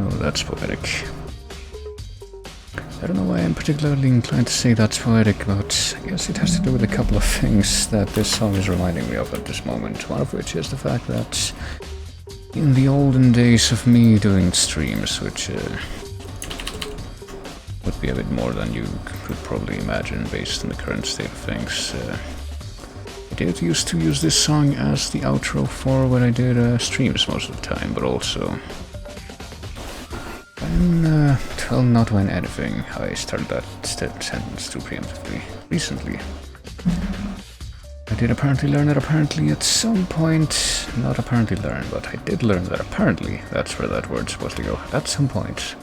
Oh, that's poetic. I don't know why I'm particularly inclined to say that's poetic, but I guess it has to do with a couple of things that this song is reminding me of at this moment. One of which is the fact that in the olden days of me doing streams, which would be a bit more than you could probably imagine based on the current state of things, I did used to use this song as the outro for when I did streams most of the time, but also when, well, not when anything. I started that sentence too preemptively recently. I did apparently learn that apparently at some point, not apparently learn, but I did learn that apparently, that's where that word's supposed to go, at some point.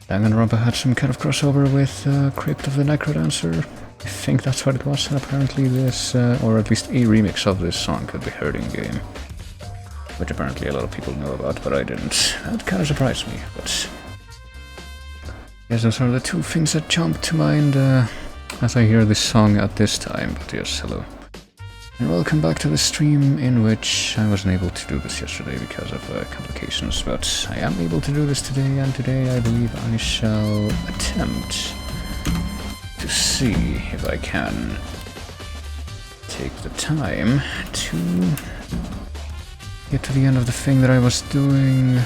Danganronpa had some kind of crossover with Crypt of the Necrodancer. I think that's what it was, and apparently this, or at least a remix of this song could be heard in-game. Which apparently a lot of people know about, but I didn't. That kind of surprised me, but yes, those are the two things that jump to mind as I hear this song at this time. But yes, hello. And welcome back to the stream in which I wasn't able to do this yesterday because of complications, but I am able to do this today, and today I believe I shall attempt to see if I can take the time to get to the end of the thing that I was doing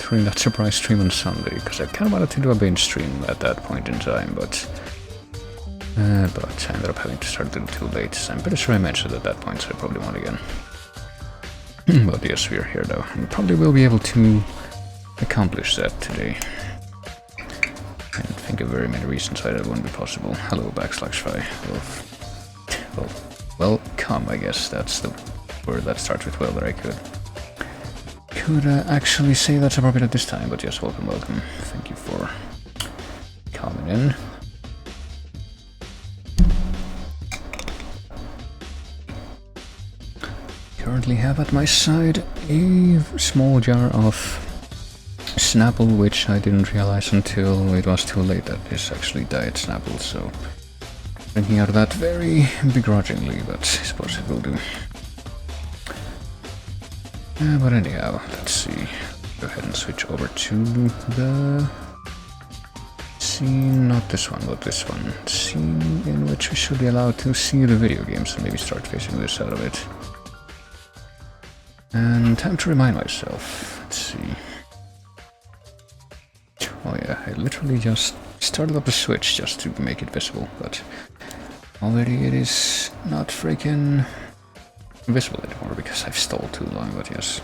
during that surprise stream on Sunday, because I kind of wanted to do a binge stream at that point in time, but I ended up having to start a little too late, so I'm pretty sure I mentioned at that point, so I probably won't again. But yes, we are here though, and probably will be able to accomplish that today. I can't think of very many reasons why that wouldn't be possible. Hello, /5. Welcome, I guess that's the word that starts with well that I could actually say that's appropriate at this time, but yes, welcome. Thank you for coming in. Currently have at my side a small jar of Snapple, which I didn't realize until it was too late that is actually Diet Snapple, so drinking out of that very begrudgingly, but I suppose it will do. But anyhow, let's see. Go ahead and switch over to the scene, not this one, but this one. Scene in which we should be allowed to see the video games and maybe start facing this out of it. And time to remind myself. Let's see. Oh yeah, I literally just started up the Switch just to make it visible, but already it is not freaking visible anymore because I've stalled too long, but yes.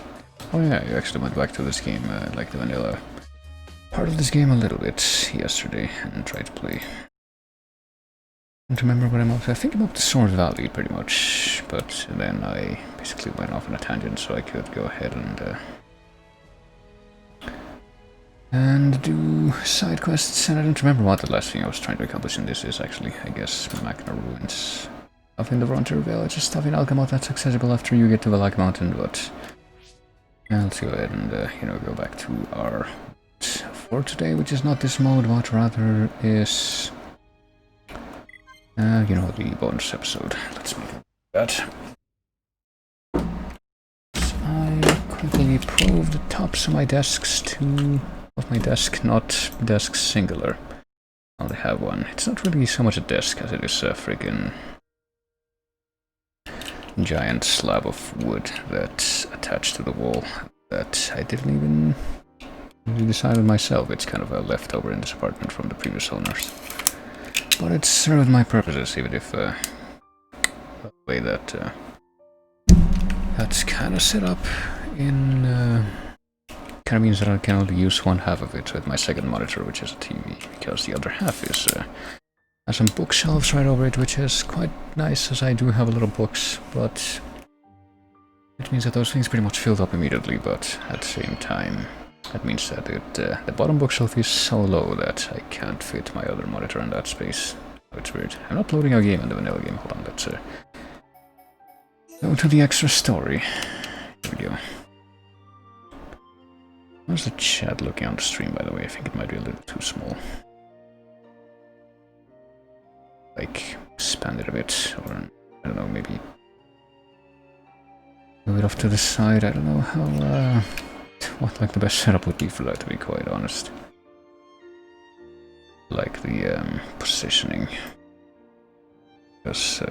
Oh yeah, you actually went back to this game, like the vanilla part of this game a little bit yesterday and tried to play. I don't remember what I'm up to. I think I'm up to Sword Valley pretty much, but then I basically went off on a tangent so I could go ahead and do side quests, and I don't remember what the last thing I was trying to accomplish in this is actually. I guess Magna Ruins. Stuff in the Frontier Village, stuff in Algamot that's accessible after you get to the Black Mountain, but let's go ahead and, go back to our for today, which is not this mode, but rather is, the bonus episode. Let's make it that. I quickly prove the tops of my desks of my desk, not desk singular. I only have one. It's not really so much a desk as it is a freaking giant slab of wood that's attached to the wall that I didn't even really decide on myself. It's kind of a leftover in this apartment from the previous owners. But it served my purposes, even if the way that that's kind of set up in kind of means that I can only use one half of it with my second monitor, which is a TV, because the other half is has some bookshelves right over it, which is quite nice, as I do have a lot of books, but it means that those things pretty much filled up immediately, but at the same time, that means that the bottom bookshelf is so low that I can't fit my other monitor in that space. Oh, it's weird. I'm not loading a game in the vanilla game. Hold on, let's go to the extra story. Here we go. How's the chat looking on the stream, by the way? I think it might be a little too small. Like, expand it a bit, or I don't know, maybe move it off to the side. I don't know how what like the best setup would be for that, to be quite honest. Like the positioning. Because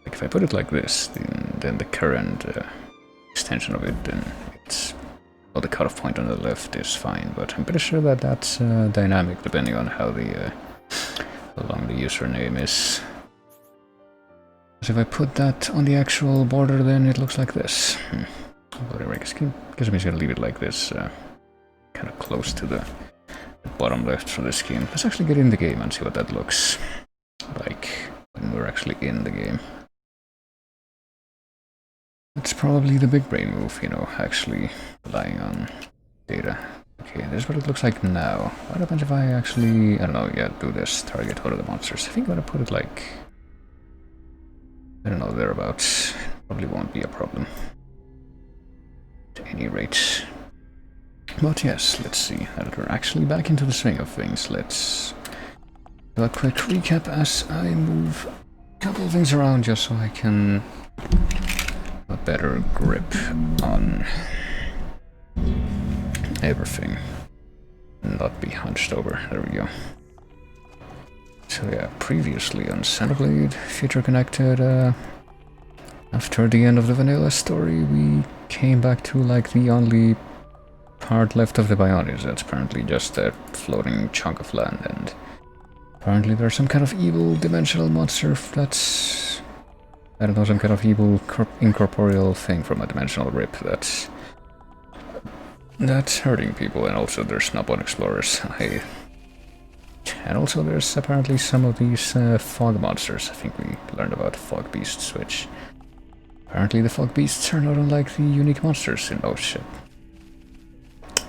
like if I put it like this, then the current extension of it, then it's... Well, the cutoff point on the left is fine, but I'm pretty sure that that's dynamic depending on how long the username is. So if I put that on the actual border, then it looks like this. Whatever, I guess I'm just gonna leave it like this, kind of close to the bottom left for this game. Let's actually get in the game and see what that looks like when we're actually in the game. That's probably the big brain move, you know, actually relying on data. Okay, this is what it looks like now. What happens if I actually, I don't know, yeah, do this, target all of the monsters? I think I'm gonna put it like, I don't know, thereabouts. Probably won't be a problem. At any rate. But yes, let's see. Now that we're actually back into the swing of things, let's do a quick recap as I move a couple of things around just so I can have a better grip on everything. Not be hunched over. There we go. So yeah, previously on Xenoblade Future Connected, after the end of the vanilla story, we came back to like the only part left of the Bionis. That's apparently just a floating chunk of land, and apparently there's some kind of evil dimensional monster that's, I don't know, some kind of evil incorporeal thing from a dimensional rip that's hurting people, and also there's Snap-on explorers. And also there's apparently some of these fog monsters. I think we learned about fog beasts, which apparently the fog beasts are not unlike the unique monsters in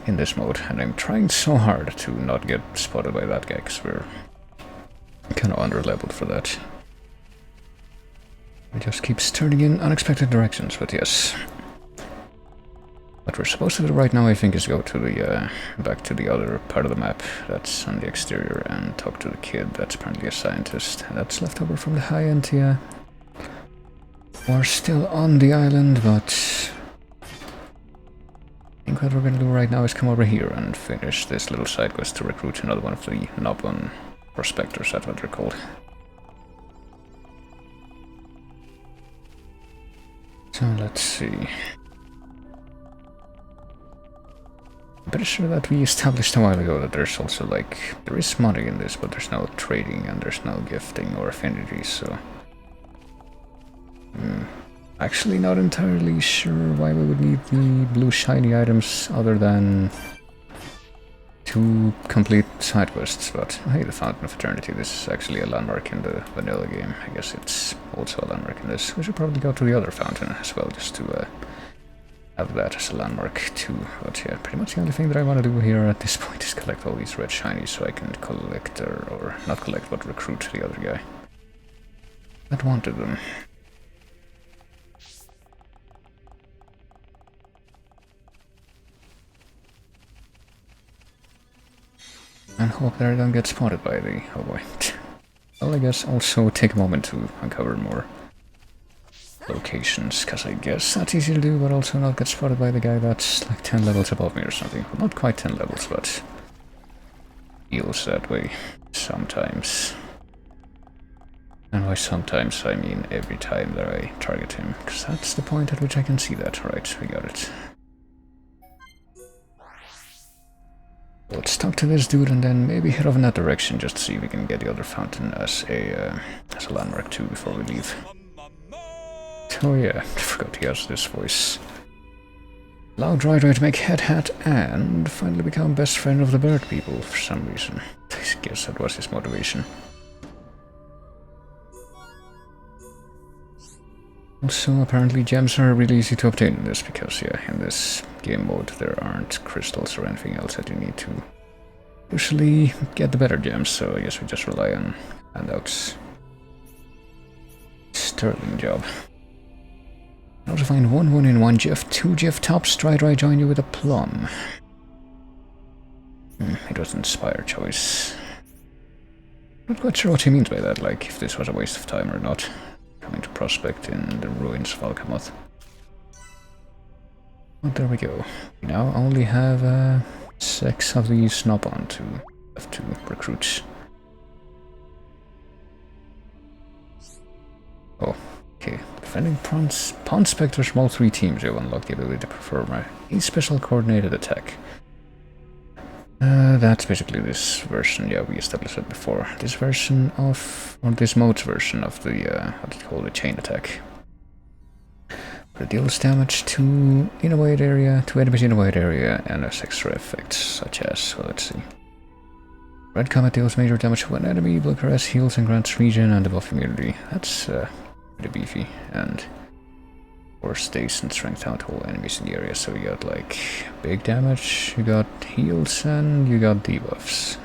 in this mode, and I'm trying so hard to not get spotted by that guy, because we're kind of under-leveled for that. It just keeps turning in unexpected directions, but yes. What we're supposed to do right now, I think, is go to the back to the other part of the map that's on the exterior and talk to the kid that's apparently a scientist. That's left over from the high end, yeah. We're still on the island, but I think what we're gonna do right now is come over here and finish this little side quest to recruit another one of the Nobun prospectors, that's what they're called. So let's see. I'm pretty sure that we established a while ago that there's also like, there is money in this, but there's no trading and there's no gifting or affinity, so... Actually not entirely sure why we would need the blue shiny items other than to complete side quests, but hey, the Fountain of Eternity, this is actually a landmark in the vanilla game. I guess it's also a landmark in this. We should probably go to the other fountain as well, just to have that as a landmark too. But yeah, pretty much the only thing that I want to do here at this point is collect all these red shinies so I can collect, or not collect, but recruit the other guy that wanted them. And hope that I don't get spotted by the... oh boy. Well, I guess also take a moment to uncover more locations, because I guess that's easy to do, but also not get spotted by the guy that's like 10 levels above me or something. Well, not quite 10 levels, but feels that way sometimes. And by sometimes, I mean every time that I target him, because that's the point at which I can see that. Right, we got it. Let's talk to this dude and then maybe head off in that direction just to see if we can get the other fountain as a landmark too before we leave. Oh yeah, I forgot he has this voice. Allow Dry to make head hat and finally become best friend of the bird people for some reason. I guess that was his motivation. Also, apparently gems are really easy to obtain in this, because yeah, in this game mode there aren't crystals or anything else that you need to usually get the better gems, so I guess we just rely on handouts. Sterling job. Now to find 1 in 1 GIF, 2 GIF tops, try join you with a plum. It was an inspired choice. Not quite sure what he means by that, like if this was a waste of time or not. Coming to prospect in the ruins of Alcamoth. Oh, there we go. We now only have 6 of these Snop-on to have to recruit. Oh, okay. Defending Pawn Spectres from all 3 teams, you have unlocked the ability to perform a special coordinated attack. That's basically this version, yeah, we established it before. This version of, or this mode's version of the, what do you call it, chain attack. It deals damage to in a wide area, to enemies in a wide area, and has extra effects, such as, well, let's see. Red Comet deals major damage to one enemy, Blue Caress heals and grants regen and debuff immunity. That's pretty beefy, and or stays and strength out all enemies in the area, so you got like big damage, you got heals, and you got debuffs.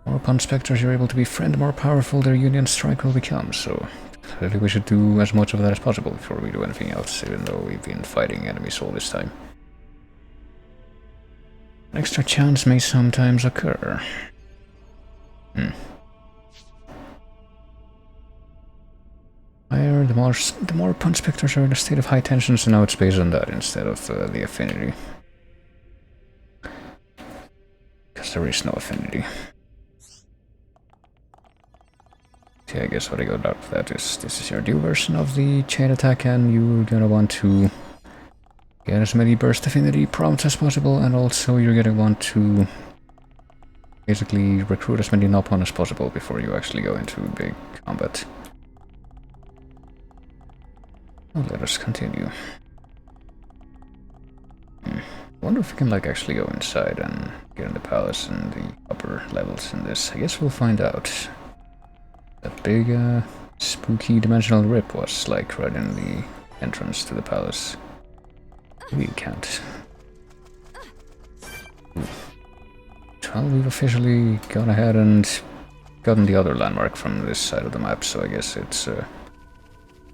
More Pawn Spectres you're able to befriend, the more powerful their Union strike will become, so clearly we should do as much of that as possible before we do anything else, even though we've been fighting enemies all this time. An extra chance may sometimes occur. Higher, the more Pawn Spectres are in a state of high tension, so now it's based on that instead of the affinity. Because there is no affinity. So yeah, I guess what I got out of that is this is your new version of the chain attack, and you're gonna want to get as many burst affinity prompts as possible, and also you're gonna want to basically recruit as many Nopon as possible before you actually go into big combat. Let us continue. I wonder if we can like actually go inside and get in the palace and the upper levels in this. I guess we'll find out. That big spooky dimensional rip was like right in the entrance to the palace. We can't. Well, we've officially gone ahead and gotten the other landmark from this side of the map, so I guess it's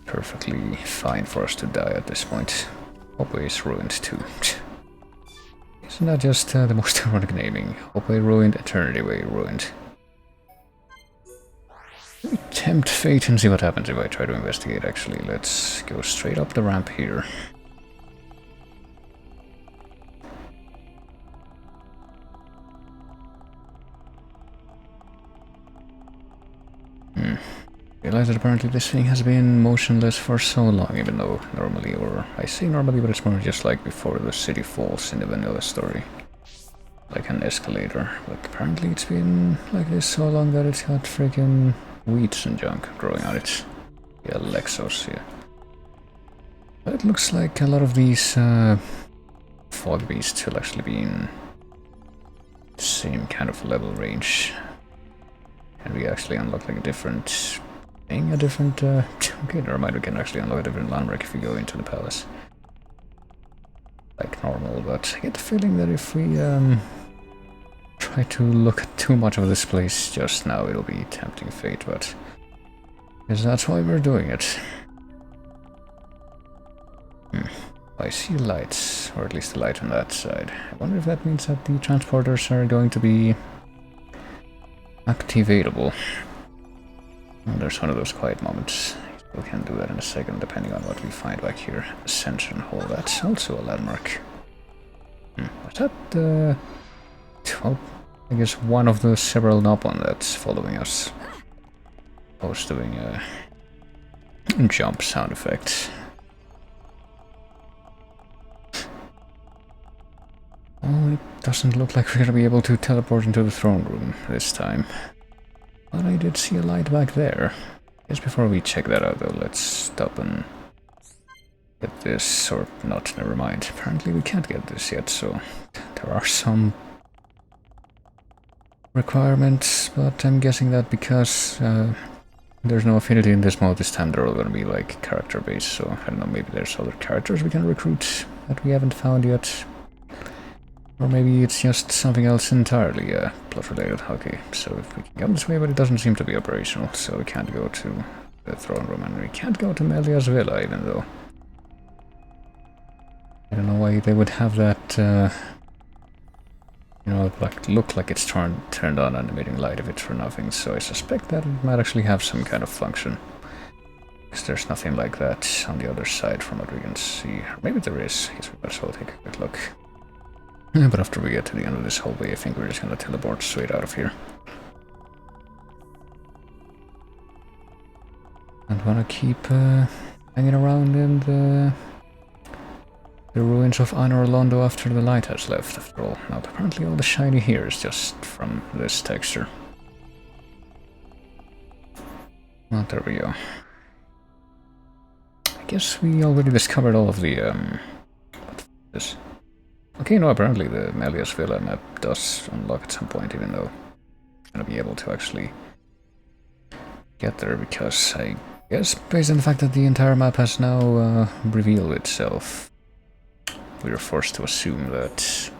perfectly fine for us to die at this point. Hopeway is ruined too. Isn't that just the most ironic naming? Hopeway ruined, Eternity Way ruined. Let me tempt fate and see what happens if I try to investigate actually. Let's go straight up the ramp here. Realize that apparently this thing has been motionless for so long, even though normally, or I say normally, but it's more just like before the city falls in the vanilla story. Like an escalator, but apparently it's been like this so long that it's got freaking weeds and junk growing on it. Yeah, Lexos, yeah. But it looks like a lot of these fog beasts will actually be in the same kind of level range. And we actually unlock like a different thing, okay, never mind, we can actually unlock a different landmark if we go into the palace. Like normal, but I get the feeling that if we try to look at too much of this place just now, it'll be tempting fate, but because that's why we're doing it. I see lights, or at least a light on that side. I wonder if that means that the transporters are going to be activatable. Well, there's one of those quiet moments. We can do that in a second, depending on what we find back here. Ascension Hall, that's also a landmark. Was that the... well, I guess one of the several Nopon that's following us. I was doing a jump sound effect. Well, it doesn't look like we're gonna be able to teleport into the throne room this time. But I did see a light back there. Just before we check that out though, let's stop and get this, or not, never mind. Apparently we can't get this yet, so there are some requirements, but I'm guessing that because there's no affinity in this mode this time, they're all gonna be like character based, so I don't know, maybe there's other characters we can recruit that we haven't found yet. Or maybe it's just something else entirely plot related. Okay, so if we can get this way, but it doesn't seem to be operational, so we can't go to the throne room, and we can't go to Melia's villa, even though I don't know why they would have that, you know, like look like it's turned on and emitting light if it's for nothing, so I suspect that it might actually have some kind of function. Because there's nothing like that on the other side from what we can see. Or maybe there is. I guess we might as well take a quick look. But after we get to the end of this hallway, I think we're just gonna teleport straight out of here. Don't wanna keep hanging around in the ruins of Anor Londo after the light has left, after all. Now, apparently all the shiny here is just from this texture. Well, there we go. I guess we already discovered all of the, what is this? Okay, no, apparently the Melius Villa map does unlock at some point, even though I'm gonna be able to actually get there, because I guess based on the fact that the entire map has now revealed itself, we are forced to assume that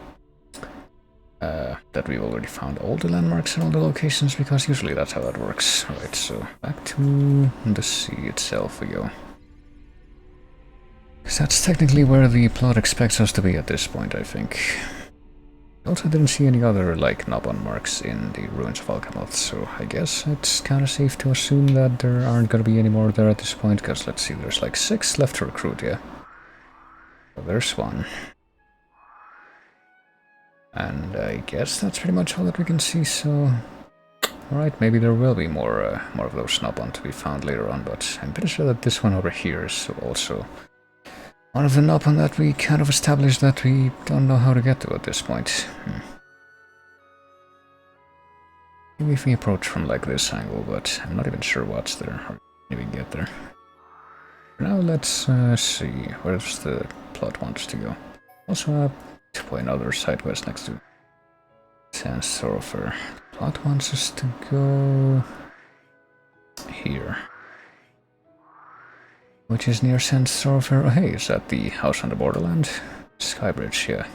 that we've already found all the landmarks and all the locations, because usually that's how that works. Alright, so back to the sea itself we go. Because that's technically where the plot expects us to be at this point, I think. I also didn't see any other, like, Nobon marks in the ruins of Alcamoth, so I guess it's kind of safe to assume that there aren't going to be any more there at this point, because let's see, there's like 6 left to recruit, yeah? So there's 1. And I guess that's pretty much all that we can see, so... Alright, maybe there will be more of those Nobon to be found later on, but I'm pretty sure that this one over here is also one of the Nobon that we kind of established that we don't know how to get to at this point. Maybe if we approach from like this angle, but I'm not even sure what's there, or if we can get there. For now, let's see where the plot wants to go. Also, another side quest next to Sans Thoroughfare. The plot wants us to go here, which is near Sans Thoroughfare. Oh, hey, is that the house on the borderland? Skybridge, yeah.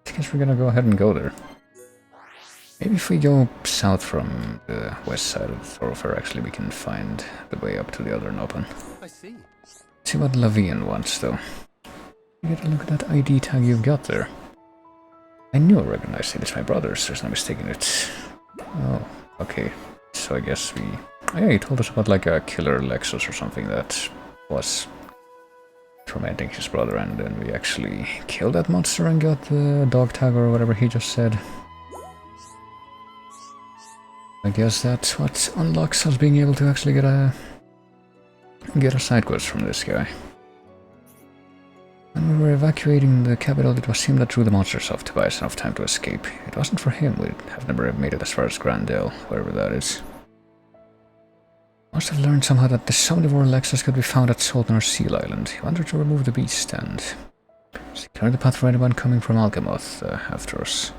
I guess we're gonna go ahead and go there. Maybe if we go south from the west side of the Thoroughfare, actually we can find the way up to the other Nobon. I see. See what Lavian wants, though. Get a look at that ID tag you've got there. I knew I recognized it. It's my brother's. There's no mistaking it. Oh, okay. So I guess we... Oh, yeah, he told us about like a killer Lexus or something that was tormenting his brother, and then we actually killed that monster and got the dog tag or whatever he just said. I guess that's what unlocks us being able to actually get a side quest from this guy. When we were evacuating the capital, it was him that drew the monsters off to buy us enough time to escape. If it wasn't for him, we'd have never made it as far as Grandel, wherever that is. Must have learned somehow that the Somnivore Lexus could be found at Saltner Seal Island. He wanted to remove the beast and secure the path for anyone coming from Alcamoth after us.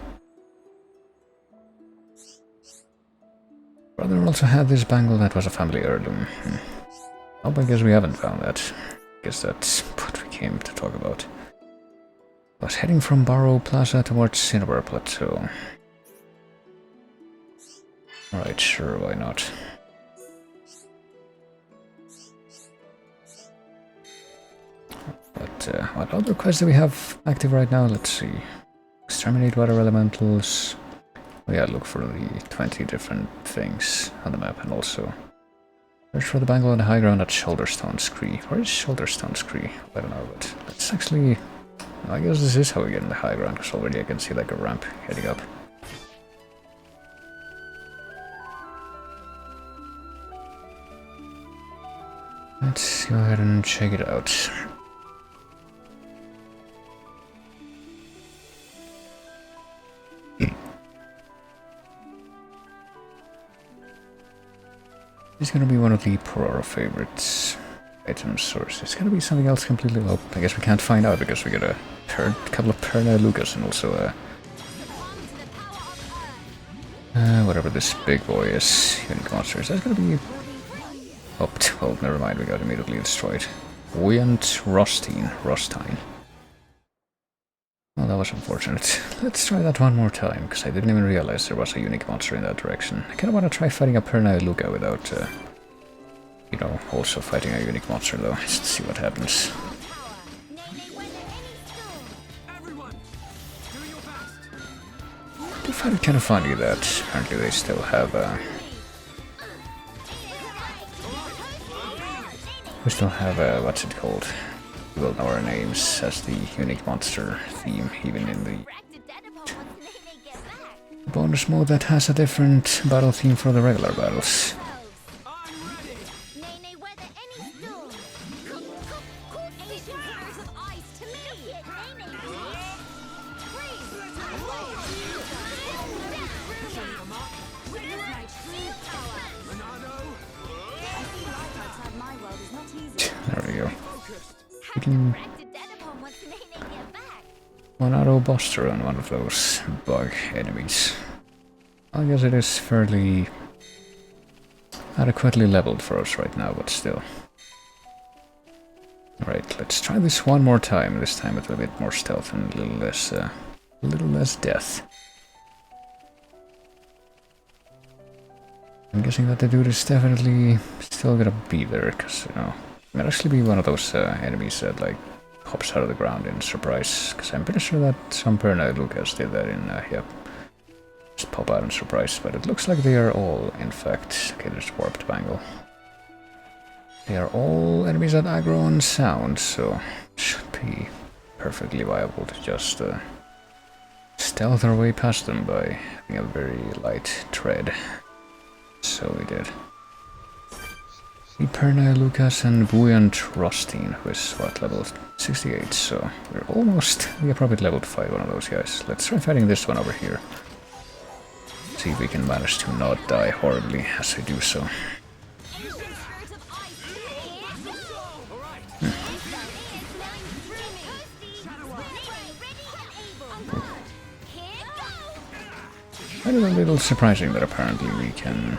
Brother also had this bangle that was a family heirloom. Oh, I guess we haven't found that. I guess that's what we came to talk about. I was heading from Barrow Plaza towards Cinnabar Plateau. Alright, sure, why not? But what other quests do we have active right now? Let's see. Exterminate water elementals. Oh yeah, look for the 20 different things on the map, and also search for the bangle on the high ground at Shoulderstone Scree. Where is Shoulderstone Scree? I don't know, but let's actually... I guess this is how we get in the high ground, because already I can see like a ramp heading up. Let's go ahead and check it out. It's gonna be one of the Pororo favorites item sources. It's gonna be something else completely. Well, I guess we can't find out because we got a couple of Perna Lucas and also whatever this big boy is, unique monsters. That's gonna be. Oh, well, never mind. We got immediately destroyed. Buoyant Rostine. Well, that was unfortunate. Let's try that one more time, because I didn't even realize there was a unique monster in that direction. I kind of want to try fighting a Perna Luca without, you know, also fighting a unique monster, though, just to see what happens. I do find it kind of funny that apparently they still have We still have, what's it called? We will know our names as the unique monster theme, even in the bonus mode that has a different battle theme for the regular battles. There we go. We can one auto buster on one of those bug enemies. I guess it is fairly adequately leveled for us right now, but still. Alright, let's try this one more time. This time with a bit more stealth and a little less death. I'm guessing that the dude is definitely still gonna be there, because, you know, it might actually be one of those enemies that, like, hops out of the ground in surprise, because I'm pretty sure that some Perna Lucas did that in, yep. Just pop out in surprise, but it looks like they are all, in fact, okay, there's Warped Bangle. They are all enemies that aggro on sound, so it should be perfectly viable to just stealth our way past them by having a very light tread. So we did. Perna Lucas and Buoyant Rostin, who is what, level 68, so we're probably level to fight one of those guys. Let's try fighting this one over here. See if we can manage to not die horribly as we do so. It is a little surprising that apparently we can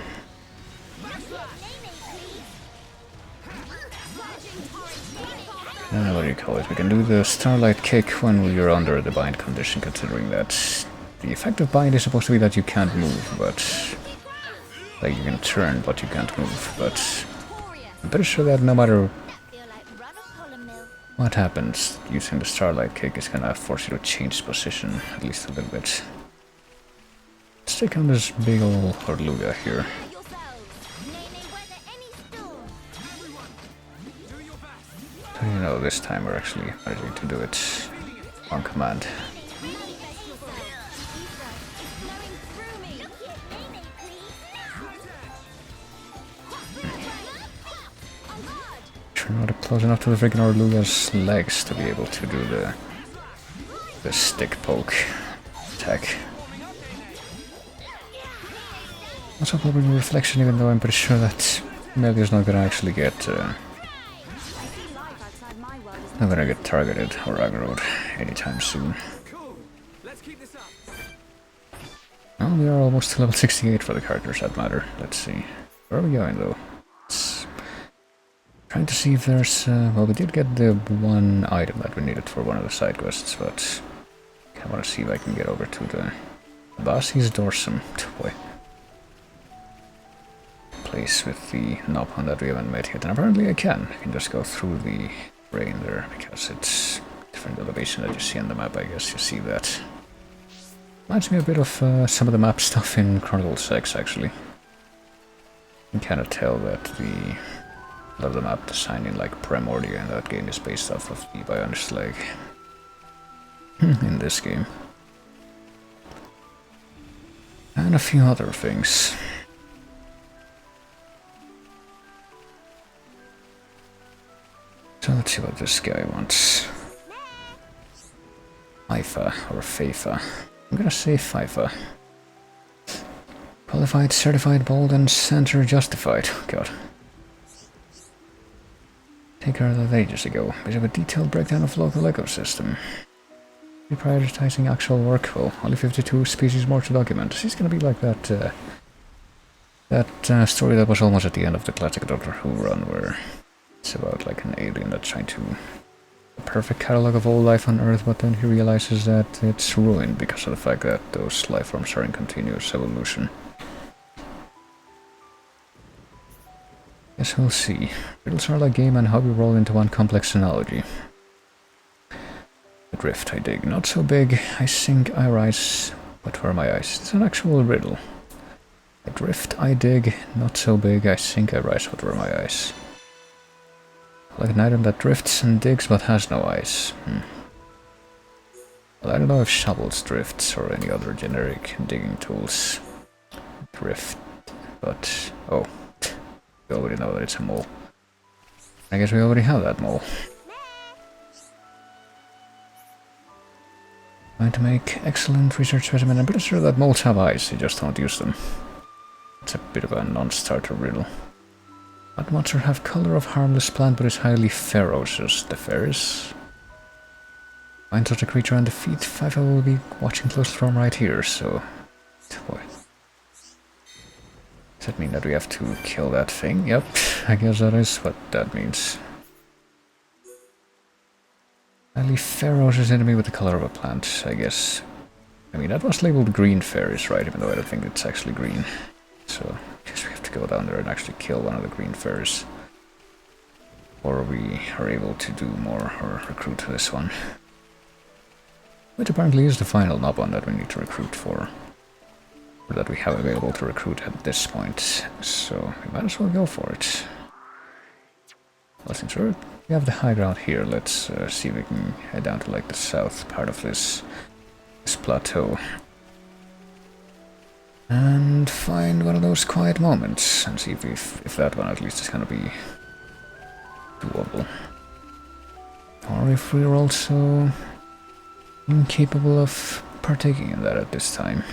what do you call it? We can do the Starlight Kick when we are under the bind condition, considering that the effect of bind is supposed to be that you can't move, but like you can turn but you can't move, but I'm pretty sure that no matter what happens, using the Starlight Kick is gonna force you to change position at least a little bit. Let's take on this big ol' Horluga here. So, you know, this time we're actually managing to do it on command. Sure, not close enough to the freaking Horluga's legs to be able to do the stick poke attack. Also probably reflection, even though I'm pretty sure that Melio's not gonna actually get targeted or aggroed anytime soon. Well, we are almost to level 68 for the characters that matter. Let's see. Where are we going though? Trying to see if there's well, we did get the one item that we needed for one of the side quests, but I want to see if I can get over to the Bassi's Dorsum. Boy. Place with the Nopon that we haven't met yet, and apparently I can just go through the rain there, because it's different elevation that you see on the map. I guess you see that. Reminds me a bit of some of the map stuff in Chronicles X, actually. You can kind of tell that a lot of the map design in like Primordia in that game is based off of the Bionis leg in this game. And a few other things. So let's see what this guy wants. FIFA or FIFA. I'm gonna say FIFA. Qualified, certified, bold, and center justified. Oh god. Take care of that ages ago. Bit of a detailed breakdown of local ecosystem. Prioritizing actual work. Well, only 52 species more to document. She's gonna be like that story that was almost at the end of the classic Doctor Who run, where it's about like an alien that's trying to a perfect catalog of all life on Earth, but then he realizes that it's ruined because of the fact that those life forms are in continuous evolution. Guess we'll see. Riddles are like game and how we roll into one complex analogy. The drift I dig, not so big, I sink, I rise, but where are my eyes? It's an actual riddle. The drift I dig, not so big, I sink, I rise, but where are my eyes? Like an item that drifts and digs but has no eyes. Well, I don't know if shovels drifts or any other generic digging tools drift, but oh, we already know that it's a mole. I guess we already have that mole. Trying to make excellent research specimen. I'm pretty sure that moles have eyes, you just don't use them. It's a bit of a non-starter riddle. What monster have color of harmless plant but is highly ferocious? The Ferris? Find such a creature and defeat. 5 I will be watching closely from right here, so... Boy. Does that mean that we have to kill that thing? Yep, I guess that is what that means. Highly ferocious enemy with the color of a plant, I guess. I mean, that was labeled green Ferris, right? Even though I don't think it's actually green. So, I guess we have to go down there and actually kill one of the green Ferris. Or we are able to do more or recruit this one. Which apparently is the final knob one that we need to recruit for. Or that we have available to recruit at this point. So, we might as well go for it. Well, since we have the high ground here, let's see if we can head down to like the south part of this plateau. And find one of those quiet moments and see if that one at least is gonna be doable. Or if we're also incapable of partaking in that at this time.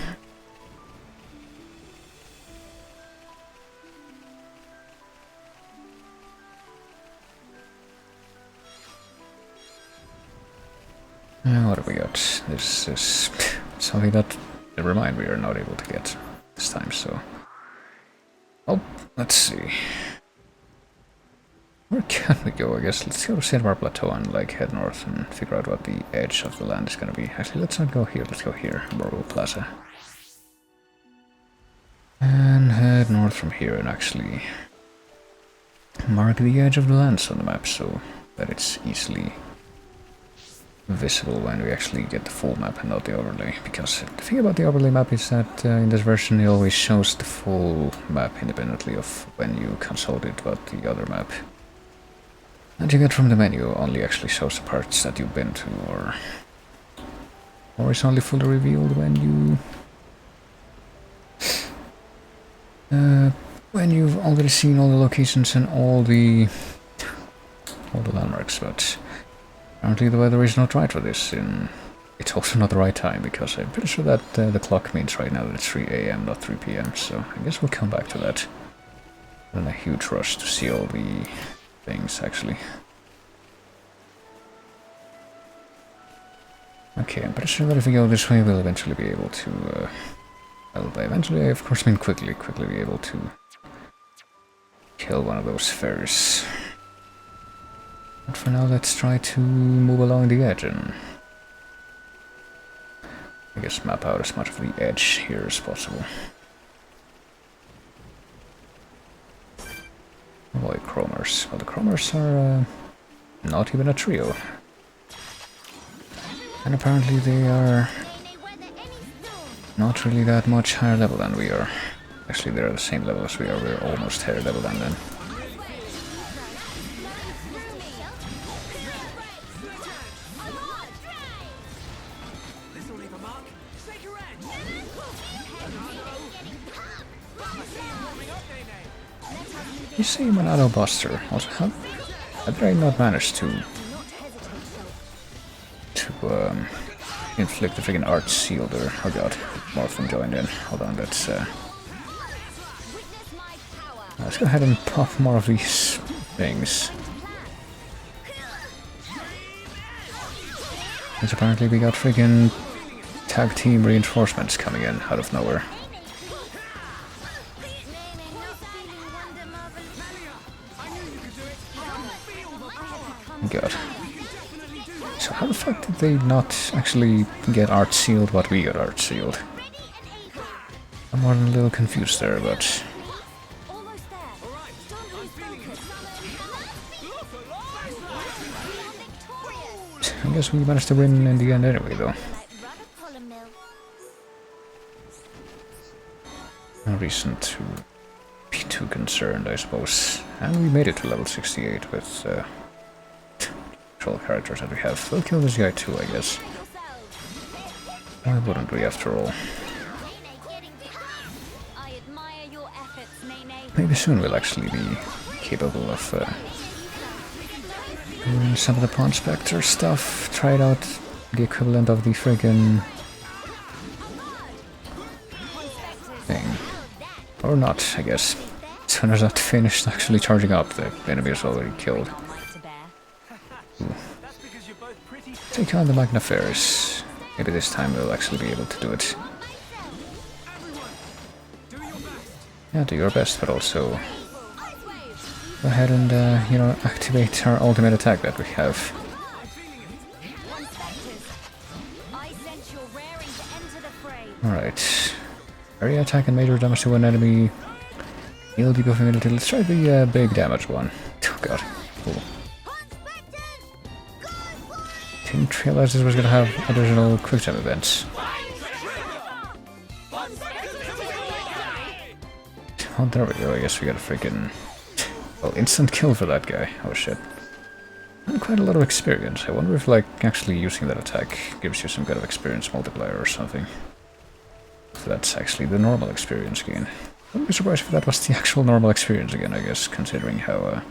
What have we got? This is something that, never mind, we are not able to get this time, so... Oh, let's see. Where can we go? I guess let's go to Cinnabar Plateau and like head north and figure out what the edge of the land is gonna be. Actually, let's not go here, let's go here, Borgo Plaza. And head north from here and actually mark the edge of the lands on the map so that it's easily visible when we actually get the full map and not the overlay, because the thing about the overlay map is that in this version it always shows the full map independently of when you consolidate what the other map that you get from the menu only actually shows the parts that you've been to, or it's only fully revealed when you've already seen all the locations and all the landmarks. But apparently the weather is not right for this, and it's also not the right time, because I'm pretty sure that the clock means right now that it's 3 AM, not 3 PM, so I guess we'll come back to that. I'm in a huge rush to see all the things, actually. Okay, I'm pretty sure that if we go this way, we'll eventually be able to, well, by eventually, I of course mean quickly be able to kill one of those Ferris. But for now, let's try to move along the edge and I guess map out as much of the edge here as possible. Boy, Chromers. Well, the Chromers are not even a trio. And apparently they are not really that much higher level than we are. Actually, they're the same level as we are. We're almost higher level than them. You see Monado Buster. Also, how did I not manage to inflict the friggin' art seal there? Oh god, Morphin joined in. Hold on, let's go ahead and pop more of these things. Because apparently we got friggin' tag team reinforcements coming in out of nowhere. God. So how the fuck did they not actually get art sealed what we got art sealed? I'm more than a little confused there, but... I guess we managed to win in the end anyway, though. No reason to be too concerned, I suppose. And we made it to level 68 with actual characters that we have. We'll kill this guy too, I guess. Why wouldn't we, after all? Maybe soon we'll actually be capable of doing some of the Pawn Spectre stuff. Try it out, the equivalent of the friggin' thing. Or not, I guess. As soon as that finished actually charging up, the enemy is already killed. Ooh. Take on the Magniferous. Maybe this time we'll actually be able to do it. Yeah, do your best, but also go ahead and, you know, activate our ultimate attack that we have. Alright. Area attack and major damage to one enemy. He'll be going a little. Let's try the big damage one. Oh god. Cool. Didn't realize this was gonna have additional quick time events. Oh, there we go. I guess we got a freaking... well, instant kill for that guy. Oh shit. And quite a lot of experience. I wonder if, like, actually using that attack gives you some kind of experience multiplier or something. So that's actually the normal experience gain. I wouldn't be surprised if that was the actual normal experience again, I guess, considering how,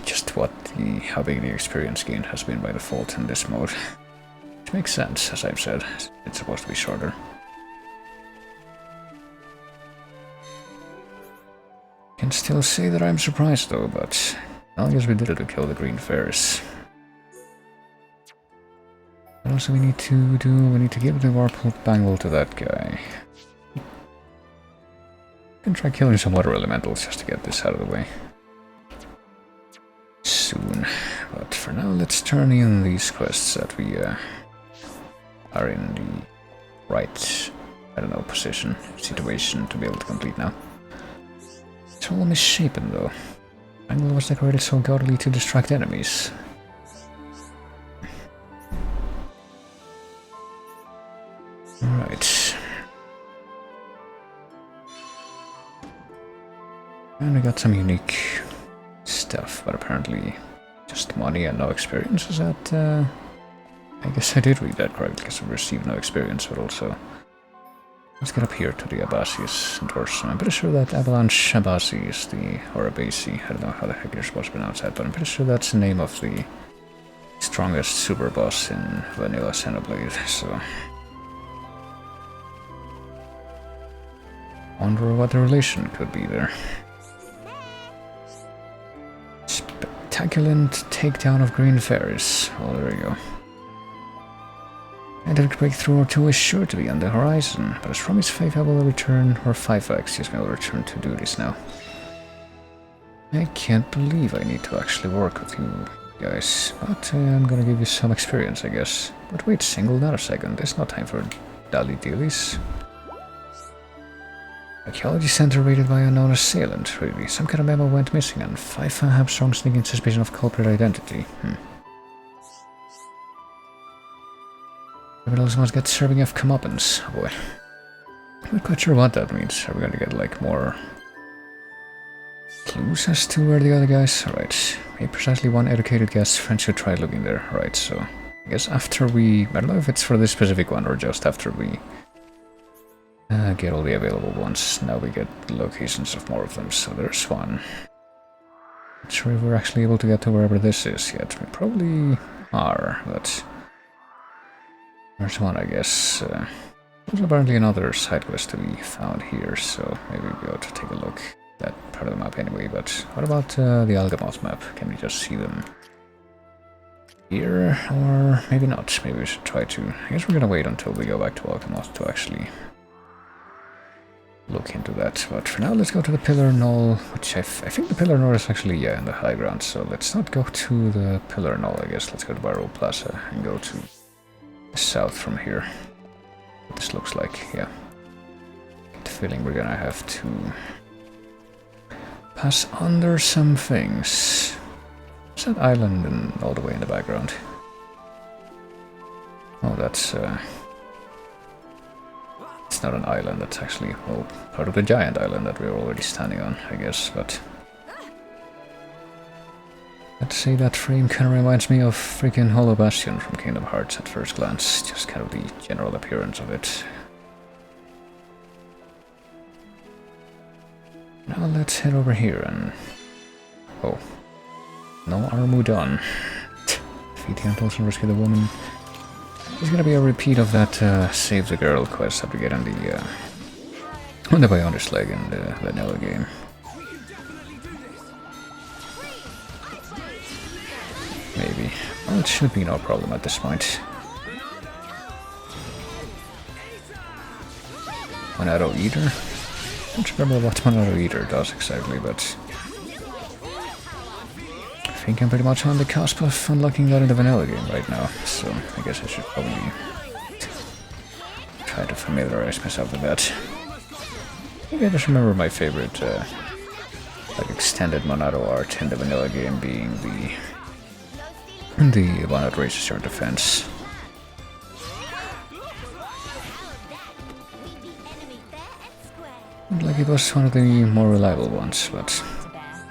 just how big the experience gain has been by default in this mode. Which makes sense, as I've said. It's supposed to be shorter. Can still say that I'm surprised though, but I guess we did it to kill the Green Ferris. What else do we need to do? We need to give the Warped Bangle to that guy. We can try killing some water elementals just to get this out of the way. Soon. But for now, let's turn in these quests that we are in the right, I don't know, position, situation to be able to complete now. It's all misshapen though. Bangle was decorated so gaudily to distract enemies. Alright. And we got some unique stuff, but apparently just money and no experience. Is that, I guess I did read that correctly, because we received no experience, but also... let's get up here to the Abasi's endorsement. I'm pretty sure that Avalanche Abasi is the... or Abasi, I don't know how the heck you're supposed to pronounce that, but I'm pretty sure that's the name of the strongest super boss in vanilla Xenoblade, so... wonder what the relation could be there. Spectacular takedown of Green Ferris. Oh, there we go. And a breakthrough or two is sure to be on the horizon, but as promised, 5 will return, or 5 excuse me, will return to duties now. I can't believe I need to actually work with you guys, but I'm gonna give you some experience, I guess. But wait, single not a second, it's not time for dilly-dillies. Archaeology center raided by unknown assailant, really. Some kind of memo went missing, and 5 have strong sneaking suspicion of culprit identity. Criminals must get serving of comeuppance. Oh boy. I'm not quite sure what that means. Are we gonna get, like, more clues as to where the other guys... Alright. Made precisely one educated guess. Friends should try looking there. Right, so... I guess after we... I don't know if it's for this specific one or just after we... get all the available ones. Now we get locations of more of them. So there's one. Not sure if we're actually able to get to wherever this is yet. We probably are, but... there's one, I guess. There's apparently another side quest to be found here, so maybe we'll go to take a look at that part of the map anyway. But what about the Algamoth map? Can we just see them here? Or maybe not. Maybe we should try to... I guess we're gonna wait until we go back to Algamoth to actually look into that. But for now, let's go to the Pillar Knoll, which I think the Pillar Knoll is actually, yeah, in the high ground. So let's not go to the Pillar Knoll, I guess. Let's go to Barrow Plaza and go to... south from here. What this looks like, yeah. Get the feeling we're gonna have to pass under some things. Is that island and all the way in the background? Oh, that's it's not an island, that's actually, well, part of the giant island that we're already standing on, I guess, but I'd say that frame kind of reminds me of freaking Hollow Bastion from Kingdom Hearts at first glance, just kind of the general appearance of it. Now let's head over here and... oh. No Armu done. Defeat the Antles and rescue the woman. It's gonna be a repeat of that Save the Girl quest that we get on the Bionis leg in the vanilla game. Maybe. Well, it should be no problem at this point. Monado Eater? I don't remember what Monado Eater does exactly, but... I think I'm pretty much on the cusp of unlocking that in the vanilla game right now, so I guess I should probably try to familiarize myself with that. I think I just remember my favorite like extended Monado art in the vanilla game being the one that raises your defense. Like it was one of the more reliable ones, but...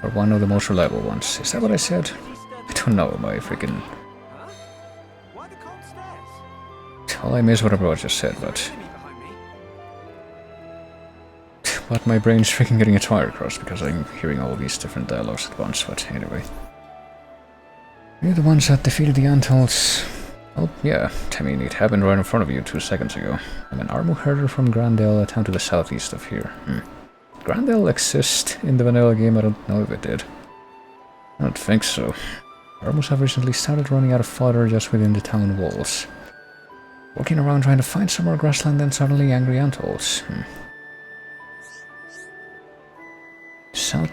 or one of the most reliable ones. Is that what I said? I don't know, my freaking... well, I missed whatever I just said, but... but my brain's freaking getting its wire crossed because I'm hearing all these different dialogues at once, but anyway. You're the ones that defeated the Antals. Oh, yeah, I mean, it happened right in front of you 2 seconds ago. I'm an Armu herder from Grandel, a town to the southeast of here. Grandel exists in the vanilla game? I don't know if it did. I don't think so. Armus have recently started running out of fodder just within the town walls. Walking around trying to find some more grassland and suddenly angry Antals.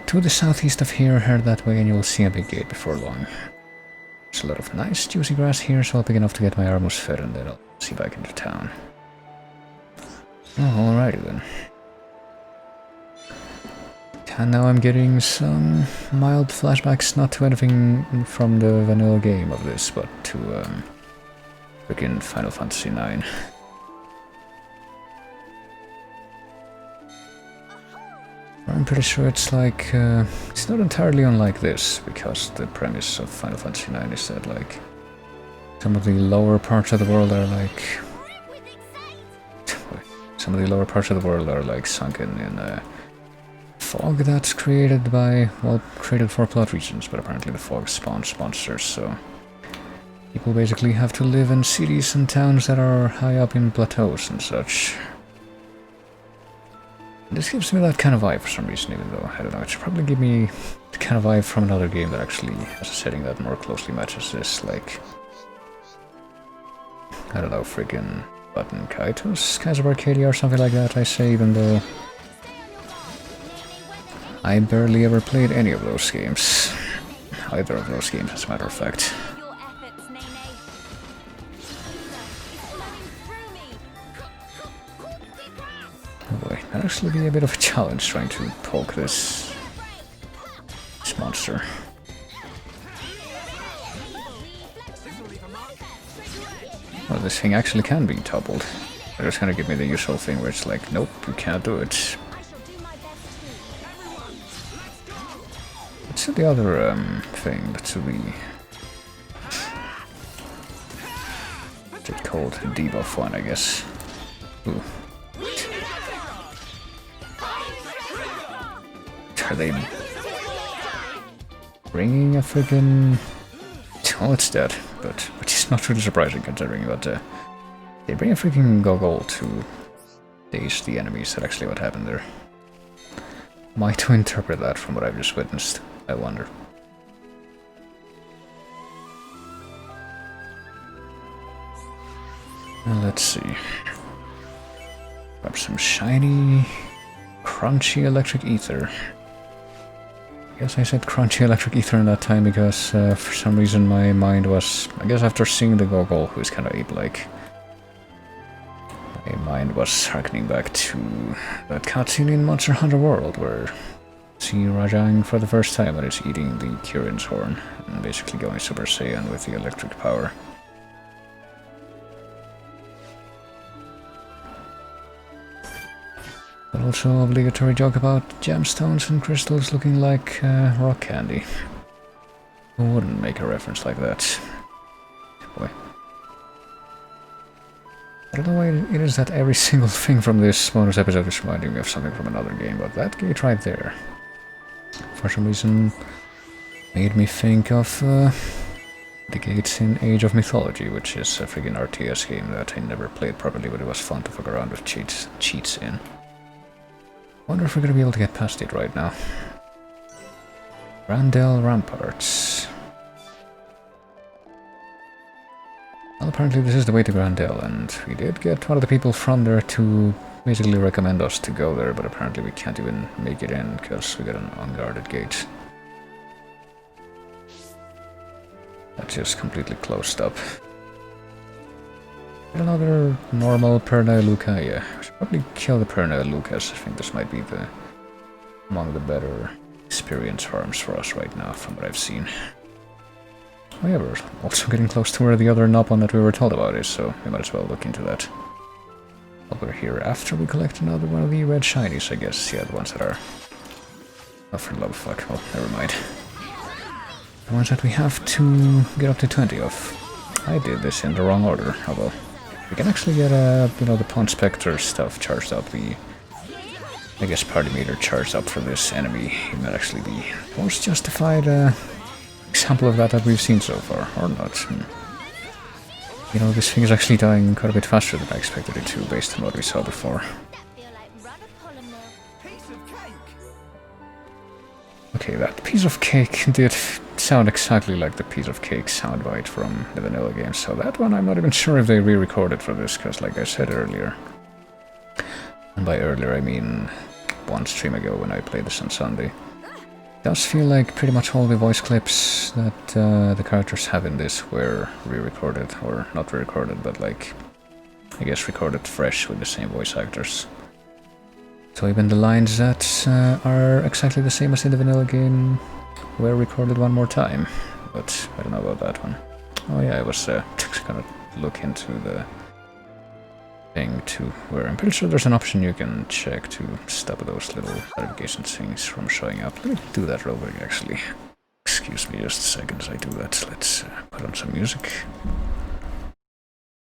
To the southeast of here, head that way and you will see a big gate before long. There's a lot of nice juicy grass here, so I'll pick enough to get my Armus fed and then I'll see back into town. Oh, alrighty then. And now I'm getting some mild flashbacks, not to anything from the vanilla game of this, but to freaking Final Fantasy IX. I'm pretty sure it's like, it's not entirely unlike this, because the premise of Final Fantasy IX is that, like, some of the lower parts of the world are like... some of the lower parts of the world are like sunken in fog that's created by, well, created for plot reasons, but apparently the fog spawns monsters, so... people basically have to live in cities and towns that are high up in plateaus and such. This gives me that kind of vibe for some reason, even though, I don't know, it should probably give me the kind of vibe from another game that actually has a setting that more closely matches this, like... I don't know, friggin' Button Kaitos, Skies of Arcadia or something like that, I say, even though... I barely ever played any of those games. Either of those games, as a matter of fact. Oh boy, that'd actually be a bit of a challenge trying to poke this monster. Well, this thing actually can be toppled. They're just gonna give me the usual thing where it's like, nope, you can't do it. What's the other thing that's the... what's it called? Debuff one, I guess. Ooh. Are they bringing a friggin... oh, it's dead, but which is not really surprising considering that they bring a freaking goggle to daze the enemies. That's actually what happened there. Am I to interpret that from what I've just witnessed? I wonder. Well, let's see. Grab some shiny, crunchy electric ether. I guess I said crunchy electric ether in that time because for some reason my mind was, I guess after seeing the goggle, who's kind of ape-like, my mind was harkening back to that cutscene in Monster Hunter World where see Rajang for the first time when it's eating the Kirin's horn and basically going Super Saiyan with the electric power. But also obligatory joke about gemstones and crystals looking like rock candy. Who wouldn't make a reference like that? Boy. I don't know why it is that every single thing from this bonus episode is reminding me of something from another game, but that gate right there, for some reason, made me think of the gates in Age of Mythology, which is a friggin' RTS game that I never played properly, but it was fun to fuck around with cheats in. Wonder if we're gonna be able to get past it right now. Randell Ramparts. Well, apparently this is the way to Grandel, and we did get one of the people from there to basically recommend us to go there, but apparently we can't even make it in because we got an unguarded gate. That's just completely closed up. Another normal Pernaya Luca, yeah. We should probably kill the Pernaya Lucas. I think this might be among the better experience farms for us right now, from what I've seen. Oh yeah, we're also getting close to where the other Nopon that we were told about is, so we might as well look into that. Over here after we collect another one of the red shinies, I guess. Yeah, the ones that are... Oh, for the love of fuck. Well, never mind. The ones that we have to get up to 20 of. I did this in the wrong order. Oh well. We can actually get, the Pawn Spectre stuff charged up. The, I guess, party meter charged up for this enemy. It might actually be the most justified example of that we've seen so far, or not. You know, this thing is actually dying quite a bit faster than I expected it to, based on what we saw before. Okay, that piece of cake did sound exactly like the piece of cake soundbite from the vanilla game, so that one I'm not even sure if they re-recorded for this, because like I said earlier, and by earlier I mean one stream ago when I played this on Sunday, it does feel like pretty much all the voice clips that the characters have in this were re-recorded, or not re-recorded, but like, I guess recorded fresh with the same voice actors. So even the lines that are exactly the same as in the vanilla game were recorded one more time, but I don't know about that one. Oh yeah, I was gonna look into the thing too, where I'm pretty sure there's an option you can check to stop those little notification things from showing up. Let me do that real quick, actually. Excuse me just a second as I do that. Let's put on some music.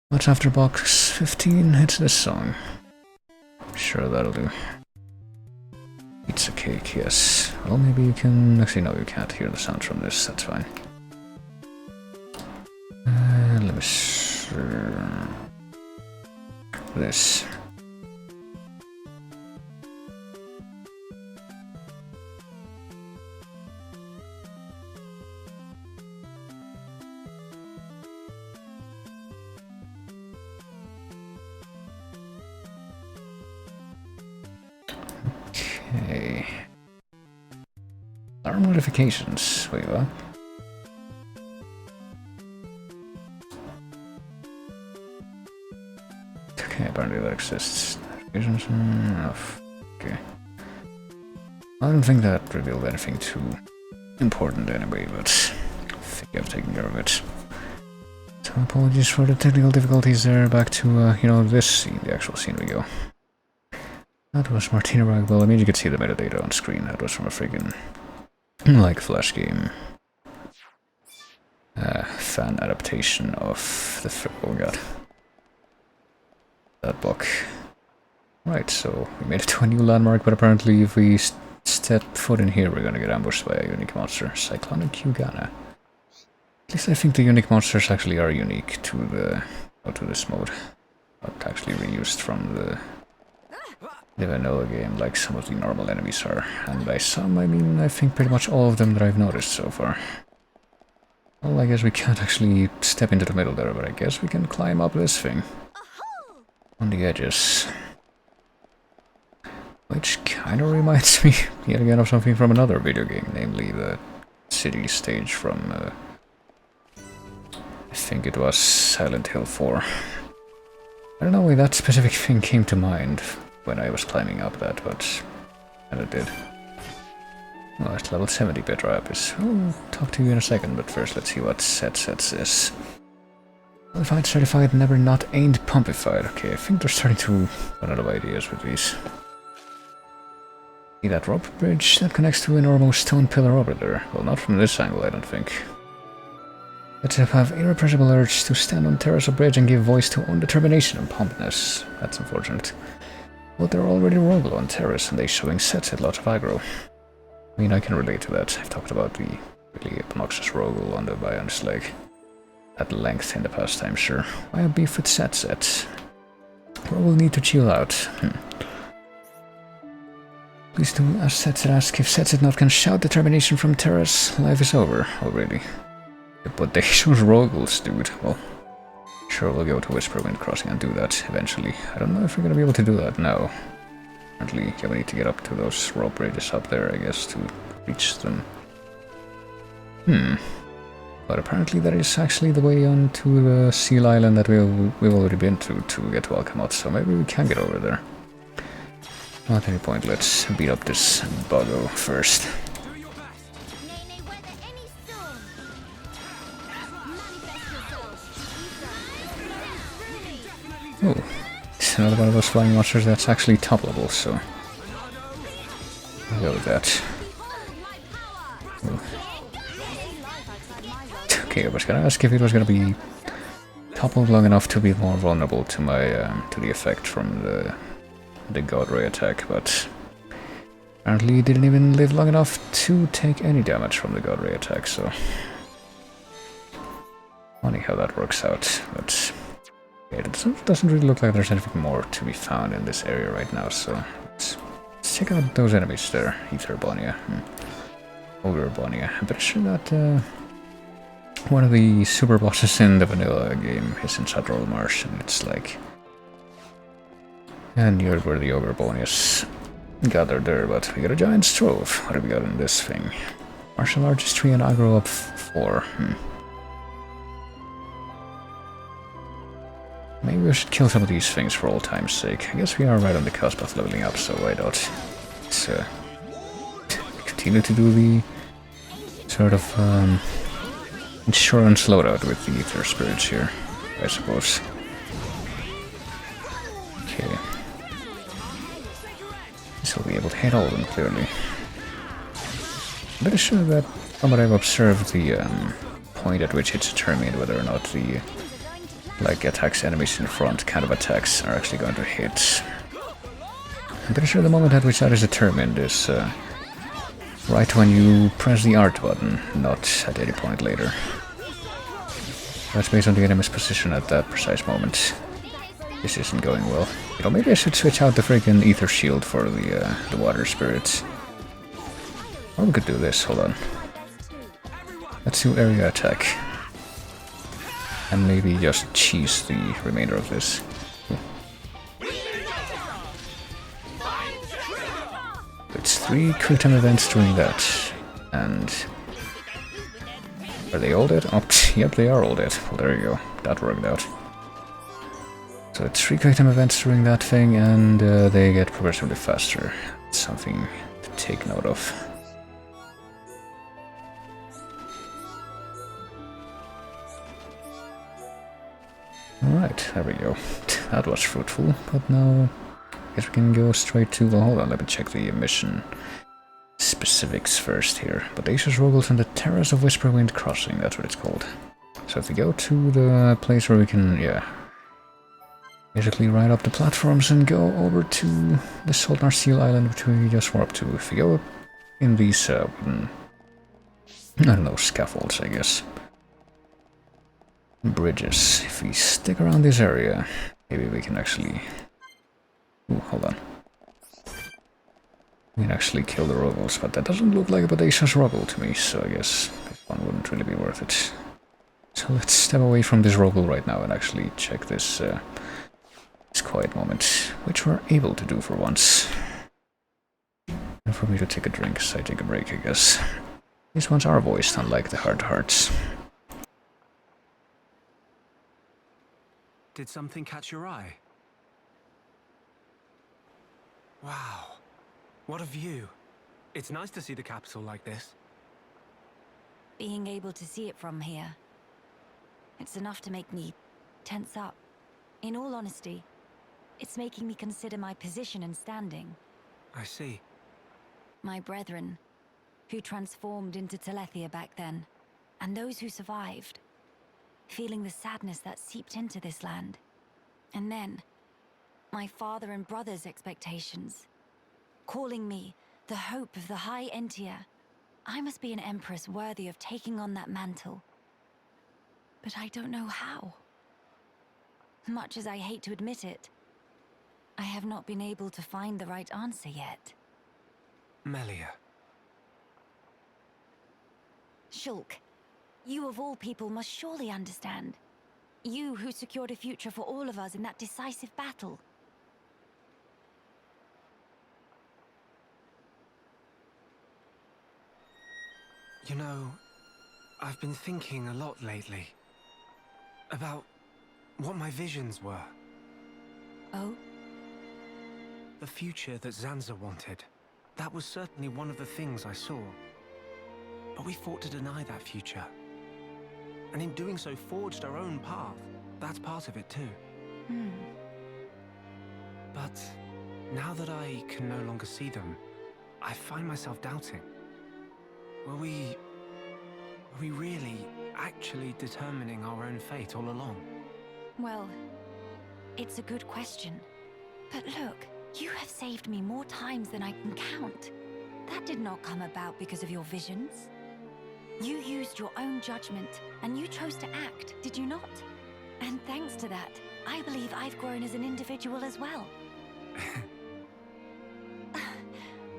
What's after box 15? It's this song. Sure, that'll do. Pizza cake, yes. Well, maybe you can... Actually, no, you can't hear the sound from this. That's fine. Let me see... This. Okay. Alarm notifications. Wait, what? Okay, apparently that exists. Notifications? Enough. Okay. I don't think that revealed anything too important anyway, but I think I've taken care of it. So apologies for the technical difficulties there. Back to, this scene, the actual scene we go. That was Martina Ragwell. I mean, you could see the metadata on screen. That was from a freaking, like, Flash game. Fan adaptation of the... Oh god. That book. Right, so we made it to a new landmark, but apparently if we step foot in here, we're gonna get ambushed by a unique monster. Cyclonic Ugana. At least I think the unique monsters actually are unique to this mode. Not actually reused from the vanilla game, like some of the normal enemies are. And by some, I mean, I think pretty much all of them that I've noticed so far. Well, I guess we can't actually step into the middle there, but I guess we can climb up this thing. On the edges. Which kind of reminds me, yet again, of something from another video game, namely the city stage from, I think it was Silent Hill 4. I don't know why that specific thing came to mind when I was climbing up that, but... and it did. Oh, it's level 70 Petrapis. I'll talk to you in a second, but first let's see what sets is. Qualified, certified, never not, ain't pumpified. Okay, I think they're starting to run out of ideas with these. See that rope bridge? That connects to a normal stone pillar over there. Well, not from this angle, I don't think. but to have irrepressible urge to stand on terrace or bridge and give voice to own determination and pompousness. That's unfortunate. But they're already Rogel on terrace and they showing sets a lot of aggro. I mean, I can relate to that. I've talked about the really obnoxious Rogel on the Bion's leg at length in the past time, sure. Why a beef with set? Rogel need to chill out. Please do as Setset ask if Setset not can shout determination from terrace, life is over. Oh really? But they chose Rogels, dude. Well, sure, we'll go to Whisperwind Crossing and do that eventually. I don't know if we're gonna be able to do that now. Apparently, yeah, we need to get up to those rope bridges up there, I guess, to reach them. But apparently that is actually the way onto the Seal Island that we've already been to get to Alcamot, so maybe we can get over there. Not any point, let's beat up this buggo first. Oh, it's another one of those flying monsters that's actually top level, so I'll go with that. Oh. Okay, I was gonna ask if it was gonna be toppled long enough to be more vulnerable to my to the effect from the God Ray attack, but apparently it didn't even live long enough to take any damage from the God Ray attack, so funny how that works out, but yeah, it doesn't really look like there's anything more to be found in this area right now, so let's check out those enemies there. Ether Bonia, Ogre Bonia. I'm pretty sure that one of the super bosses in the vanilla game is in Shadroll Marsh, and it's like... And here's where the Ogre Bonias gathered there, but we got a giant Strove. What have we got in this thing? Martial Artistry and Aggro up 4. Maybe we should kill some of these things for all time's sake. I guess we are right on the cusp of leveling up, so why not? Let's continue to do the sort of insurance loadout with the Ether Spirits here, I suppose. Okay. This will be able to hit all of them, clearly. I'm pretty sure that from what I've observed, the point at which it's determined whether or not the attacks enemies in front kind of attacks are actually going to hit. I'm pretty sure the moment at which that is determined is right when you press the art button, not at any point later. That's based on the enemy's position at that precise moment. This isn't going well. You know, maybe I should switch out the freaking Ether Shield for the Water Spirits. Or we could do this, hold on. Let's do area attack. And maybe just cheese the remainder of this. It's 3 quick time events during that. And... are they all dead? Oh, yep, they are all dead. Well, there you go. That worked out. So it's 3 quick time events during that thing, and they get progressively faster. It's something to take note of. Alright, there we go. That was fruitful, but now I guess we can go straight to... well, hold on, let me check the mission specifics first here. Bodacious Rogels and the Terrace of Whisperwind Crossing, that's what it's called. So if we go to the place where we can, yeah, basically ride up the platforms and go over to the Saltnar Seal Island, which we just warped to. If we go in these, I don't know, scaffolds, I guess. Bridges. If we stick around this area, maybe we can actually... ooh, hold on. We can actually kill the Rogels, but that doesn't look like a bodacious Rogel to me, so I guess this one wouldn't really be worth it. So let's step away from this Rogel right now and actually check this, this quiet moment, which we're able to do for once. And for me to take a drink as I take a break, I guess. These ones are voiced, unlike the Hearts. Did something catch your eye? Wow, what a view. It's nice to see the capital like this. Being able to see it from here, it's enough to make me tense up. In all honesty, it's making me consider my position and standing. I see. My brethren, who transformed into Telethia back then, and those who survived, feeling the sadness that seeped into this land. And then, my father and brother's expectations, calling me the hope of the High Entia. I must be an empress worthy of taking on that mantle. But I don't know how. Much as I hate to admit it, I have not been able to find the right answer yet. Melia. Shulk, you of all people must surely understand. You who secured a future for all of us in that decisive battle. You know, I've been thinking a lot lately about what my visions were. Oh? The future that Zanza wanted. That was certainly one of the things I saw. But we fought to deny that future. And in doing so, forged our own path. That's part of it too. But now that I can no longer see them, I find myself doubting. Were we really, actually determining our own fate all along? Well, it's a good question. But look, you have saved me more times than I can count. That did not come about because of your visions. You used your own judgment, and you chose to act, did you not? And thanks to that, I believe I've grown as an individual as well.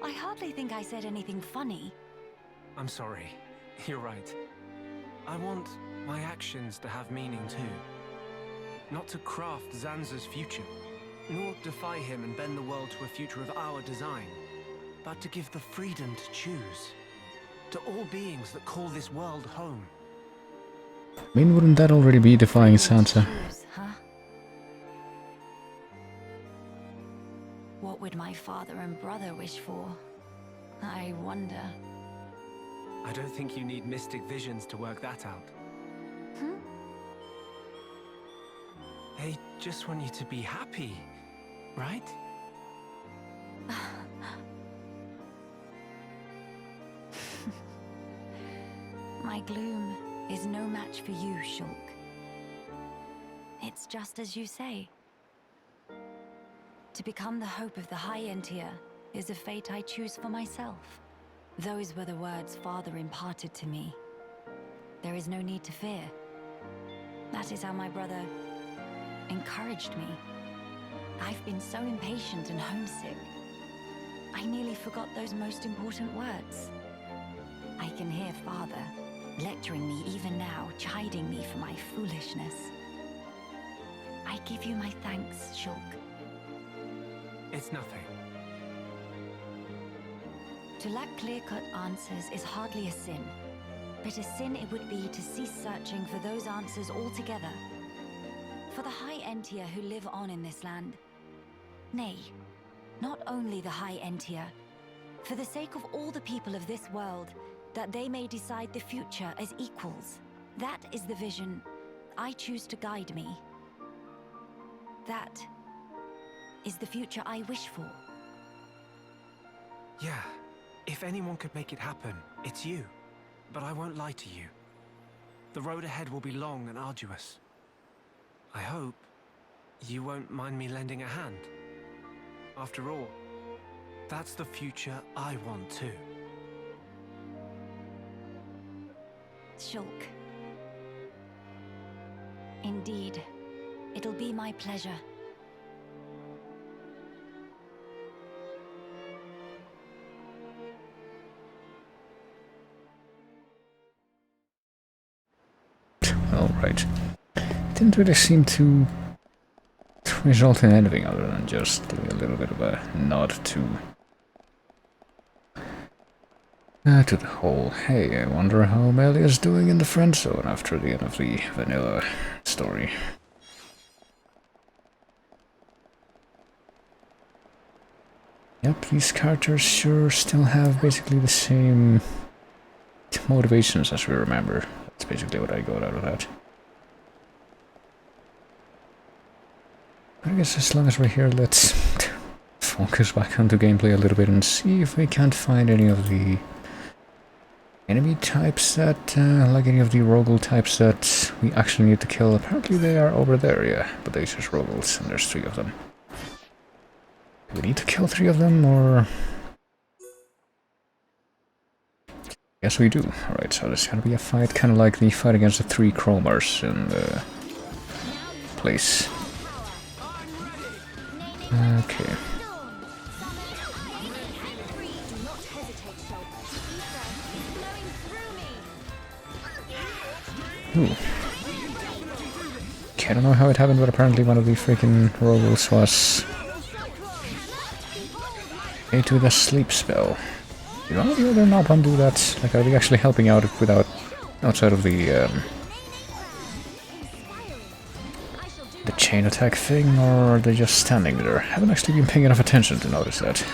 I hardly think I said anything funny. I'm sorry. You're right. I want my actions to have meaning too. Not to craft Zanza's future, nor defy him and bend the world to a future of our design, but to give the freedom to choose. To all beings that call this world home. I mean, wouldn't that already be defying Sansa? Choose, huh? What would my father and brother wish for? I wonder. I don't think you need mystic visions to work that out. They just want you to be happy, right? My gloom is no match for you, Shulk. It's just as you say. To become the hope of the High Entia is a fate I choose for myself. Those were the words Father imparted to me. There is no need to fear. That is how my brother encouraged me. I've been so impatient and homesick. I nearly forgot those most important words. I can hear Father lecturing me even now, chiding me for my foolishness. I give you my thanks, Shulk. It's nothing. To lack clear-cut answers is hardly a sin, but a sin it would be to cease searching for those answers altogether. For the High Entia who live on in this land. Nay, not only the High Entia, for the sake of all the people of this world, that they may decide the future as equals. That is the vision I choose to guide me. That is the future I wish for. Yeah, if anyone could make it happen, it's you. But I won't lie to you. The road ahead will be long and arduous. I hope you won't mind me lending a hand. After all, that's the future I want too. Shulk. Indeed, it'll be my pleasure. Alright. Didn't really seem to result in anything other than just doing a little bit of a nod to the whole, hey, I wonder how Melia's doing in the friend zone after the end of the vanilla story. Yep, these characters sure still have basically the same motivations as we remember. That's basically what I got out of that. But I guess as long as we're here, let's focus back onto gameplay a little bit and see if we can't find any of the enemy types that, like any of the Rogel types that we actually need to kill. Apparently they are over there, yeah, but they're just Rogels, and there's 3 of them. Do we need to kill 3 of them, or... Yes, we do. Alright, so there's gonna be a fight, kind of like the fight against the 3 Chromars in the place. Okay. Ooh. Okay, I don't know how it happened, but apparently one of the freaking Rogels was hit with a sleep spell. Did one of the other Nopon do that? Like, are they actually helping out without outside of the chain attack thing, or are they just standing there? I haven't actually been paying enough attention to notice that.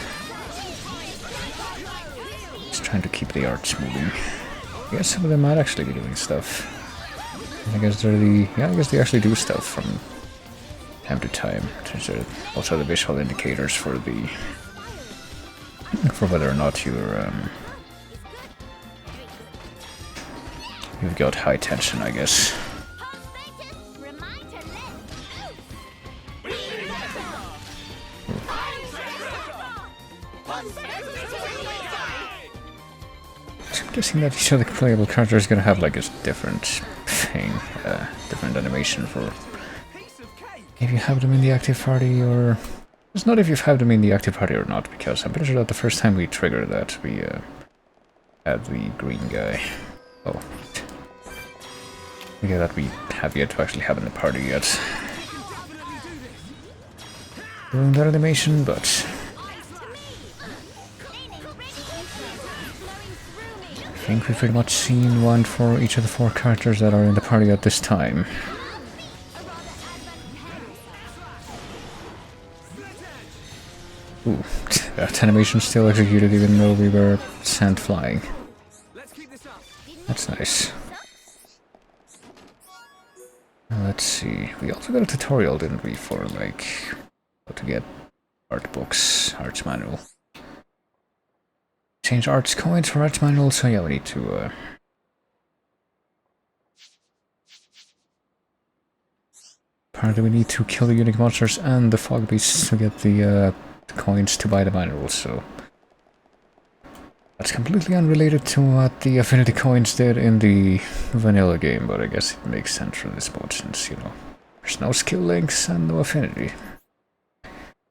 Just trying to keep the arts moving. I guess some of them might actually be doing stuff. I guess they're the... yeah, I guess they actually do stuff from time to time. These are also the visual indicators for the... for whether or not you're, you've got high tension, I guess. I'm guessing that each of the playable character is gonna have like a different thing, different animation for if you have them in the active party, or it's not if you have them in the active party or not, because I'm pretty sure that the first time we triggered that we had the green guy. Oh, yeah, that we have yet to actually have in the party yet. Doing that animation, but I think we've pretty much seen one for each of the 4 characters that are in the party at this time. Ooh, that animation still executed even though we were sent flying. That's nice. Let's see, we also got a tutorial, didn't we, for like how to get art books, arts manual. Change arts coins for arts manual, so yeah, we need to apparently we need to kill the unique monsters and the fog beasts to get the coins to buy the manuals, so that's completely unrelated to what the affinity coins did in the vanilla game, but I guess it makes sense for this mod since, you know, there's no skill links and no affinity.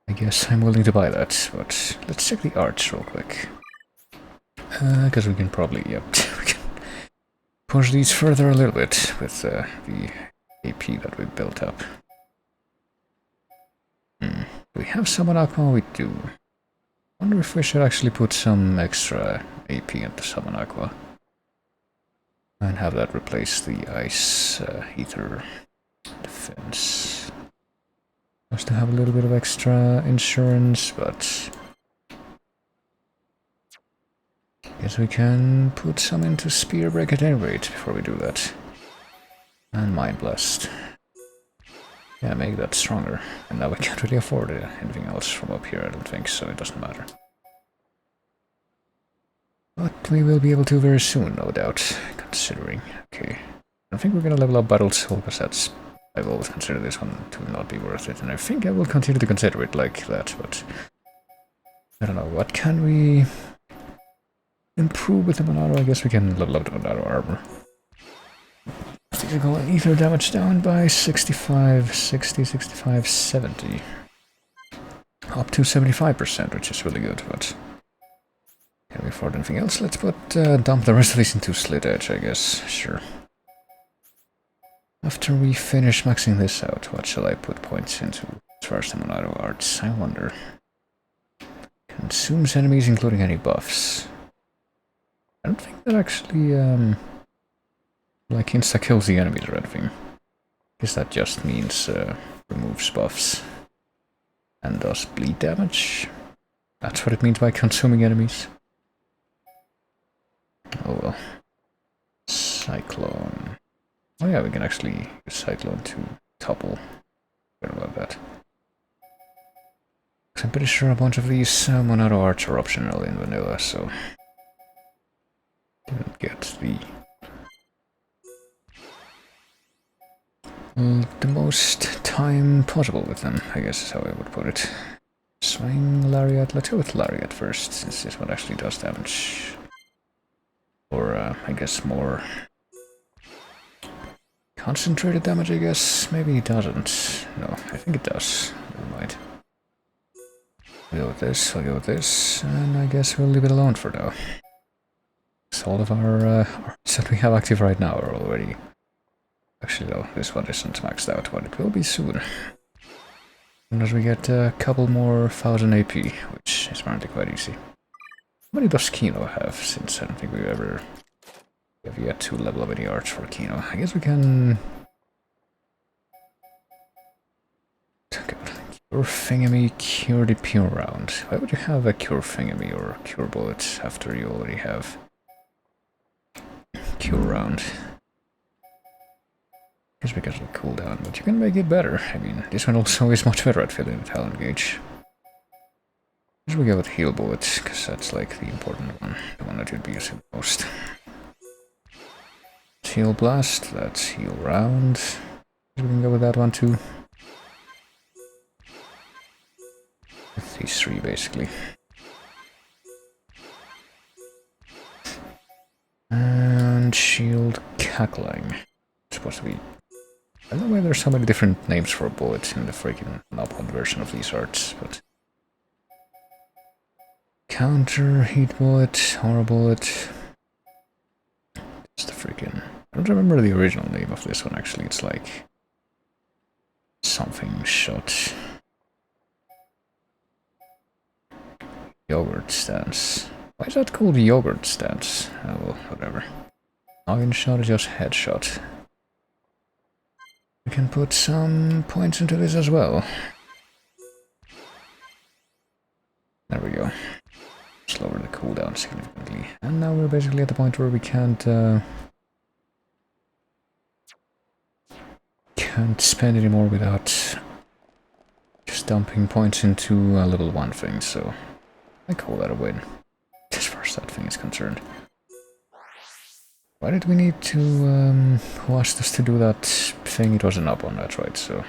I guess I'm willing to buy that, but let's check the arts real quick. Because we can probably, yep, we can push these further a little bit with the AP that we built up. Do we have Summon Aqua? We do. I wonder if we should actually put some extra AP into Summon Aqua. And have that replace the Ice Ether defense. Just to have a little bit of extra insurance, but... guess we can put some into Spear Break at any rate before we do that. And Mind Blast. Yeah, make that stronger. And now we can't really afford anything else from up here, I don't think, so it doesn't matter. But we will be able to very soon, no doubt, considering. Okay. I don't think we're gonna level up Battle Soul, because that's... I've always considered this one to not be worth it, and I think I will continue to consider it like that, but... I don't know, what can we... improve with the Monado? I guess we can level up the Monado armor. Physical and ether damage down by 65, 60, 65, 70. Up to 75%, which is really good, but... can we afford anything else? Let's put, dump the rest of these into Slit Edge, I guess. Sure. After we finish maxing this out, what shall I put points into as far as the Monado arts? I wonder. Consumes enemies, including any buffs. I don't think that actually, like, insta-kills the enemies or anything. I guess that just means, removes buffs. And does bleed damage. That's what it means by consuming enemies. Oh well. Cyclone. Oh yeah, we can actually use Cyclone to topple. Forget about that. I'm pretty sure a bunch of these Monado arts are optional in vanilla, so... Didn't get the most time possible with them, I guess is how I would put it. Swing Lariat. Let's go with Lariat first, since this one actually does damage. Or, I guess more concentrated damage, I guess. Maybe it doesn't. No, I think it does. Never mind. I'll go with this, I'll go with this, and I guess we'll leave it alone for now. So all of our arts that we have active right now are already... Actually, though, this one isn't maxed out, but it will be soon. As we get a couple more 1000 AP, which is apparently quite easy. How many does Kino have, since I don't think we have yet to level up any arts for Kino? I guess we can... Cure Thingamy, Cure the Pure Round. Why would you have a Cure Thingamy or Cure Bullet after you already have Cure Round? Just because of the cooldown, but you can make it better. I mean, this one also is much better at filling the talent gauge. As we go with Heal Bullet, because that's like the important one, the one that you'd be using most. Heal Blast, that's Heal Round. We can go with that one too. With these three, basically. And Shield Cackling. It's supposed to be... I don't know why there's so many different names for bullets in the freaking Nopon version of these arts, but... Counter, Heat Bullet, Aura Bullet... It's the freaking... I don't remember the original name of this one, actually. It's like... something shot... Yogurt Stance. Why is that called Yogurt Stance? Oh well, whatever. Iron Shot is just Headshot. We can put some points into this as well. There we go. Just lower the cooldown significantly. And now we're basically at the point where we can't spend any more without just dumping points into a level 1 thing, so I call that a win, as far as that thing is concerned. Why did we need to, who asked us to do that thing? It wasn't up on, that's right, so...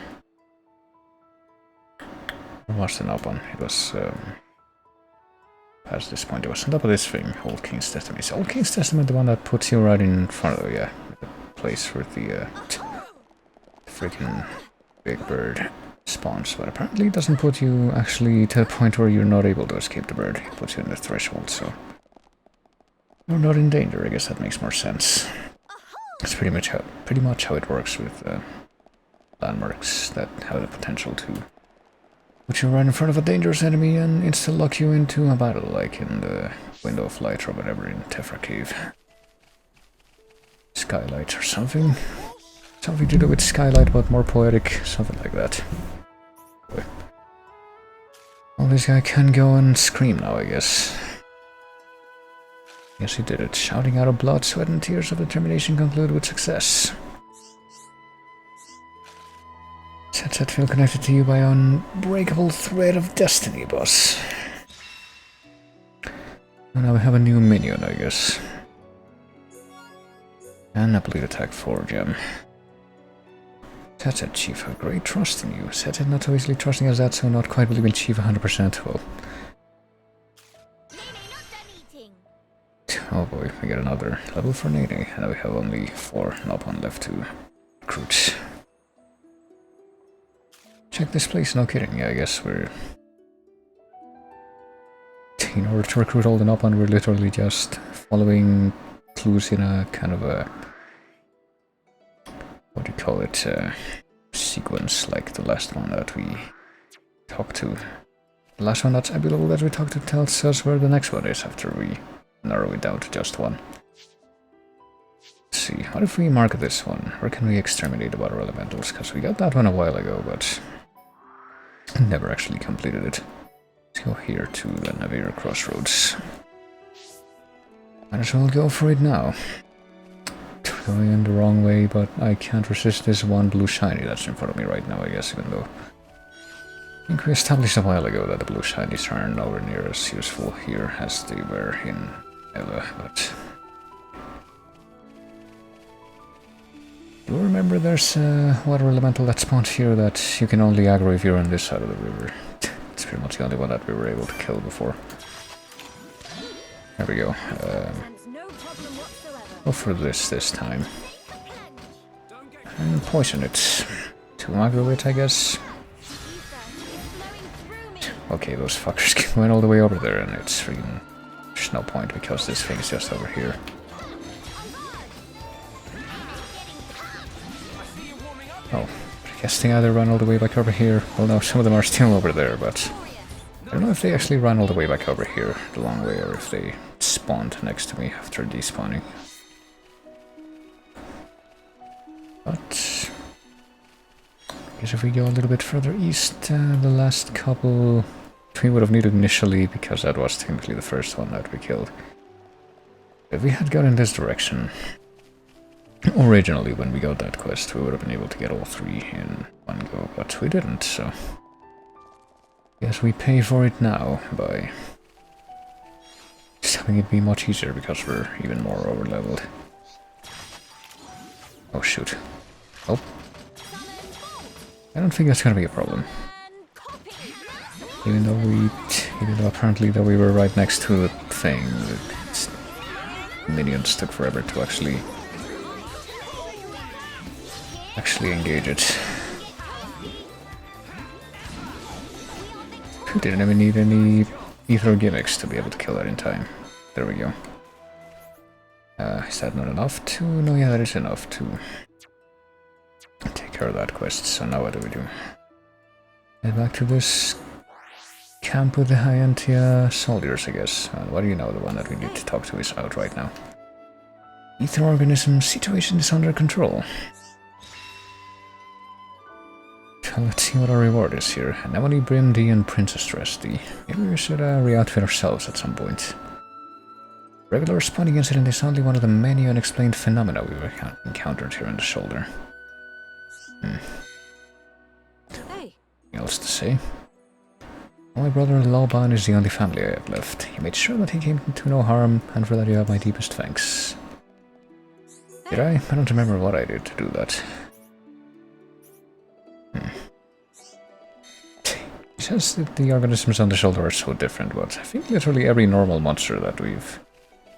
What was the up on? It was, past this point, it wasn't up on this thing, Old King's Testament. Is Old King's Testament the one that puts you right in front of, yeah, the place where the, freaking big bird spawns, but apparently it doesn't put you actually to the point where you're not able to escape the bird. It puts you in the threshold, so... You're not in danger, I guess that makes more sense. That's pretty much how it works with landmarks that have the potential to put you right in front of a dangerous enemy and insta-lock you into a battle, like in the Window of Light or whatever in Tefra Cave. Skylight or something. Something to do with Skylight, but more poetic, something like that. Boy. Well, this guy can go and scream now, I guess. Yes, he did it. Shouting out of blood, sweat, and tears of determination conclude with success. Set feel connected to you by an unbreakable thread of destiny, boss. And now we have a new minion, I guess. And a bleed attack 4 gem. Set Chief, have great trust in you. Set not so easily trusting as that, so not quite believe in Chief 100%. Well. Oh boy, we get another level for Nene, and we have only 4 Nopon left to recruit. Check this place, no kidding, yeah, I guess we're... In order to recruit all the Nopon, we're literally just following clues in a kind of a... What do you call it? Sequence, like the last one that we talked to. The last one that's available that we talked to tells us where the next one is after we narrow it down to just one. Let's see, what if we mark this one? Where can we exterminate the water elementals? Because we got that one a while ago, but never actually completed it. Let's go here to the Navier Crossroads. Might as well go for it now. Going in the wrong way, but I can't resist this one blue shiny that's in front of me right now, I guess, even though I think we established a while ago that the blue shinies are nowhere near as useful here as they were in Ella, but You remember there's a water elemental that spawns here that you can only aggro if you're on this side of the river. It's pretty much the only one that we were able to kill before. There we go. Go for this time. And poison it. To aggro it, I guess. Okay, those fuckers went all the way over there, and it's freaking... There's no point because this thing is just over here. Oh, I guess they either run all the way back over here. Well, no, some of them are still over there, but I don't know if they actually run all the way back over here the long way, or if they spawned next to me after despawning. But I guess if we go a little bit further east, the last couple we would have needed initially, because that was technically the first one that we killed. If we had gone in this direction, originally when we got that quest, we would have been able to get all three in one go, but we didn't, so I guess we pay for it now by just having it be much easier because we're even more over-leveled. Oh shoot. Oh. I don't think that's gonna be a problem. Even though apparently that we were right next to the thing, the minions took forever to actually engage it. We didn't even need any ether gimmicks to be able to kill that in time. There we go. Is that not enough to... No, yeah, that is enough to take care of that quest. So now what do we do? Head back to this camp with the high-end soldiers, I guess. What do you know? The one that we need to talk to is out right now. Ether organism situation is under control. So let's see what our reward is here. Anemone Brim D and Princess Dress D. Maybe we should re-outfit ourselves at some point. Regular spawning incident is only one of the many unexplained phenomena we've encountered here in the shoulder. Hey. Anything else to say? My brother Laban is the only family I have left. He made sure that he came to no harm, and for that you have my deepest thanks. Did I? I don't remember what I did to do that. He says that the organisms on the shoulder are so different, but I think literally every normal monster that we've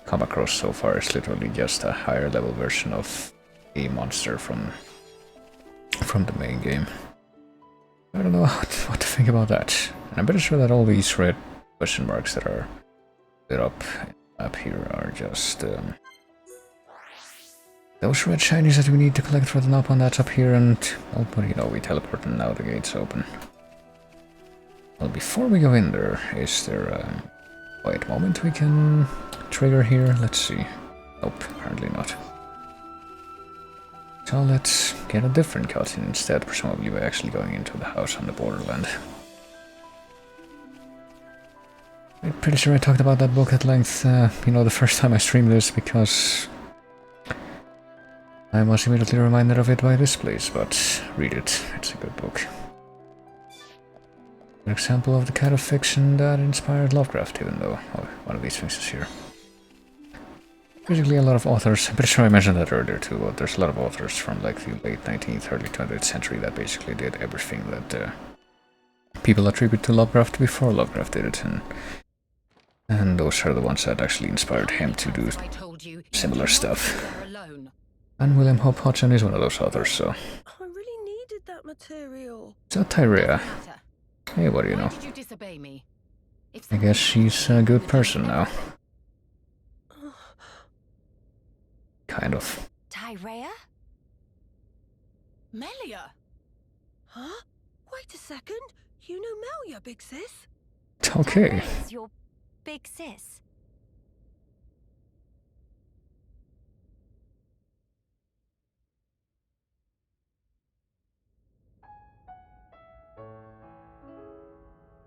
come across so far is literally just a higher level version of a monster from the main game. I don't know what to think about that. And I'm pretty sure that all these red question marks that are lit up here are just those red shinies that we need to collect for the Nopon that's up here, and well, you know, we teleport and now the gate's open. Well, before we go in there, is there a quiet moment we can trigger here? Let's see. Nope, apparently not. So let's get a different cutscene instead, presumably by actually going into the house on the borderland. I'm pretty sure I talked about that book at length, you know, the first time I streamed this, because I was immediately reminded of it by this place, but read it, it's a good book. An example of the kind of fiction that inspired Lovecraft, even though one of these things is here. Basically a lot of authors, I'm pretty sure I mentioned that earlier too, but there's a lot of authors from like the late 19th, early 20th century that basically did everything that people attribute to Lovecraft before Lovecraft did it, and those are the ones that actually inspired him to do similar stuff. And William Hope Hodgson is one of those authors, so... I really needed that material. Is that Tyrea? Hey, what do you know? I guess she's a good person now. Kind of. Tyrea? Melia? Huh? Wait a second. You know Melia, big sis? Okay. Tyrea's your big sis.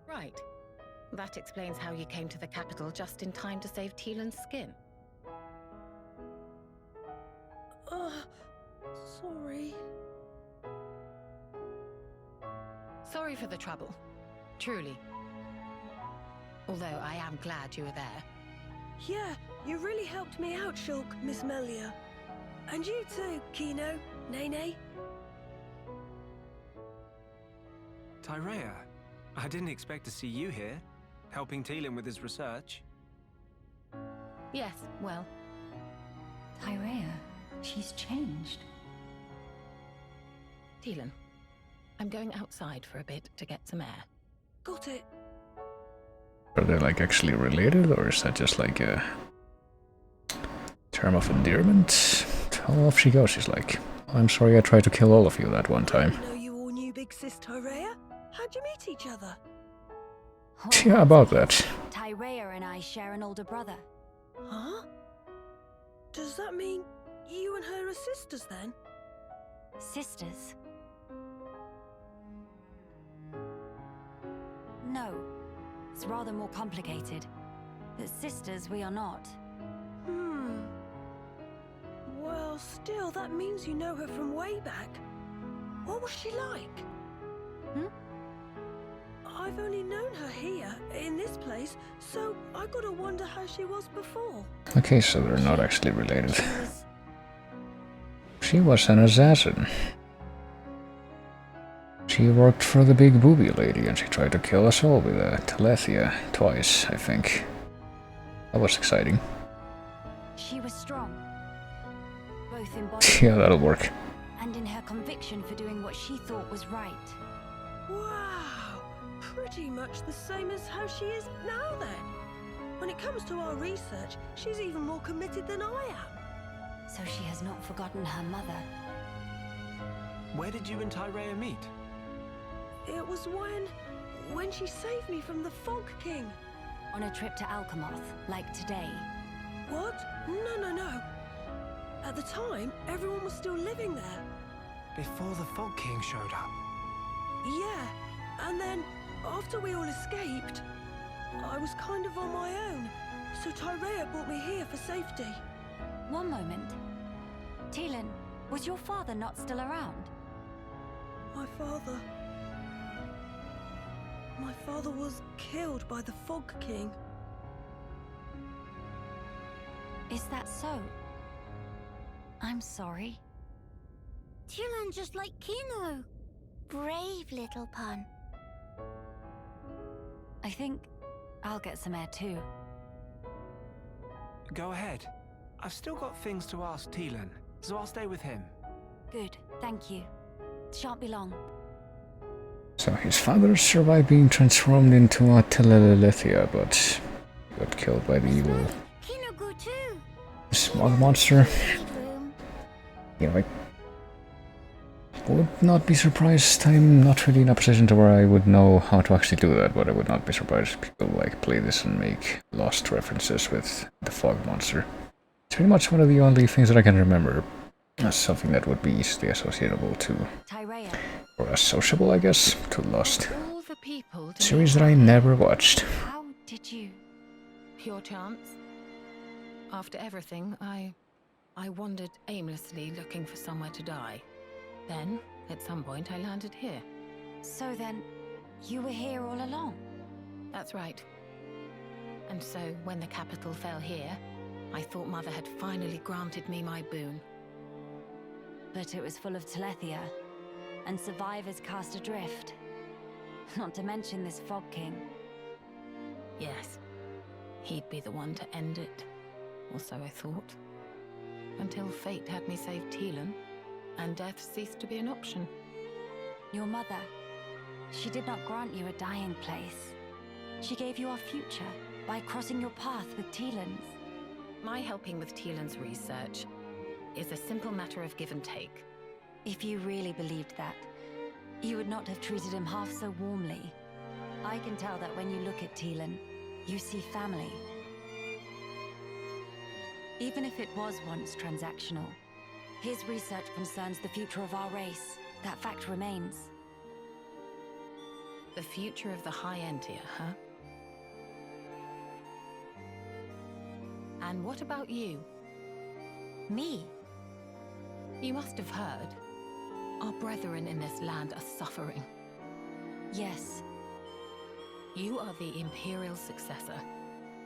Right. That explains how you came to the capital just in time to save Teelan's skin. Sorry. Sorry for the trouble. Truly. Although I am glad you were there. Yeah, you really helped me out, Shulk, Miss Melia. And you too, Kino. Nene? Tyrea, I didn't expect to see you here, helping Teelan with his research. Yes, well, Tyrea, she's changed. Teelan, I'm going outside for a bit to get some air. Got it. Are they like actually related, or is that just like a term of endearment? How off she goes, she's like, I'm sorry I tried to kill all of you that one I time. didn't know you all knew Big Sis Tyrea. How'd you meet each other? Yeah, about that. Tyrea and I share an older brother. Huh? Does that mean you and her are sisters then? Sisters? No. It's rather more complicated. But sisters we are not. Well, still, that means you know her from way back. What was she like? I've only known her here, in this place, so I gotta wonder how she was before. Okay, so they're not actually related. She was... She was an assassin. She worked for the big booby lady and she tried to kill us all with a Telethia twice, I think. That was exciting. She was strong. Both in body Yeah, that'll work. and in her conviction for doing what she thought was right. Wow, pretty much the same as how she is now then. When it comes to our research, she's even more committed than I am. So she has not forgotten her mother. Where did you and Tyrea meet? It was when she saved me from the Fog King. On a trip to Alchemoth, like today. What? No. At the time, everyone was still living there. Before the Fog King showed up. Yeah, and then, after we all escaped, I was kind of on my own. So Tyrea brought me here for safety. One moment. Teelan, was your father not still around? My father was killed by the Fog King. Is that so? I'm sorry. Teelan just like Kino. Brave little pun. I think I'll get some air too. Go ahead. I've still got things to ask Teelan, so I'll stay with him. Good, thank you. Shan't be long. So his father survived being transformed into a Telethia, but got killed by the evil Kino go too. smog monster. Room. You know, I would not be surprised. I'm not really in a position to where I would know how to actually do that, but I would not be surprised if people like play this and make lost references with the fog monster. It's pretty much one of the only things that I can remember as something that would be easily associatable to, Tyrea. or associable, I guess, to Lost. All the people to Series that I never watched. How did you... Pure chance. After everything, I wandered aimlessly looking for somewhere to die. Then, at some point, I landed here. So then, you were here all along? That's right. And so, when the capital fell here, I thought Mother had finally granted me my boon. But it was full of Telethia, and survivors cast adrift. Not to mention this Fog King. Yes, he'd be the one to end it. Or so I thought. Until fate had me save Teelan, and death ceased to be an option. Your mother, she did not grant you a dying place. She gave you our future by crossing your path with Teelan's. My helping with Teelan's research is a simple matter of give and take. If you really believed that, you would not have treated him half so warmly. I can tell that when you look at Teelan, you see family. Even if it was once transactional, his research concerns the future of our race. That fact remains. The future of the High Entia, huh? And what about you? Me? You must have heard. Our brethren in this land are suffering. Yes. You are the Imperial successor.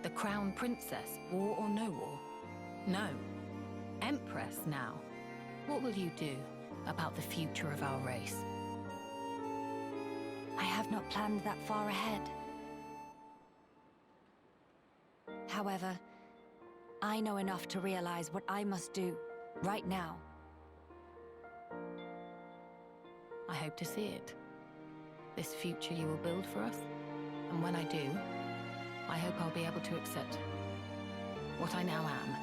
The Crown Princess, war or no war? No. Empress now. What will you do? about the future of our race. I have not planned that far ahead. However, I know enough to realize what I must do right now. I hope to see it. This future you will build for us. And when I do, I hope I'll be able to accept what I now am.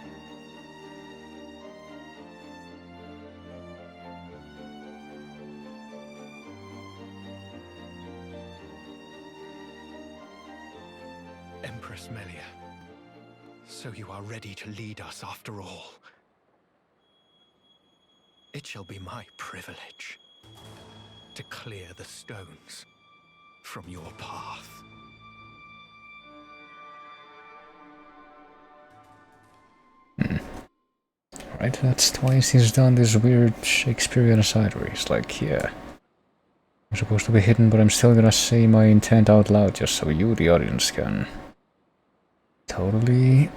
Empress Melia, so you are ready to lead us after all. It shall be my privilege to clear the stones from your path. Right, that's twice he's done this weird Shakespearean aside where he's like, yeah, I'm supposed to be hidden, but I'm still gonna say my intent out loud just so you, the audience, can totally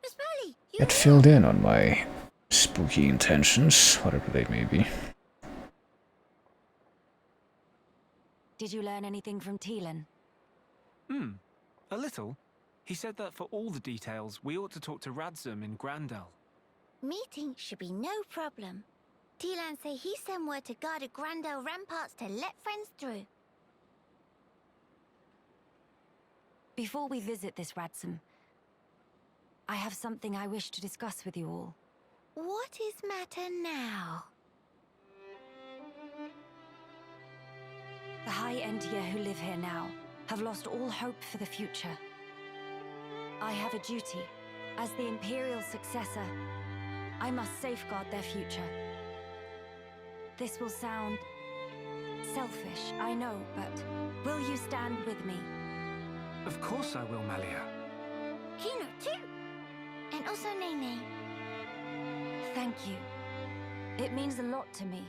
Miss Molly, you get filled in on my spooky intentions, whatever they may be. Did you learn anything from Teelan? A little. He said that for all the details, we ought to talk to Radzum in Grandel. meeting should be no problem. Teelan say he sent word to guard the Grandel ramparts to let friends through. Before we visit this Radzum, I have something I wish to discuss with you all. What is matter now? The High Endia who live here now have lost all hope for the future. I have a duty. As the Imperial successor, I must safeguard their future. This will sound selfish, I know, but will you stand with me? Of course I will, Melia. Kino too. And also Nene. Thank you. It means a lot to me.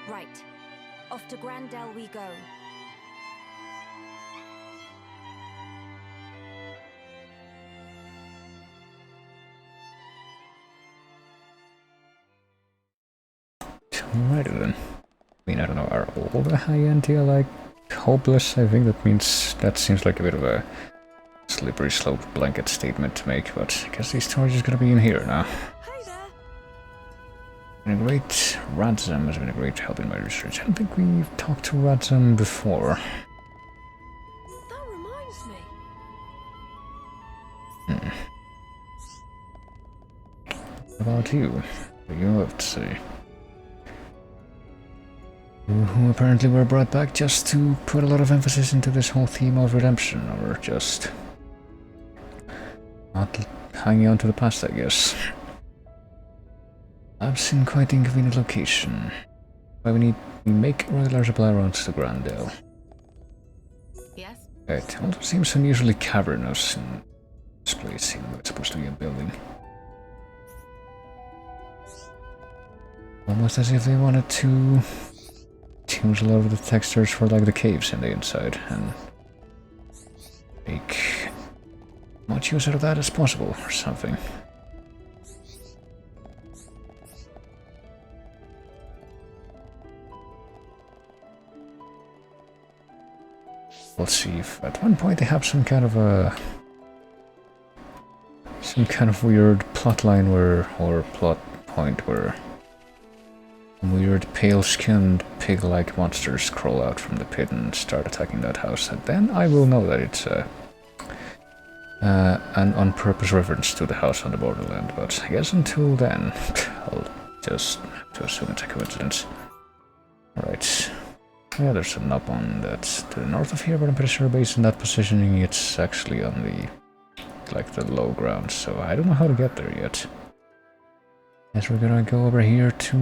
Right. Off to Grandel we go. Alrighty then. I mean, I don't know, are all the high-end here, like, hopeless? I think that seems like a bit of a slippery slope blanket statement to make, but I guess the storage is gonna be in here now. Hey there. Been a great Radzum has been a great help in my research. I don't think we've talked to Radzum before. That reminds me. What about you? What do you have to say? You who apparently were brought back just to put a lot of emphasis into this whole theme of redemption, or just not hanging on to the past, I guess. Perhaps in quite inconvenient location. Why we make regular supply routes to Grandel. Yes? It also seems unusually cavernous in this place, even though it's supposed to be a building. Almost as if they wanted to change a lot of the textures for like the caves in the inside and make much use out of that as possible or something. We'll see if at one point they have some kind of weird plot line or plot point where weird pale-skinned pig-like monsters crawl out from the pit and start attacking that house, and then I will know that it's an on-purpose reference to the house on the borderland, but I guess until then, I'll just have to assume it's a coincidence. Alright. Yeah, there's a knob on that's to the north of here, but I'm pretty sure based on that positioning it's actually on the low ground, so I don't know how to get there yet. Guess we're gonna go over here to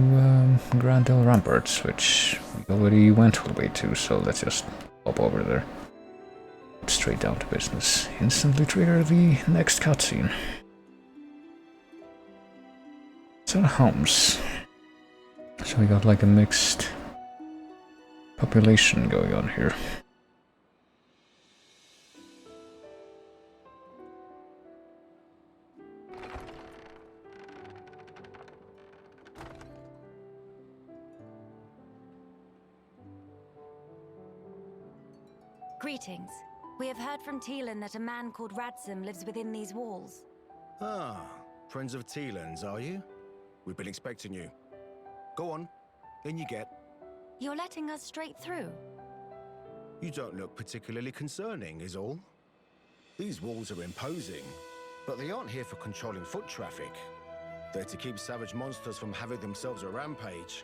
Grandel Ramparts, which we already went all the way to, so let's just hop over there. Straight down to business. Instantly trigger the next cutscene. So homes. So we got like a mixed population going on here. Greetings. We have heard from Teelan that a man called Radzim lives within these walls. Ah, friends of Teelan's, are you? We've been expecting you. Go on, in you get. You're letting us straight through? You don't look particularly concerning, is all. These walls are imposing, but they aren't here for controlling foot traffic. They're to keep savage monsters from having themselves a rampage.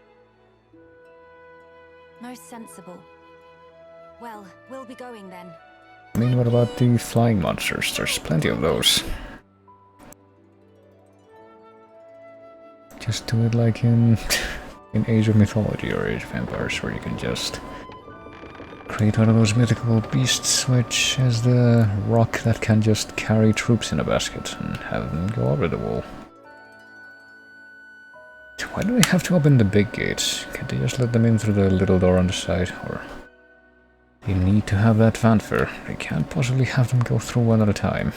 Most sensible. Well, we'll be going then. I mean, what about the flying monsters? There's plenty of those. Just do it like in Age of Mythology or Age of Empires, where you can just create one of those mythical beasts which is the rock that can just carry troops in a basket and have them go over the wall. Why do they have to open the big gates? Can't they just let them in through the little door on the side? Or you need to have that fanfare. They can't possibly have them go through one at a time.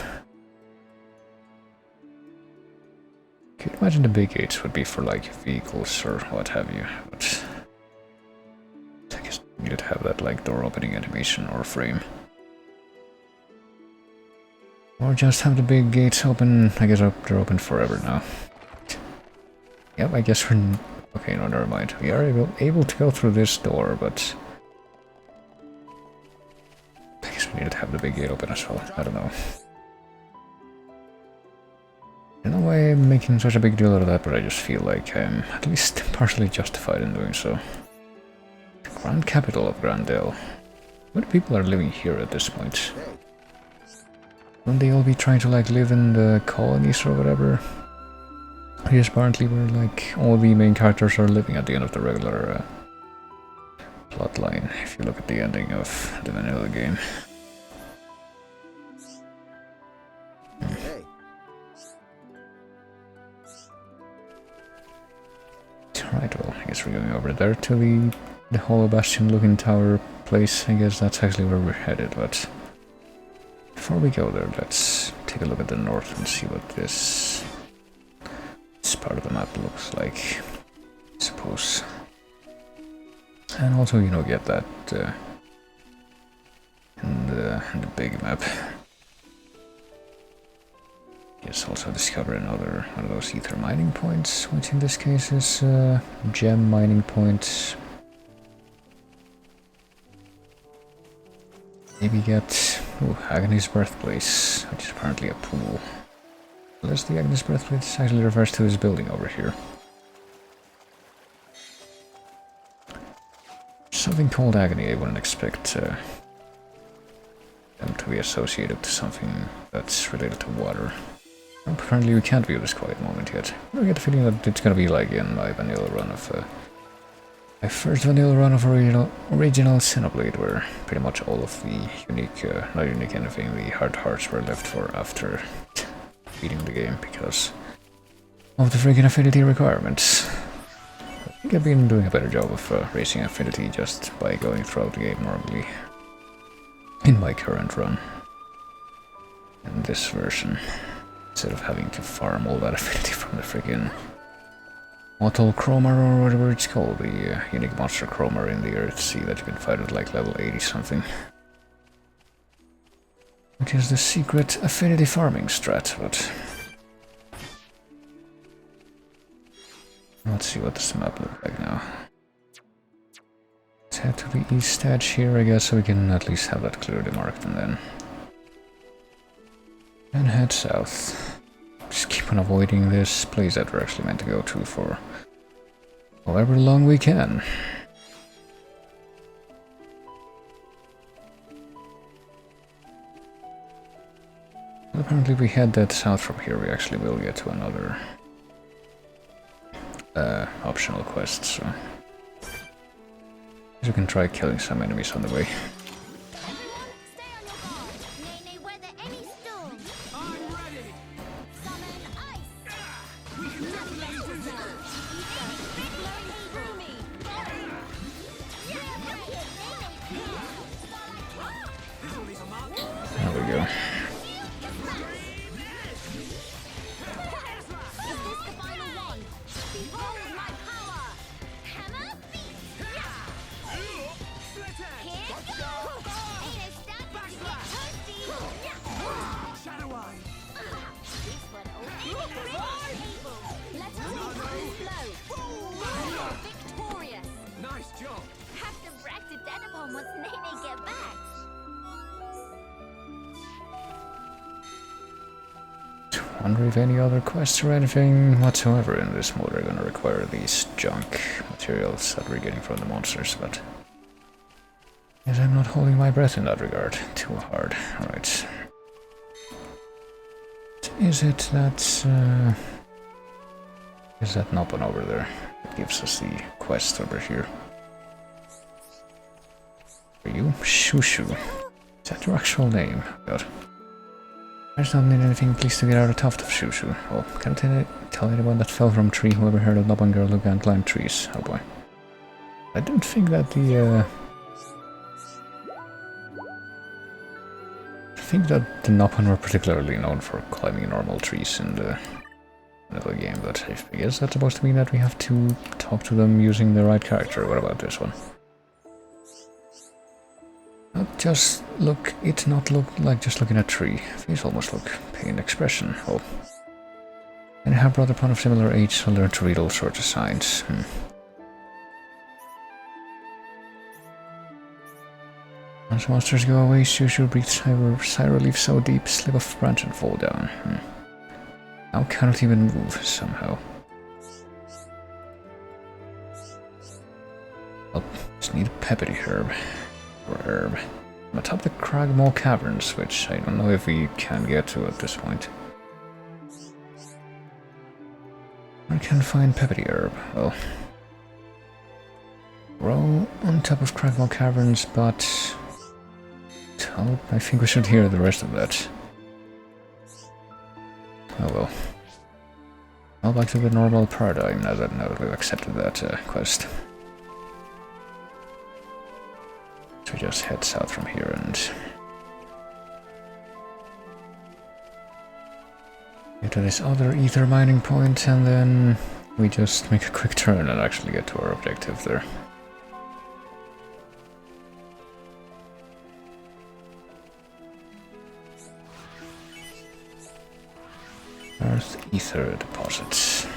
Could you imagine the big gates would be for like vehicles or what have you, but I guess you needed to have that like door opening animation or frame. Or just have the big gates open. I guess they're open forever now. Yep, I guess we're... Okay, no, never mind. We are able to go through this door, but I guess we needed to have the big gate open as well. I don't know. In a way, I'm making such a big deal out of that, but I just feel like I'm at least partially justified in doing so. The grand capital of Grandel. How many people are living here at this point? Wouldn't they all be trying to like live in the colonies or whatever? Yes, apparently where like all the main characters are living at the end of the regular plotline, if you look at the ending of the vanilla game. Right, well, I guess we're going over there to the Hollow Bastion looking tower place. I guess that's actually where we're headed, but before we go there, let's take a look at the north and see what this part of the map looks like, I suppose. And also, you know, get that in the big map. Yes, also discover another one of those ether mining points, which in this case is gem mining points. Maybe get Agnes' birthplace, which is apparently a pool. Unless the Agnes' birthplace actually refers to this building over here. Something called Agony, I wouldn't expect them to be associated to something that's related to water. Apparently we can't view this quiet moment yet. I get the feeling that it's gonna be like in my vanilla run of my first vanilla run of original Xenoblade, where pretty much all of the unique, not unique anything, the hard hearts were left for after beating the game because of the freaking affinity requirements. I think I've been doing a better job of raising affinity just by going throughout the game normally in my current run. In this version, instead of having to farm all that affinity from the freaking Mortal Chroma or whatever it's called, the unique monster Chroma in the Earth Sea that you can fight at like level 80 something. Which is the secret affinity farming strat, but let's see what this map looks like now. Let's head to the east edge here, I guess, so we can at least have that clearly marked, and then head south. Just keep on avoiding this place that we're actually meant to go to for however long we can. Apparently if we head that south from here, we actually will get to another optional quest, so we can try killing some enemies on the way. There we go. wonder if any other quests or anything whatsoever in this mode are gonna require these junk materials that we're getting from the monsters, but yes, I'm not holding my breath in that regard too hard. Alright. Is that Noppon over there that gives us the quest over here? Are you? Shushu. Is that your actual name? God. I just don't need anything please to get out a tuft of Shushu. Oh, can I tell anyone that fell from a tree who ever heard of Noppon girl who can climb trees? Oh boy. I don't think that the I think that the Noppon were particularly known for climbing normal trees in the middle of the game, but I guess that's supposed to mean that we have to talk to them using the right character. What about this one? It's not look like just looking at a tree. These almost look pained expression. Oh. And her brother upon of similar age will learn to read all sorts of signs. Once monsters go away, Shushu breathes sigh relief so deep, slip off branch and fall down. Now cannot even move, somehow. I'll just need a peppity herb. Or herb. I'm atop the Cragmaw Caverns, which I don't know if we can get to at this point. I can find peppity herb. Well, grow on top of Cragmaw Caverns, but I think we should hear the rest of that. Oh well. Well, back to the normal paradigm now that we've accepted that quest. So we just head south from here and get to this other ether mining point, and then we just make a quick turn and actually get to our objective there. Earth ether deposits.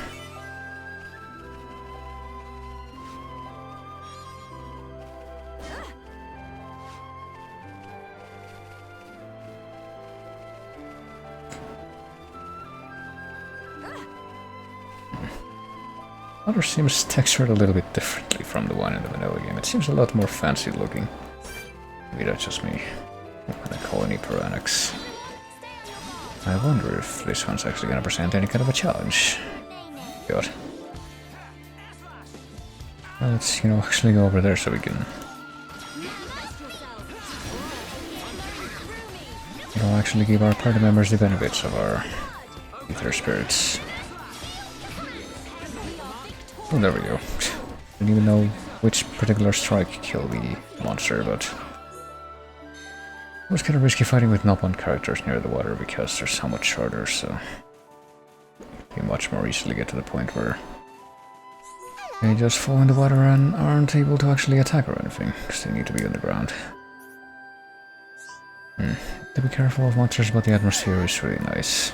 Water seems textured a little bit differently from the one in the vanilla game. It seems a lot more fancy looking. Maybe that's just me. When I call any Piranax. I wonder if this one's actually gonna present any kind of a challenge. God. Well, let's, actually go over there so we can actually give our party members the benefits of our ether spirits. Oh, there we go. Didn't even know which particular strike killed the monster, but it was kind of risky fighting with Noppon characters near the water because they're so much shorter, so you much more easily get to the point where they just fall in the water and aren't able to actually attack or anything, because they need to be on the ground. To be careful of monsters, but the atmosphere is really nice.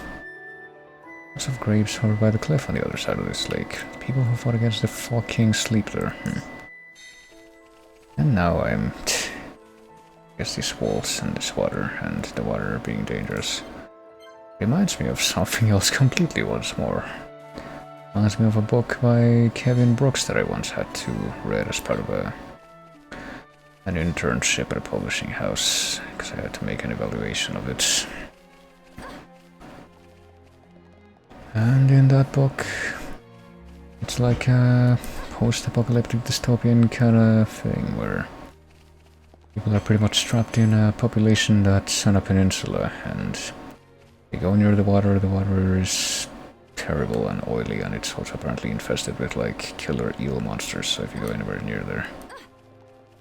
Lots of graves over by the cliff on the other side of this lake. People who fought against the Fog King sleep there. And now I guess these walls and this water, and the water being dangerous, reminds me of something else completely once more. Reminds me of a book by Kevin Brooks that I once had to read as part of an internship at a publishing house, because I had to make an evaluation of it. And in that book, it's like a post-apocalyptic dystopian kind of thing, where people are pretty much trapped in a population that's on a peninsula, and they go near the water is terrible and oily, and it's also apparently infested with like killer eel monsters, so if you go anywhere near there,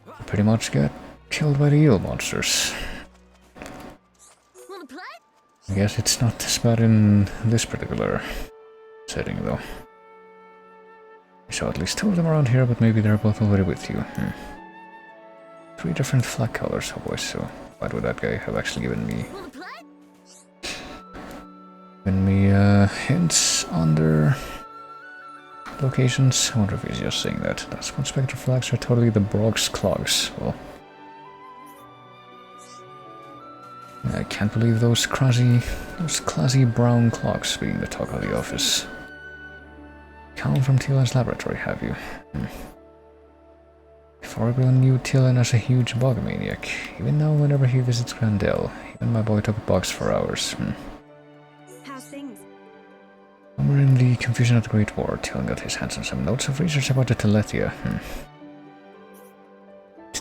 you pretty much get killed by the eel monsters. I guess it's not as bad in this particular setting though. I saw at least 2 of them around here, but maybe they're both already with you. 3 different flag colors, oh boy, so why would that guy have actually given me hints on their locations? I wonder if he's just saying that. That's when spectral flags are totally the Brog's clogs. Well, I can't believe those classy brown clocks being the talk of the office. Come from Tilan's laboratory, have you? Before everyone knew Tilan as a huge bug maniac. Even now, whenever he visits Grandel, even my boy took bugs for hours. How's things? Somewhere in the confusion of the Great War, Tilan got his hands on some notes of research about the Telethia.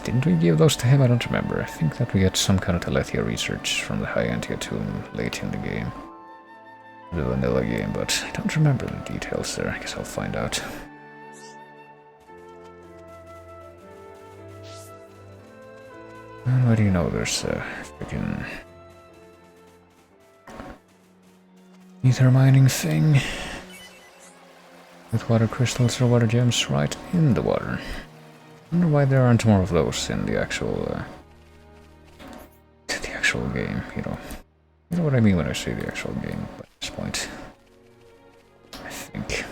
Didn't we give those to him? I don't remember. I think that we get some kind of Telethia research from the High-Antia tomb late in the game. The vanilla game, but I don't remember the details there. I guess I'll find out. And what do you know? There's a freaking ether mining thing with water crystals or water gems right in the water. I wonder why there aren't more of those in the actual game. You know what I mean when I say the actual game. At this point, I think.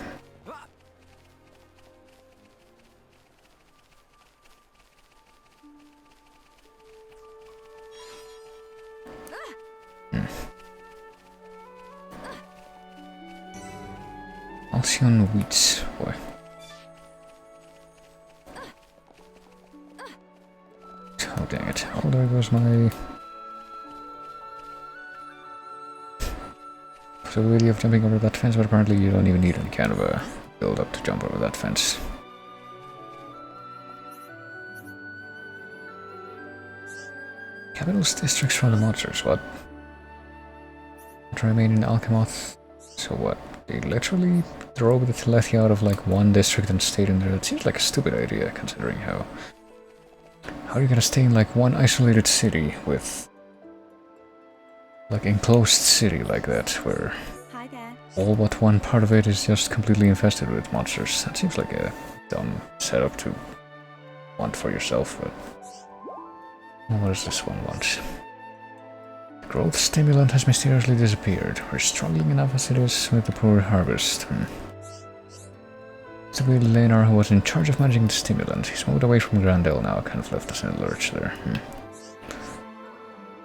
Alcyon Wheats, boy. Oh dang it. Oh, there goes my possibility of jumping over that fence, but apparently you don't even need any kind of a build up to jump over that fence. Capital's districts from the monsters, what? To remain in Alchemoth, so what? They literally drove the Telethia out of like one district and stayed in there. It seems like a stupid idea, considering how are you gonna stay in like one isolated city with like enclosed city like that, where Hi there. all but one part of it is just completely infested with monsters? That seems like a dumb setup to want for yourself, but what does this one want? The growth stimulant has mysteriously disappeared. We're struggling enough as it is with the poor harvest. It's the weird Lenar who was in charge of managing the stimulant. He's moved away from Grandel now, kind of left us in a lurch there.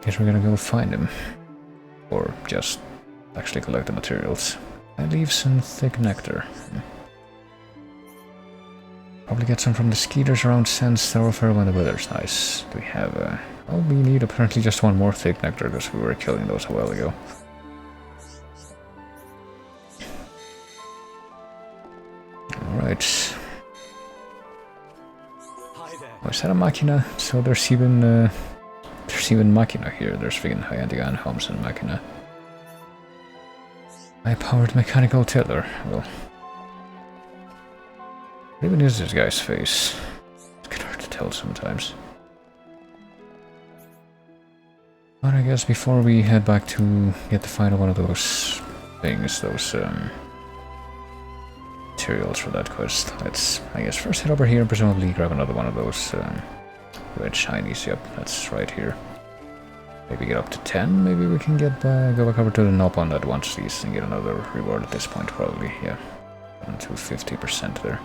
Guess we're gonna go find him. Or just actually collect the materials. I leave some thick nectar. Probably get some from the skeeters around Sense Thoroughfare when the weather's nice. Do we have well, we need apparently just one more thick nectar because we were killing those a while ago. Alright. Oh, is that a Machina? So there's even Machina here. There's freaking High-Antia and Homes and Machina. High-powered mechanical tiller. Well, what even is this guy's face? It's kind of hard to tell sometimes. But I guess before we head back to get the final one of those things, those materials for that quest, let's, I guess, first head over here and presumably grab another one of those red shinies. Yep, that's right here. Maybe get up to 10, maybe we can get go back over to the Nopon that wants these and get another reward at this point, probably, yeah. Down to 50% there.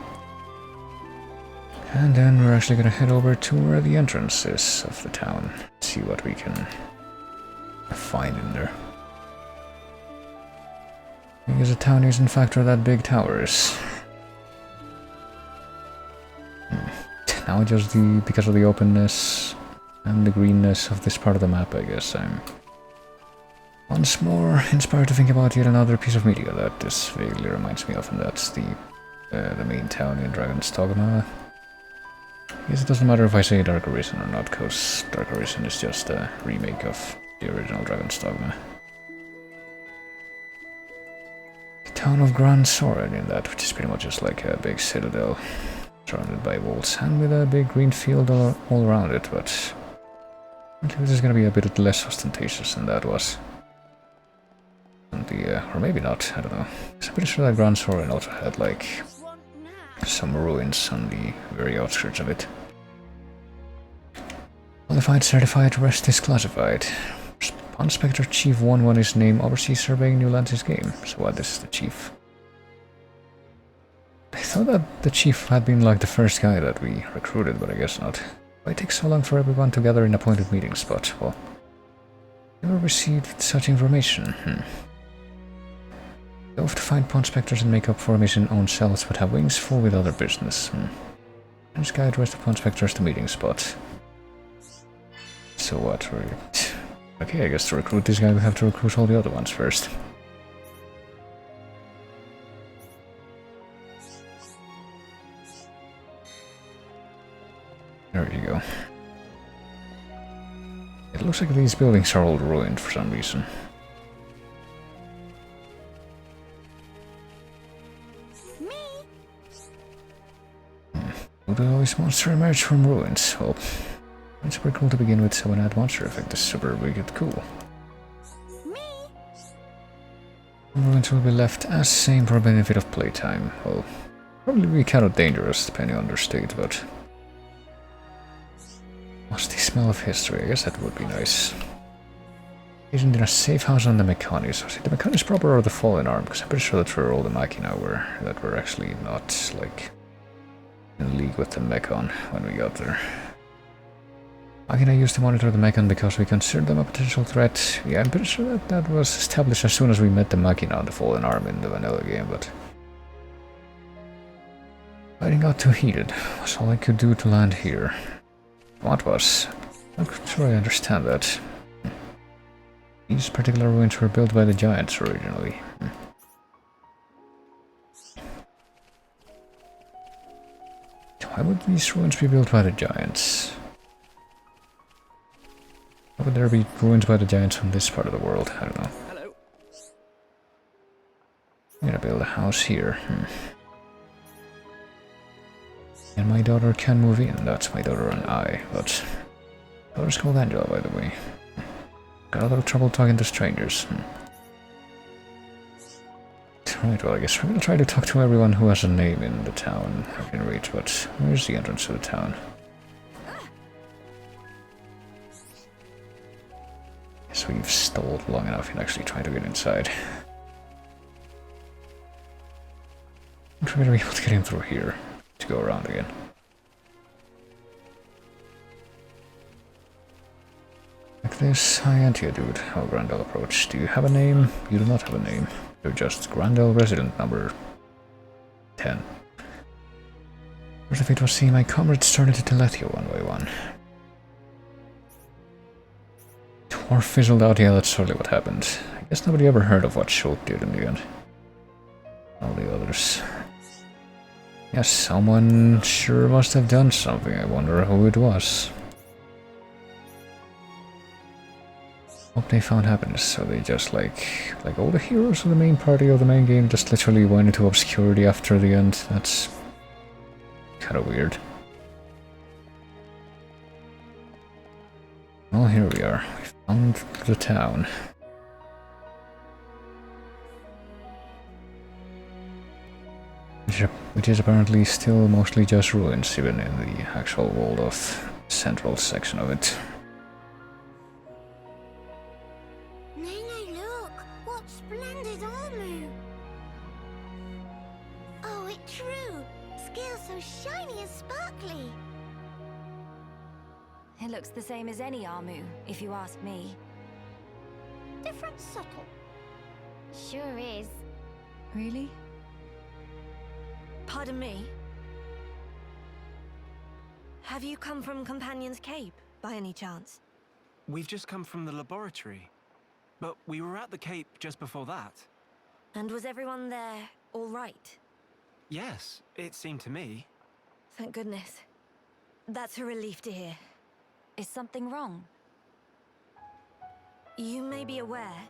And then we're actually gonna head over to where the entrance is of the town. See what we can find in there. Because the town is in fact where that big tower is. Now just because of the openness and the greenness of this part of the map, I guess I'm once more inspired to think about yet another piece of media that this vaguely reminds me of, and that's the main town in Dragon's Dogma. I guess it doesn't matter if I say Dark Arisen or not, because Dark Arisen is just a remake of the original Dragon's Dogma. The town of Grand Soren in that, which is pretty much just like a big citadel surrounded by walls and with a big green field all around it, but this is going to be a bit less ostentatious than that was. And or maybe not, I don't know. I'm pretty sure that Grand Soren also had like some ruins on the very outskirts of it. Qualified, certified, rest is classified. Inspector Chief 1-1 is named overseas surveying New Lance's game. So what, this is the chief? I thought that the chief had been like the first guy that we recruited, but I guess not. Why take so long for everyone to gather in appointed meetings? But, well, Never received such information. Go off to find pawn specters and make up for missing own selves, but have wings full with other business. This guy addressed the pawn specters to meeting spot. So what? Okay, I guess to recruit this guy we have to recruit all the other ones first. There you go. It looks like these buildings are all ruined for some reason. Will always monster emerge from ruins? Well, it's super cool to begin with, so when add monster effect is super wicked cool. Ruins will be left as same for benefit of playtime. Well, probably be kind of dangerous depending on their state, but... Musty smell of history, I guess that would be nice. Isn't there a safe house on the Mechanis? Was it the Mechanis proper or the Fallen Arm? Because I'm pretty sure that's where all the Machina were, that were actually not, like... in league with the Mechon when we got there. Machina used to monitor the Mechon because we considered them a potential threat. Yeah, I'm pretty sure that was established as soon as we met the Machina on the Fallen Arm in the vanilla game, but... Fighting got too heated. Was all I could do to land here. What was? I'm not sure I understand that. These particular ruins were built by the Giants originally. Why would these ruins be built by the Giants? Why would there be ruins by the Giants on this part of the world? I don't know. Hello. I'm gonna build a house here. And my daughter can move in. That's my daughter and I. But daughter's called Angela, by the way. Got a lot of trouble talking to strangers. Right, well, I guess we're gonna try to talk to everyone who has a name in the town I can reach, but where's the entrance to the town? Guess we've stalled long enough in actually trying to get inside. I'm trying to be able to get in through here to go around again. Like this, hi Antia dude, how Grandel approach. Do you have a name? You do not have a name. You're just Grandel resident number 10. First of it was seeing my comrades started to Telethia one by one. Dwarf fizzled out, yeah, that's totally what happened. I guess nobody ever heard of what Shulk did in the end. All the others. Yes, someone sure must have done something. I wonder who it was. Hope they found happiness, so they just like all the heroes of the main party of the main game just literally went into obscurity after the end. That's kind of weird. Well, here we are. We found the town. Which is apparently still mostly just ruins, even in the actual walled off central section of it. It looks the same as any Armu, if you ask me. Different subtle. Sure is. Really? Pardon me? Have you come from Companion's Cape, by any chance? We've just come from the laboratory. But we were at the Cape just before that. And was everyone there all right? Yes, it seemed to me. Thank goodness. That's a relief to hear. Is something wrong? You may be aware,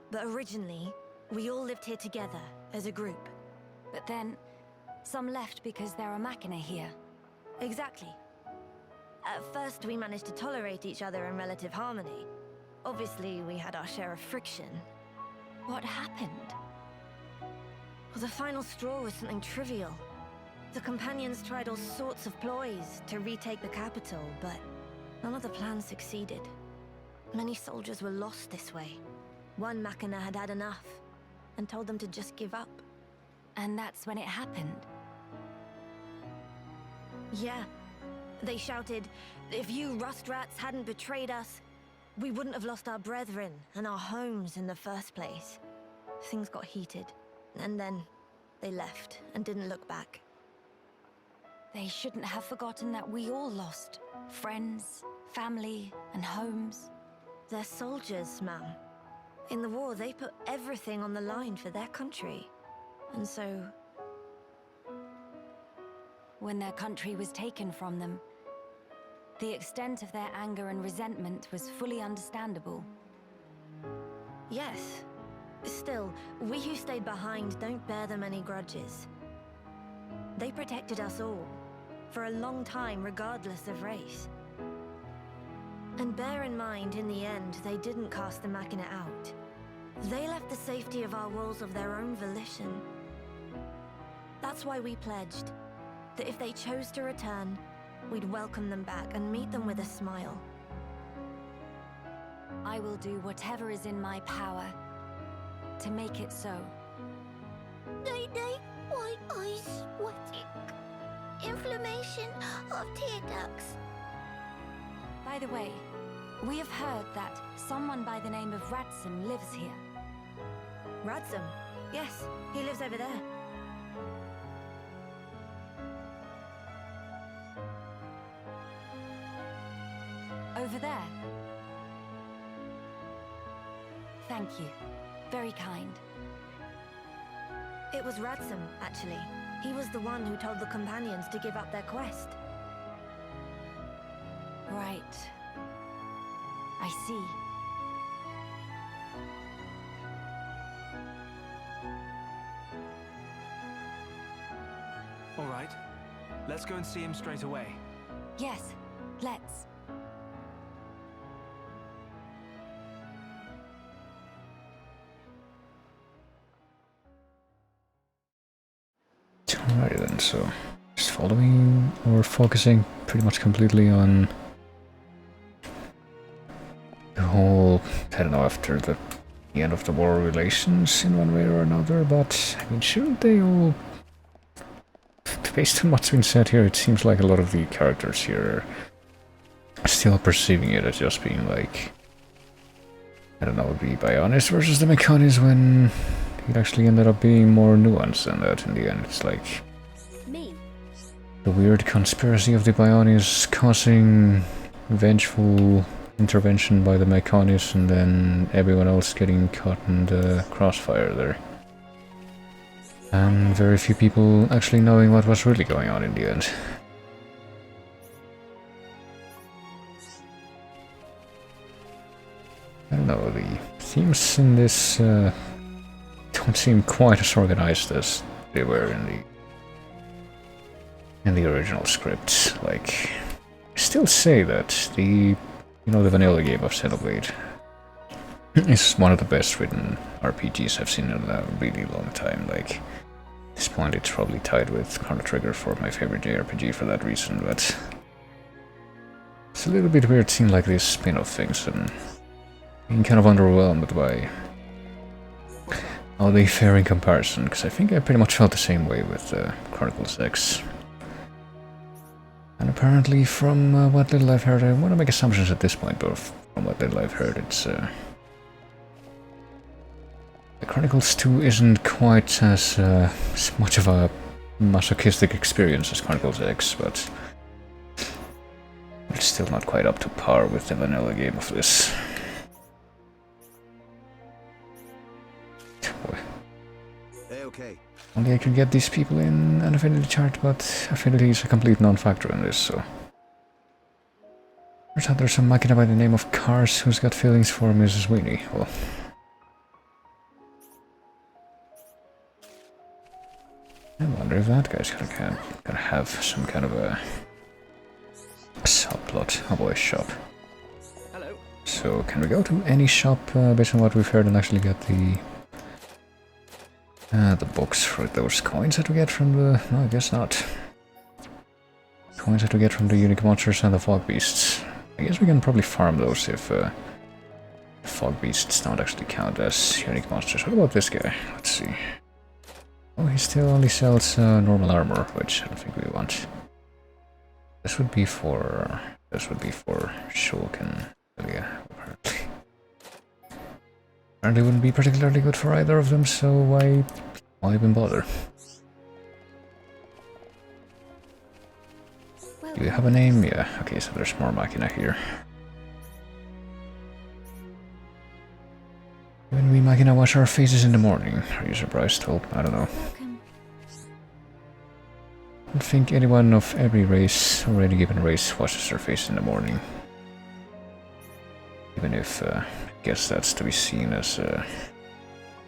but originally, we all lived here together, as a group. But then, some left because there are Machina here. Exactly. At first, we managed to tolerate each other in relative harmony. Obviously, we had our share of friction. What happened? Well, the final straw was something trivial. The Companions tried all sorts of ploys to retake the capital, but none of the plans succeeded. Many soldiers were lost this way. One Machina had had enough, and told them to just give up. And that's when it happened. Yeah. They shouted, if you rust rats hadn't betrayed us, we wouldn't have lost our brethren and our homes in the first place. Things got heated, and then they left and didn't look back. They shouldn't have forgotten that we all lost friends, family, and homes. They're soldiers, ma'am. In the war, they put everything on the line for their country. And so... When their country was taken from them, the extent of their anger and resentment was fully understandable. Yes. Still, we who stayed behind don't bear them any grudges. They protected us all, for a long time regardless of race. And bear in mind, in the end, they didn't cast the Machina out. They left the safety of our walls of their own volition. That's why we pledged that if they chose to return, we'd welcome them back and meet them with a smile. I will do whatever is in my power to make it so. Day, white eyes sweating. Inflammation of tear ducts. By the way, we have heard that someone by the name of Radsum lives here. Radsum? Yes, he lives over there. Over there? Thank you. Very kind. It was Radsum, actually. He was the one who told the companions to give up their quest. Right. I see. All right. Let's go and see him straight away. Yes, let's. Alright then, so just following or focusing pretty much completely on the whole, I don't know, after the end of the war relations in one way or another, but I mean, shouldn't they all, based on what's been said here, it seems like a lot of the characters here are still perceiving it as just being like, I don't know, the Bionis versus the Mechanis, when it actually ended up being more nuanced than that in the end. It's like the weird conspiracy of the Bionis causing vengeful intervention by the Mechanis, and then everyone else getting caught in the crossfire there. And very few people actually knowing what was really going on in the end. I don't know, the themes in this don't seem quite as organized as they were in the original script. Like, I still say that the vanilla game of Xenoblade is one of the best written RPGs I've seen in a really long time. Like, at this point it's probably tied with Chrono Trigger for my favorite JRPG for that reason, but it's a little bit weird seeing like these spin-off things and being kind of underwhelmed by how they fare in comparison, because I think I pretty much felt the same way with Chronicles X. And apparently from what little I've heard, I want to make assumptions at this point, but from what little I've heard, it's the Chronicles 2 isn't quite as much of a masochistic experience as Chronicles X, but it's still not quite up to par with the vanilla game of this. Boy. Hey, okay. Only I could get these people in an affinity chart, but affinity is a complete non-factor in this, so... Turns out there's some machina by the name of Cars who's got feelings for Mrs. Weenie. Well... I wonder if that guy's gonna have some kind of a subplot. Oh boy, shop. Hello. So, can we go to any shop based on what we've heard and actually get the books for those coins that we get from the... No, I guess not. Coins that we get from the unique monsters and the fog beasts. I guess we can probably farm those if the fog beasts don't actually count as unique monsters. What about this guy? Let's see. Oh, he still only sells normal armor, which I don't think we want. This would be for Shulk and Ilya, apparently. Apparently wouldn't be particularly good for either of them, so why even bother? Do you have a name? Yeah, okay, so there's more Machina here. When we Machina wash our faces in the morning, are you surprised? Well, I don't know. I think anyone of every race, or any given race, washes their face in the morning. Even if, I guess that's to be seen as a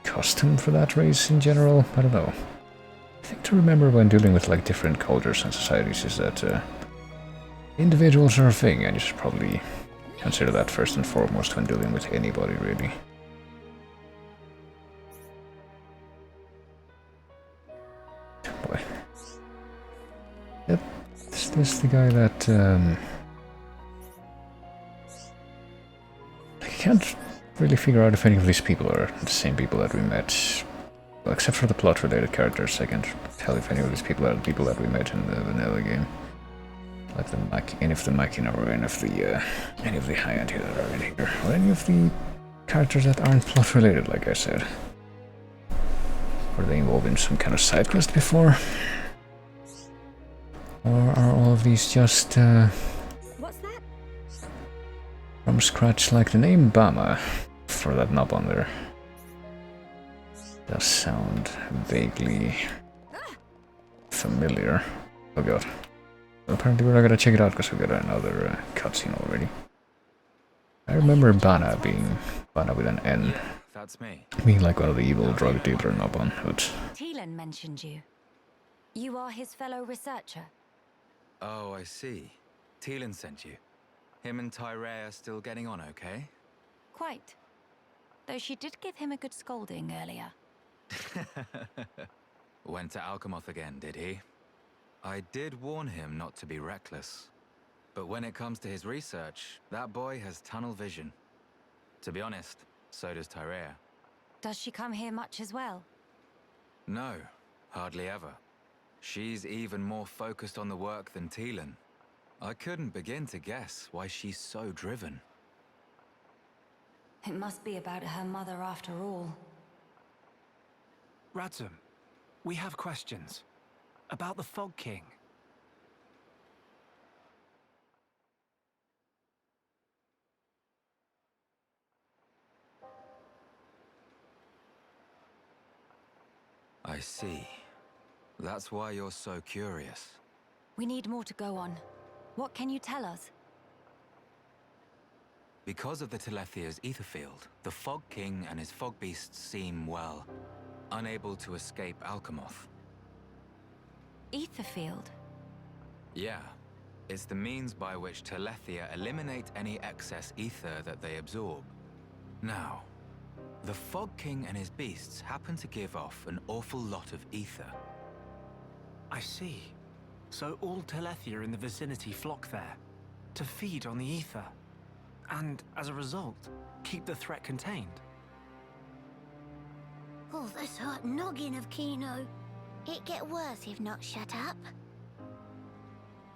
custom for that race in general, I don't know. I think to remember when dealing with like different cultures and societies is that individuals are a thing, and you should probably consider that first and foremost when dealing with anybody, really. Boy. Yep, is this the guy that, I can't really figure out if any of these people are the same people that we met. Well, except for the plot-related characters, I can't tell if any of these people are the people that we met in the vanilla game. Like any of the Machina or any of the high-end here that are in here. Or any of the characters that aren't plot-related, like I said. Were they involved in some kind of side quest before? Or are all of these just, What's that? from scratch, like the name Bama, for that knob on there? Does sound vaguely familiar. Oh god. Apparently we're not gonna check it out because we got another cutscene already. I remember Bana being Bana with an N. Yeah, that's me. Being like one of the evil drug dealer knob on hoods. Teelan mentioned you. You are his fellow researcher. Oh, I see. Teelan sent you. Him and Tyree are still getting on okay? Quite. Though she did give him a good scolding earlier. Went to Alchemoth again, did he? I did warn him not to be reckless. But when it comes to his research, that boy has tunnel vision. To be honest, so does Tyree. Does she come here much as well? No, hardly ever. She's even more focused on the work than Teelan. I couldn't begin to guess why she's so driven. It must be about her mother after all. Radzum, we have questions. About the Fog King. I see. That's why you're so curious. We need more to go on. What can you tell us? Because of the Telethia's ether field, the Fog King and his fog beasts seem, well, unable to escape Alchemoth. Ether field? Yeah. It's the means by which Telethia eliminate any excess ether that they absorb. Now, the Fog King and his beasts happen to give off an awful lot of ether. I see. So all Telethia in the vicinity flock there, to feed on the ether. And, as a result, keep the threat contained. Oh, this hot noggin of Kino. It get worse if not shut up.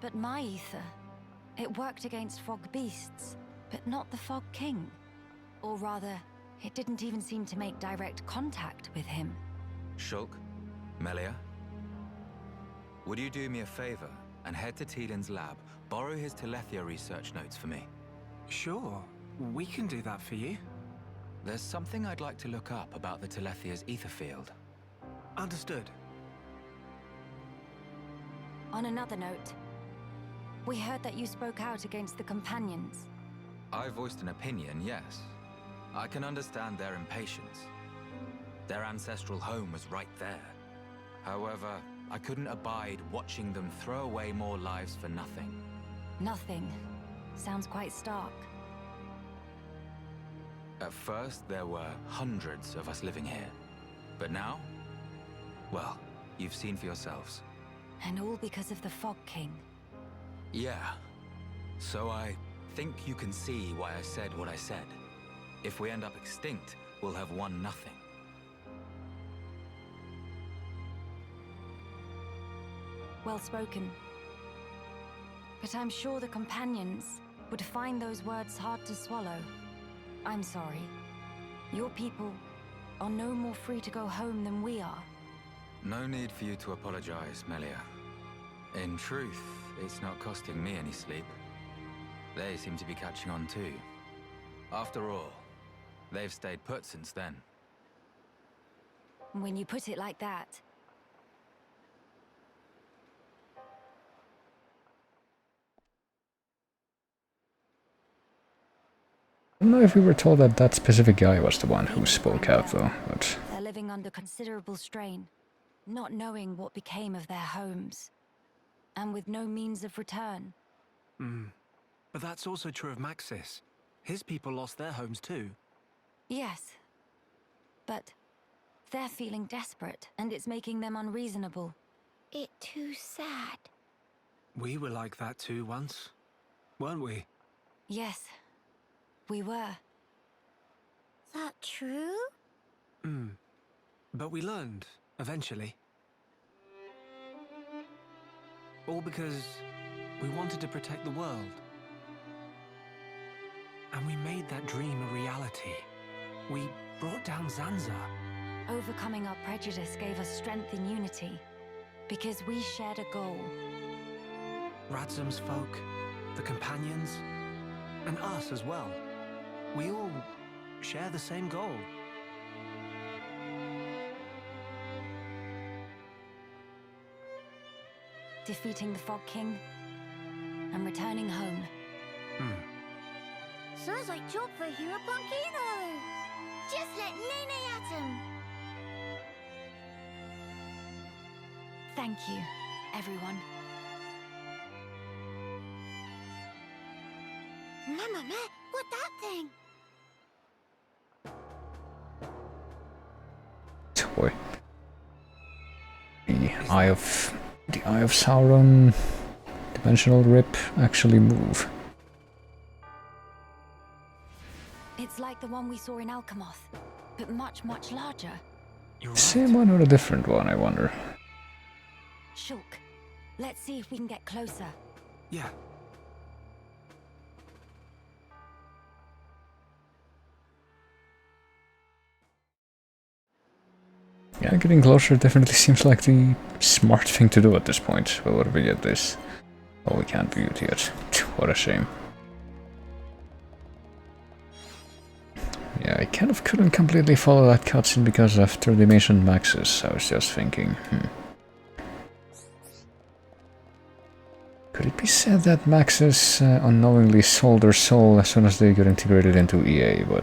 But my ether, it worked against fog beasts, but not the Fog King. Or rather, it didn't even seem to make direct contact with him. Shulk, Melia, would you do me a favor and head to Teelan's lab, borrow his Telethia research notes for me? Sure, we can do that for you. There's something I'd like to look up about the Telethia's ether field. Understood. On another note, we heard that you spoke out against the companions. I voiced an opinion, yes. I can understand their impatience. Their ancestral home was right there. However, I couldn't abide watching them throw away more lives for nothing. Nothing. Sounds quite stark. At first, there were hundreds of us living here. But now, well, you've seen for yourselves. And all because of the Fog King. Yeah. So I think you can see why I said what I said. If we end up extinct, we'll have won nothing. Well spoken. But I'm sure the companions would find those words hard to swallow. I'm sorry. Your people are no more free to go home than we are. No need for you to apologize, Melia. In truth, it's not costing me any sleep. They seem to be catching on too. After all, they've stayed put since then. When you put it like that. I don't know if we were told that that specific guy was the one who spoke out, though, but... They're living under considerable strain, not knowing what became of their homes, and with no means of return. But that's also true of Maxis. His people lost their homes too. Yes, but they're feeling desperate, and it's making them unreasonable. It too sad. We were like that too once, weren't we? Yes, we were. That true? But we learned, eventually. All because we wanted to protect the world. And we made that dream a reality. We brought down Zanza. Overcoming our prejudice gave us strength in unity, because we shared a goal. Radzum's folk, the companions, and us as well. We all share the same goal. Defeating the Fog King and returning home. Sounds like job for Hero Punkino. Just let Nene at him. Thank you, everyone. Mama, what that thing? Boy. The Eye of Sauron dimensional rip actually move. It's like the one we saw in Alchemoth, but much, much larger. You're right. Same one or a different one, I wonder. Shulk, let's see if we can get closer. Yeah. Yeah, getting closer definitely seems like the smart thing to do at this point. But what if we get this? Oh, we can't view it yet. What a shame. Yeah, I kind of couldn't completely follow that cutscene because after they mentioned Maxis, I was just thinking, Could it be said that Maxis unknowingly sold their soul as soon as they got integrated into EA, but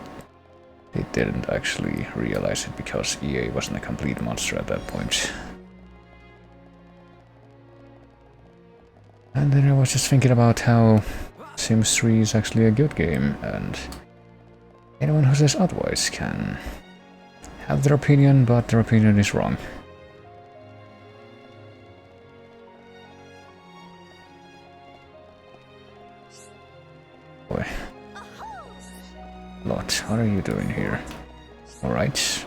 they didn't actually realize it because EA wasn't a complete monster at that point. And then I was just thinking about how Sims 3 is actually a good game, and anyone who says otherwise can have their opinion, but their opinion is wrong. Boy. Lot, what are you doing here? Alright.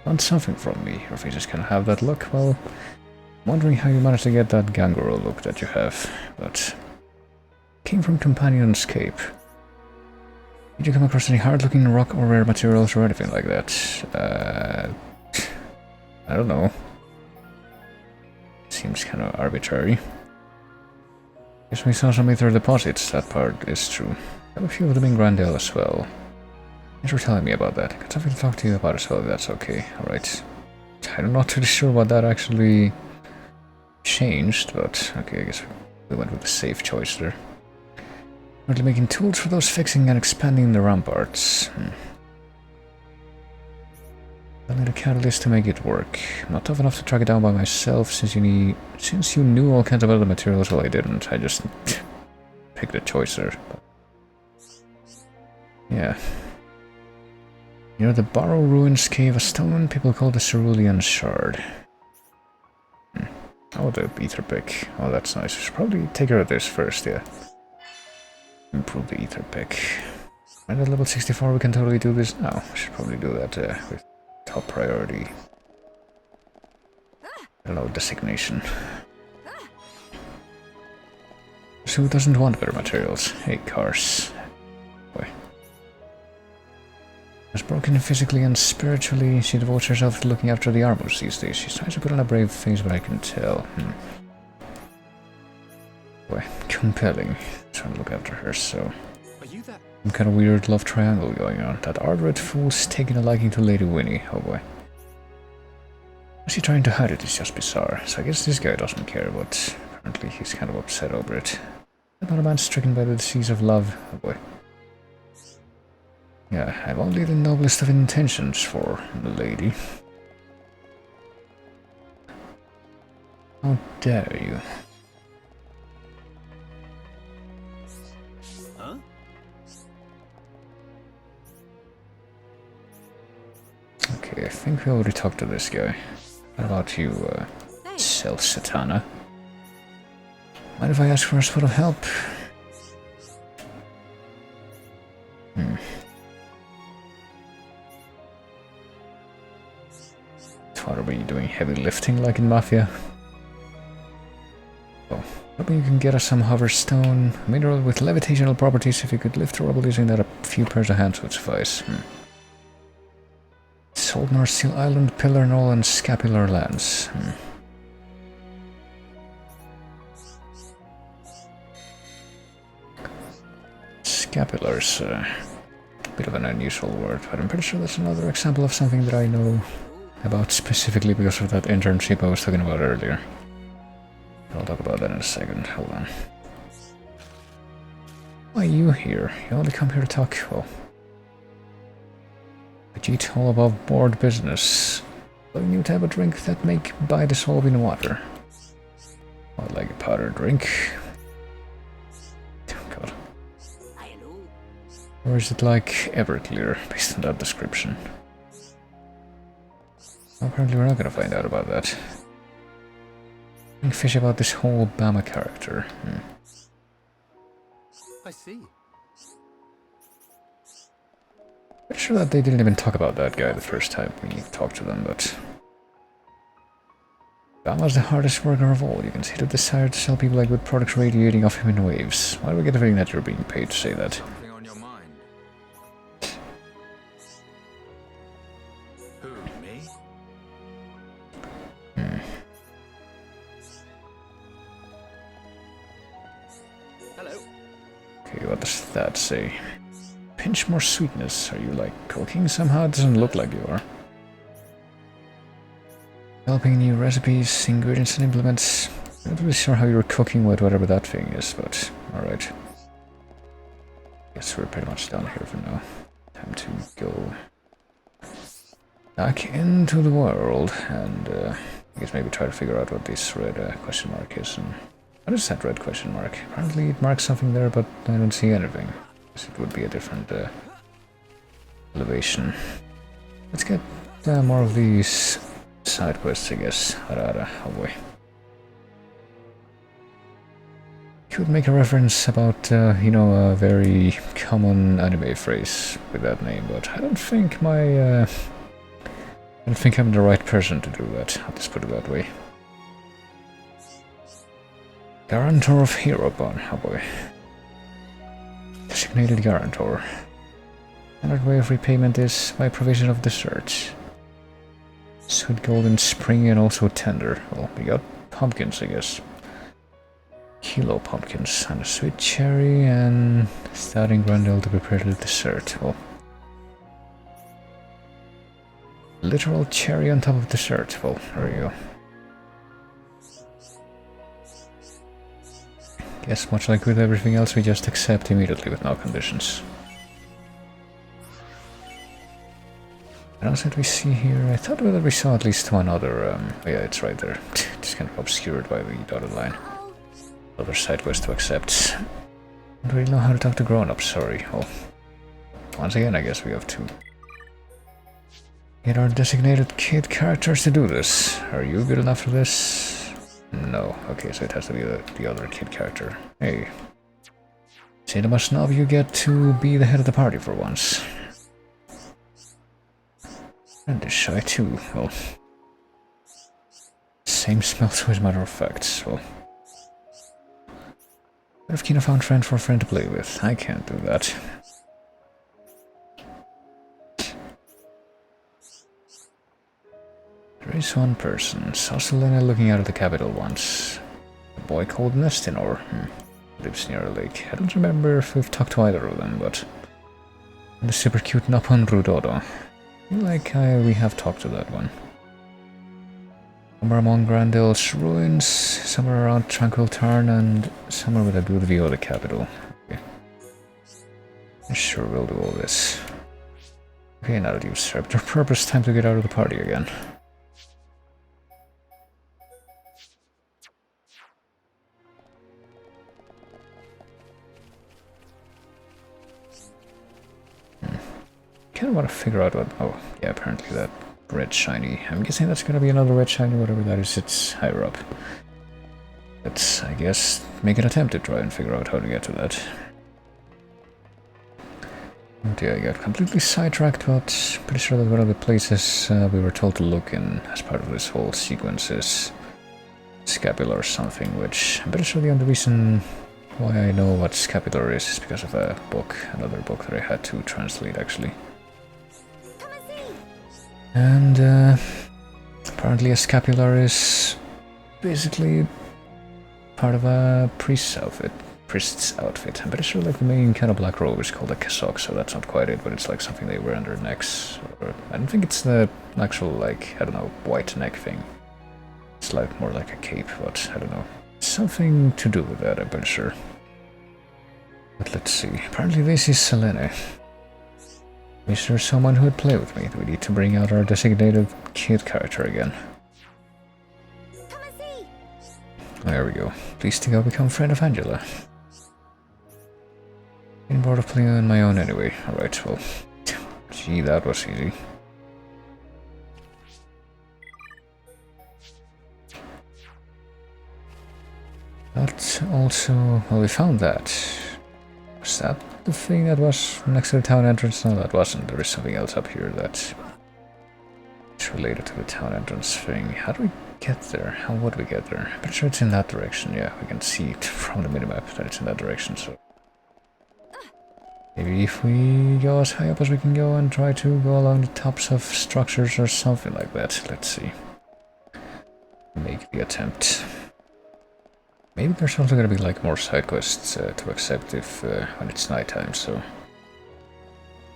Want something from me, or if you just can't have that look, well, I'm wondering how you managed to get that Ganguro look that you have, but came from Companion's Cape. Did you come across any hard-looking rock or rare materials or anything like that? I don't know. Seems kind of arbitrary. Guess we saw some ether deposits, that part is true. Have a few of them in Grandale as well. Thanks for telling me about that. Got something to talk to you about as well, if that's okay. Alright. I'm not really sure what that actually changed, but okay, I guess we went with the safe choice there. Currently making tools for those fixing and expanding the ramparts. I'll need a catalyst to make it work. I'm not tough enough to track it down by myself since you knew all kinds of other materials. Well, I didn't. I just picked a choice there. But yeah. Near the Barrow Ruins cave, a stone people call the Cerulean Shard. Oh, the ether pick. Oh, that's nice. We should probably take care of this first, yeah. Improve the ether pick. And at level 64 we can totally do this now. We should probably do that with top priority. I don't know, designation. So who doesn't want better materials? Hey, cars. Boy. As broken physically and spiritually, she devotes herself to looking after the armors these days. She tries to put on a brave face, but I can tell. Boy, compelling. Trying to look after her, so... Some kind of weird love triangle going on. That Ardred fool's taking a liking to Lady Winnie. Oh boy. What's he trying to hide it? It's just bizarre. So I guess this guy doesn't care, but apparently he's kind of upset over it. Not a man stricken by the disease of love. Oh boy. Yeah, I've only the noblest of intentions for the lady. How dare you? Huh? Okay, I think we already talked to this guy. What about you, Satana? Mind if I ask for a spot of help? Are we doing heavy lifting like in Mafia? Oh, maybe you can get us some hoverstone, mineral with levitational properties. If you could lift a rubble using that, a few pairs of hands would suffice. Salt North Seal Island, Pillar Knoll, and Scapular Lands. Scapular's a bit of an unusual word, but I'm pretty sure that's another example of something that I know about specifically because of that internship I was talking about earlier. I'll talk about that in a second. Hold on. Why are you here? You only come here to talk, well... Ajit, all above board business. A new type of drink that make by dissolving water. I like a powder drink. Oh god. Or is it like Everclear, based on that description? Apparently we're not gonna find out about that. Fish about this whole Obama character. I see. Pretty sure that they didn't even talk about that guy the first time we talked to them, but... Obama's the hardest worker of all. You can see the desire to sell people like good products radiating off him in waves. Why do we get the feeling that you're being paid to say that? Something on your mind? Who, me? Hello. Okay, what does that say? Pinch more sweetness. Are you like cooking somehow? It doesn't look like you are. Developing new recipes, ingredients and implements. I'm not really sure how you're cooking with whatever that thing is, but alright. Guess we're pretty much done here for now. Time to go back into the world and I guess maybe try to figure out what this red question mark is. And what is that red question mark? Apparently it marks something there, but I don't see anything. It would be a different elevation. Let's get more of these side quests, I guess. Harada, oh boy. Could make a reference about, you know, a very common anime phrase with that name, but I don't think my, I don't think I'm the right person to do that. I'll just put it that way. Guarantor of Hero Bond, oh boy. Designated guarantor. Another way of repayment is by provision of desserts. Sweet golden spring and also tender. Well, we got pumpkins, I guess. Kilo pumpkins and a sweet cherry and starting grundle to prepare the dessert. Well, literal cherry on top of dessert. Well, there you go. Guess much like with everything else, we just accept immediately with no conditions. And else that we see here, I thought that we saw at least one other, oh yeah, it's right there. It's kind of obscured by the dotted line. Other side quest to accept. Don't really know how to talk to grown-ups, sorry. Well, once again, I guess we have to get our designated kid characters to do this. Are you good enough for this? No. Okay, so it has to be the other kid character. Hey. Cinema Snob, you get to be the head of the party for once. And is shy too. Well, same smell too, as a matter of fact. Well, what if Kino found friend for a friend to play with? I can't do that. is one person. Saw Selena looking out of the capital once. A boy called Nestinor. Lives near a lake. I don't remember if we've talked to either of them, but... And the super cute Napon Rudodo. We have talked to that one. Somewhere among Grandel's ruins, somewhere around Tranquil Tarn, and somewhere with a good view of the capital. Okay. Sure, we'll do all this. Okay, now that you've served your purpose, time to get out of the party again. Kind of want to figure out what... Oh, yeah, apparently that red shiny. I'm guessing that's going to be another red shiny, whatever that is. It's higher up. Let's, I guess, make an attempt to try and figure out how to get to that. And yeah, I got completely sidetracked, but pretty sure that one of the places we were told to look in as part of this whole sequence is Scapular or something, which I'm pretty sure the only reason why I know what Scapular is because of a book, another book that I had to translate actually. And apparently a scapular is basically part of a priest's outfit. I'm pretty sure like the main kind of black robe is called a cassock, so that's not quite it, but it's like something they wear on their necks. Or, I don't think it's the actual like, I don't know, white neck thing. It's like more like a cape, but I don't know. Something to do with that, I'm pretty sure. But let's see. Apparently this is Selene. Is there someone who would play with me? Do we need to bring out our designated kid character again? There we go. Pleased to go become a friend of Angela. Getting bored of playing on my own anyway. Alright, well... Gee, that was easy. But also... Well, we found that. Was that the thing that was next to the town entrance? No, that wasn't. There is something else up here that is related to the town entrance thing. How do we get there? How would we get there? I'm pretty sure it's in that direction. Yeah, we can see it from the minimap that it's in that direction, so... Maybe if we go as high up as we can go and try to go along the tops of structures or something like that. Let's see. Make the attempt. Maybe there's also going to be like more side quests to accept if when it's nighttime, so...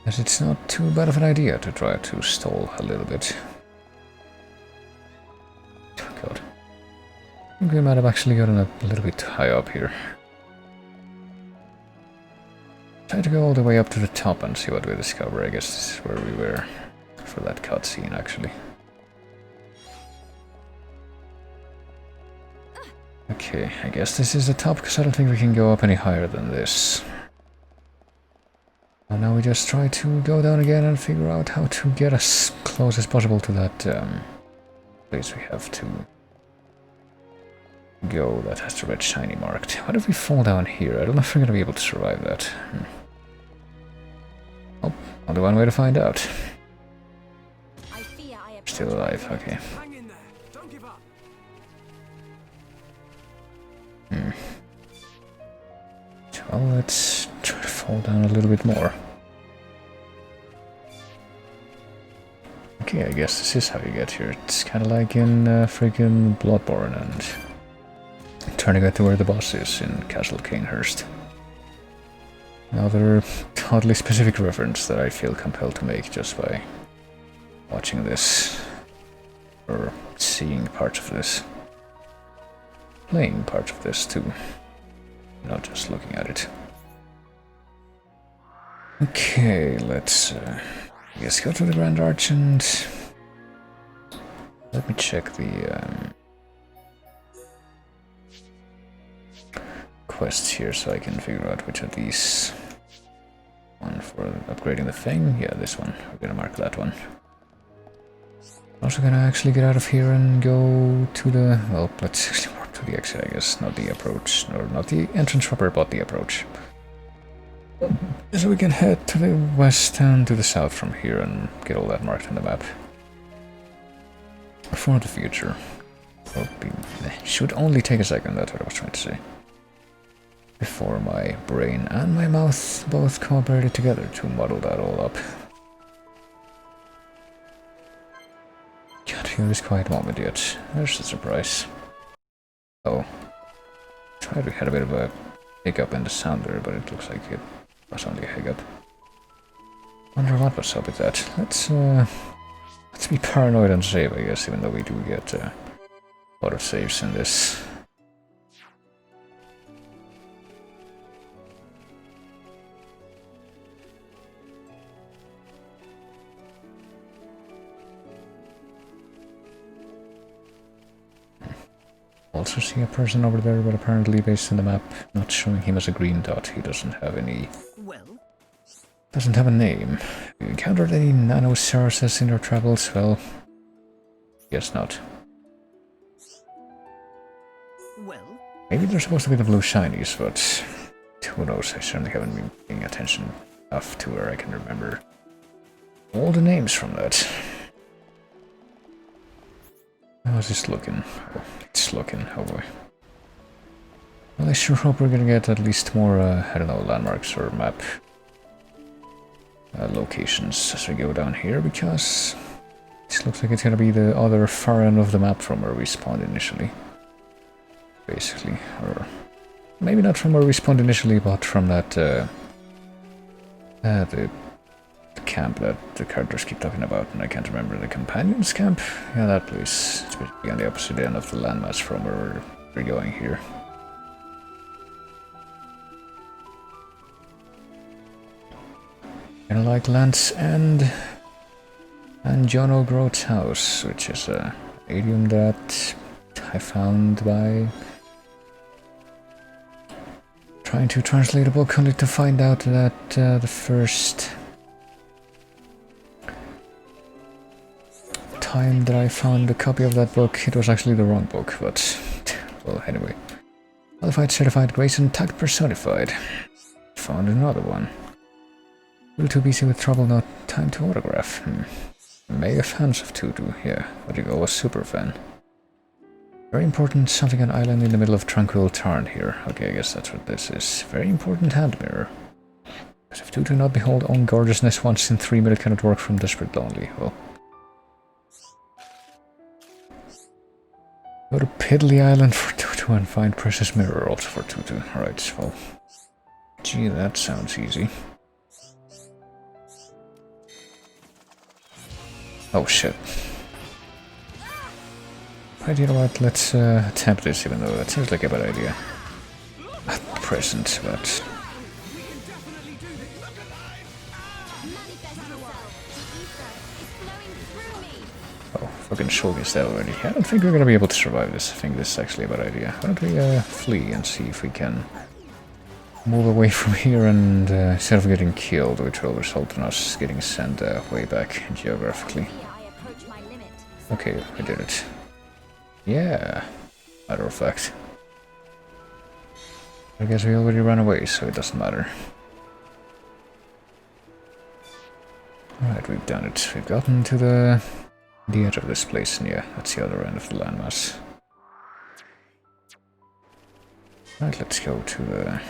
As it's not too bad of an idea to try to stall a little bit. Oh god. I think we might have actually gotten a little bit high up here. Try to go all the way up to the top and see what we discover. I guess this is where we were for that cutscene actually. Okay, I guess this is the top because I don't think we can go up any higher than this. And now we just try to go down again and figure out how to get as close as possible to that place we have to go that has the red shiny marked. What if we fall down here? I don't know if we're going to be able to survive that. Oh, only one way to find out. Still alive, okay. Well, let's try to fall down a little bit more. Okay, I guess this is how you get here. It's kind of like in freaking Bloodborne and trying to get to where the boss is in Castle Kanehurst. Another oddly specific reference that I feel compelled to make just by watching this, or seeing parts of this. Playing parts of this too, not just looking at it. Okay, let's I guess go to the Grand Arch and let me check the quests here so I can figure out which of these. One for upgrading the thing, yeah, this one. We're gonna mark that one. Also gonna actually get out of here and go to the, well, let's actually warp to the exit, I guess, not the approach, or not the entrance proper, but the approach. So we can head to the west and to the south from here and get all that marked on the map. For the future. Should only take a second, that's what I was trying to say. Before my brain and my mouth both cooperated together to muddle that all up. God, here this quiet moment yet. There's the surprise. Oh. Tried we had a bit of a hiccup in the sound there, but it looks like it was only a hiccup. Wonder what was up with that. Let's be paranoid and save, I guess, even though we do get a lot of saves in this. Also see a person over there, but apparently based on the map, not showing him as a green dot. He doesn't have any... Doesn't have a name. Have you encountered any nano-sources in your travels? Well, guess not. Maybe they're supposed to be the blue shinies, but who knows? I certainly haven't been paying attention enough to where I can remember all the names from that. How is this looking? Oh, it's looking, oh boy. Well, I sure hope we're gonna get at least more, I don't know, landmarks or map locations as we go down here, because this looks like it's gonna be the other far end of the map from where we spawned initially. Basically, or maybe not from where we spawned initially, but from that, the camp that the characters keep talking about, and I can't remember, the companions camp? Yeah, that place. It's basically on the opposite end of the landmass from where we're going here. Kinda like Lance and Jono Groth's house, which is a idiom that I found by trying to translate a book, only to find out that the first time that I found a copy of that book, it was actually the wrong book, but well, anyway. Qualified, certified, grace and tact personified. Found another one. Little too busy with trouble, not time to autograph. Mega fans of Tutu, yeah. What do you go, a super fan. Very important, something on island in the middle of tranquil tarn here. Okay, I guess that's what this is. Very important hand mirror. Because if Tutu not behold own gorgeousness once in 3 minutes cannot work from desperate lonely. Well. Go to Piddly Island for Tutu and find precious mirror also for Tutu. Alright, well. Gee, that sounds easy. Oh shit. Right, you know what, let's attempt this, even though that seems like a bad idea. At present, but... Oh, fucking Shulk is dead already. I don't think we're gonna be able to survive this. I think this is actually a bad idea. Why don't we flee and see if we can move away from here and instead of getting killed, which will result in us getting sent way back geographically. Okay, we did it. Yeah, matter of fact. I guess we already ran away, so it doesn't matter. Alright, we've done it. We've gotten to the edge of this place, and yeah, that's the other end of the landmass. Right, let's go to the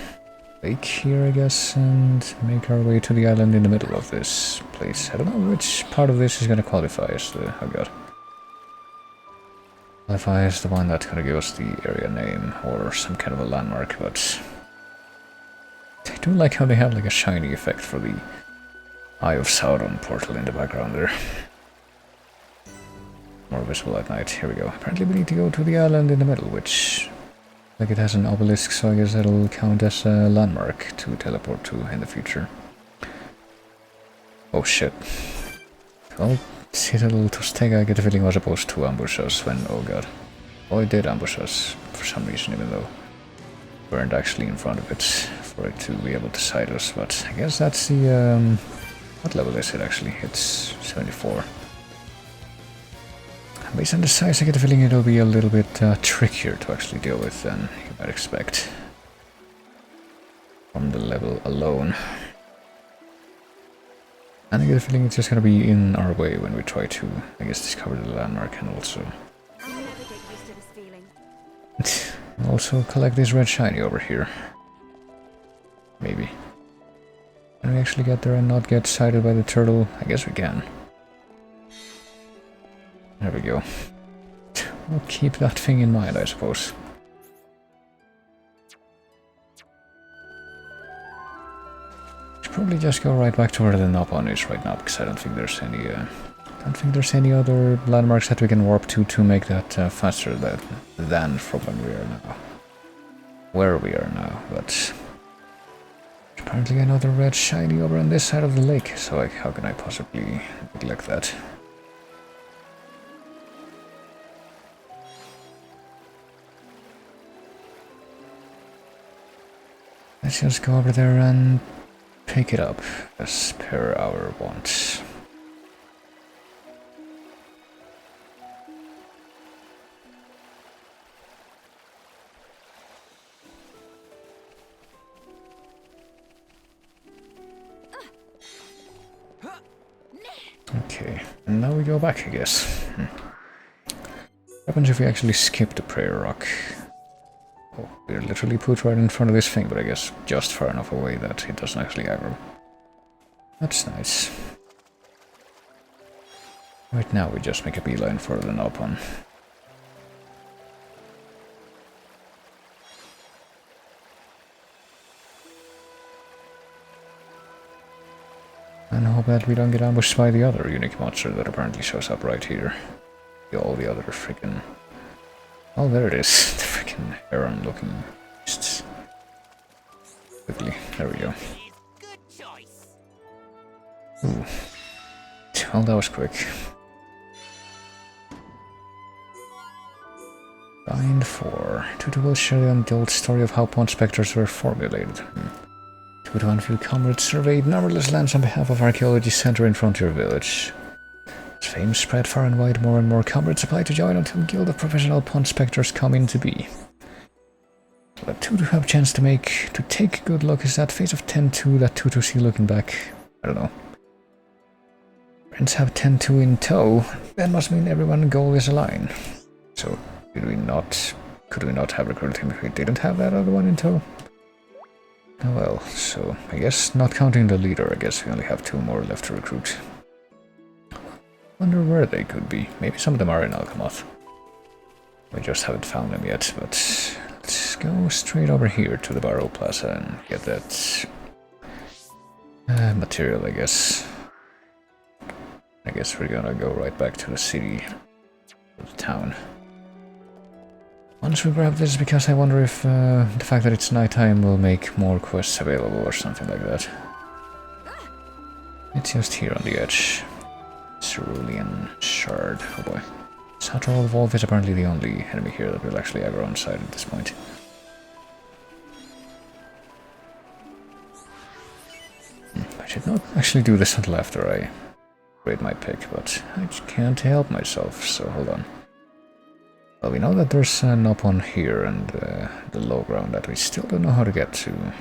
lake here, I guess, and make our way to the island in the middle of this place. I don't know which part of this is going to qualify as the... oh god. Qualify as the one that's going to give us the area name, or some kind of a landmark, but... I do like how they have like a shiny effect for the Eye of Sauron portal in the background there. More visible at night. Here we go. Apparently we need to go to the island in the middle, which... like it has an obelisk, so I guess that'll count as a landmark to teleport to in the future. Oh shit. Well, see that little Tostega, I get the feeling was supposed to ambush us when... oh god. Oh, it did ambush us for some reason, even though we weren't actually in front of it for it to be able to sight us, but I guess that's the... what level is it actually? It's 74. Based on the size, I get the feeling it'll be a little bit trickier to actually deal with than you might expect from the level alone. And I get the feeling it's just gonna be in our way when we try to, I guess, discover the landmark and also... also collect this red shiny over here. Maybe. Can we actually get there and not get sighted by the turtle? I guess we can. There we go. We'll keep that thing in mind, I suppose. Should probably just go right back to where the Nopon is right now, because I don't think there's any other landmarks that we can warp to make that faster than from when we are now. Where we are now, but apparently another red shiny over on this side of the lake, so like, how can I possibly neglect that? Let's just go over there and pick it up as per our wants. Okay, and now we go back, I guess. What happens if we actually skip the prayer rock? Oh, we're literally put right in front of this thing, but I guess just far enough away that it doesn't actually aggro. That's nice. Right now we just make a beeline for the Nopon. And hope that we don't get ambushed by the other unique monster that apparently shows up right here. All the other freaking... Oh, there it is. The freaking heron-looking beasts. Quickly, there we go. Ooh. Well, that was quick. Bind 4. Tutu will share the old story of how Pond Spectres were formulated. Tutu and few comrades surveyed numberless lands on behalf of Archaeology Center in Frontier Village. As fame spread far and wide, more and more comrades applied to join until Guild of Professional Pond Spectres come into be. Let Tutu have a chance to take a good look. Is that face of 10-2 that Tutu see looking back? I don't know. Friends have 10-2 in tow, that must mean everyone's goal is aligned. So, could we not have recruited him if we didn't have that other one in tow? Oh well, so I guess not counting the leader, I guess we only have 2 more left to recruit. Wonder where they could be. Maybe some of them are in Alcamoth. We just haven't found them yet, but let's go straight over here to the Barrow Plaza and get that material, I guess. I guess we're gonna go right back to the city, to the town. Once we grab this, because I wonder if the fact that it's nighttime will make more quests available or something like that. It's just here on the edge. Cerulean Shard. Oh boy. Satral Wolf is apparently the only enemy here that will actually aggro on side at this point. I should not actually do this until after I grade my pick, but I just can't help myself, so hold on. Well, we know that there's an Nopon here and the low ground that we still don't know how to get to.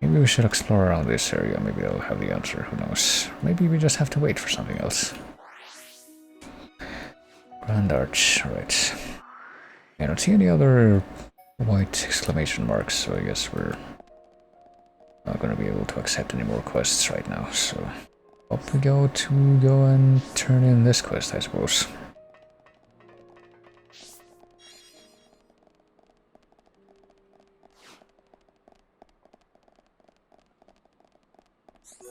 Maybe we should explore around this area, maybe I'll have the answer, who knows. Maybe we just have to wait for something else. Grand Arch, right. I don't see any other white exclamation marks, so I guess we're not going to be able to accept any more quests right now, so up we go to go and turn in this quest, I suppose.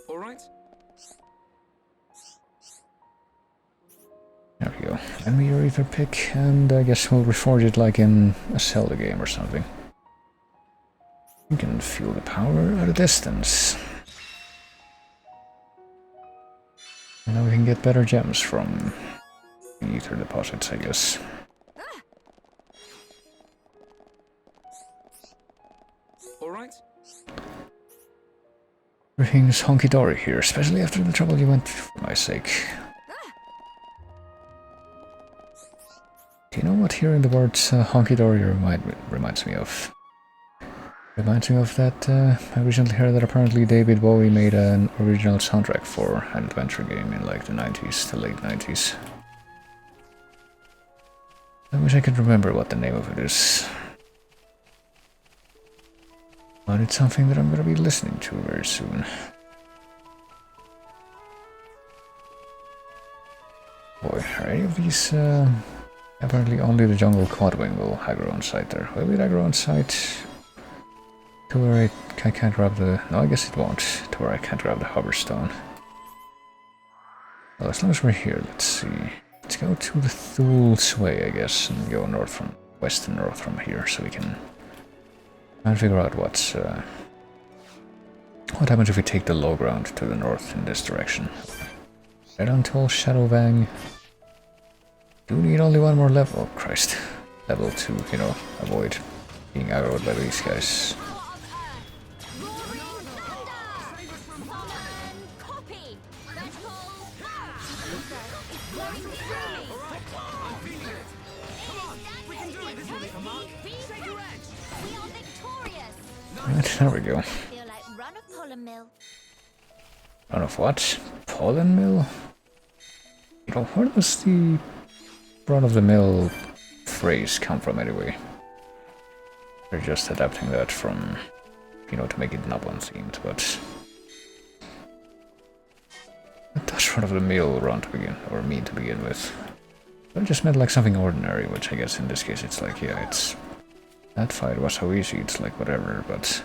All right. There we go. And we are either pick, and I guess we'll reforge it like in a Zelda game or something. You can feel the power at a distance. And now we can get better gems from the ether deposits, I guess. All right. Everything's honky-dory here, especially after the trouble you went through for my sake. Do you know what hearing the words honky-dory reminds me of? Reminds me of that, I recently heard that apparently David Bowie made an original soundtrack for an adventure game in like the 90s, the late 90s. I wish I could remember what the name of it is. But it's something that I'm gonna be listening to very soon. Boy, are any of these... apparently only the jungle quadwing will aggro on site there. Will it aggro on site? To where I can't grab the... No, I guess it won't. To where I can't grab the hoverstone. Well, as long as we're here, let's see. Let's go to the Thul's Way, I guess, and go north from... west and north from here, so we can... try and figure out what's... what happens if we take the low ground to the north in this direction. Right until Shadowvang. Do need only one more level. Oh, Christ. Level 2, you know, avoid being aggroed by these guys. Right, there we go. Feel like run of pollen mill. Run of what? Pollen mill? You know, where does the run-of-the-mill phrase come from anyway? They're just adapting that from, you know, to make it Nabon themed, but... What does run-of-the-mill run to begin, or mean to begin with? I just meant like something ordinary, which I guess in this case it's like, yeah, it's... That fight was so easy, it's like whatever, but...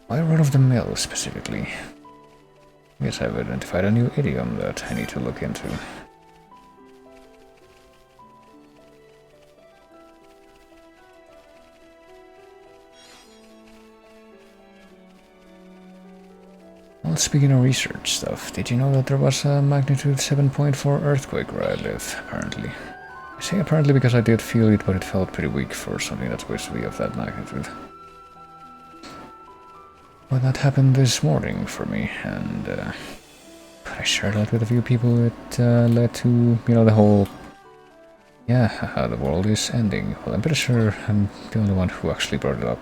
Why run-of-the-mill specifically? I guess I've identified a new idiom that I need to look into. Well, speaking of research stuff, did you know that there was a magnitude 7.4 earthquake where I live, apparently? I say apparently because I did feel it, but it felt pretty weak for something that's supposed to be of that magnitude. Well, that happened this morning for me, and I shared that with a few people. It led to, you know, the whole, yeah, haha, the world is ending. Well, I'm pretty sure I'm the only one who actually brought it up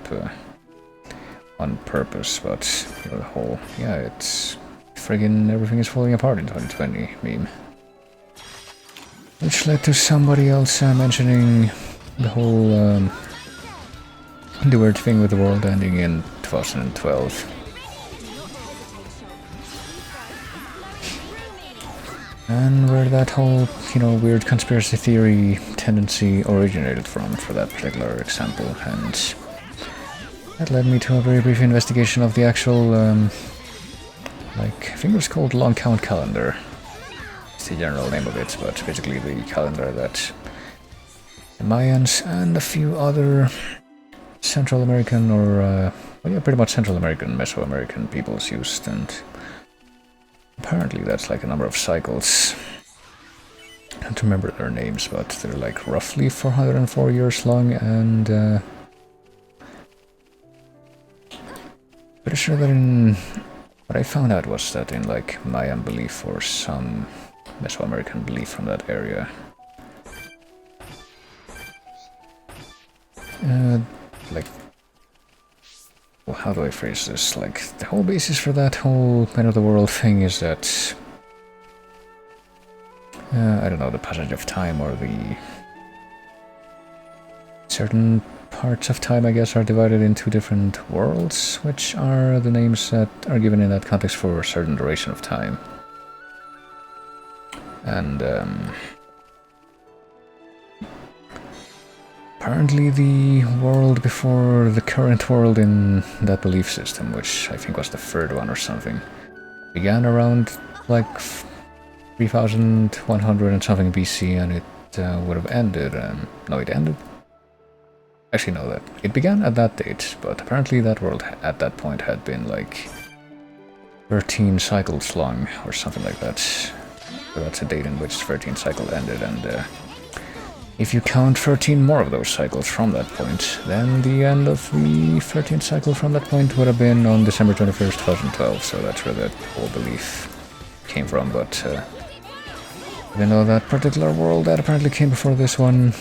on purpose, but, you know, the whole, yeah, it's friggin' everything is falling apart in 2020 meme. Which led to somebody else mentioning the whole, the weird thing with the world ending in 2012. And where that whole, you know, weird conspiracy theory tendency originated from for that particular example, and that led me to a very brief investigation of the actual, like, I think it was called Long Count Calendar. It's the general name of it, but basically the calendar that the Mayans and a few other Central American or, well, yeah, pretty much Central American, Mesoamerican peoples used, and apparently that's like a number of cycles. I can't remember their names, but they're like roughly 404 years long, and pretty sure that in... What I found out was that in like Mayan belief or some Mesoamerican belief from that area, like, well, how do I phrase this? Like, the whole basis for that whole end of the world thing is that, I don't know, the passage of time or the certain parts of time, I guess, are divided into different worlds, which are the names that are given in that context for a certain duration of time. And, apparently the world before the current world in that belief system, which I think was the third one or something, began around like 3100 and something BC, and it would have ended, no, it ended? Actually, no, that it began at that date, but apparently that world at that point had been like 13 cycles long or something like that. So that's a date in which 13 cycle ended, and if you count 13 more of those cycles from that point, then the end of the 13th cycle from that point would have been on December 21st, 2012, so that's where that whole belief came from. But even though that particular world that apparently came before this one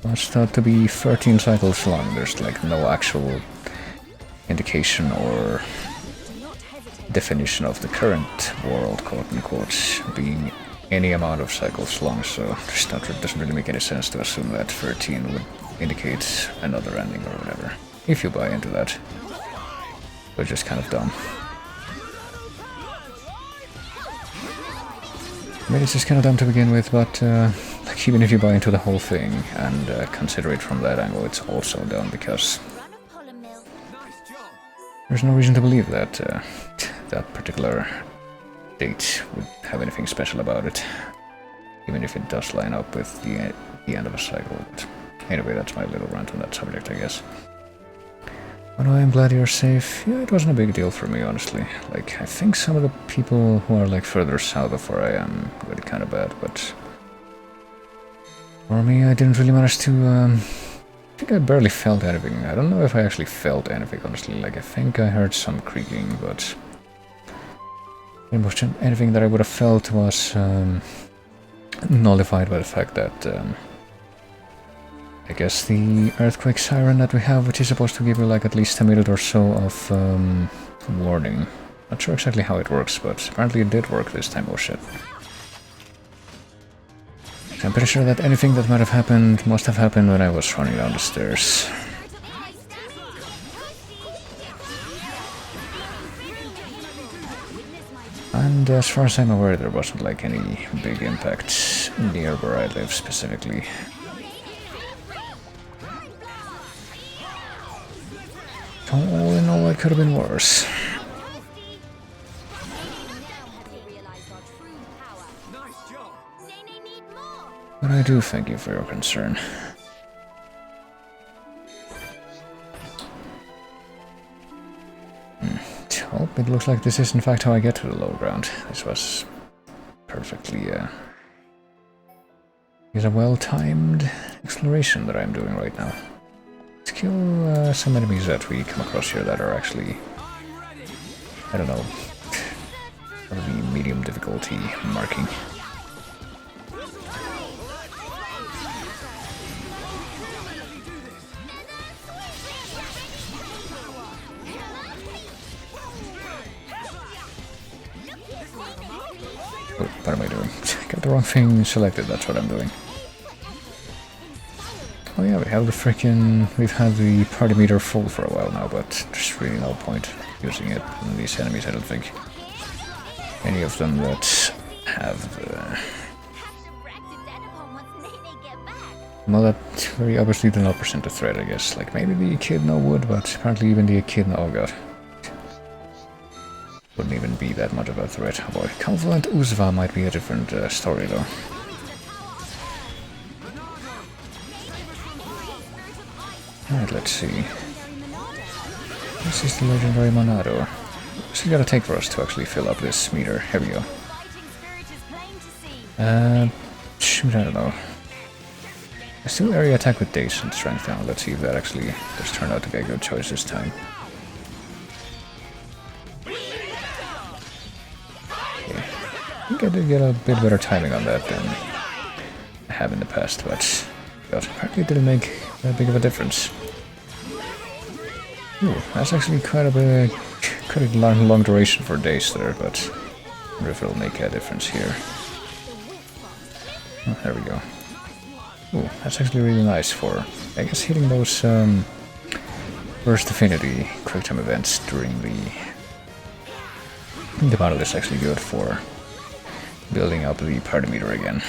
was thought to be 13 cycles long, there's like no actual indication or definition of the current world, quote-unquote, being any amount of cycles long, so it doesn't really make any sense to assume that 13 would indicate another ending or whatever, if you buy into that. Which is kind of dumb. I mean, it's just kind of dumb to begin with, but like even if you buy into the whole thing and consider it from that angle, it's also dumb because there's no reason to believe that that particular date would have anything special about it, even if it does line up with the end of a cycle. But anyway, that's my little rant on that subject, I guess. But I'm glad you're safe. Yeah, it wasn't a big deal for me, honestly. Like, I think some of the people who are like further south of where I am got it kind of bad, but for me, I didn't really manage to. I think I barely felt anything. I don't know if I actually felt anything, honestly. Like, I think I heard some creaking, but pretty much anything that I would have felt was nullified by the fact that I guess the earthquake siren that we have, which is supposed to give you like at least a minute or so of warning. Not sure exactly how it works, but apparently it did work this time. Oh shit. So I'm pretty sure that anything that might have happened must have happened when I was running down the stairs. And as far as I'm aware, there wasn't like any big impact near where I live specifically. So all in all, it could have been worse. But I do thank you for your concern. Well, it looks like this is in fact how I get to the low ground. This was perfectly is a well-timed exploration that I'm doing right now. Let's kill some enemies that we come across here that are actually, I don't know, probably medium difficulty marking. Oh, what am I doing? I got the wrong thing selected, that's what I'm doing. Oh yeah, we've had the party meter full for a while now, but there's really no point using it on these enemies, I don't think. Any of them that have well, that very obviously do not present a threat, I guess. Like maybe the Echidna would, but apparently even the Echidna, oh god. Wouldn't even be that much of a threat. Oh boy, Confluent Uzva might be a different story though. Alright, let's see. This is the legendary Monado. What's it gotta take for us to actually fill up this meter? Here we go. Shoot, I don't know. Let's do area attack with Dace and Strength now. Let's see if that actually does turn out to be a good choice this time. I think I did get a bit better timing on that than I have in the past, but apparently it didn't make that big of a difference. Ooh, that's actually quite a long duration for days there, but I wonder if it'll make a difference here. Oh, there we go. Ooh, that's actually really nice for, I guess, hitting those Burst Affinity quick-time events during the... I think the battle is actually good for building up the party meter again.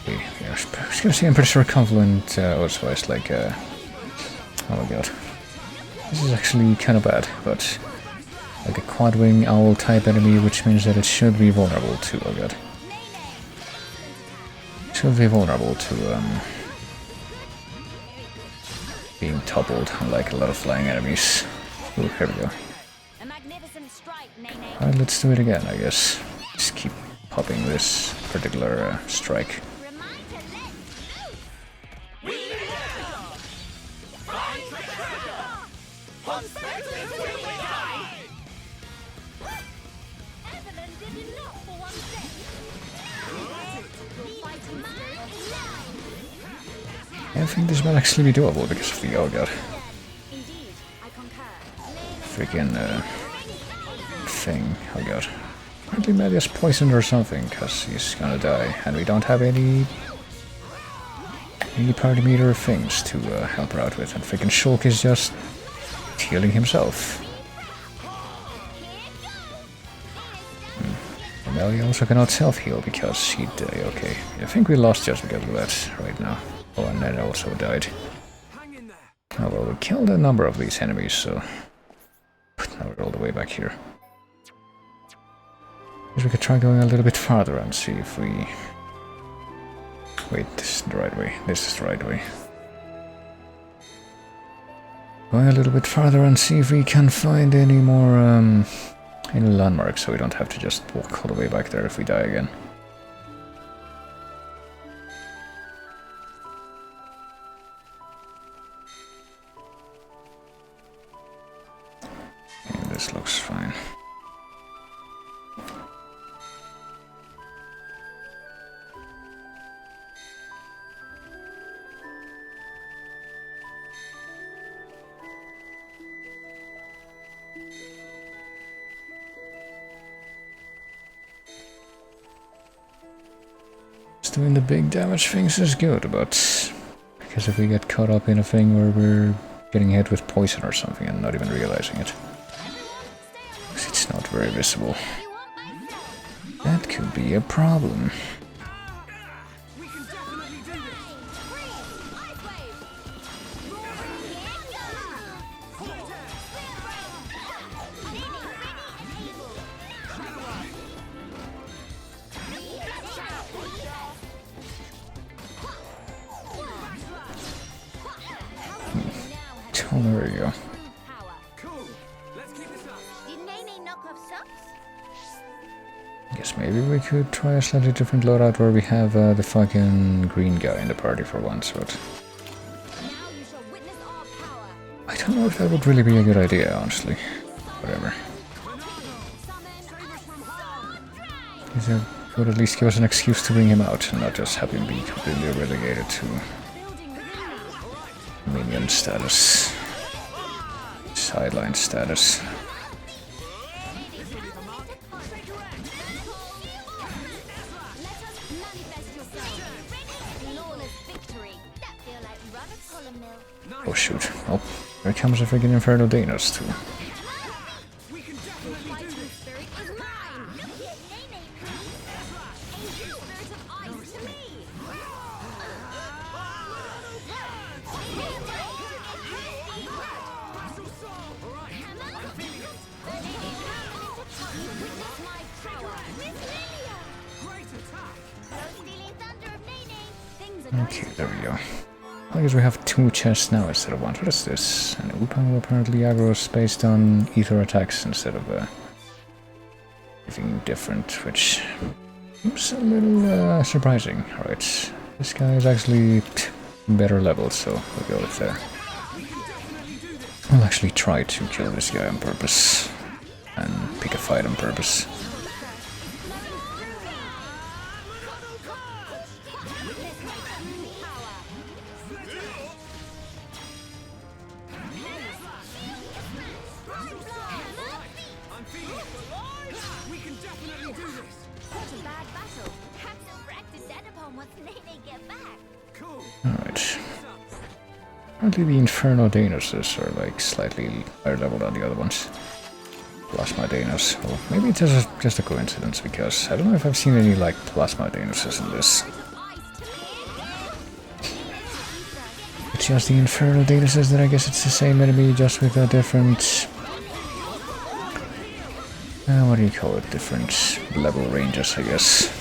Okay, I was gonna say I'm pretty sure Confluent also is like oh my god. This is actually kind of bad, but like a quad-wing owl type enemy, which means that it should be vulnerable to, oh god. Should be vulnerable to being toppled, unlike a lot of flying enemies. Ooh, here we go. Alright, let's do it again, I guess. Just keep popping this particular strike. I think this might actually be doable because of the oh god. Freaking thing, oh god. Apparently Media's poisoned or something, because he's gonna die, and we don't have any party meter things to help her out with, and freaking Shulk is just healing himself. Now he also cannot self-heal because he died. Okay, I think we lost just because of that right now. Oh, and then also died. Oh well, we killed a number of these enemies, so now we're all the way back here. Guess we could try going a little bit farther and see if we... Wait, this is the right way. This is the right way. Going a little bit farther and see if we can find any more any landmarks, so we don't have to just walk all the way back there if we die again. Yeah, this looks fine. Doing the big damage things is good, but because if we get caught up in a thing where we're getting hit with poison or something and not even realizing it, because it's not very visible, that could be a problem. Oh, there we go. Guess maybe we could try a slightly different loadout where we have the fucking green guy in the party for once, but... I don't know if that would really be a good idea, honestly. Whatever. It would at least give us an excuse to bring him out and not just have him be completely relegated to minion status. Sideline status. Oh shoot. Oh, here comes a freaking Inferno Danos too. Okay, there we go. I guess we have 2 chests now instead of 1. What is this? An Upang apparently aggro's based on ether attacks instead of anything different, which seems a little surprising. Alright, this guy is actually better level, so we'll go with that. I'll actually try to kill this guy on purpose and pick a fight on purpose. Alright. Apparently the Inferno Danuses are like slightly higher level than the other ones. Plasma Danos. Well, maybe it's just a coincidence, because I don't know if I've seen any like Plasma Danuses in this. It's just the Inferno Danuses that I guess it's the same enemy, just with a different... what do you call it? Different level ranges, I guess.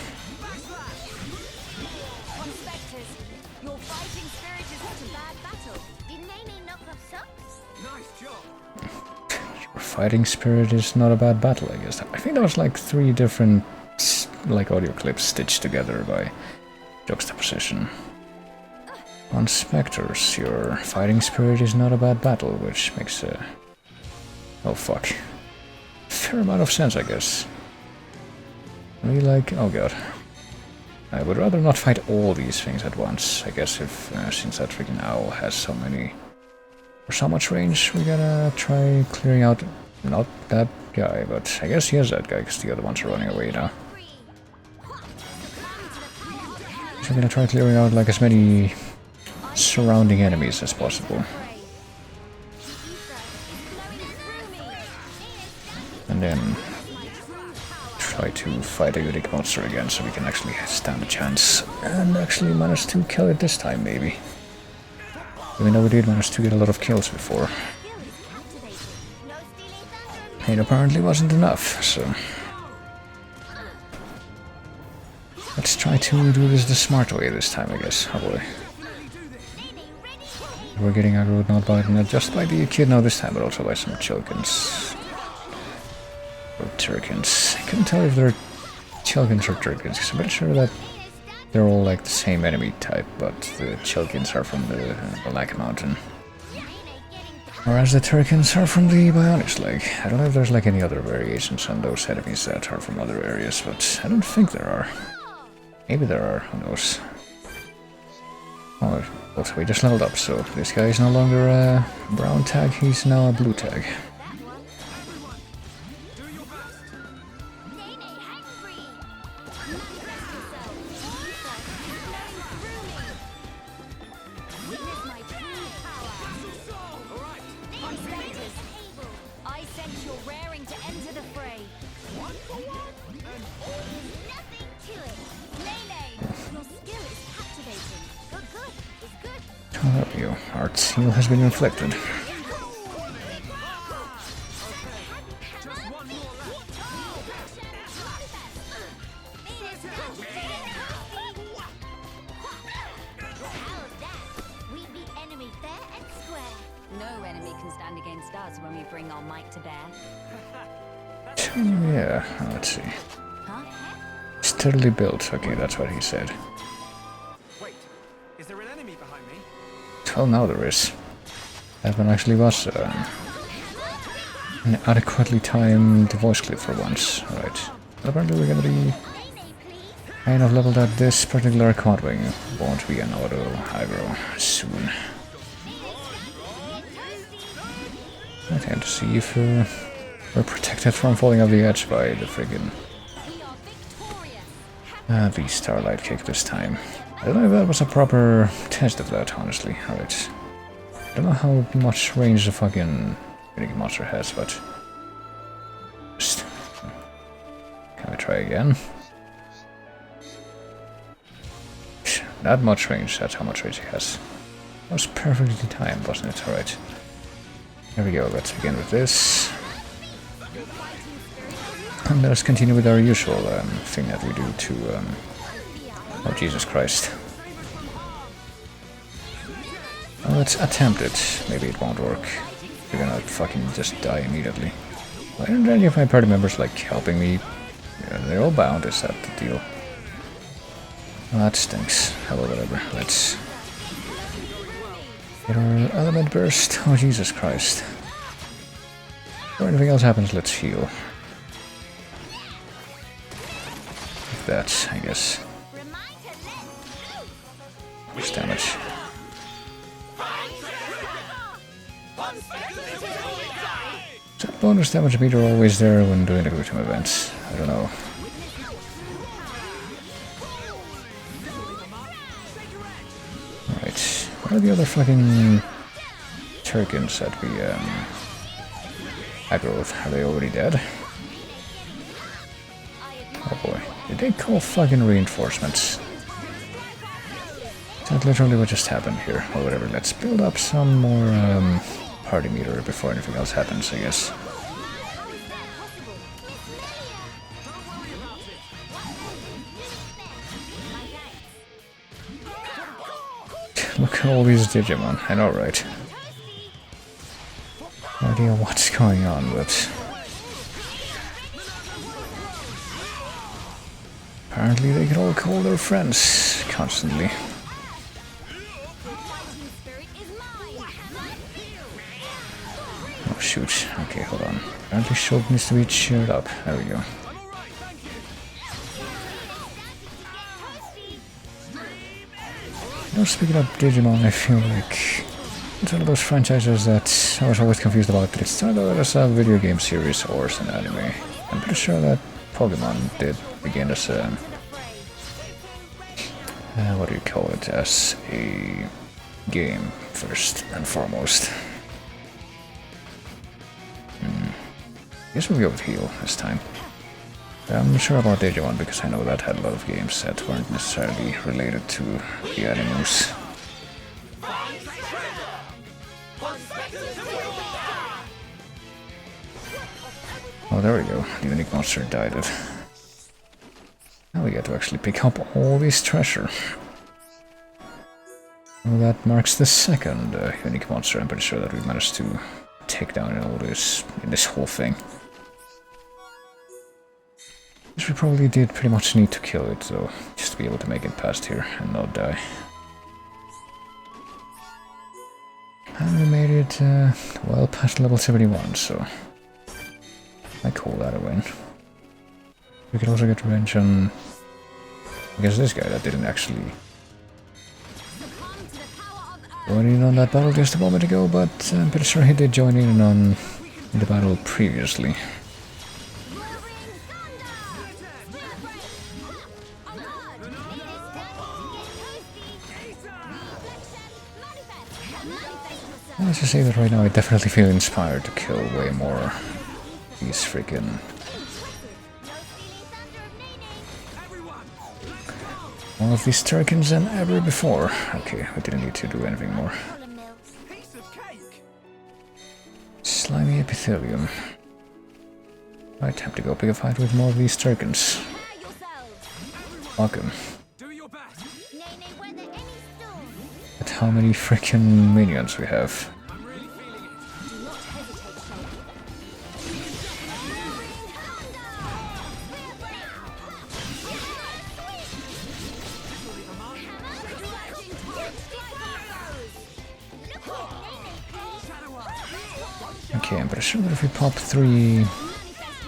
Fighting spirit is not a bad battle, I guess. I think there was like 3 different like audio clips stitched together by juxtaposition. On Spectres, your fighting spirit is not a bad battle, which makes a... oh fuck. Fair amount of sense, I guess. Really like... oh god. I would rather not fight all these things at once, I guess, if since that freaking owl has so many... for so much range, we gotta try clearing out... not that guy, but I guess he is that guy, because the other ones are running away now. So I'm gonna try clearing out like as many surrounding enemies as possible. And then try to fight a unique monster again so we can actually stand a chance and actually manage to kill it this time, maybe. Even though we did manage to get a lot of kills before. It apparently wasn't enough, so... let's try to do this the smart way this time, I guess. Oh boy. We're getting aggroed not just by the echidna this time, but also by some Chilkins. Or Turkins. I couldn't tell if they're Chilkins or Turkins, because I'm pretty sure that they're all like the same enemy type, but the Chilkins are from the Black Mountain. Whereas the Turkins are from the Bionics Lake. I don't know if there's like any other variations on those enemies that are from other areas, but I don't think there are. Maybe there are, who knows. Oh, also we just leveled up, so this guy is no longer a brown tag, he's now a blue tag. How are you? Our seal has been inflicted. No enemy can stand against us when we bring our might to bear. Yeah, let's see. Steadily built. Okay, that's what he said. Wait, is there an enemy behind me? Well, now there is. That one actually was an adequately timed voice clip for once. Right. Apparently we're gonna be kind of leveled at this particular quad wing. Won't be an auto aggro soon. I tend to see if we're protected from falling off the edge by the friggin' the Starlight Kick this time. I don't know if that was a proper test of that, honestly. Alright. I don't know how much range the fucking unique monster has, but... just... can we try again? Not much range, that's how much range he has. That was perfectly timed, wasn't it? Alright. There we go, let's begin with this. And let us continue with our usual thing that we do to... oh, Jesus Christ. Well, let's attempt it. Maybe it won't work. We're gonna fucking just die immediately. Why aren't any of my party members, like, helping me? Yeah, they're all bound, is that the deal? Well, that stinks. Hello, whatever. Let's... get our element burst. Oh, Jesus Christ. Before anything else happens, let's heal. Like that, I guess. Much damage. Is that bonus damage meter always there when doing the quick time events? I don't know. Alright, what are the other fucking Turkins that we aggro with? Are they already dead? Oh boy, did they call fucking reinforcements? Is that literally what just happened here? Or whatever, let's build up some more party meter before anything else happens, I guess. Look at all these Digimon, I know, right? No idea what's going on, but... apparently they can all call their friends constantly. Oh shoot, okay, hold on. Apparently Shulk needs to be cheered up. There we go. You know, speaking of Digimon, I feel like it's one of those franchises that I was always confused about, but it's turned out as a video game series or as an anime. I'm pretty sure that Pokemon did begin as a... what do you call it? As a game, first and foremost. I guess we'll go with heal this time. I'm not sure about Digimon because I know that had a lot of games that weren't necessarily related to the animals. Oh, there we go. The unique monster died. Now we get to actually pick up all this treasure. Well, that marks the second unique monster I'm pretty sure that we managed to take down in this whole thing. Which we probably did pretty much need to kill it, though, just to be able to make it past here and not die. And we made it, well, past level 71, so I call that a win. We could also get revenge on, I guess, this guy that didn't actually join in on that battle just a moment ago, but I'm pretty sure he did join in on the battle previously. Let's just say that right now I definitely feel inspired to kill way more these freaking all of these turkins than ever before. Okay, we didn't need to do anything more. Slimy epithelium. Right, time to go pick a fight with more of these turkins. Welcome. But how many freaking minions we have? Okay, I'm pretty sure that if we pop 3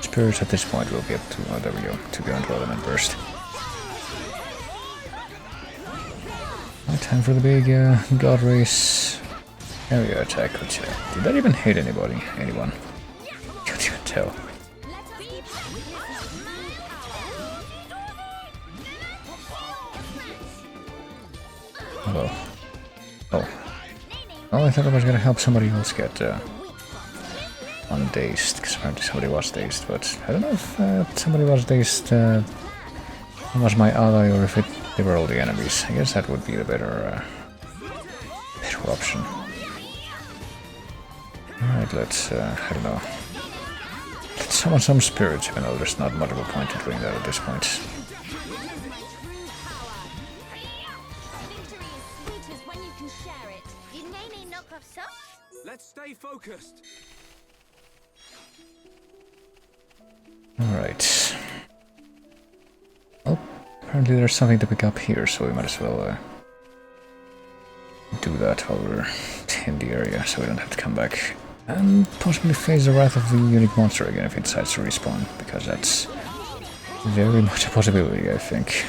spirits at this point, we'll be able to, oh there we go, to go into element burst. Right, time for the big God Race area attack, which did that even hit anybody? Anyone? Can't even tell. Hello. Oh. Oh, I thought I was gonna help somebody else get undazed, because apparently somebody was dazed, but I don't know if somebody was dazed was my ally or if they were all the enemies. I guess that would be the better option. Alright, let's, I don't know. Let's summon some spirits, even though there's not much of a point in doing that at this point. Let's stay focused. Alright. Oh, apparently there's something to pick up here, so we might as well do that while we're in the area, so we don't have to come back. And possibly face the wrath of the unique monster again if it decides to respawn, because that's very much a possibility, I think.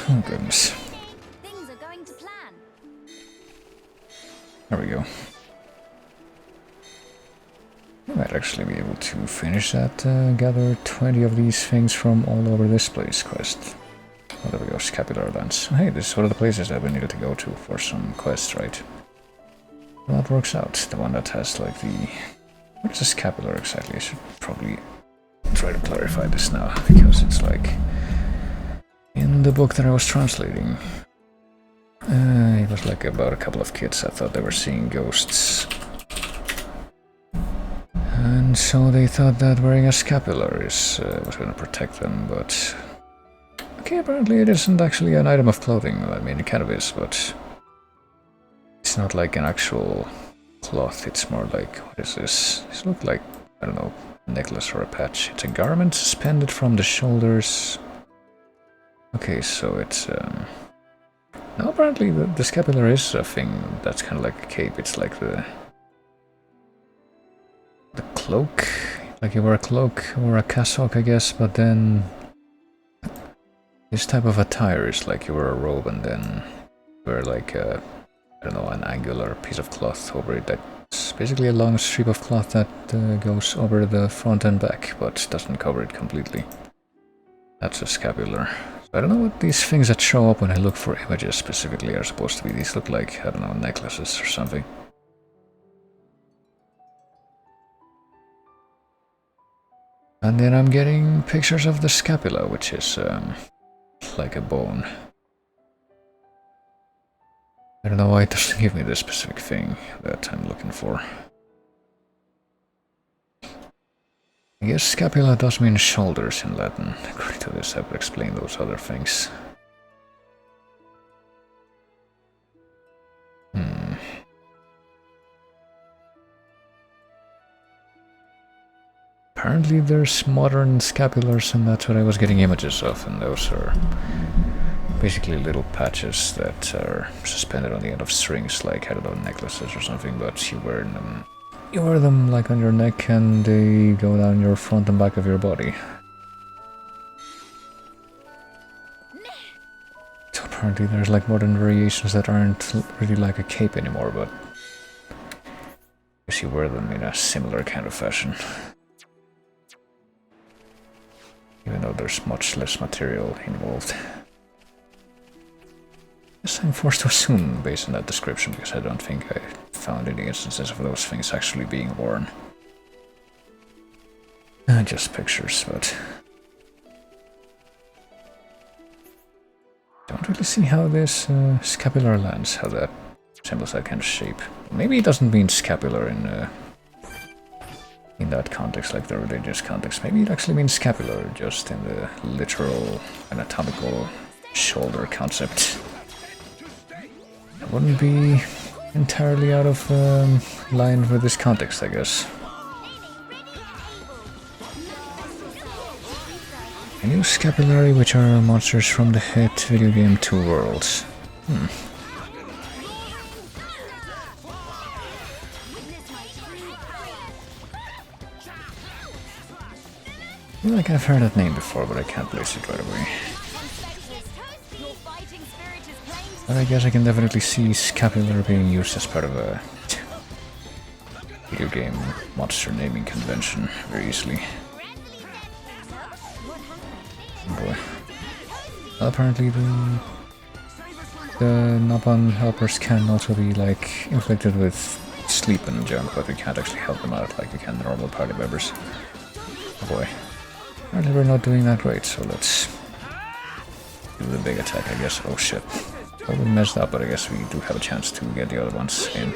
Oh goodness. Things are going to plan. There we go. We might actually be able to finish that gather 20 of these things from all over this place quest. Oh, there we go, Scapular Lands. Hey, this is one of the places that we needed to go to for some quests, right? Well, that works out. The one that has like the... What is a scapular exactly? I should probably try to clarify this now, because it's like... In the book that I was translating, it was like about a couple of kids that thought they were seeing ghosts. And so they thought that wearing a scapular was going to protect them, but... Okay, apparently it isn't actually an item of clothing. I mean, it kind of is, but... It's not like an actual cloth, it's more like... What is this? This looks like, I don't know, a necklace or a patch. It's a garment suspended from the shoulders... Okay, so it's, now apparently the scapular is a thing that's kind of like a cape. It's like the cloak, like you wear a cloak or a cassock, I guess, but then this type of attire is like you wear a robe and then you wear like a, I don't know, an angular piece of cloth over it that's basically a long strip of cloth that goes over the front and back, but doesn't cover it completely. That's a scapular. So I don't know what these things that show up when I look for images specifically are supposed to be. These look like, I don't know, necklaces or something. And then I'm getting pictures of the scapula, which is like a bone. I don't know why it doesn't give me the specific thing that I'm looking for. I guess scapula does mean shoulders in Latin. According to this, I would explain those other things. Apparently there's modern scapulars, and that's what I was getting images of, and those are basically little patches that are suspended on the end of strings, like, I don't know, necklaces or something, but you wear them like on your neck and they go down your front and back of your body. So apparently there's like modern variations that aren't really like a cape anymore, but I guess you wear them in a similar kind of fashion. Even though there's much less material involved. Yes, I'm forced to assume based on that description, because I don't think I found any instances of those things actually being worn. Just pictures, but don't really see how this scapular lands, how that resembles that kind of shape. Maybe it doesn't mean scapular in that context, like the religious context. Maybe it actually means scapular, just in the literal anatomical shoulder concept. It wouldn't be entirely out of line with this context, I guess. A new scapulary, which are monsters from the hit video game Two Worlds. I feel like I've heard that name before, but I can't place it right away. But I guess I can definitely see scapular being used as part of a video game monster naming convention very easily. Oh boy. Well, apparently the Nopon helpers can also be like inflicted with sleep and junk, but we can't actually help them out like we can normal party members. Oh boy. Apparently we're not doing that great, so let's do the big attack, I guess. Oh shit. Well, we messed up, but I guess we do have a chance to get the other ones in.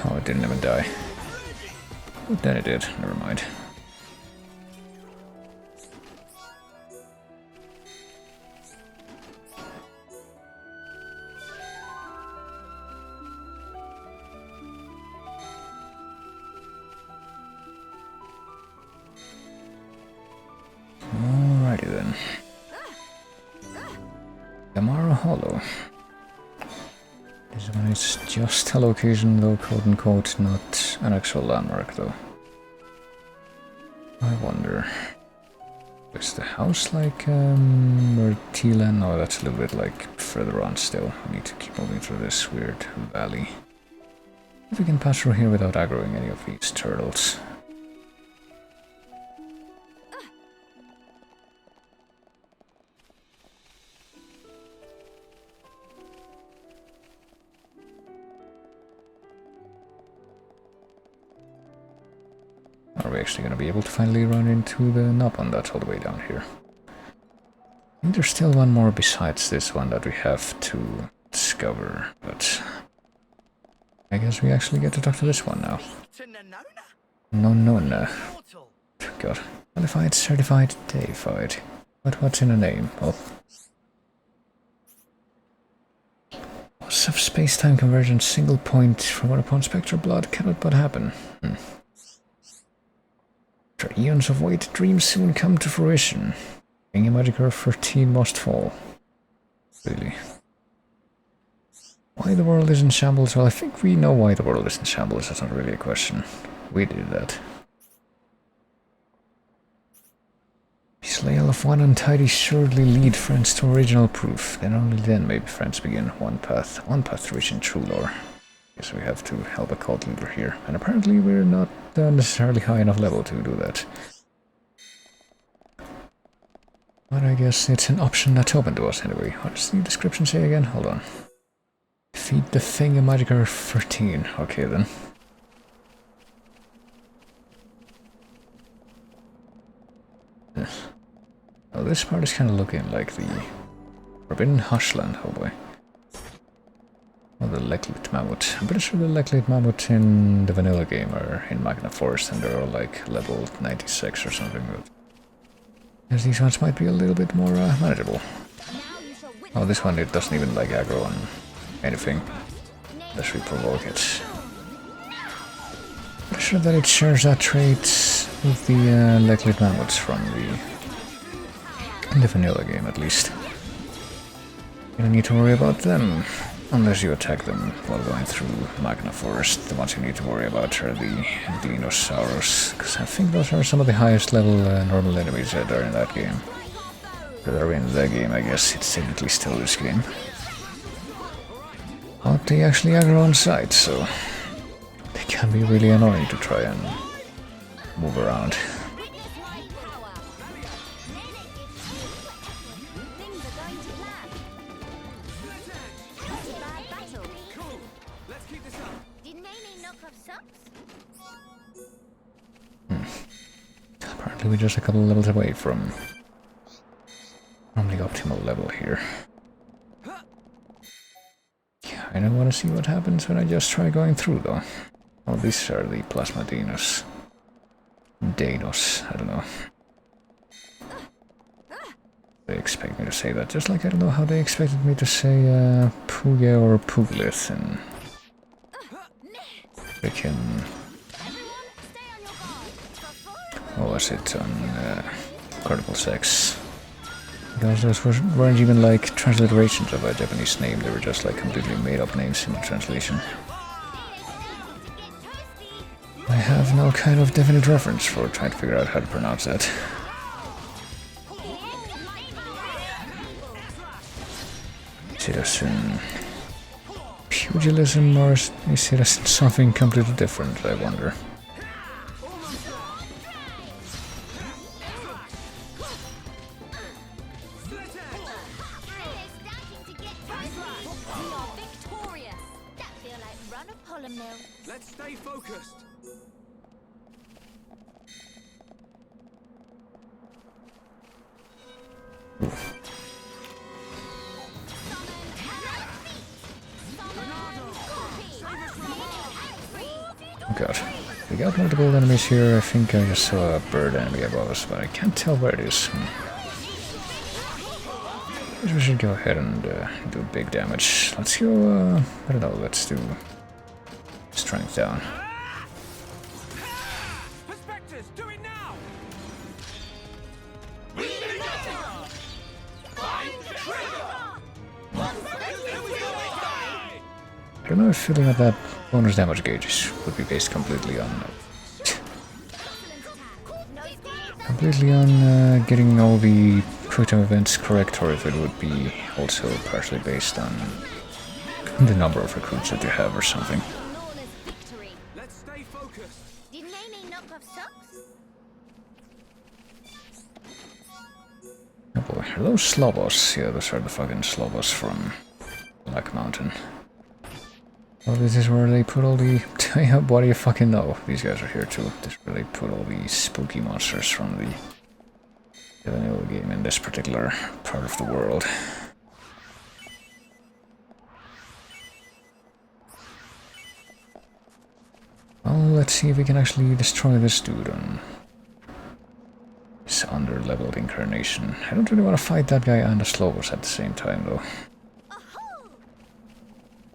Oh, it didn't even die. Oh, then it did. Never mind. Alrighty then. Gamara Hollow. This one is just a location though, quote unquote, not an actual landmark though. I wonder. Is the house like where T-Lan? No, that's a little bit like further on still. I need to keep moving through this weird valley. If we can pass through here without aggroing any of these turtles. Are we actually going to be able to finally run into the Nopon that's all the way down here? I think there's still one more besides this one that we have to discover, but I guess we actually get to talk to this one now. Nonona. God. Qualified, certified, deified. But what's in a name? Well, loss of space-time convergence, single point from upon spectral blood cannot but happen. After eons of wait, dreams soon come to fruition. Being a magic Earth 13 must fall. Really. Why the world is in shambles? Well, I think we know why the world is in shambles. That's not really a question. We did that. Slayal of one untidy surely lead friends to original proof. Then only then maybe friends begin one path to reaching true lore. Guess we have to help a cult leader here, and apparently we're not necessarily high enough level to do that. But I guess it's an option that's open to us anyway. What does the description say again? Hold on. Defeat the Thingamagicker 13. Okay then. Oh, this part is kind of looking like the Forbidden Hushland, oh boy. Or the Leklit Mammoth. I'm pretty sure the Leklit Mammoth in the vanilla game are in Magna Forest and they're all like level 96 or something. Because these ones might be a little bit more manageable. Oh, this one, it doesn't even like aggro on anything unless we provoke it. Pretty sure that it shares that trait with the Leklit Mammoths from the vanilla game, at least. You don't need to worry about them unless you attack them while going through Magna Forest. The ones you need to worry about are the Dinosaurs, because I think those are some of the highest level normal enemies that are in that game. That are in the game, I guess. It's technically still this game. But they actually aggro on sight, so they can be really annoying to try and move around. Apparently we're just a couple levels away from the optimal level here. Yeah, I don't want to see what happens when I just try going through though. Oh, these are the Plasma Dinos. Danos, I don't know. They expect me to say that, just like I don't know how they expected me to say Puya or Puglith and freaking... What was it on Carnival Sex? Because those weren't even like transliterations of a Japanese name, they were just like completely made up names in the translation. I have no kind of definite reference for trying to figure out how to pronounce that. Citizen pugilism, or is it something completely different, I wonder. Let's stay focused. Oh god, we got multiple enemies here. I think I just saw a bird enemy above us, but I can't tell where it is. I guess we should go ahead and do big damage. Let's go, I don't know, let's do strength down. Perspectives, do it now. I don't know if filling up that bonus damage gauge would be based completely on getting all the quick time events correct, or if it would be also partially based on the number of recruits that you have or something. Let's stay focused. Did Nene knock off socks? Oh boy, are those Slobos? Yeah, those are the fucking Slobos from Black Mountain. Well, this is where they put all the... What do you fucking know? These guys are here too. This is where they put all the spooky monsters from the vanilla game in this particular part of the world. Well, let's see if we can actually destroy this dude on this under-leveled incarnation. I don't really want to fight that guy and the Slobos at the same time, though.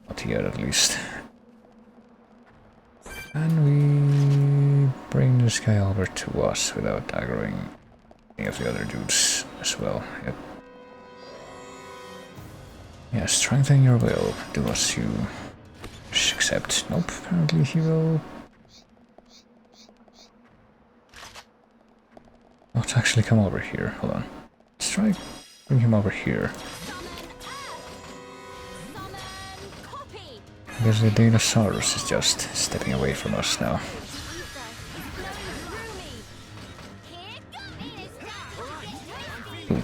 Not yet, at least. And we bring this guy over to us without aggroing any of the other dudes as well. Yep. Yeah, strengthen your will. Do as you accept. Nope, apparently he will not let's actually come over here. Hold on. Let's try bring him over here. I guess the Dinosaurus is just stepping away from us now. Ooh.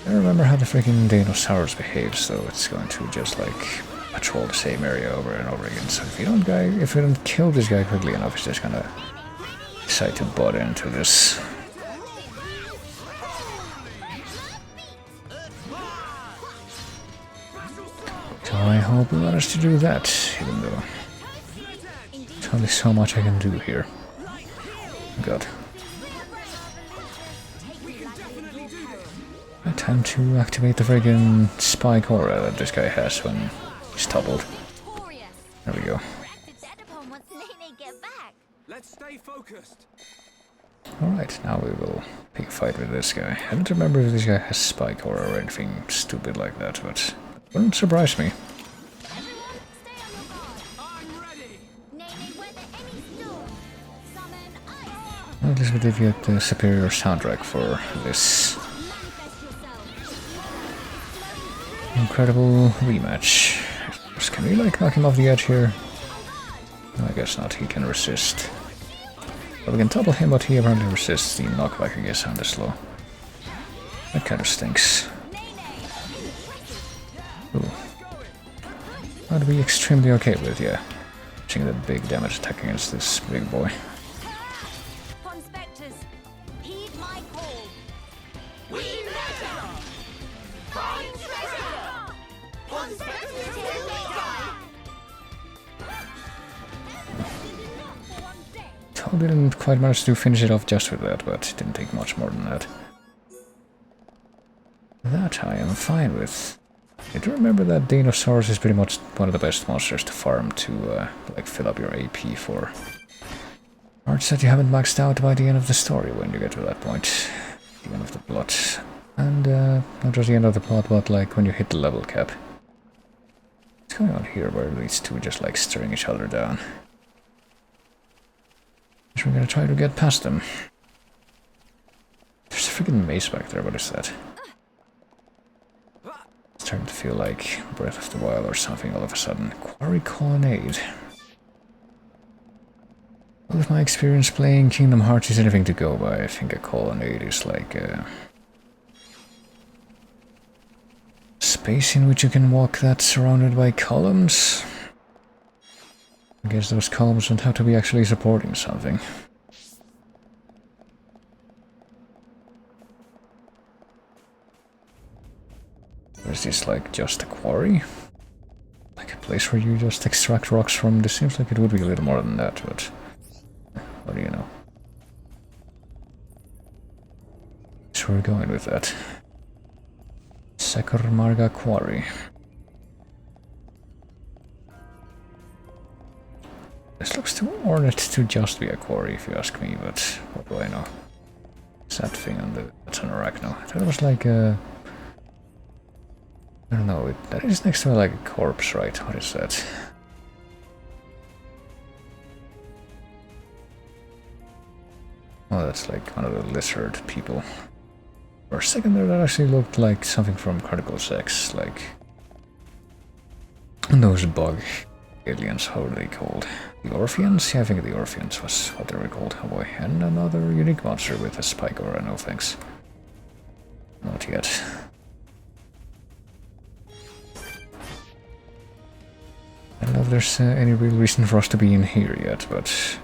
I remember how the freaking Dinosaurus behaves, so it's going to just like patrol the same area over and over again. So if you don't kill this guy quickly enough, he's just gonna decide to butt into this. So I hope we manage to do that, even though there's only so much I can do here. God. Time to activate the friggin' spike aura that this guy has when he's toppled. There we go. Let's stay focused. Alright, now we will pick a fight with this guy. I don't remember if this guy has spike aura or anything stupid like that, but it wouldn't surprise me. Well, at least we did get the superior soundtrack for this incredible rematch. Can we like knock him off the edge here? No, I guess not, he can resist. But we can topple him, but he apparently resists the knockback, I guess, on the slow. That kind of stinks. Ooh. That'd be extremely okay with, yeah. Seeing the big damage attack against this big boy. I didn't quite manage to finish it off just with that, but it didn't take much more than that. That I am fine with. I do remember that Dinosaurus is pretty much one of the best monsters to farm to like fill up your AP for. Parts that you haven't maxed out by the end of the story when you get to that point. The end of the plot. And not just the end of the plot, but like when you hit the level cap. What's going on here where these two just like staring each other down? We're gonna try to get past them. There's a freaking maze back there, what is that? It's starting to feel like Breath of the Wild or something all of a sudden. Quarry Colonnade. Well, if my experience playing Kingdom Hearts is anything to go by, I think a colonnade is like a space in which you can walk that's surrounded by columns. I guess those columns don't have to be actually supporting something. Or is this like just a quarry? Like a place where you just extract rocks from? This seems like it would be a little more than that, but what do you know? So we're going with that. Sakurmarga Quarry. This looks too ornate to just be a quarry, if you ask me, but what do I know? What's that thing on the... that's an arachno. I thought it was like a... I don't know, that is next to like a corpse, right? What is that? Oh, that's like one of the lizard people. For a second there, that actually looked like something from Chronicles X, like... those bug aliens, how are they called? The Orpheans? Yeah, I think the Orpheans was what they were called. Oh boy, and another unique monster with a spike aura, no thanks. Not yet. I don't know if there's any real reason for us to be in here yet, but...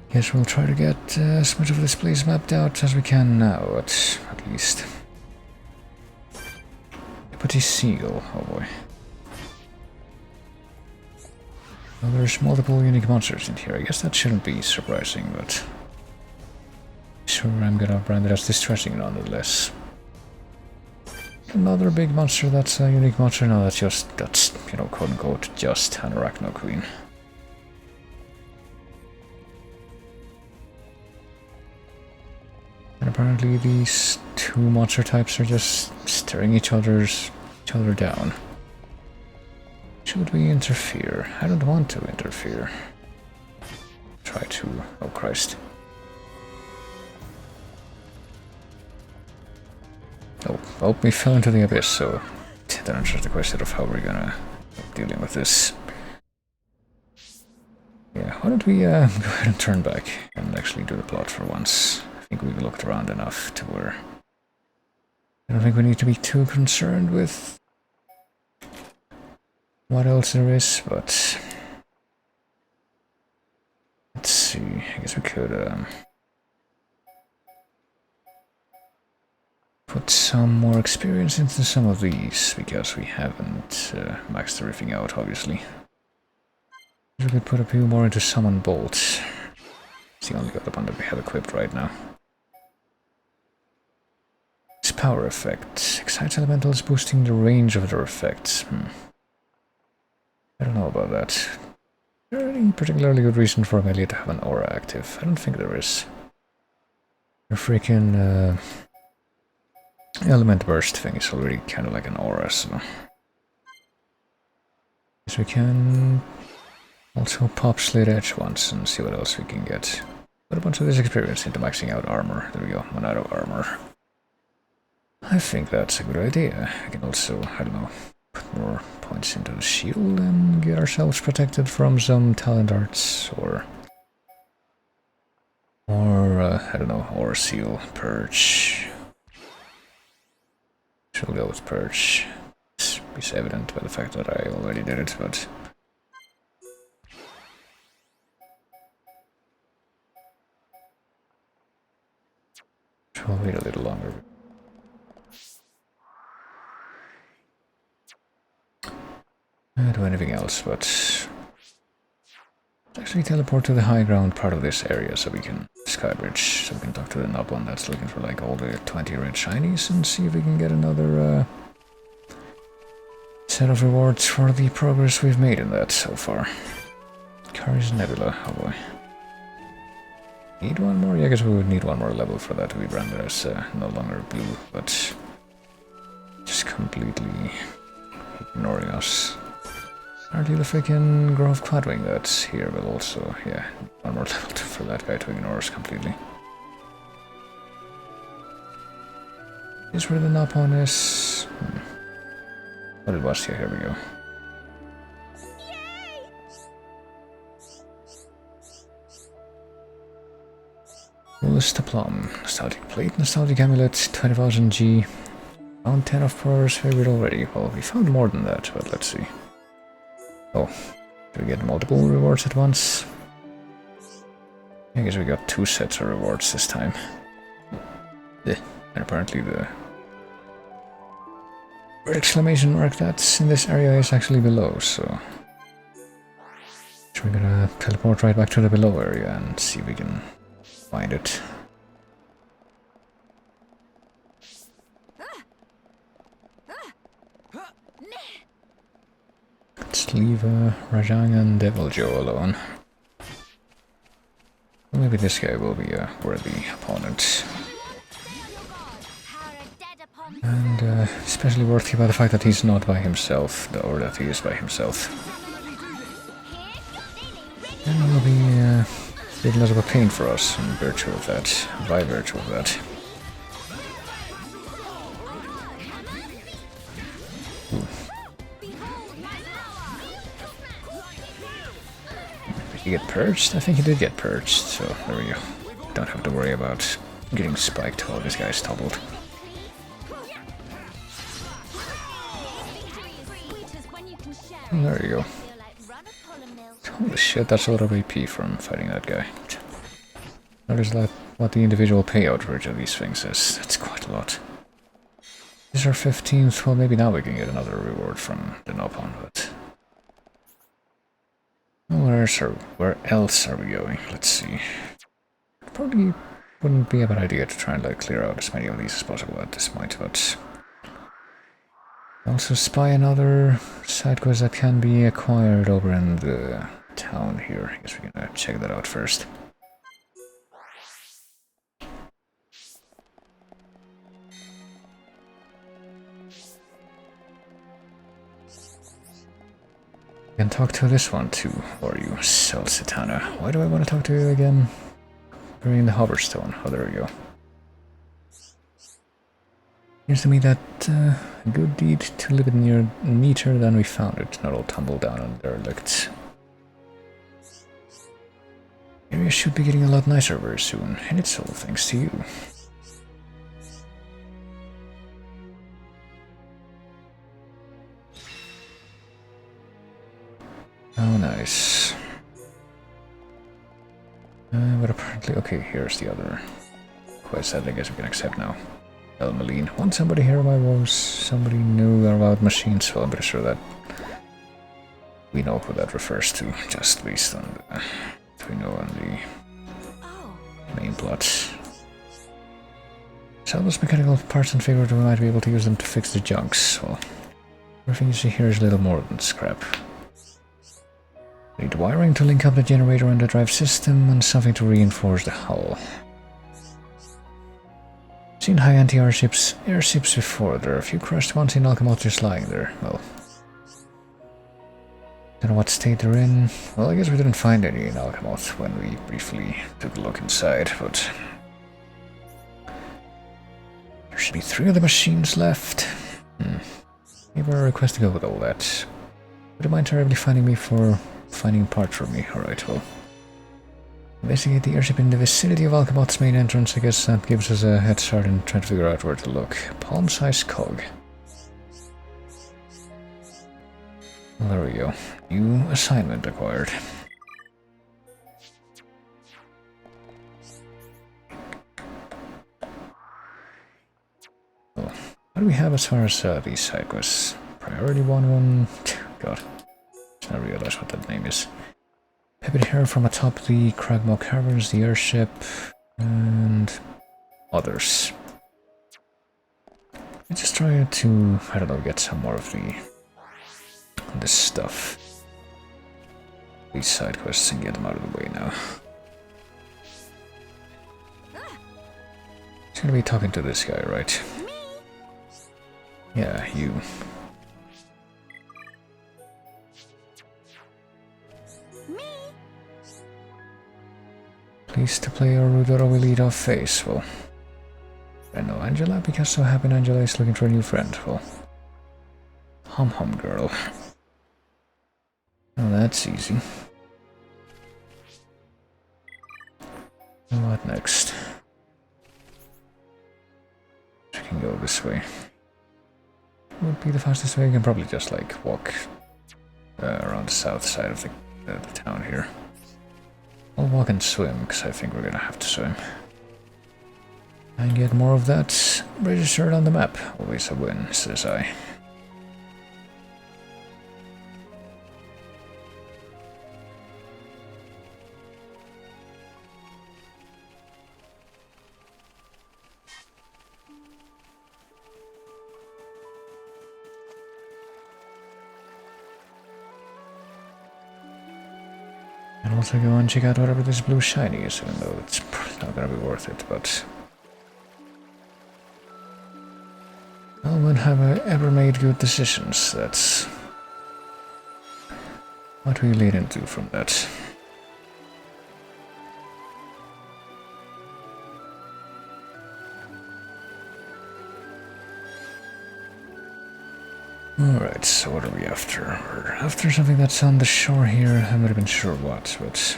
guess we'll try to get as much of this place mapped out as we can now, at least. Pretty seal, oh boy. Well, there's multiple unique monsters in here. I guess that shouldn't be surprising, but... sure, I'm gonna brand it as distressing nonetheless. Another big monster that's a unique monster. No, that's, you know, quote-unquote, just an Arachno Queen. And apparently these two monster types are just staring each other down. Should we interfere? I don't want to interfere. Try to... oh Christ. Oh, we fell into the abyss, so that answers the question of how we're gonna dealing with this. Yeah, why don't we go ahead and turn back and actually do the plot for once. I think we've looked around enough to where I don't think we need to be too concerned with what else there is, but let's see, I guess we could put some more experience into some of these, because we haven't maxed everything out, obviously. We could put a few more into Summon Bolts. It's the only other one that we have equipped right now. Its power effect. Excites elementals, boosting the range of their effects. I don't know about that. Is there any particularly good reason for Amelia to have an aura active? I don't think there is. The freaking element burst thing is already kind of like an aura, so... Guess we can also pop Slit Edge once and see what else we can get. Put a bunch of this experience into maxing out armor. There we go, Monado armor. I think that's a good idea. I can also, I don't know, put more points into the shield and get ourselves protected from some talent arts, or I don't know, or seal, purge. She'll go with purge. It's evident by the fact that I already did it, but I'll wait a little longer. I do anything else, but actually teleport to the high ground part of this area so we can skybridge, so we can talk to the knob one that's looking for like all the 20 red shinies and see if we can get another set of rewards for the progress we've made in that so far. Kari's Nebula, oh boy. Need one more? Yeah, I guess we would need one more level for that to be branded as no longer blue, but just completely ignoring us. Apparently the freaking Grove Cloudwing that's here will also, yeah, one more level for that guy to ignore us completely. Is where the Napon is. What it was here, here we go. Coolest Plum, Nostalgic Plate, Nostalgic Amulet, 20,000 G. Found 10 of Power's favorite already. Well, we found more than that, but let's see. Oh, do we get multiple rewards at once? I guess we got 2 sets of rewards this time. And apparently the exclamation mark that's in this area is actually below, so... we're gonna teleport right back to the below area and see if we can find it. Let's leave Rajang and Devil Joe alone. Well, maybe this guy will be a worthy opponent. And especially worthy by the fact that he's not by himself, or that he is by himself. And will be a bit less of a pain for us in virtue of that, by virtue of that. Did he get purged? I think he did get purged, so there we go. Don't have to worry about getting spiked while this guy's toppled. There you go. Holy shit, that's a lot of AP from fighting that guy. Notice that what the individual payout for each of these things is. That's quite a lot. This is our 15th, well maybe now we can get another reward from the Nopon, but... Where else are we going? Let's see. Probably wouldn't be a bad idea to try and like clear out as many of these as possible at this point, but... also spy another side quest that can be acquired over in the town here. I guess we're gonna check that out first. Can talk to this one too, or you, Selsitana. Why do I want to talk to you again? We're in the Hoverstone. Oh, there we go. Seems to me that a good deed to leave it neater than we found it, not all tumbled down and derelict. Area should be getting a lot nicer very soon, and it's all thanks to you. Oh, nice. But apparently, okay, here's the other quest that I guess we can accept now. Elmeline. Want somebody hear my voice? Somebody knew about machines? Well, I'm pretty sure that we know who that refers to, just based on the we know on the main plots. Sell those mechanical parts and figured we might be able to use them to fix the junks. Well, everything you see here is little more than scrap. Need wiring to link up the generator and the drive system, and something to reinforce the hull. Seen high anti-airships before. There are a few crushed ones in Alchemot just lying there. Well, don't know what state they're in. Well, I guess we didn't find any in Alchemot when we briefly took a look inside, but there should be 3 of the machines left. Maybe our request to go with all that. Would you mind terribly finding me for finding parts for me? Alright, well. Investigate the airship in the vicinity of Alchemot's main entrance. I guess that gives us a head start in trying to figure out where to look. Palm-sized cog. Well, there we go. New assignment acquired. Well, what do we have as far as these side quests? Priority 1-1... God. I didn't realize what that name is. Pipit here from atop the Cragmaw Caverns, the airship, and others. Let's just try to, I don't know, get some more of this stuff. These side quests and get them out of the way now. He's gonna be talking to this guy, right? Yeah, you. Pleased to play a Rudoro will lead off face. Well, I know Angela because so happy Angela is looking for a new friend. Well, hum girl. Oh, that's easy. What next? We can go this way. Would be the fastest way. You can probably just like walk around the south side of the town here. I'll walk and swim, because I think we're gonna have to swim. And get more of that registered on the map. Always a win, says I. And also go and check out whatever this blue shiny is, even though it's not gonna be worth it, but... Well, when have I ever made good decisions? That's what we lead into from that. Alright, so what are we after? We're after something that's on the shore here. I haven't even sure what, but...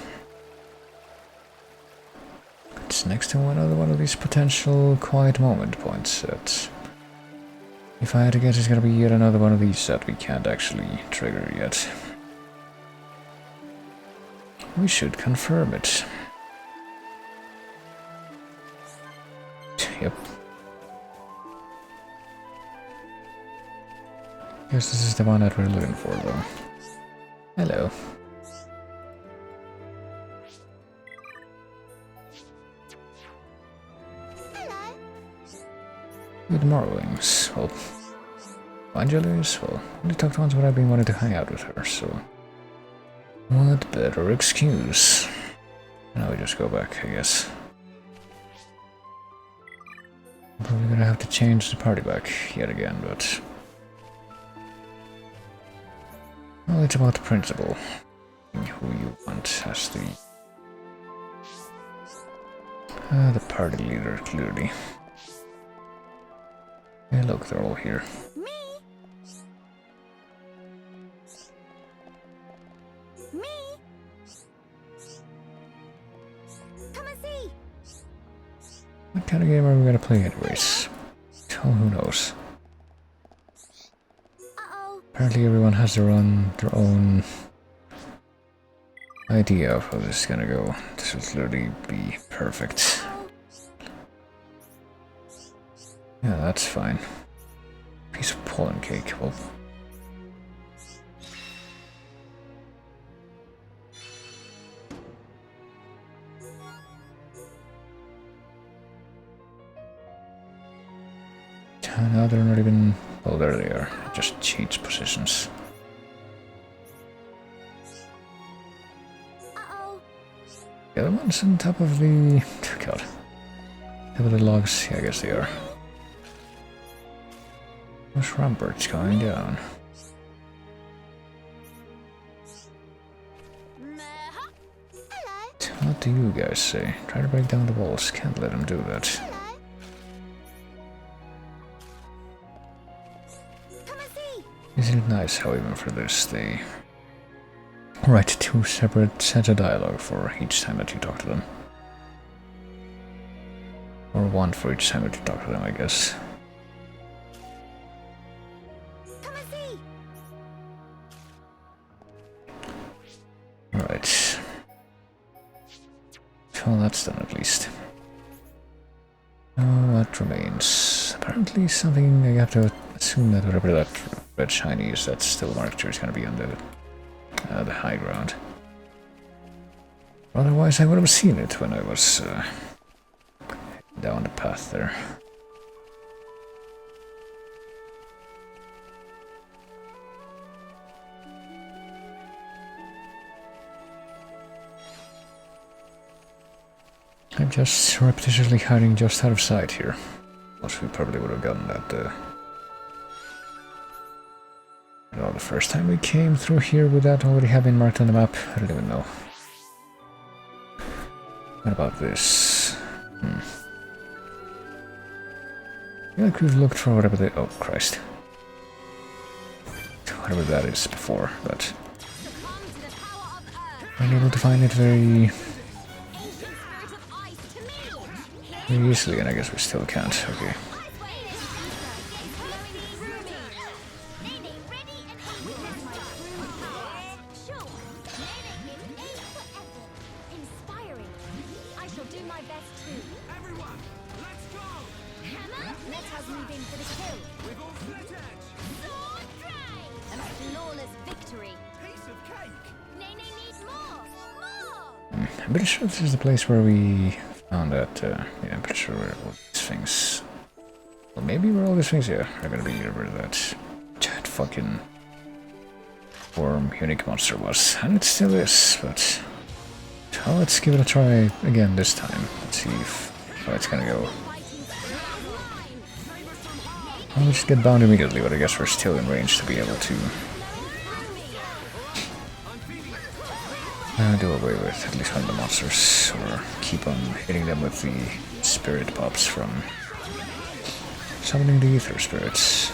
it's next to another one of these potential quiet moment points that... if I had to guess, it's gonna be yet another one of these that we can't actually trigger yet. We should confirm it. Yep. Guess this is the one that we're looking for, though. Hello. Hello. Good morrowings. Well, Angelis, well, only talked once when I've been wanting to hang out with her, so... what better excuse? Now we just go back, I guess. I'm probably gonna have to change the party back yet again, but... Well, it's about principle. Who you want as the party leader, clearly. Hey, look, they're all here. Me? Me? Come and see! What kind of game are we gonna play anyways? Well, who knows? Uh-oh. Apparently everyone has their own idea of how this is gonna go. This will clearly be perfect. Yeah, that's fine. Piece of pollen cake. Well, now they're not even... Oh, there they are. Just cheats positions. Uh-oh. The other ones on top of the... God. Top of the logs? Yeah, I guess they are. Those ramparts going down. Hello. What do you guys say? Try to break down the walls. Can't let them do that. Hello. Come and see. Isn't it nice how even for this they write 2 separate sets of dialogue for each time that you talk to them? Or 1 for each time that you talk to them, I guess. Come and see. Right. Well, that's done at least. What remains? Apparently something I have to assume that whatever that red shiny is, that's still marked here, is going to be on the high ground. Otherwise I would have seen it when I was down the path there. I'm just surreptitiously hiding just out of sight here. Else we probably would have gotten that well, the first time we came through here without already having marked on the map. I don't even know. What about this? I feel like we've looked for whatever the... Oh, Christ. Whatever that is before, but... I'm able to find it very easily, and I guess we still can't. Okay. I'm pretty sure this is the place where we found that, yeah, I'm pretty sure where all these things... Well, maybe where all these things, yeah, are gonna be where that giant fucking worm unique monster was. And it still is, but... Well, let's give it a try again this time. Let's see how it's gonna go. I'll just get bound immediately, but I guess we're still in range to be able to... do away with at least one of the monsters, or keep on hitting them with the spirit pops from summoning the ether spirits.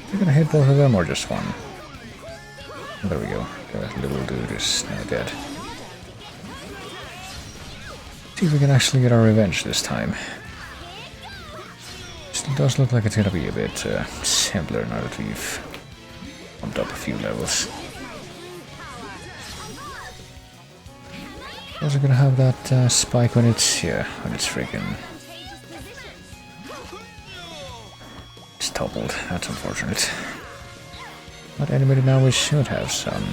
You're gonna hit both of them or just one? There we go. That little dude is now dead. See if we can actually get our revenge this time. Still does look like it's gonna be a bit simpler now that we've bumped up a few levels. Also gonna have that spike when it's, yeah, when it's freaking... It's toppled, that's unfortunate. But anybody now we should have some...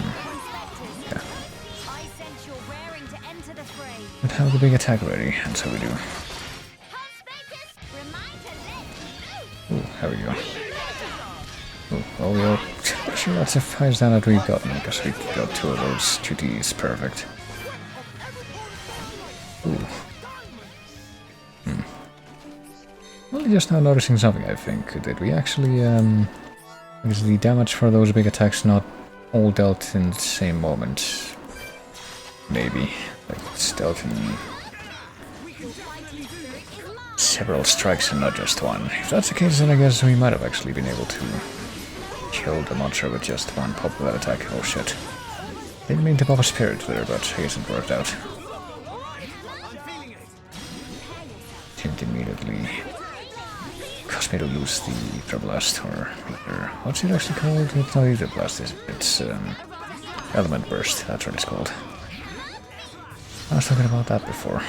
Yeah. But have the big attack ready, and so we do. Ooh, there we go. Ooh, well, we're sure that's the highest down that we've gotten, because we got 2 of those QTs, perfect. Ooh. Well, just now noticing something, I think. Did we actually, is the damage for those big attacks not all dealt in the same moment. Maybe. Like it's dealt in several strikes and not just one. If that's the case, then I guess we might have actually been able to kill the monster with just one pop of that attack. Oh shit. Didn't mean to pop a spirit there, but I guess it worked out. Didn't immediately cause me to lose the Ether Blast, or what's it actually called? It's not Ether Blast, is it? It's Element Burst, that's what it's called. I was talking about that before.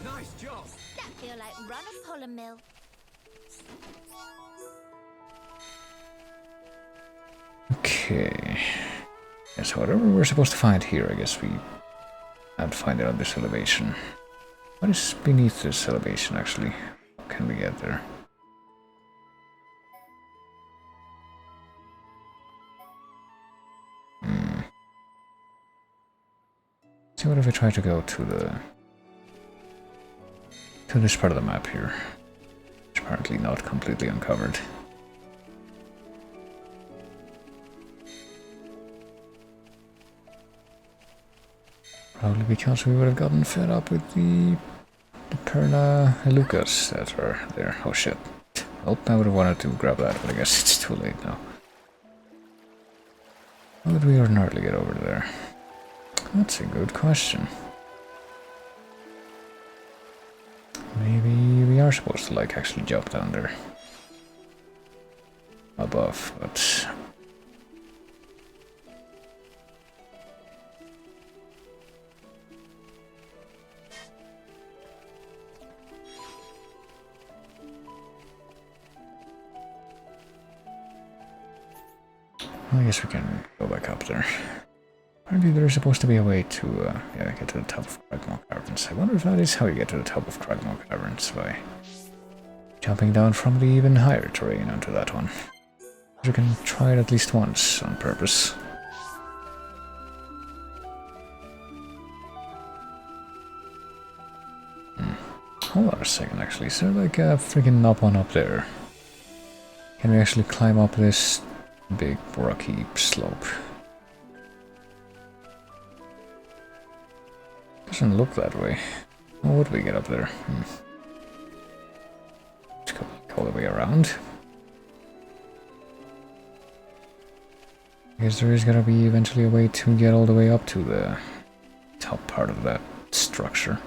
That feel like run and pull a mill. Okay. Yeah, so whatever we're supposed to find here, I guess we have to find it on this elevation. What is beneath this elevation, actually? How can we get there? So what if we try to go to this part of the map here? It's apparently not completely uncovered. Probably because we would have gotten fed up with the Perla Lucas that are there. Oh shit. Oh, I would have wanted to grab that, but I guess it's too late now. How would we ordinarily get over there? That's a good question. Maybe we are supposed to, like, actually jump down there. Above, but... I guess we can go back up there. Apparently there's supposed to be a way to get to the top of Cragmaw Caverns. I wonder if that is how you get to the top of Cragmaw Caverns, by jumping down from the even higher terrain onto that one. You can try it at least once on purpose. Hold on a second, actually. Is there like a freaking up one up there? Can we actually climb up this big rocky slope? Doesn't look that way. How would we get up there? Let's go all the way around. I guess there is gonna be eventually a way to get all the way up to the top part of that structure.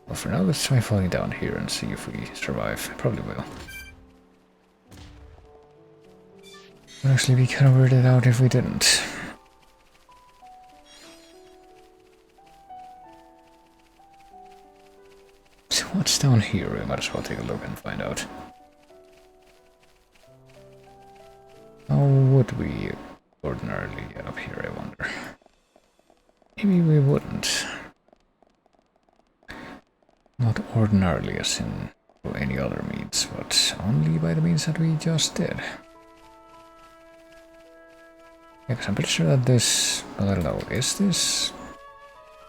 Well, for now, let's try falling down here and see if we survive. Probably will. Would actually be kind of weirded out if we didn't. So what's down here? We might as well take a look and find out. How would we ordinarily get up here, I wonder? Maybe we wouldn't. Not ordinarily as in any other means, but only by the means that we just did. Yeah, because I'm pretty sure that this... well, I don't know, is this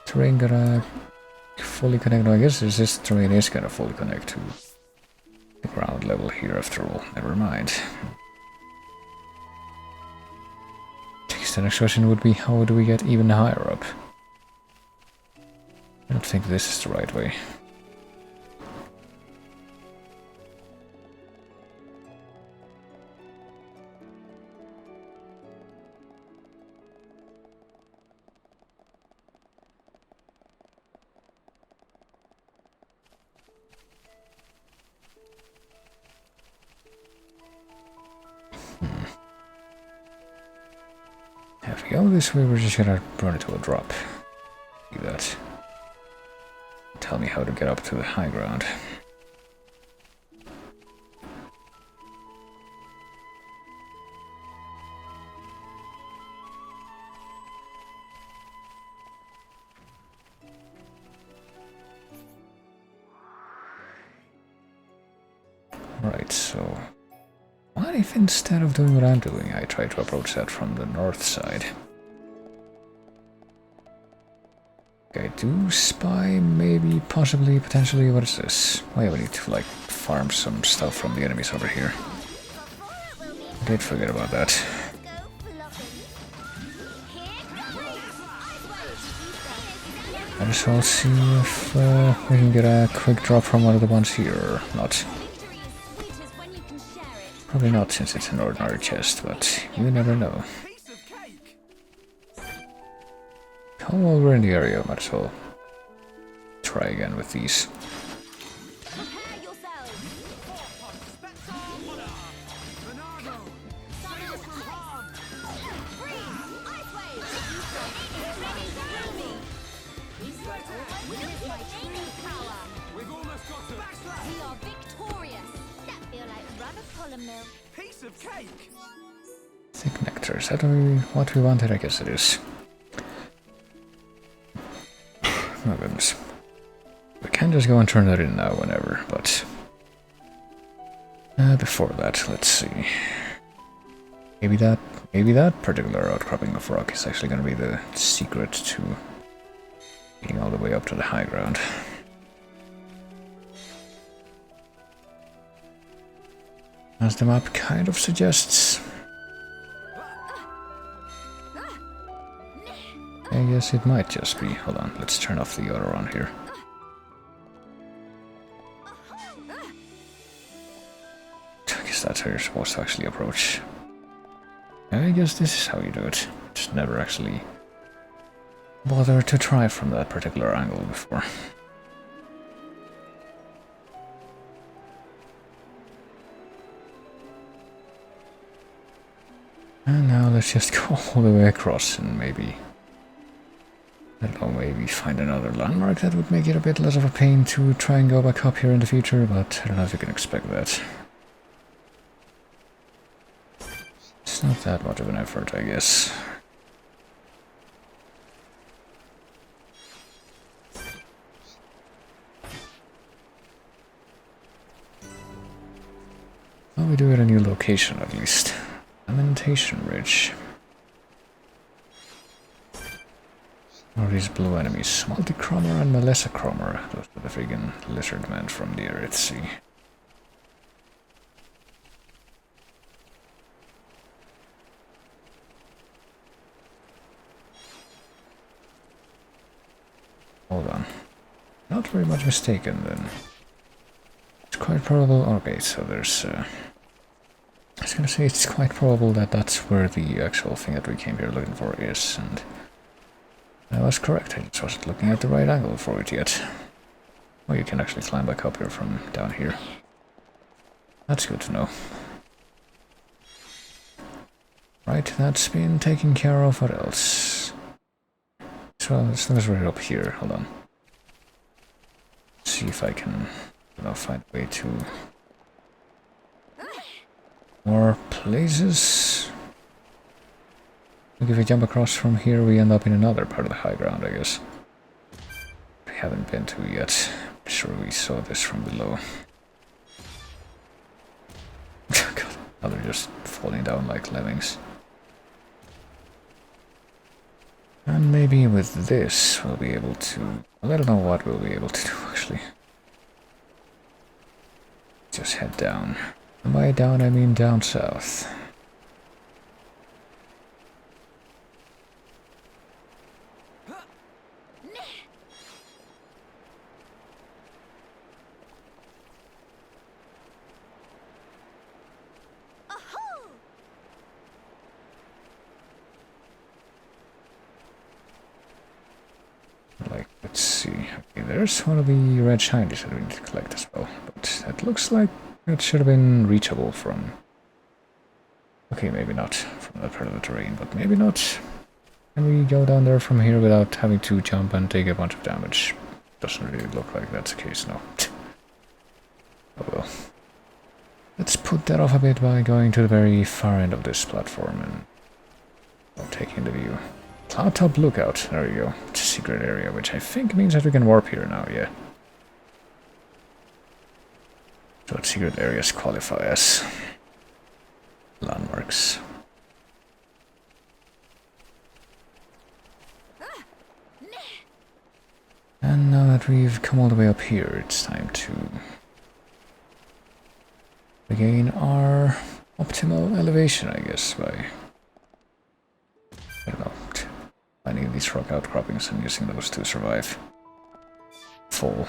terrain gonna fully connect? No, I guess this terrain is gonna fully connect to the ground level here after all. Never mind. I guess the next question would be, how do we get even higher up? I don't think this is the right way. If we go this way, we're just gonna run into a drop. Do that. Tell me how to get up to the high ground. Right, so What if instead of doing what I'm doing, I try to approach that from the north side? Okay, I do spy, maybe, possibly, potentially. What is this? Why we need to, like, farm some stuff from the enemies over here. I did forget about that. I just will see if we can get a quick drop from one of the ones here or not. Probably not, since it's an ordinary chest, but you never know. Oh, well, we're in the area, might as well try again with these. Thick nectar, is that what we wanted? I guess it is. Oh goodness. We can just go and turn that in now whenever, but... before that, let's see. Maybe that particular outcropping of rock is actually going to be the secret to getting all the way up to the high ground. As the map kind of suggests. I guess it might just be. Hold on, let's turn off the auto on here. I guess that's how you're supposed to actually approach. I guess this is how you do it. Just never actually bother to try from that particular angle before. And now let's just go all the way across and maybe... I don't know, maybe find another landmark that would make it a bit less of a pain to try and go back up here in the future, but I don't know if you can expect that. It's not that much of an effort, I guess. Well, we do get a new location at least. Lamentation Ridge. What are these blue enemies? Multichromor and Melissachromor. Those are the friggin' lizard men from the Earth Sea. Hold on. Not very much mistaken then. It's quite probable. Okay, so there's. I was gonna say it's quite probable that that's where the actual thing that we came here looking for is, and I was correct. I just wasn't looking at the right angle for it yet. Well, you can actually climb back up here from down here. That's good to know. Right, that's been taken care of. What else? So as long as we're up here, hold on. See if I can, find a way to more places. If we jump across from here, we end up in another part of the high ground, I guess. We haven't been to yet. I'm sure we saw this from below. God, now they're just falling down like lemmings. And maybe with this, we'll be able to... Well, I don't know what we'll be able to do, actually. Just head down. And by down, I mean down south. Like, let's see. Okay, there's one of the red shinies that we need to collect as well. But it looks like it should have been reachable from... Okay, maybe not from that part of the terrain, but maybe not. Can we go down there from here without having to jump and take a bunch of damage? Doesn't really look like that's the case, no. Oh well. Let's put that off a bit by going to the very far end of this platform and taking the view. Cloud Top Lookout, there we go. It's a secret area, which I think means that we can warp here now, yeah. So what secret areas qualify as? things. And now that we've come all the way up here, it's time to regain our optimal elevation, I guess, by, I don't know, finding these rock outcroppings and using those to survive fall.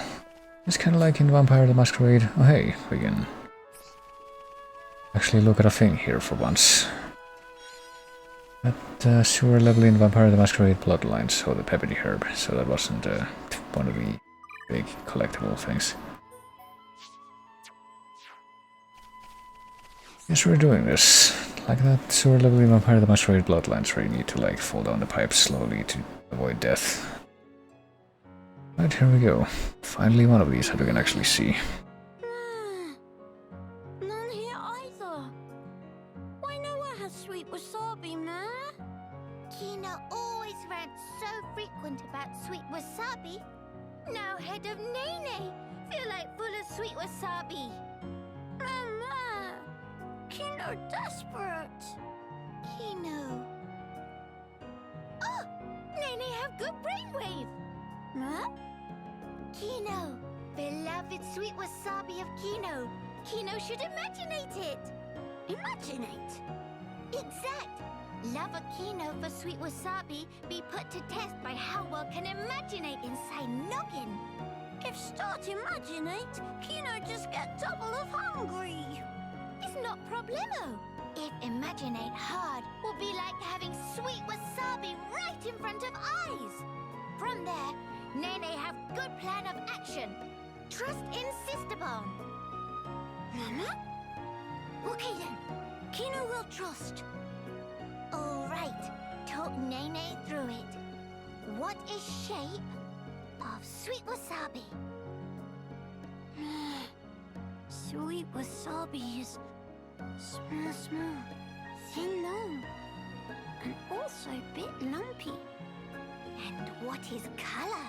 It's kind of like in Vampire the Masquerade. Oh hey, we can actually look at a thing here for once. At sewer level in Vampire the Masquerade Bloodlines, or the Peppity Herb, so that wasn't one of the big collectible things. Yes, we're doing this. Like that sewer level in Vampire the Masquerade Bloodlines, where you need to like fall down the pipe slowly to avoid death. Right, here we go. Finally one of these that we can actually see. None here either. Why nowhere has sweet wasabi, ma? Kino always rants so frequent about sweet wasabi. Now head of Nene feel like full of sweet wasabi. Mama! Kino desperate. Kino. Oh! Nene have good brainwave. Ma? Kino. Beloved sweet wasabi of Kino. Kino should imaginate it. Imaginate. Exact. Love of Kino for sweet wasabi be put to test by how well can imaginate inside noggin. If start imaginate, Kino just get double of hungry. It's not problemo. If imaginate hard will be like having sweet wasabi right in front of eyes. From there, Nene have good plan of action. Trust insist upon. Mama? Okay then. Kino will trust. All right, talk Nene through it. What is shape of sweet wasabi? Sweet wasabi is small, thin, long, and also a bit lumpy. And what is color?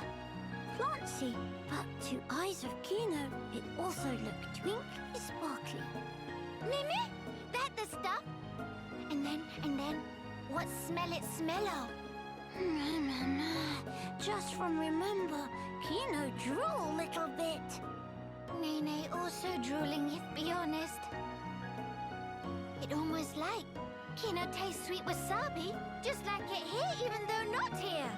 Plancy, but to eyes of Kino, it also looked twinkly, sparkly. Mimi, that the stuff? And then, what smell it smell of? Just from remember, Kino drool a little bit. Nene also drooling, if be honest. It almost like Kino tastes sweet wasabi, just like it here, even though not here.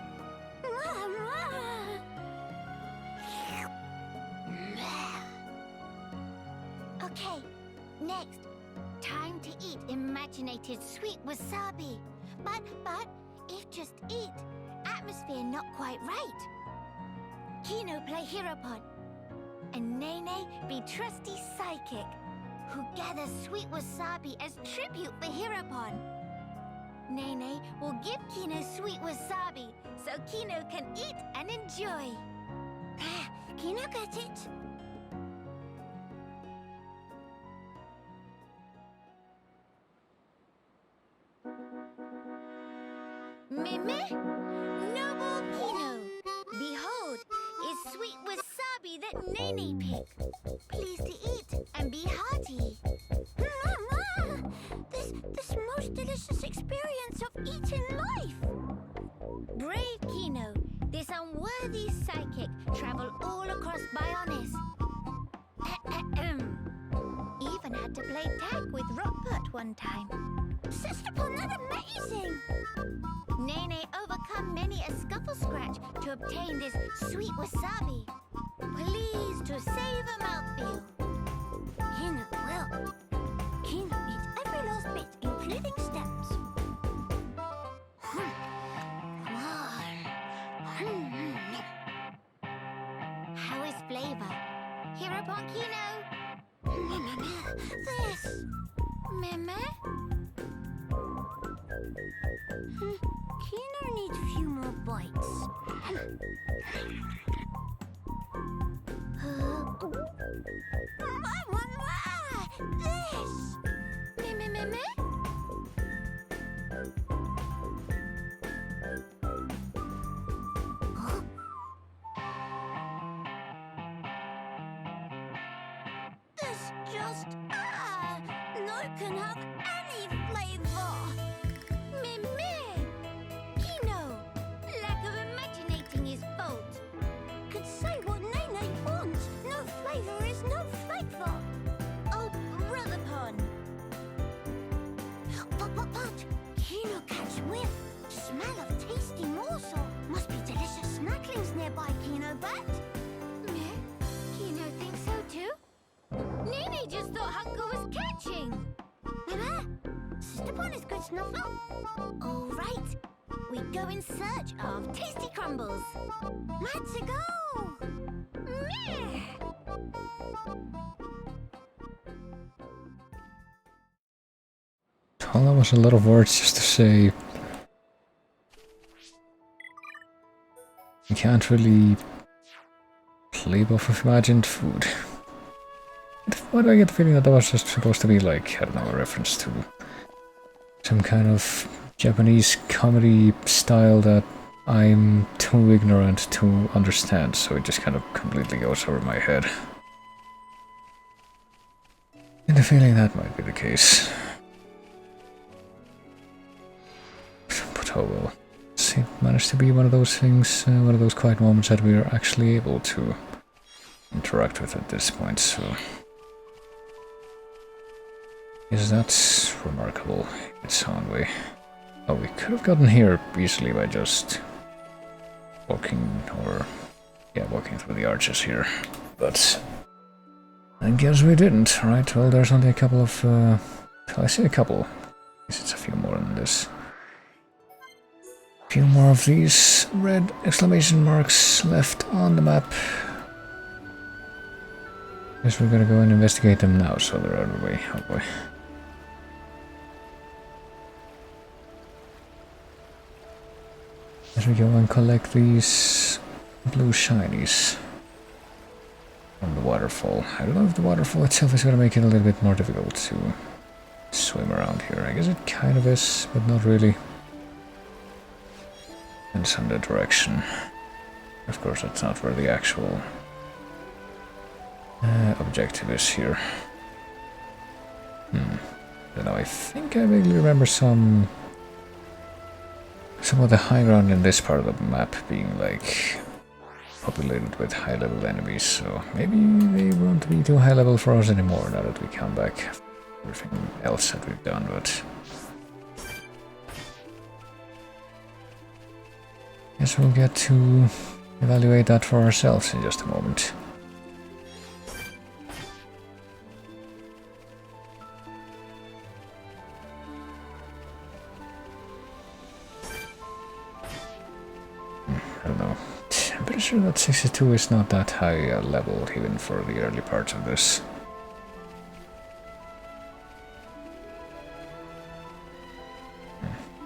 Okay, next. Time to eat imaginated sweet wasabi. But, if just eat, atmosphere not quite right. Kino play Heropod, and Nene be trusty psychic, who gathers sweet wasabi as tribute for Heropod. Nene will give Kino sweet wasabi, so Kino can eat and enjoy. Kino get it? Mimi, noble Kino, behold, is sweet wasabi that Nene picked. Please to eat and be hearty. Mama! This most delicious experience of eating life! Brave Kino, this unworthy psychic traveled all across Bionis. Even had to play tag with Rockport one time. Sister Pon, that amazing! Nene overcome many a scuffle scratch to obtain this sweet wasabi. Please to save a mouthfeel. Kino will. Kino eats every last bit, including stems. How is flavor? Hereupon Kino. This! Meme? Kino needs a few more bites. I want more! This! Meme? This just... no can have any flavor! what hunger was catching. Step on is good snuffle. All right. We go in search of tasty crumbles. Let's go. Meh. Well, that was a lot of words just to say. You can't really live off of imagined food. Why do I get the feeling that that was just supposed to be like, I don't know, a reference to some kind of Japanese comedy style that I'm too ignorant to understand, so it just kind of completely goes over my head. And the feeling that might be the case. But oh well. It managed to be one of those things, one of those quiet moments that we are actually able to interact with at this point, so... Yes, that's remarkable in its own way. Oh, we could have gotten here easily by just walking, or... yeah, walking through the arches here, but... I guess we didn't, right? Well, there's only a couple of... I say a couple. I guess it's a few more than this. Few more of these red exclamation marks left on the map. Guess we're gonna go and investigate them now, so they're out of the way. Oh boy. As we go and collect these blue shinies from the waterfall. I don't know if the waterfall itself is gonna make it a little bit more difficult to swim around here. I guess it kind of is, but not really. Depends on the direction. Of course, that's not where the actual objective is here. I don't know, I think I vaguely remember some of the high ground in this part of the map being like populated with high level enemies, so maybe they won't be too high level for us anymore now that we come back after everything else that we've done, but guess we'll get to evaluate that for ourselves in just a moment. I don't know. I'm pretty sure that 62 is not that high a level even for the early parts of this.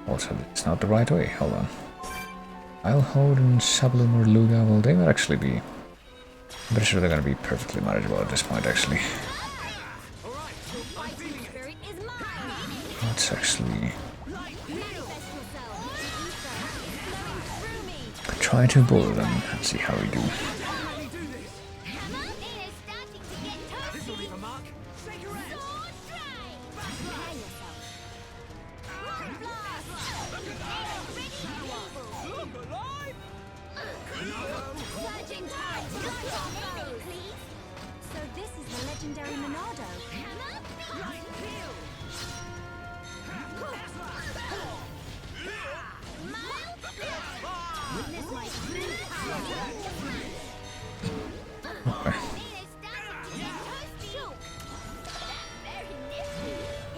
Also, it's not the right way. Hold on. Ilhold and Sablum or Luga, well, they might actually be... I'm pretty sure they're gonna be perfectly manageable at this point, actually. Let's actually... try to bully them and see how we do.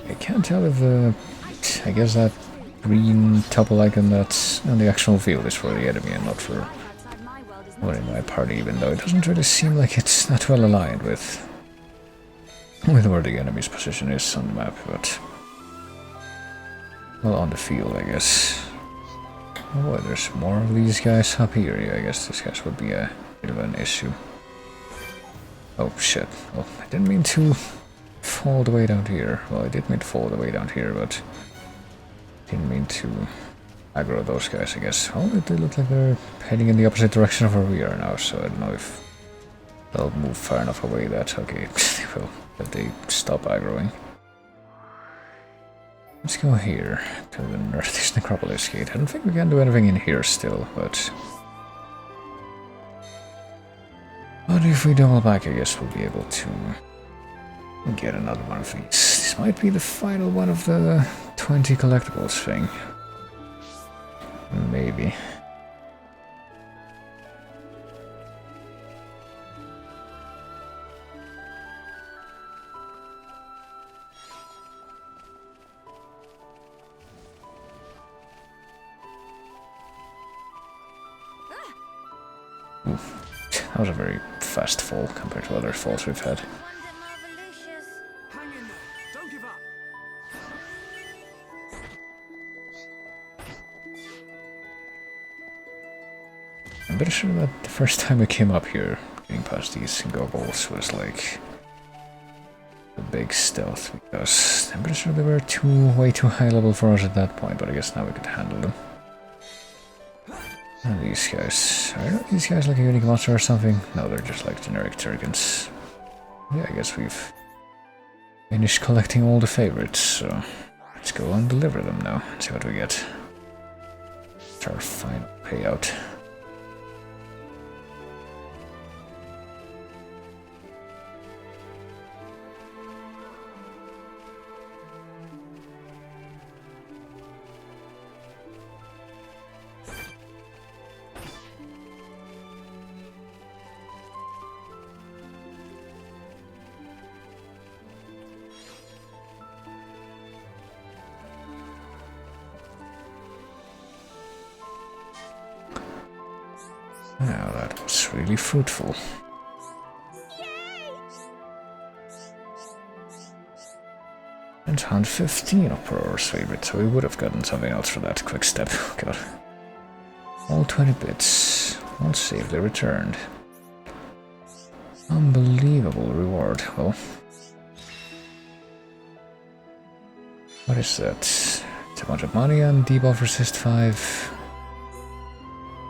I can't tell if I guess that green topple icon that's on the actual field is for the enemy and not for one in my party, even though it doesn't really seem like it's that well aligned with where the enemy's position is on the map, but... well, on the field, I guess. Oh boy, there's more of these guys up here. Yeah, I guess this guys would be a bit of an issue. Oh shit. Well, I didn't mean to fall the way down here. Well, I did mean to fall the way down here, but didn't mean to aggro those guys, I guess. Oh, they look like they're heading in the opposite direction of where we are now, so I don't know if they'll move far enough away that, okay, they will, that they stop aggroing. Let's go here to the Northeast Necropolis Gate. I don't think we can do anything in here still, but if we double back, I guess we'll be able to get another one of these. This might be the final one of the 20 collectibles thing. Maybe. Ooh, that was a very fast fall compared to other falls we've had. Wonder Marvelicious. Hang in there. Don't give up. I'm pretty sure that the first time we came up here, getting past these goggles was like a big stealth, because I'm pretty sure they were way too high level for us at that point, but I guess now we could handle them. And these guys, are these guys like a unique monster or something? No, they're just like generic turrigans. Yeah, I guess we've finished collecting all the favorites, so let's go and deliver them now and see what we get. It's our final payout. Now that was really fruitful. And 115 of Aurora's favorite, so we would have gotten something else for that quick step. God. All 20 bits, all safely returned. Unbelievable reward. Well, what is that? It's a bunch of money and debuff resist 5.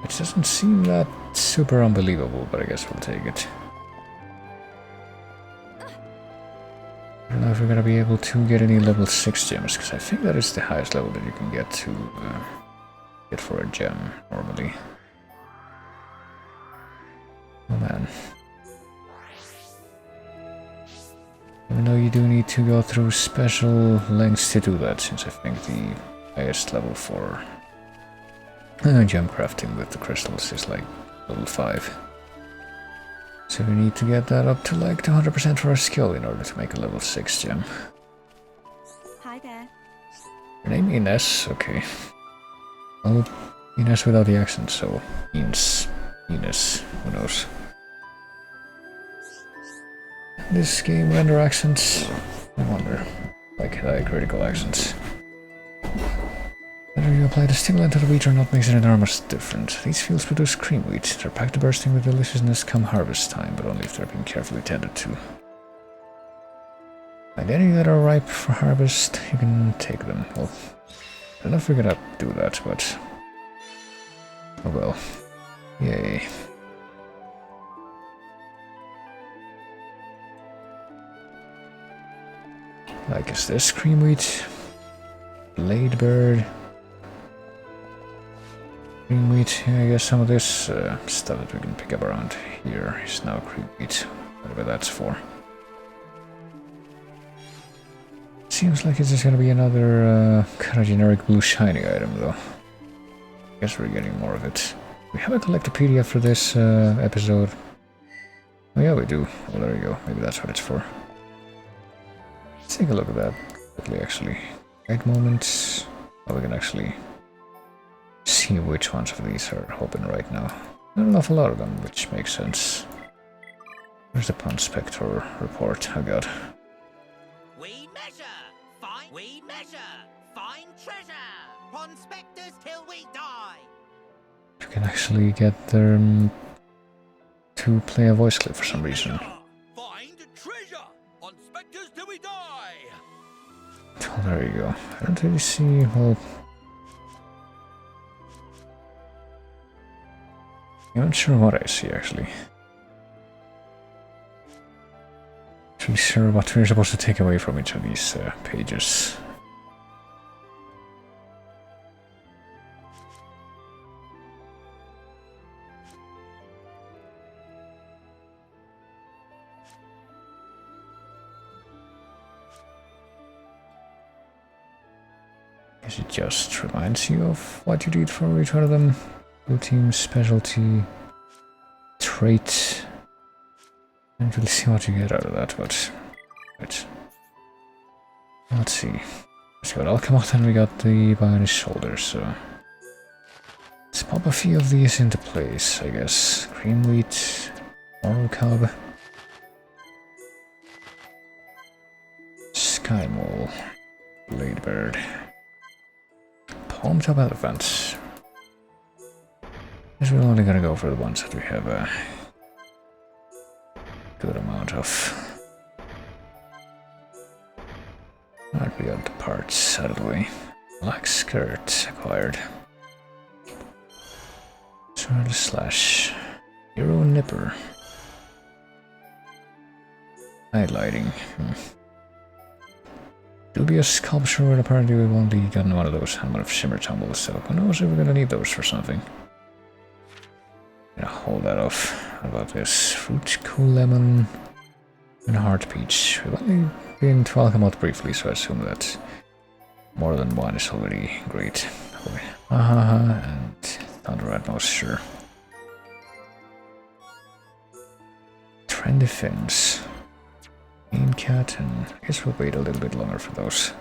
It doesn't seem that super unbelievable, but I guess we'll take it. I don't know if we're gonna be able to get any level 6 gems, because I think that is the highest level that you can get to get for a gem normally. Oh man. Even though you do need to go through special lengths to do that, since I think the highest level for gem crafting with the crystals is like level 5. So we need to get that up to like 200% for our skill in order to make a level 6 gem. Hi there. Your name Ines? Okay. Oh, Ines without the accent, so Ines, who knows. This game render accents? I wonder. Like critical accents. Whether you apply the stimulant to the wheat or not makes it enormous difference. These fields produce cream wheat. They're packed to bursting with deliciousness come harvest time, but only if they're being carefully tended to. And any that are ripe for harvest, you can take them. Well, I don't know if we're gonna do that, but oh well. Yay. Like, is this cream wheat? Blade bird. Cream wheat, yeah, I guess some of this stuff that we can pick up around here is now cream wheat, whatever that's for. Seems like it's just gonna be another kind of generic blue shiny item though. Guess we're getting more of it. We have a collectopedia for this episode. Oh yeah, we do. Well, there you go. Maybe that's what it's for. Let's take a look at that quickly, actually. Right moments. Oh, we can actually see which ones of these are open right now. Not an awful lot of them, which makes sense. Where's the Pun Spector report? Oh god. We measure, find treasure, Pun Spectors till we die. You can actually get them to play a voice clip for some reason. Find treasure, Pun Spectors till we die. Oh, there you go. I don't really see, well... I'm not sure what I see, actually. Not really sure what we're supposed to take away from each of these pages. Guess it just reminds you of what you did for each one of them. Blue team, specialty, trait. I don't really see what you get out of that, but... Right. Let's see. Let's go. Alchemot, and we got the Bionic shoulder, so... Let's pop a few of these into place, I guess. Cream wheat, oral cob, sky mole, ladybird, palm top elephant. Guess we're only gonna go for the ones that we have a good amount of. Alright, we got the parts out of the way. Black skirt acquired. Sword slash. Hero nipper. Highlighting. Dubious sculpture, and apparently we've only gotten one of those helmet of shimmer tumbles, so who knows if we're gonna need those for something. Gonna hold that off. How about this? Fruit, cool lemon, and heart peach. We've only been to Alchemot briefly, so I assume that more than one is already great. And Thunder Atmosphere. Trendy fins. Green cat, and I guess we'll wait a little bit longer for those.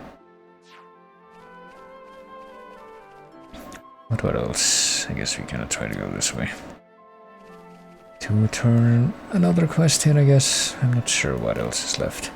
But what else? I guess we cannot try to go this way. To turn another quest in, I guess. I'm not sure what else is left.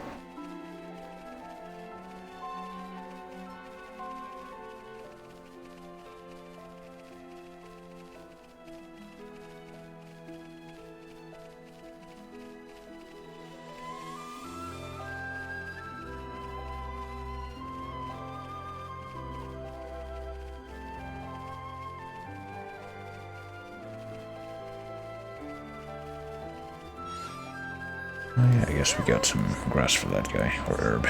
Oh yeah, I guess we got some grass for that guy, or herb.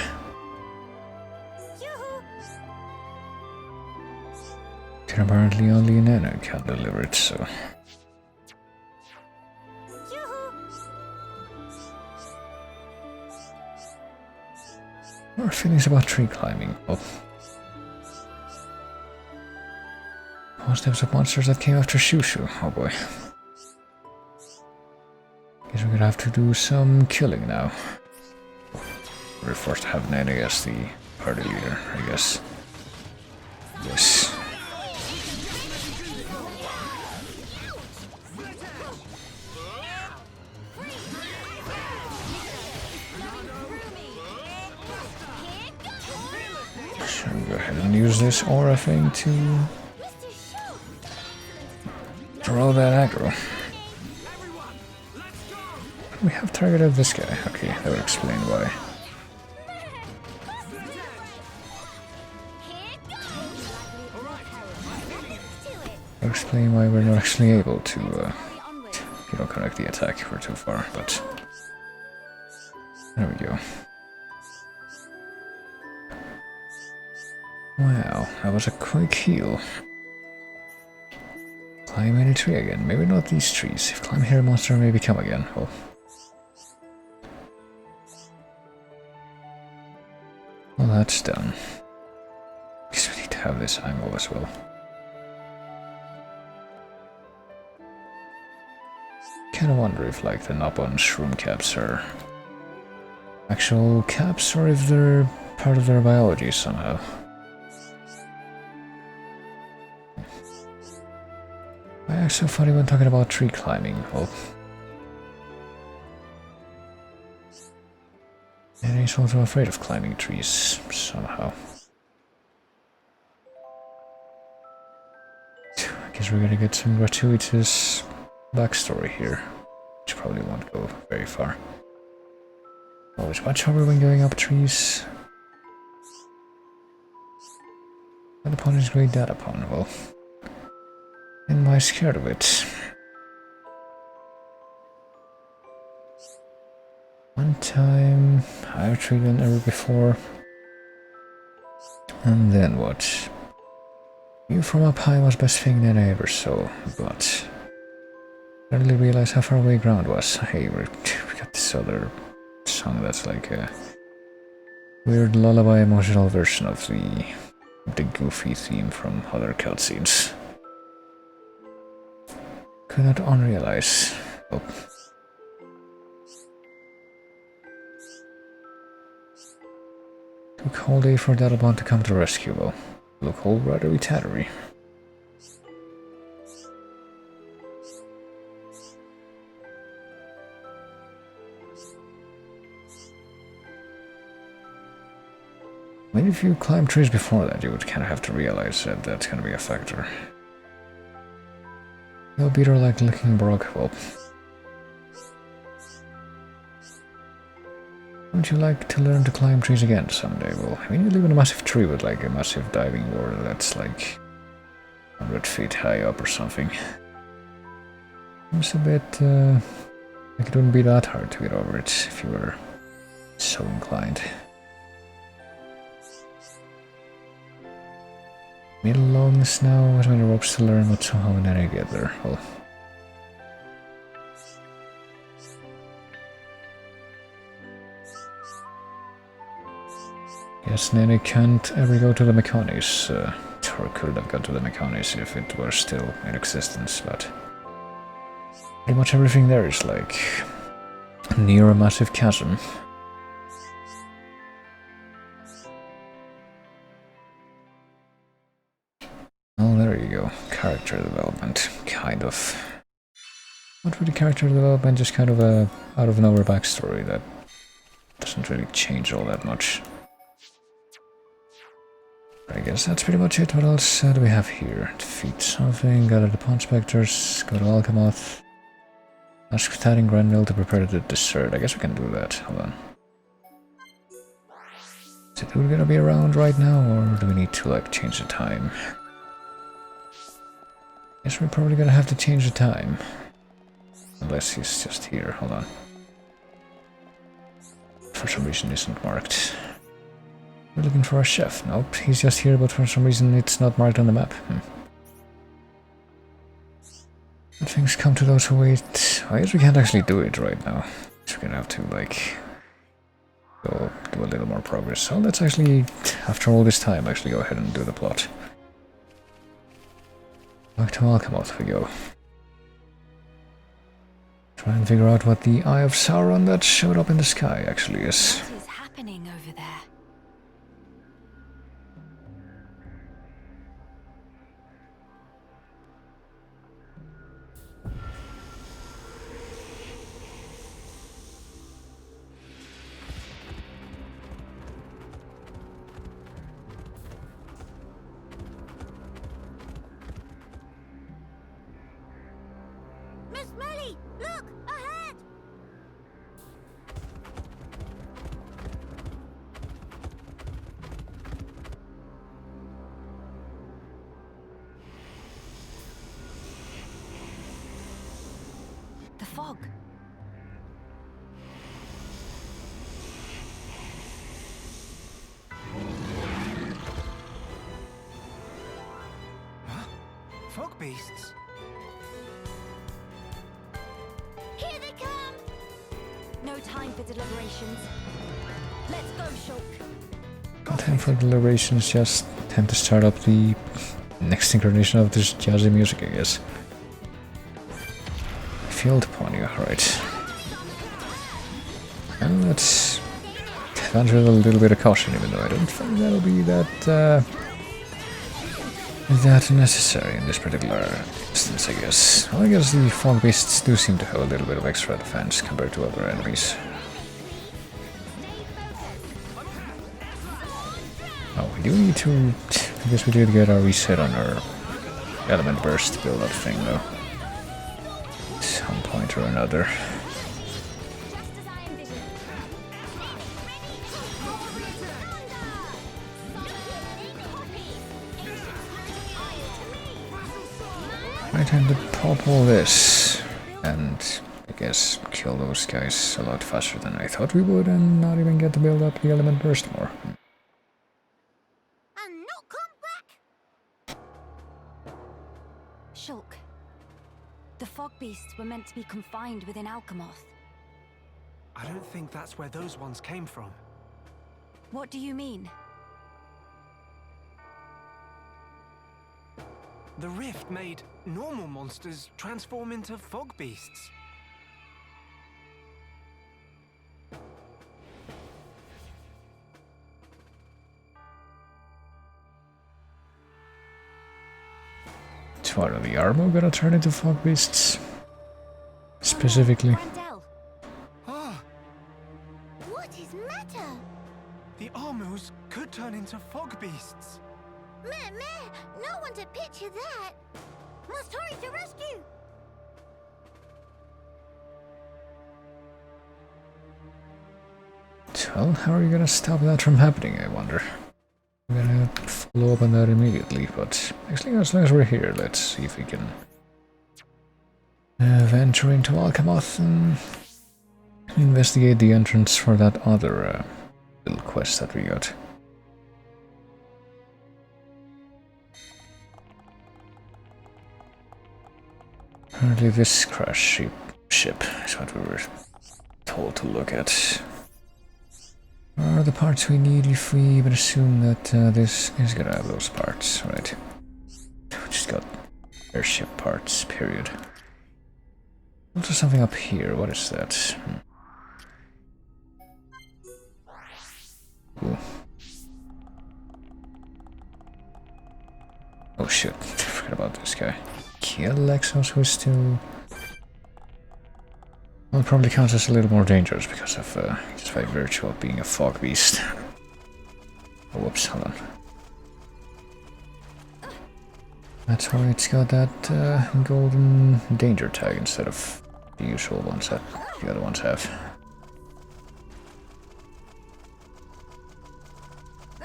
Can apparently only Nana can deliver it, so... What are feelings about tree climbing? Well, most types of monsters that came after Shushu, oh boy. Guess we're gonna have to do some killing now. We're forced to have Nana as the party leader, I guess. Yes. So go ahead and use this aura thing to throw that aggro. We have targeted this guy. Okay, that would explain why. That would explain why we're not actually able to, connect the attack. We're too far, but there we go. Wow, that was a quick heal. Climb any tree again. Maybe not these trees. If climb here, monster may become again. Well, that's done. Guess we need to have this angle as well. Kinda wonder if, like, the Nopon shroom caps are actual caps or if they're part of their biology somehow. Why act so funny when talking about tree climbing? Well, and he's also afraid of climbing trees, somehow. I guess we're gonna get some gratuitous backstory here, which probably won't go very far. Always much harder when going up trees. What upon is great data upon? Well, am I scared of it? One time, I've treated an error before. And then what? View from up high was best thing that I ever saw, but I suddenly realized how far away ground was. Hey, we got this other song that's like a weird lullaby emotional version of the goofy theme from other cutscenes. Could not unrealize. Oh. Took whole day for Dalabon to come to rescue. Well, look all rattery tattery. I mean, if you climb trees before that, you would kind of have to realize that that's gonna be a factor. No beater like Licking Brock, well. Would you like to learn to climb trees again someday? Well, I mean, you live in a massive tree with like a massive diving board that's like 100 feet high up or something. Seems a bit like it wouldn't be that hard to get over it if you were so inclined. Middle longness now, as many ropes to learn, but somehow when I get there, well. Guess Nene can't ever go to the Mechonis, or could have gone to the Mechonis if it were still in existence, but pretty much everything there is like near a massive chasm. Oh, there you go. Character development, kind of. Not really character development, just kind of a out-of-nowhere backstory that doesn't really change all that much. I guess that's pretty much it. What else do we have here? Defeat something, gather the Pawn Spectres, go to Alchemoth. Ask Thad and Granville to prepare the dessert. I guess we can do that. Hold on. Is it gonna be around right now, or do we need to like change the time? Guess we're probably gonna have to change the time. Unless he's just here. Hold on. For some reason isn't marked. We're looking for a chef. Nope, he's just here, but for some reason it's not marked on the map. When things come to those who wait. I guess we can't actually do it right now. So we're gonna have to, like, go do a little more progress. So let's actually, after all this time, actually go ahead and do the plot. Back to Alchemoth we go. Try and figure out what the Eye of Sauron that showed up in the sky actually is. What is happening over there? Miss Melly, look ahead. The fog. Huh? Fog beasts? Here they come. No time for deliberations. Let's go, Shulk. Time for deliberations, just time to start up the next incarnation of this jazzy music, I guess. Field Pony, right. And let's advance with a little bit of caution, even though I don't think that'll be that necessary in this particular instance, I guess. Well, I guess the fog beasts do seem to have a little bit of extra defense compared to other enemies. Oh, we do need to... I guess we did get our reset on our element burst build-up thing, though. At some point or another. Right, time to pop all this, and I guess kill those guys a lot faster than I thought we would, and not even get to build up the element burst more. And not come back. Shulk. The fog beasts were meant to be confined within Alchemoth. I don't think that's where those ones came from. What do you mean? The rift made normal monsters transform into fog beasts. So what, are the armor gonna turn into fog beasts? Specifically. Grendel. Ah, What is matter? The Armus could turn into fog beasts. Meh, no one to picture that. Must hurry to rescue. Well, how are you gonna stop that from happening, I wonder? I'm gonna follow up on that immediately, but actually, as long as we're here, let's see if we can venture into Alcamoth and investigate the entrance for that other little quest that we got. Apparently this crash ship is what we were told to look at. Are the parts we need if we even assume that this is gonna have those parts, right? We just got airship parts, period. Also something up here, what is that? Ooh. Oh shit, I forgot about this guy. Kill Lexos, who's still... Well, it probably counts as a little more dangerous because of just by virtue of being a fog beast. Oh, whoops, hold on. That's why it's got that golden danger tag instead of the usual ones that the other ones have.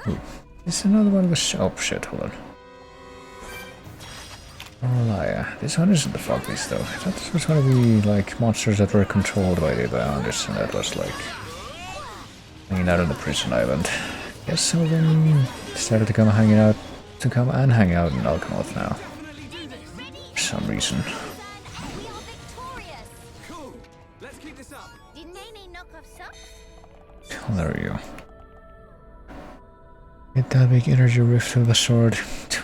Ooh, it's another one of the oh shit, hold on. Orlia. This one isn't the fog beast though. I thought this was gonna be like monsters that were controlled by the Biounders, and that was like hanging out on the prison island. Guess so then decided to come and hang out in Alcamoth now. For some reason. We are victorious. Cool. Let's keep this up. Did Nene knock off socks? Oh, there we go. Get that big energy rift through the sword.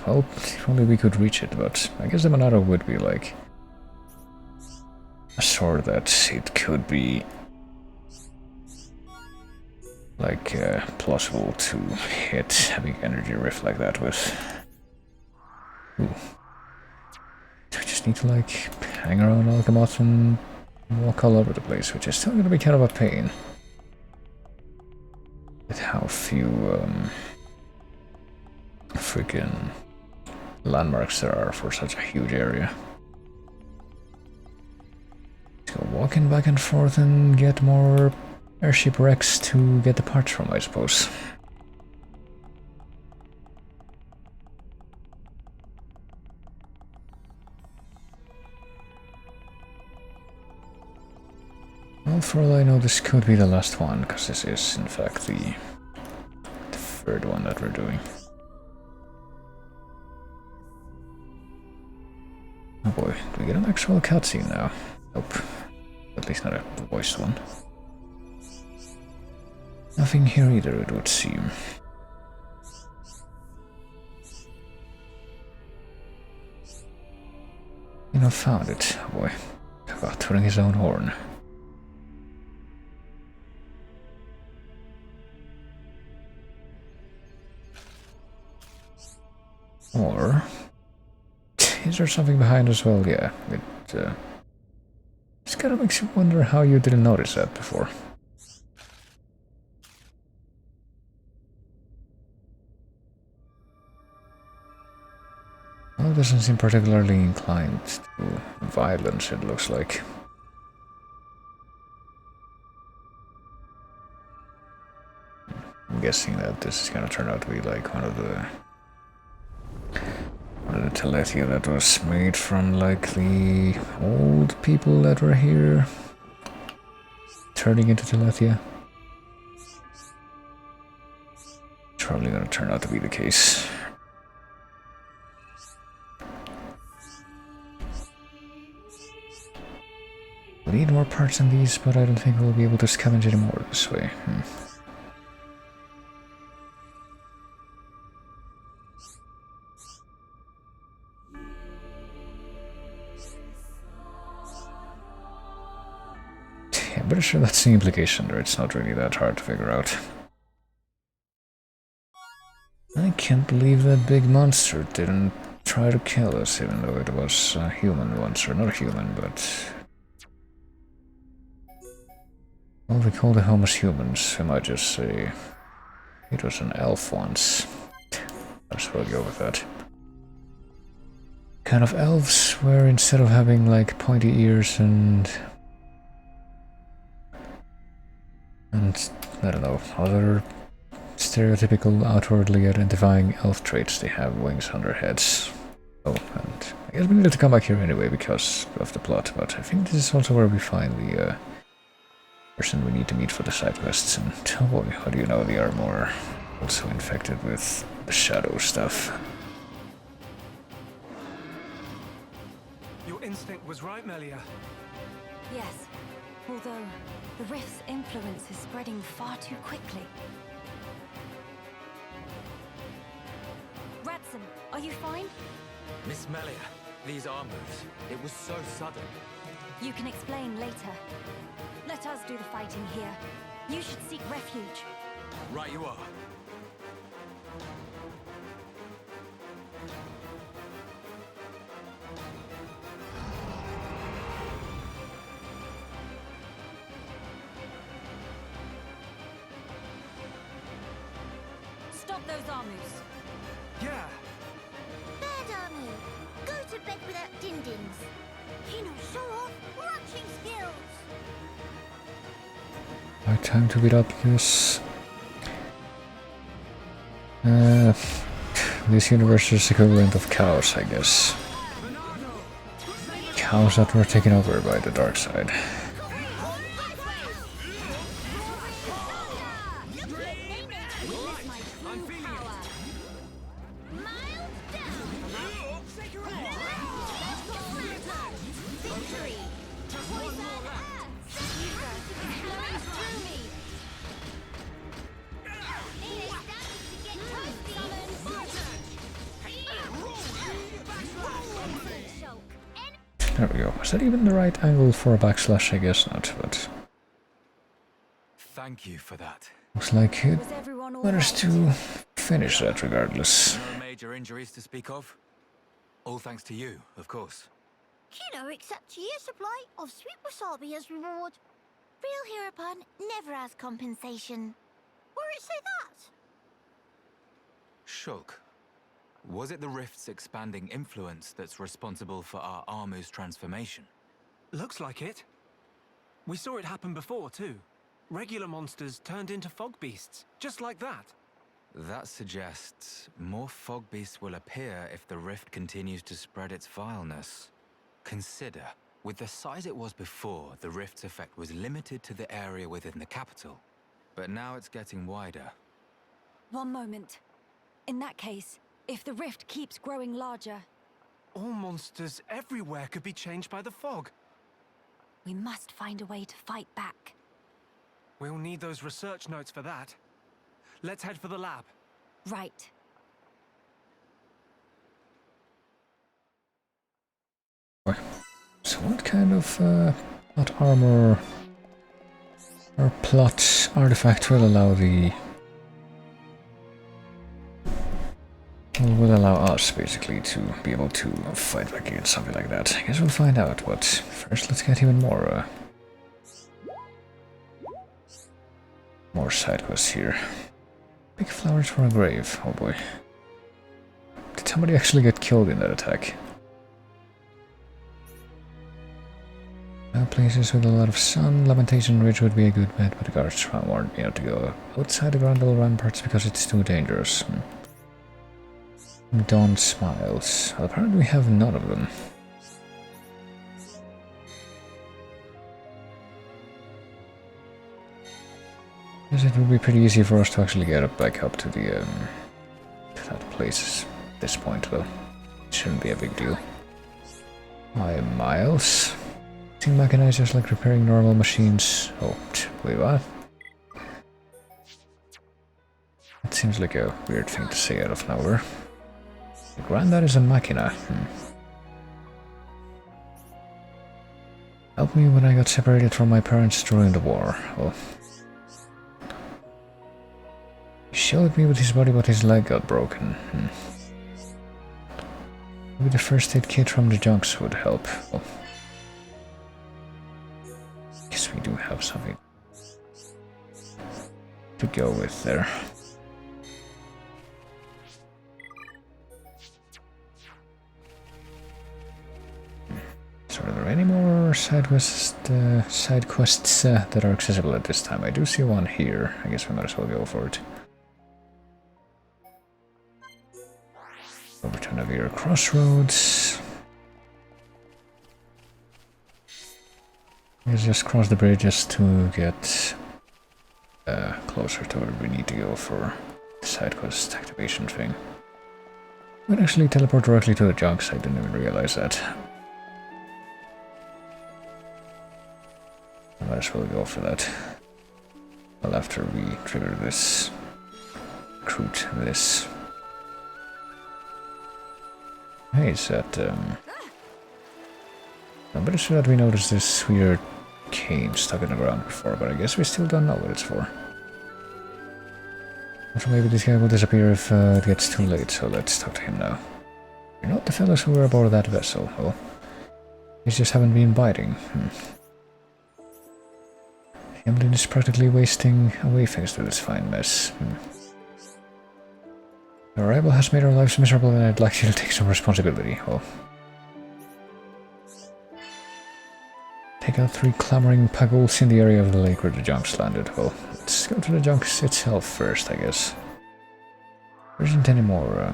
Well, if only we could reach it, but I guess the Monado would be like a sword that it could be like plausible to hit a big energy rift like that with. Ooh. I just need to like hang around Alcamoth and walk all over the place, which is still gonna be kind of a pain. With how few freaking landmarks there are for such a huge area. Let's go walking back and forth and get more airship wrecks to get the parts from, I suppose. Well, for all I know, this could be the last one, because this is, in fact, the third one that we're doing. Oh boy, do we get an actual cutscene now? Nope. At least not a voiced one. Nothing here either, it would seem. You know, found it. Oh boy. About tooting his own horn. Or... is there something behind as well? Yeah, it just kind of makes you wonder how you didn't notice that before. Well, it doesn't seem particularly inclined to violence, it looks like. I'm guessing that this is gonna turn out to be like one of the Telethia that was made from like the old people that were here turning into Telethia. It's probably gonna turn out to be the case. We need more parts than these, but I don't think we'll be able to scavenge any more this way. I'm pretty sure that's the implication there, it's not really that hard to figure out. I can't believe that big monster didn't try to kill us, even though it was a human once, or not a human, but... well, we call the Homus humans, we might just say It was an elf once. I'll just go with that. Kind of elves where instead of having like pointy ears and I don't know, other stereotypical outwardly identifying elf traits, they have wings on their heads. Oh, and I guess we needed to come back here anyway because of the plot, but I think this is also where we find the person we need to meet for the side quests, and oh boy, how do you know they are more also infected with the shadow stuff. Your instinct was right, Melia. Yes, although the rift's influence is spreading far too quickly. Ransom, are you fine? Miss Melia, these armors, it was so sudden. You can explain later. Let us do the fighting here. You should seek refuge. Right you are. Stop those armies. Yeah. Bad Armu, go to bed without din-dins. You know, show off marching skills. Right, time to beat up this. This universe is equivalent of cows, I guess. Cows that were taken over by the dark side. There we go. Was that even the right angle for a backslash? I guess not, but Thank you for that. looks like it Was everyone all matters right? to finish that regardless. No major injuries to speak of? All thanks to you, of course. Kino accepts a year's supply of sweet wasabi as reward. Real hero pun never has compensation. Where it say that? Shulk, was it the rift's expanding influence that's responsible for our Armu's transformation? Looks like it. We saw it happen before, too. Regular monsters turned into fog beasts, just like that. That suggests more fog beasts will appear if the rift continues to spread its vileness. Consider, with the size it was before, the rift's effect was limited to the area within the capital. But now it's getting wider. One moment. In that case, if the rift keeps growing larger, All monsters everywhere could be changed by the fog. we must find a way to fight back. We'll need those research notes for that. Let's head for the lab. Right. So what kind of plot armor or plot artifact will allow will allow us basically to be able to fight back against something like that? I guess we'll find out, but first let's get even more side quests here. Big flowers for a grave, oh boy. Did somebody actually get killed in that attack? Places with a lot of sun, Lamentation Ridge would be a good bet, but the guards warned me not to go outside the Grundle ramparts because it's too dangerous. Dawn smiles. Well, apparently we have none of them. Guess it would be pretty easy for us to actually get up back up to the to that place at this point. Well, it shouldn't be a big deal. Hi, Miles. Seeing mechanizers like repairing normal machines. Oh, wait, what? That seems like a weird thing to say out of nowhere. The granddad is a machina. Helped me when I got separated from my parents during the war. Oh. He showed me with his body but his leg got broken. Maybe the first aid kit from the junks would help. Oh. Guess we do have something to go with there. side quests that are accessible at this time? I do see one here. I guess we might as well go for it. Over to Navier Crossroads. Let's just cross the bridge just to get closer to where we need to go for the side quest activation thing. We'd actually teleport directly to the junks, I didn't even realize that. Might as well go for that. Well, after we trigger this, recruit this. Hey, is that, I'm pretty sure that we noticed this weird cane stuck in the ground before, but I guess we still don't know what it's for. Also, maybe this guy will disappear if it gets too late, so let's talk to him now. You're not the fellows who were aboard that vessel, well, you just haven't been biting. Hamlin is practically wasting away thanks to this fine mess. Your arrival has made our lives miserable and I'd like you to take some responsibility. Well, take out 3 clamoring pagols in the area of the lake where the junks landed. Well, let's go to the junks itself first, I guess. There isn't any more,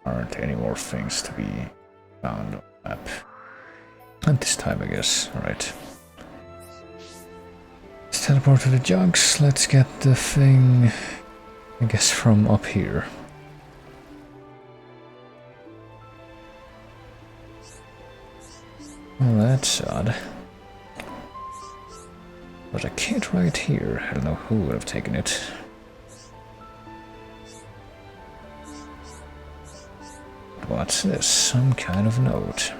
aren't any more things to be found on the map. At this time, I guess. Alright. Let's teleport to the junks. Let's get the thing, I guess, from up here. Well, that's odd. There's a kit right here. I don't know who would have taken it. What's this? Some kind of note.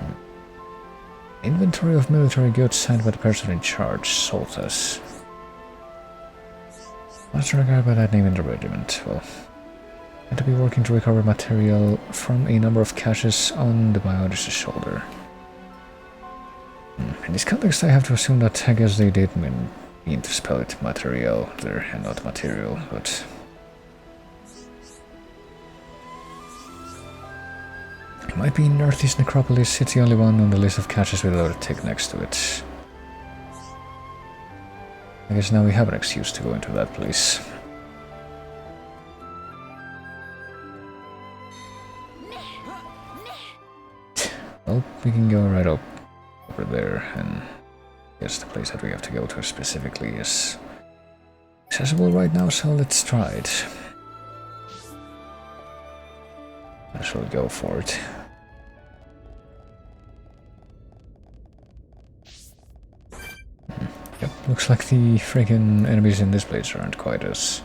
Inventory of military goods signed by the person in charge, Soltas. What's regarded by that name in the regiment? Well, had to be working to recover material from a number of caches on the biologist's shoulder. In this context, I have to assume that I guess they did mean to spell it material there and not material, but it might be Northeast Necropolis. It's the only one on the list of caches without a tick next to it. I guess now we have an excuse to go into that place. Well, we can go right up over there, and I guess the place that we have to go to specifically is accessible right now, so let's try it. I shall go for it. Yep, looks like the friggin' enemies in this place aren't quite as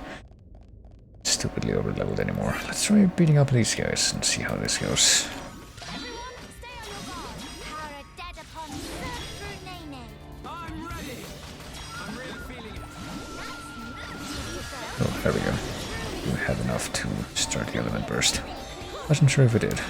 stupidly overleveled anymore. Let's try beating up these guys and see how this goes. Oh, there we go. We had enough to start the element burst. Wasn't sure if it did.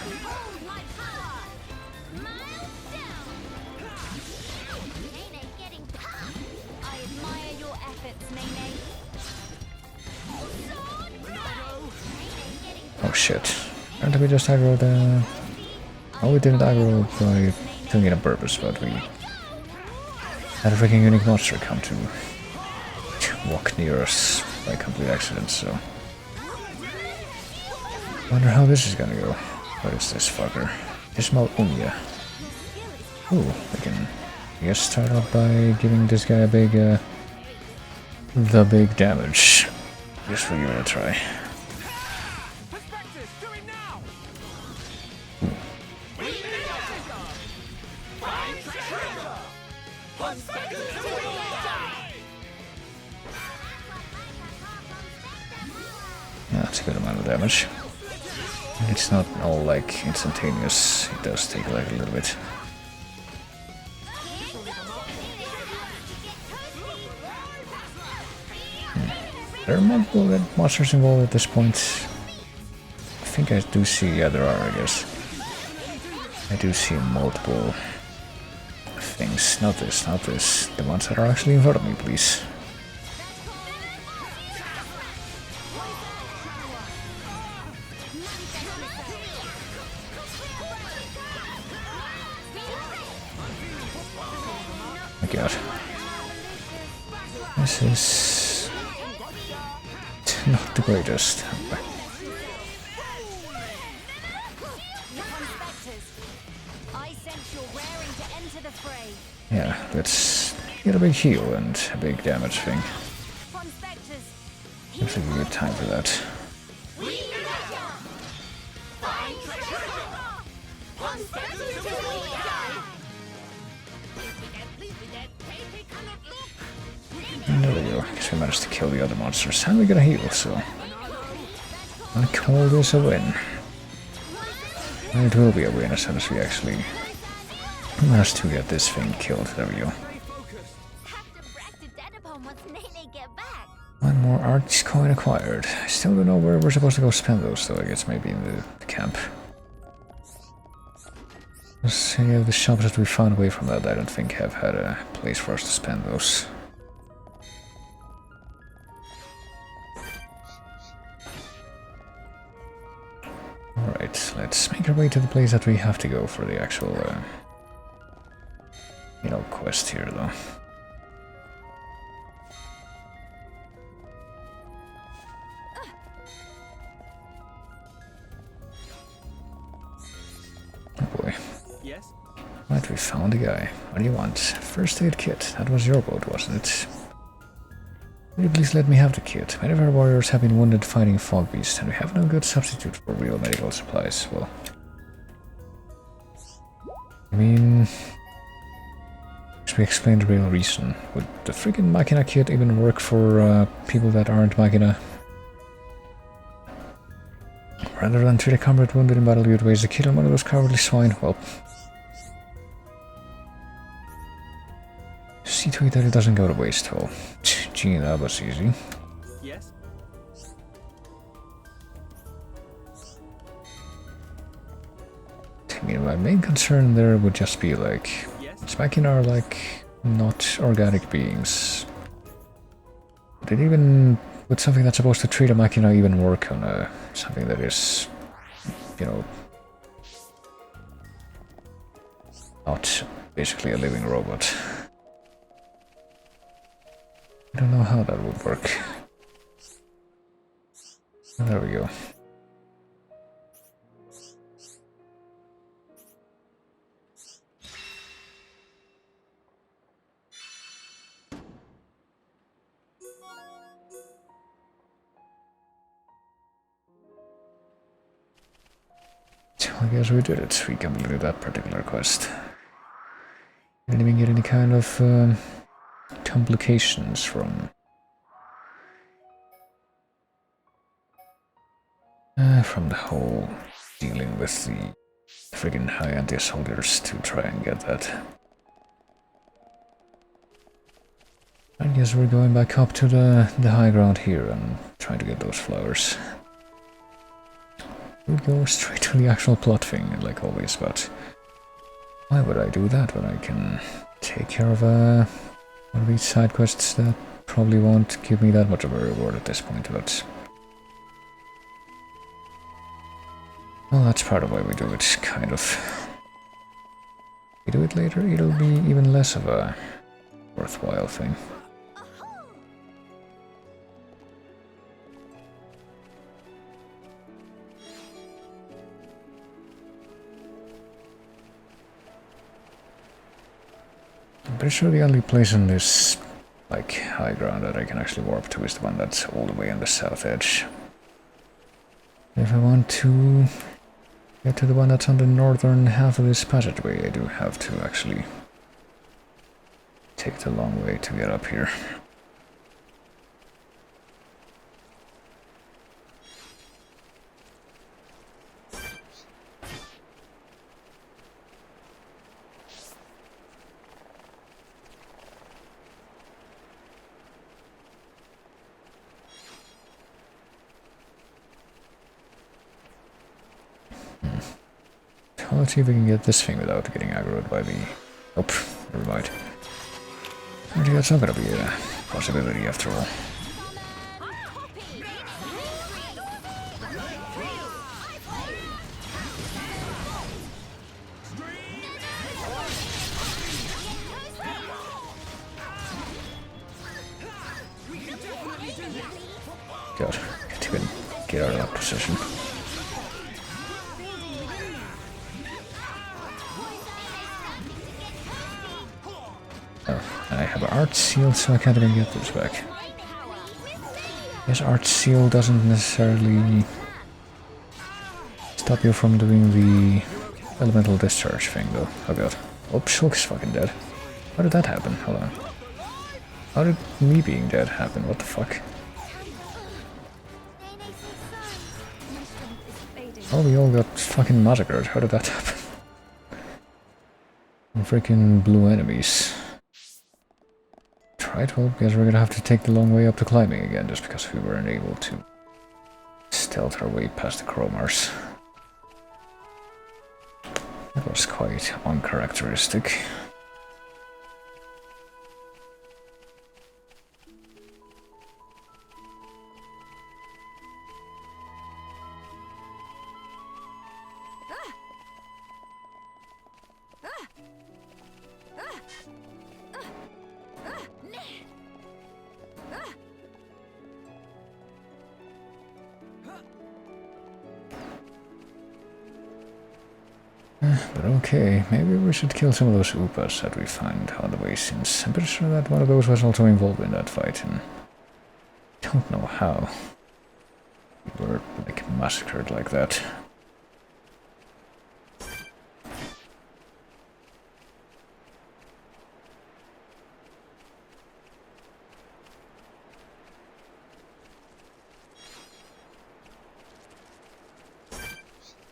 Oh shit. Apparently we just aggroed the... Oh, we didn't aggro by doing it on purpose, but we had a freaking unique monster come to walk near us by complete accident, so... Wonder how this is gonna go. What is this fucker? Ismail Unya. Ooh, we can, I guess, start off by giving this guy a big, the big damage. Guess we'll give it a try. Yeah, that's a good amount of damage. It's not all like instantaneous, it does take like a little bit. There are multiple red monsters involved at this point. I think I do see, yeah there are, I guess. I do see multiple things, not this, not this. The ones that are actually in front of me, please. My god. This is not the greatest. Yeah, let's get a big heal and a big damage thing. Seems like a good time for that. And there we go. I guess we managed to kill the other monsters. And we got a heal, so I call this a win. And it will be a win as soon as we actually manage to get this thing killed. There we go. One more arts coin acquired. I still don't know where we're supposed to go spend those, though. I guess maybe in the camp. Any of the shops that we found away from that, I don't think have had a place for us to spend those. Alright, let's make our way to the place that we have to go for the actual, quest here, though. Oh boy. Yes? Right, we found a guy. What do you want? First aid kit. That was your boat, wasn't it? Will you please let me have the kit? Many of our warriors have been wounded fighting fog beasts, and we have no good substitute for real medical supplies. Well, I mean, should we explain the real reason? Would the freaking Machina kit even work for people that aren't Machina? Rather than treat a comrade wounded in battle, you'd waste the kit on one of those cowardly swine. Well, see to it that it doesn't go to waste. Well, gee, that was easy. Yes? I mean, my main concern there would just be like, Yes? Machina are like not organic beings. Would something that's supposed to treat a Machina even work on something that is, not basically a living robot? I don't know how that would work. There we go. I guess we did it. We completed that particular quest. Didn't even get any kind of complications from the whole dealing with the friggin' high anti-soldiers to try and get that. I guess we're going back up to the high ground here and trying to get those flowers. We'll go straight to the actual plot thing, like always, but why would I do that when I can take care of one of these side quests that probably won't give me that much of a reward at this point, but well, that's part of why we do it, kind of. If we do it later, it'll be even less of a worthwhile thing. I'm pretty sure the only place on this, like, high ground that I can actually warp to is the one that's all the way on the south edge. If I want to get to the one that's on the northern half of this passageway, I do have to actually take the long way to get up here. Let's see if we can get this thing without getting aggroed by the... Oh, never mind. I think that's not gonna be a possibility after all. God, can't even get out of that position. Oh, I have an art seal, so I can't even get this back. Yes, art seal doesn't necessarily stop you from doing the elemental discharge thing, though. Oh god. Oh, Shulk is fucking dead. How did that happen? Hold on. How did me being dead happen? What the fuck? Oh, we all got fucking massacred. How did that happen? And freaking blue enemies. Right, well, guess we're gonna have to take the long way up to climbing again, just because we weren't able to stealth our way past the Chromars. That was quite uncharacteristic. But okay, maybe we should kill some of those Upas that we find on the way, since I'm pretty sure that one of those was also involved in that fight, and I don't know how we were, like, massacred like that.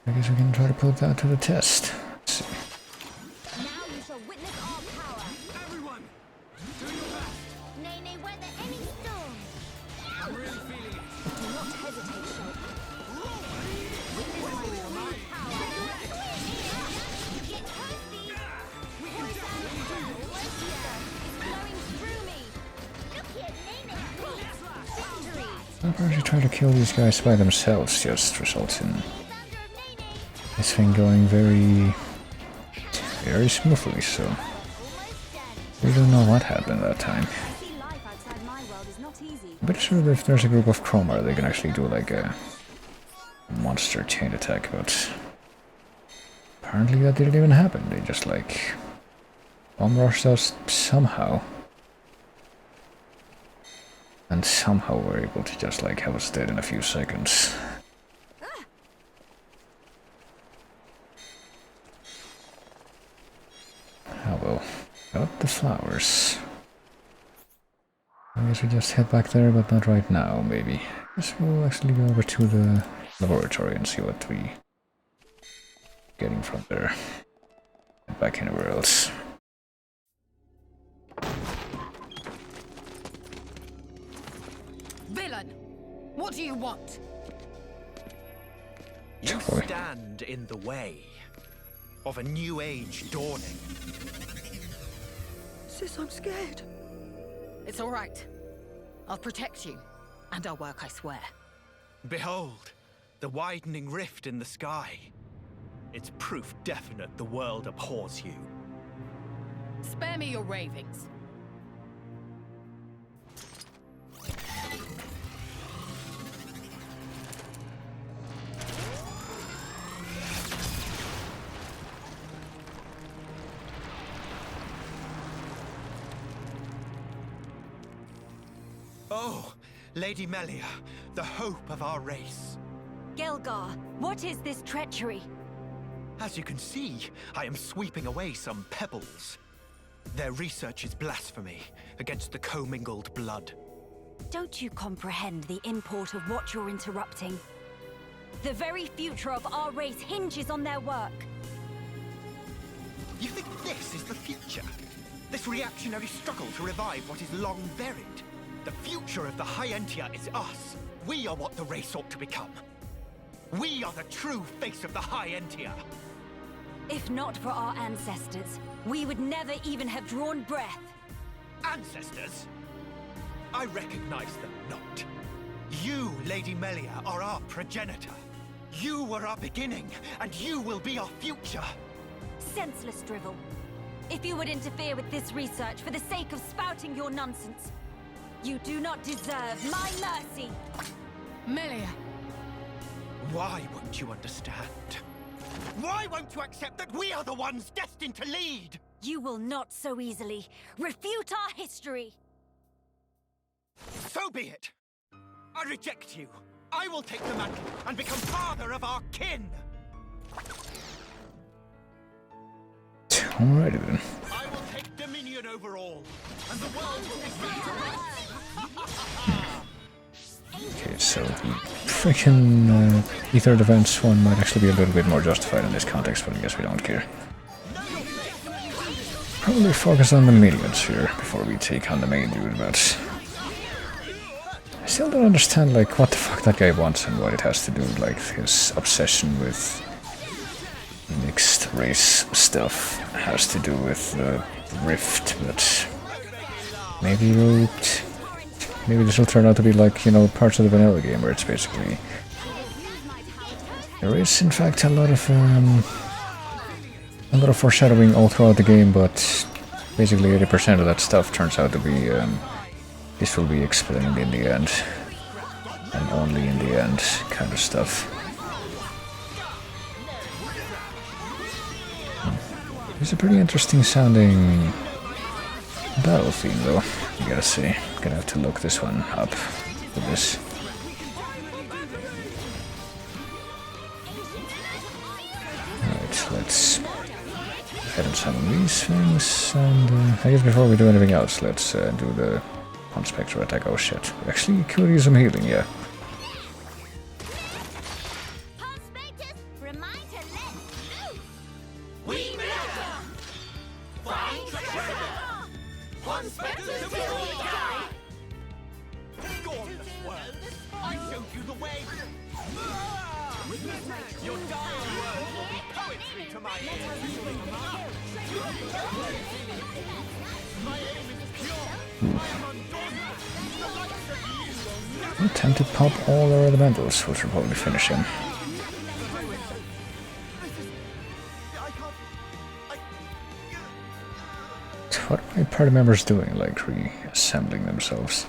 I guess we can try to put that to the test. Let's see. Now you shall witness our power. Everyone, do your best. Nay, nay, weather any storm. I'm really feeling it. Do not hesitate, Shulk. Witness my renewed power. Get thirsty. Poison almost here. It's flowing through me. Look here, nay, nay. Victory. Sometimes trying to kill these guys by themselves just results in this thing going very smoothly, so we don't know what happened that time. I'm pretty sure that if there's a group of Chromar, they can actually do like a monster chain attack, but apparently that didn't even happen. They just like bomb rushed us somehow, and somehow were able to just like have us dead in a few seconds. Oh well, got the flowers. I guess we just head back there, but not right now, maybe. Guess we'll actually go over to the laboratory and see what we getting from there. And back anywhere else. Villain! What do you want? You Boy. stand in the way of a new age dawning. Sis, I'm scared. It's all right. I'll protect you. And I'll work, I swear. Behold, the widening rift in the sky. It's proof definite the world abhors you. Spare me your ravings. Oh, Lady Melia, the hope of our race. Gelgar, what is this treachery? As you can see, I am sweeping away some pebbles. Their research is blasphemy against the commingled blood. Don't you comprehend the import of what you're interrupting? The very future of our race hinges on their work. You think this is the future? This reactionary struggle to revive what is long buried? The future of the High Entia is us. We are what the race ought to become. We are the true face of the High Entia. If not for our ancestors, we would never even have drawn breath. Ancestors? I recognize them not. You, Lady Melia, are our progenitor. You were our beginning, and you will be our future. Senseless drivel. If you would interfere with this research for the sake of spouting your nonsense, you do not deserve my mercy. Melia! Why won't you understand? Why won't you accept that we are the ones destined to lead? You will not so easily refute our history. So be it. I reject you. I will take the mantle and become father of our kin. Alrighty then. I will take dominion over all, and the world will be free to run. Okay, so the freaking Ether Defense one might actually be a little bit more justified in this context, but I guess we don't care. Probably focus on the minions here before we take on the main dude, but I still don't understand like what the fuck that guy wants and what it has to do with like his obsession with mixed race stuff has to do with the rift, but maybe this will turn out to be like, you know, parts of the vanilla game where it's basically there is in fact a lot of foreshadowing all throughout the game, but basically 80% of that stuff turns out to be this will be explained in the end, and only in the end kind of stuff. It's a pretty interesting sounding battle theme though, I gotta say. Gonna have to look this one up for this. Alright, let's head on some of these things, and I guess before we do anything else, let's do the Pond Spectre attack. Oh shit, we actually could use some healing, yeah. Attempt to pop all our elementals, which will probably finish him. What are my party members doing, like reassembling themselves?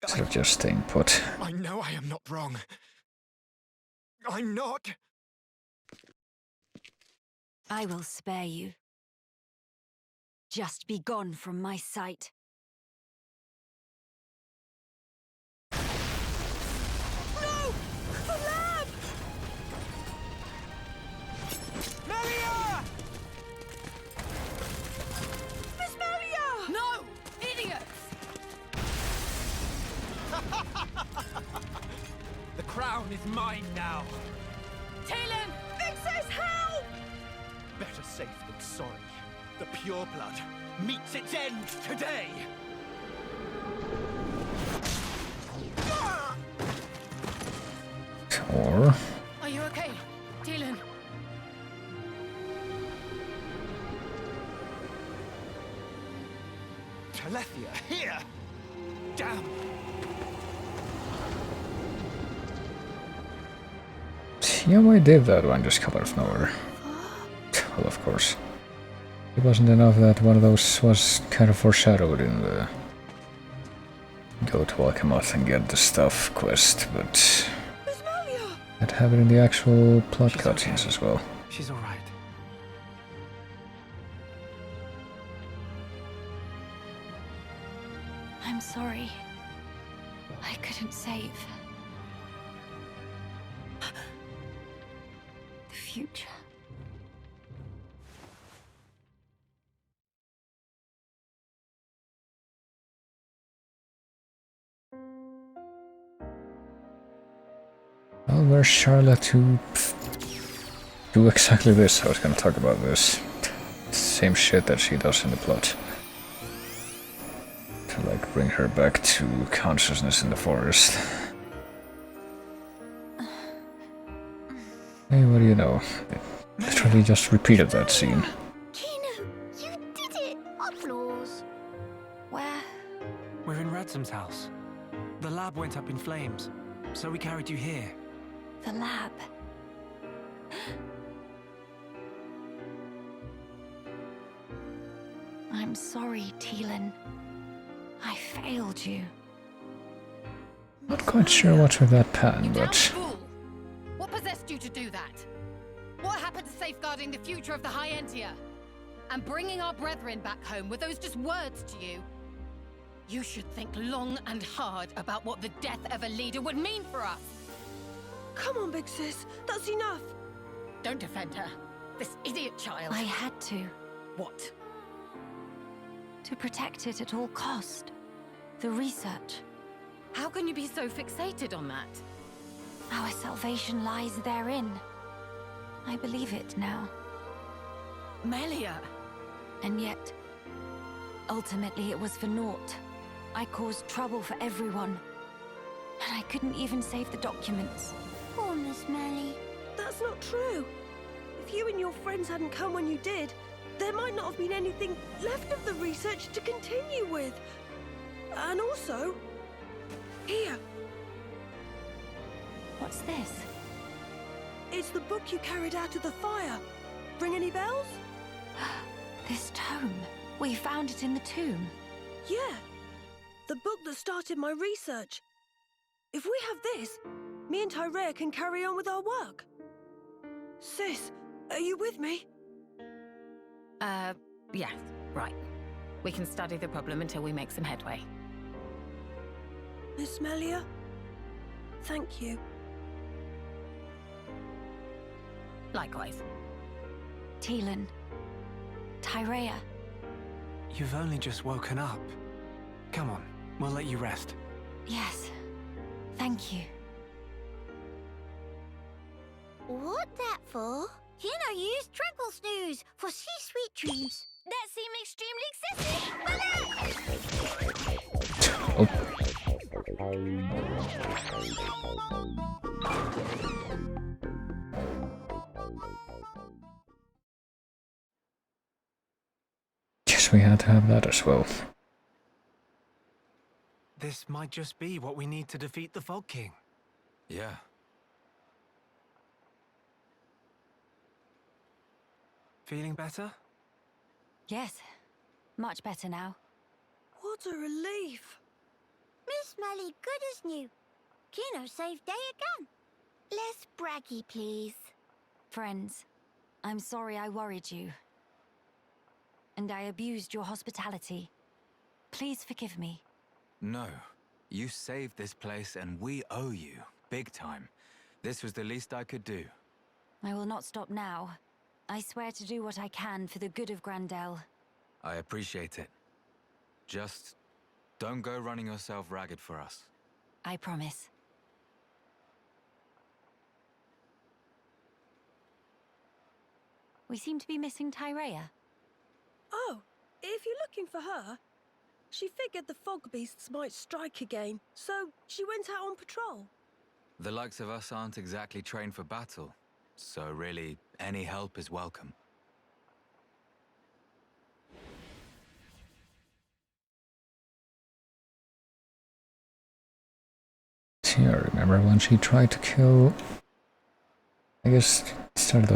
Instead of just staying put. I know I am not wrong. I'm not. I will spare you. Just be gone from my sight. No! The lab! Melia! Miss Melia! No! Idiots! The crown is mine now. Talon! Vix's help! Better safe than sorry. The pure blood meets its end today. Or Are you okay, Talon? Telethia here! Damn! yeah, why did that one just come out of nowhere? Well, of course. It wasn't enough that one of those was kind of foreshadowed in the go to Alchemoth and get the stuff quest, but I'd have it in the actual plot cutscenes as well. She's all right. I'm sorry. I couldn't save the future. Well, where's Charlotte to do exactly this? I was gonna talk about this. Same shit that she does in the plot. To like bring her back to consciousness in the forest. Hey, what do you know? I literally just repeated that scene. Kino, you did it! Applause. Where? We're in Radsom's house. The lab went up in flames, so we carried you here. The lab. I'm sorry, Talon. I failed you. Not quite sure what's with that pan, You damn but fool! What possessed you to do that? What happened to safeguarding the future of the High Entia? And bringing our brethren back home? Were those just words to you? You should think long and hard about what the death of a leader would mean for us. Come on, big sis. That's enough. Don't defend her. This idiot child. I had to. What? To protect it at all cost. The research. How can you be so fixated on that? Our salvation lies therein. I believe it now. Melia! And yet, ultimately it was for naught. I caused trouble for everyone. And I couldn't even save the documents. Poor Miss Melly. That's not true. If you and your friends hadn't come when you did, there might not have been anything left of the research to continue with. And also, here, What's this? it's the book you carried out of the fire. Ring any bells? This tome. We found it in the tomb. Yeah, the book that started my research. If we have this, me and Tyrea can carry on with our work. Sis, are you with me? Yes, right. We can study the problem until we make some headway. Miss Melia? Thank you. Likewise. Teelan. Tyrea. You've only just woken up. Come on, we'll let you rest. Yes. Thank you. What that for? You know, use Tranquil Snooze for sweet dreams. That seemed extremely excessive. oh, guess we had to have that as well. This might just be what we need to defeat the Fog King. Yeah. Feeling better? Yes. Much better now. What a relief. Miss Melly good as new. Kino saved day again. Less braggy, please. Friends, I'm sorry I worried you. And I abused your hospitality. Please forgive me. No. You saved this place and we owe you. Big time. This was the least I could do. I will not stop now. I swear to do what I can for the good of Grandel. I appreciate it. Just don't go running yourself ragged for us. I promise. We seem to be missing Tyrea. Oh, if you're looking for her, she figured the fog beasts might strike again, so she went out on patrol. The likes of us aren't exactly trained for battle, so really, any help is welcome. Yeah, remember when she tried to kill... I guess started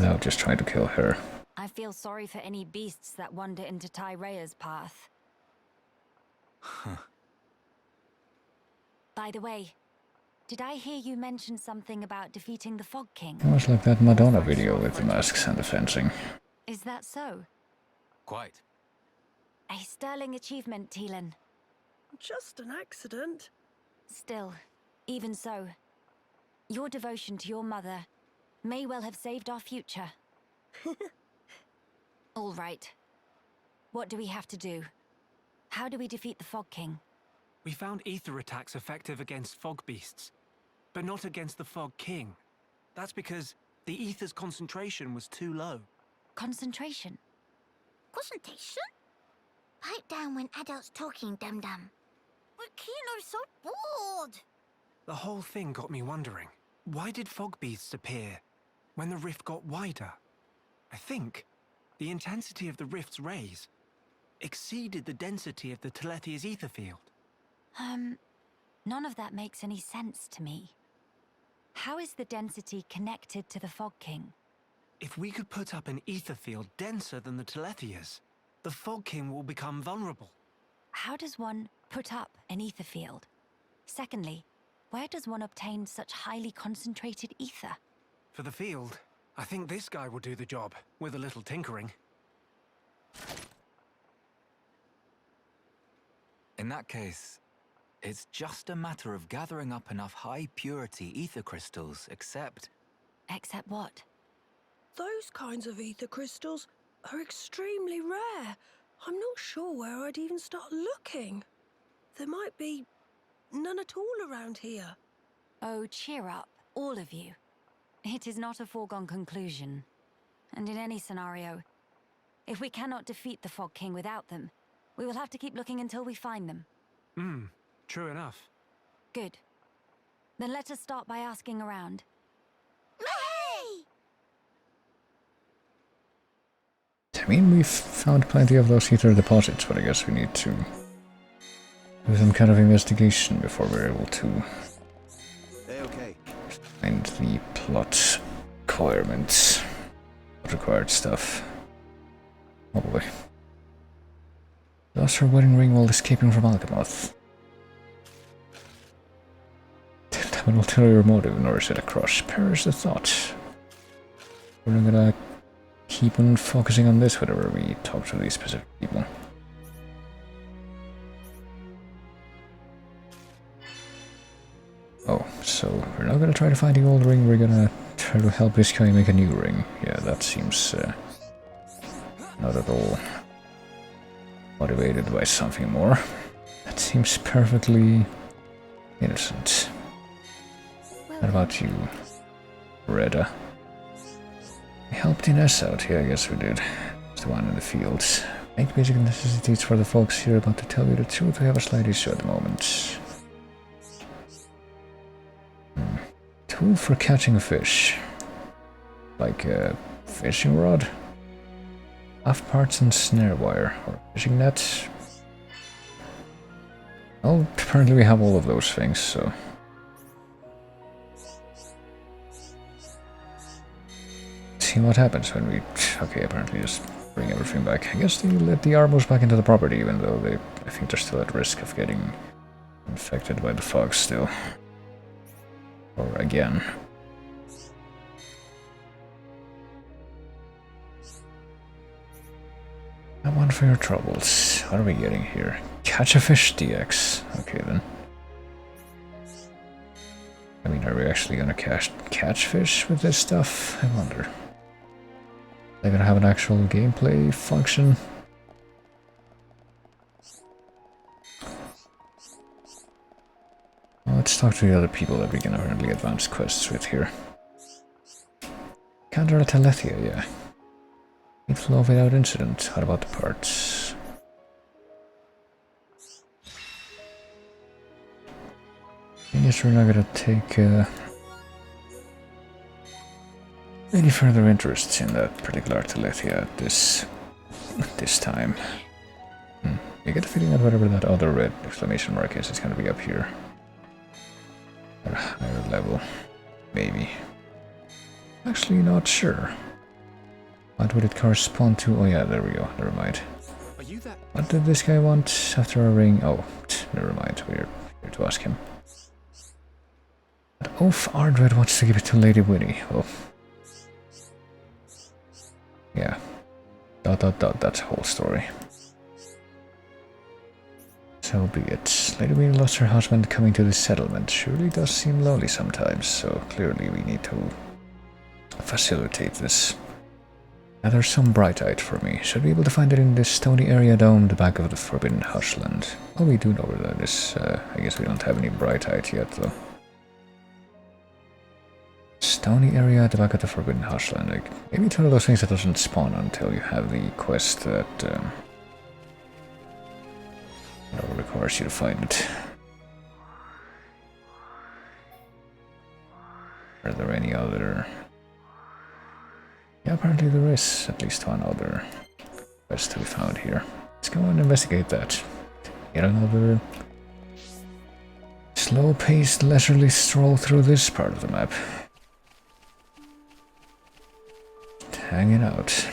out just trying to kill her. I feel sorry for any beasts that wander into Tyrea's path. By the way, did I hear you mention something about defeating the Fog King? It was like that Madonna video with the masks and the fencing. Is that so? Quite. A sterling achievement, Teelan. Just an accident. Still, even so, your devotion to your mother may well have saved our future. All right. What do we have to do? How do we defeat the Fog King? We found ether attacks effective against fog beasts, but not against the Fog King. That's because the ether's concentration was too low. Concentration? Concentration? Pipe down when adults talking, dum-dum. But Kino's so bored. The whole thing got me wondering, why did fog beasts appear when the rift got wider? I think the intensity of the rift's rays exceeded the density of the Telethia's ether field. None of that makes any sense to me. How is the density connected to the Fog King? If we could put up an ether field denser than the Telethia's, the Fog King will become vulnerable. How does one put up an ether field? Secondly, where does one obtain such highly concentrated ether? For the field, I think this guy will do the job, with a little tinkering. In that case, it's just a matter of gathering up enough high-purity ether crystals, except... Except what? Those kinds of ether crystals are extremely rare. I'm not sure where I'd even start looking. There might be none at all around here. Oh, cheer up, all of you. It is not a foregone conclusion. And in any scenario, if we cannot defeat the Fog King without them, we will have to keep looking until we find them. True enough. Good. Then let us start by asking around. Hey! I mean, we've found plenty of those ether deposits, but I guess we need to do some kind of investigation before we're able to Okay. find the plot requirements, required stuff. Oh boy. Lost her wedding ring while escaping from Alchemoth. Didn't have an ulterior motive, nor is it a crush. Perish the thought. We're not gonna keep on focusing on this whenever we talk to these specific people. Oh, so we're not gonna try to find the old ring, we're gonna try to help this guy make a new ring. Yeah, that seems not at all motivated by something more. That seems perfectly innocent. What about you, Reda? We helped Ines out here, I guess we did. It's the one in the fields. Make basic necessities for the folks here, but to tell you the truth, we have a slight issue at the moment. Tool for catching a fish. Like a fishing rod? Half parts and snare wire, or fishing net. Well, apparently we have all of those things, so... See what happens when we... Okay, apparently just bring everything back. I guess they let the Arbos back into the property, even though they... I think they're still at risk of getting infected by the fog still. Or again. Have one for your troubles. What are we getting here? Catch a fish DX. Okay then. I mean, are we actually gonna catch fish with this stuff? I wonder. Are they gonna have an actual gameplay function? Well, let's talk to the other people that we can apparently advance quests with here. Counter Telethia, yeah. Need flow without incident. What about the parts? I guess we're not gonna take any further interest in that particular Telethia at this time. I get the feeling that whatever that other red exclamation mark is, it's gonna be up here. At a higher level. Maybe. Actually not sure. What would it correspond to? Oh yeah, there we go. Never mind. Are you that? What did this guy want after a ring? Oh, never mind. We're here to ask him. But Oaf Ardred wants to give it to Lady Winnie. Oh. Yeah. ... That's the whole story. So be it. Lady Winnie lost her husband coming to the settlement. Surely does seem lonely sometimes, so clearly we need to facilitate this. Now there's some Brightite for me. Should be able to find it in this stony area down the back of the Forbidden Hushland. Well, we do know where that is. I guess we don't have any Brightite yet, though. Stony area at the back of the Forbidden Hushland. Like, maybe it's one of those things that doesn't spawn until you have the quest that requires you to find it. Are there any other... Yeah, apparently there is at least one other quest to be found here. Let's go and investigate that. Yet another slow-paced, leisurely stroll through this part of the map. Hanging out.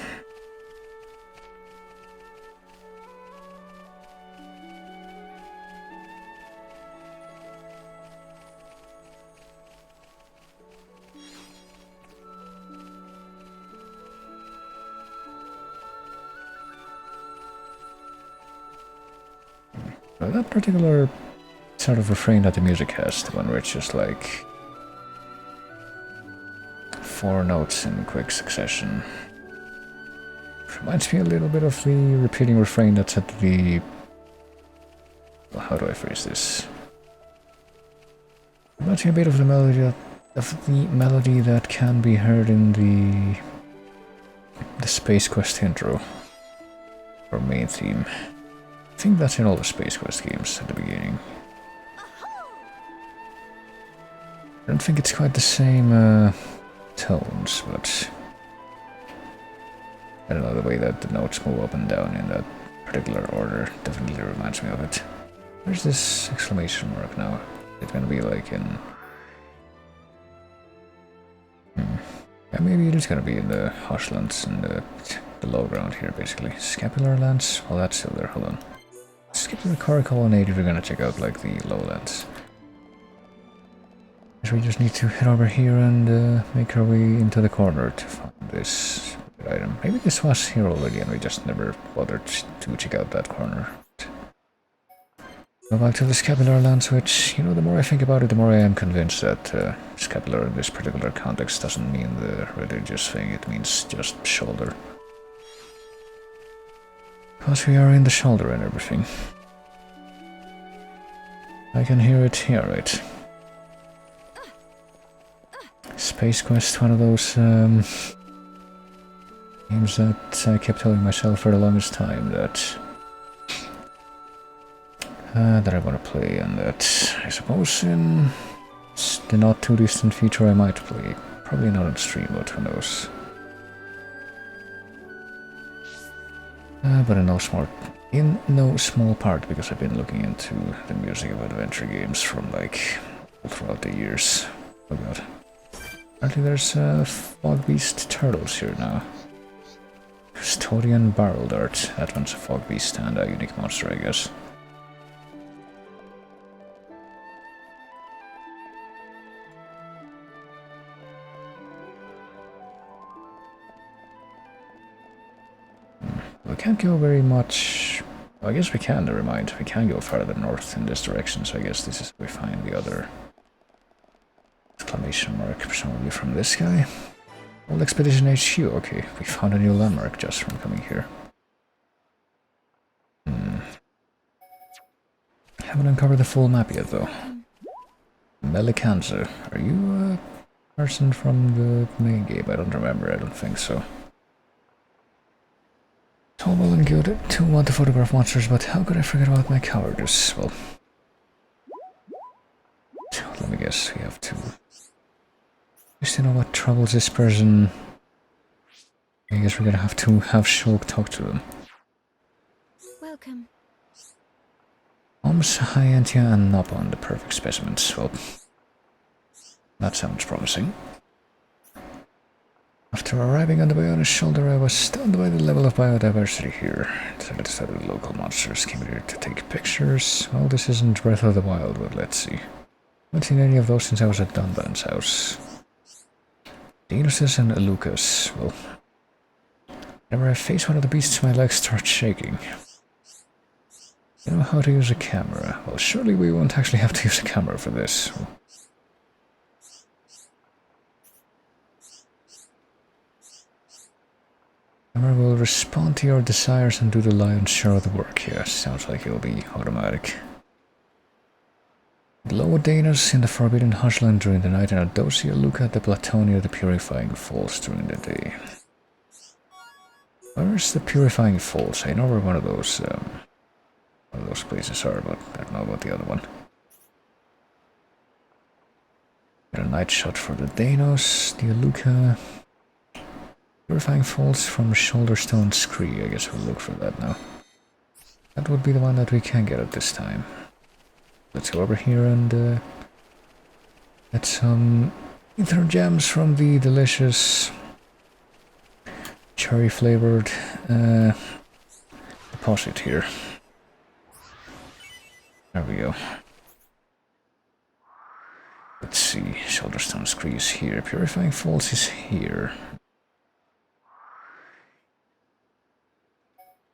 that particular sort of refrain that the music has, the one where it's just like 4 notes in quick succession, reminds me a little bit of the repeating refrain that's at the... Well, how do I phrase this? Reminds me a bit of the melody that can be heard in the Space Quest intro, or main theme. I think that's in all the Space Quest games at the beginning. I don't think it's quite the same tones, but I don't know, the way that the notes move up and down in that particular order definitely reminds me of it. Where's this exclamation mark now? It's gonna be like in... Yeah, maybe it is gonna be in the Hushlands and the low ground here, basically. Scapular lands? Well, that's still there, hold on. Skip to the car colonnade if we're gonna check out, like, the lowlands. So we just need to head over here and make our way into the corner to find this item. Maybe this was here already and we just never bothered to check out that corner. Go back to the scapular lands, which, you know, the more I think about it, the more I am convinced that scapular in this particular context doesn't mean the religious thing, it means just shoulder. Because we are in the shoulder and everything. I can hear it here, right? Space Quest, one of those games that I kept telling myself for the longest time that I want to play, and that I suppose in the not too distant future I might play. Probably not on stream, but who knows. But in no small part because I've been looking into the music of adventure games from like all throughout the years. Oh god. Apparently there's Fog Beast turtles here now. Custodian Barrel Dart. That one's a Fog Beast and a unique monster, I guess. We can't go very much... Well, I guess we can, never mind. We can go farther north in this direction, so I guess this is where we find the other exclamation mark, presumably from this guy. Old Expedition HQ, okay. We found a new landmark just from coming here. Haven't uncovered the full map yet, though. Melikanza, are you a person from the main game? I don't remember, I don't think so. It's all well and good to want to photograph monsters, but how could I forget about my cowardice? Well, let me guess, we have to... Just to know what troubles this person. I guess we're gonna have to have Shulk talk to them. Welcome. Oms, Hyantia, and Nopon, the perfect specimens. Well, that sounds promising. After arriving on the Bionis shoulder, I was stunned by the level of biodiversity here. Decided to study the local monsters, came here to take pictures. Well, this isn't Breath of the Wild, but let's see. Haven't seen any of those since I was at Dunban's house. Dinuses and Lucas. Well, whenever I face one of the beasts, my legs start shaking. You know how to use a camera? Well, surely we won't actually have to use a camera for this. Camera will respond to your desires and do the lion's share of the work. Yeah, sounds like it'll be automatic. Below Danos in the Forbidden Hushland during the night, and Adosia Luca at the plateau near the Purifying Falls during the day. Where's the Purifying Falls? I know where one of those places are, but I don't know about the other one. Get a night shot for the Danos, the Aluka. Purifying Falls from Shoulderstone Scree. I guess we'll look for that now. That would be the one that we can get at this time. Let's go over here and get some ether gems from the delicious cherry flavored deposit here. There we go. Let's see, Shoulderstone Scree is here, Purifying Falls is here.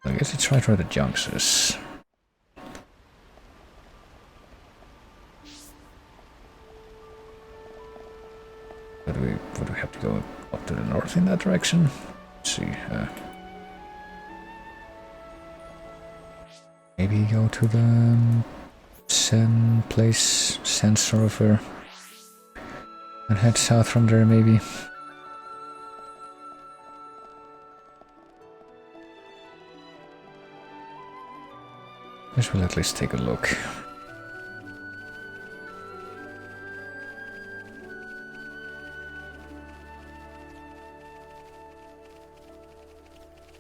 I guess it's right where the Junks is. Would we have to go up to the north in that direction? Let's see. Maybe go to the Sen place, Sen thoroughfare, and head south from there, maybe. Guess we'll at least take a look.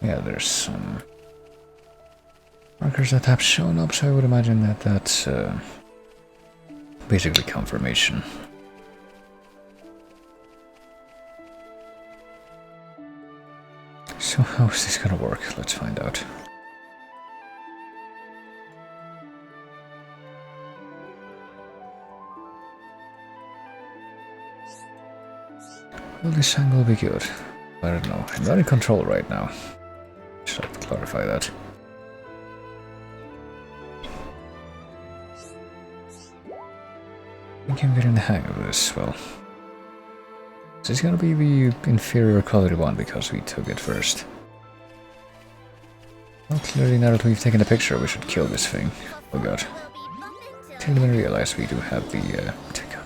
Yeah, there's some markers that have shown up, so I would imagine that that's basically confirmation. So how is this gonna work? Let's find out. Well, this angle will be good. I don't know. I'm not in control right now. Should I clarify that? I think I'm getting the hang of this. Well, this is gonna be the inferior quality one because we took it first. Well, clearly now that we've taken a picture, we should kill this thing. Oh god. Didn't even realize we do have the take out.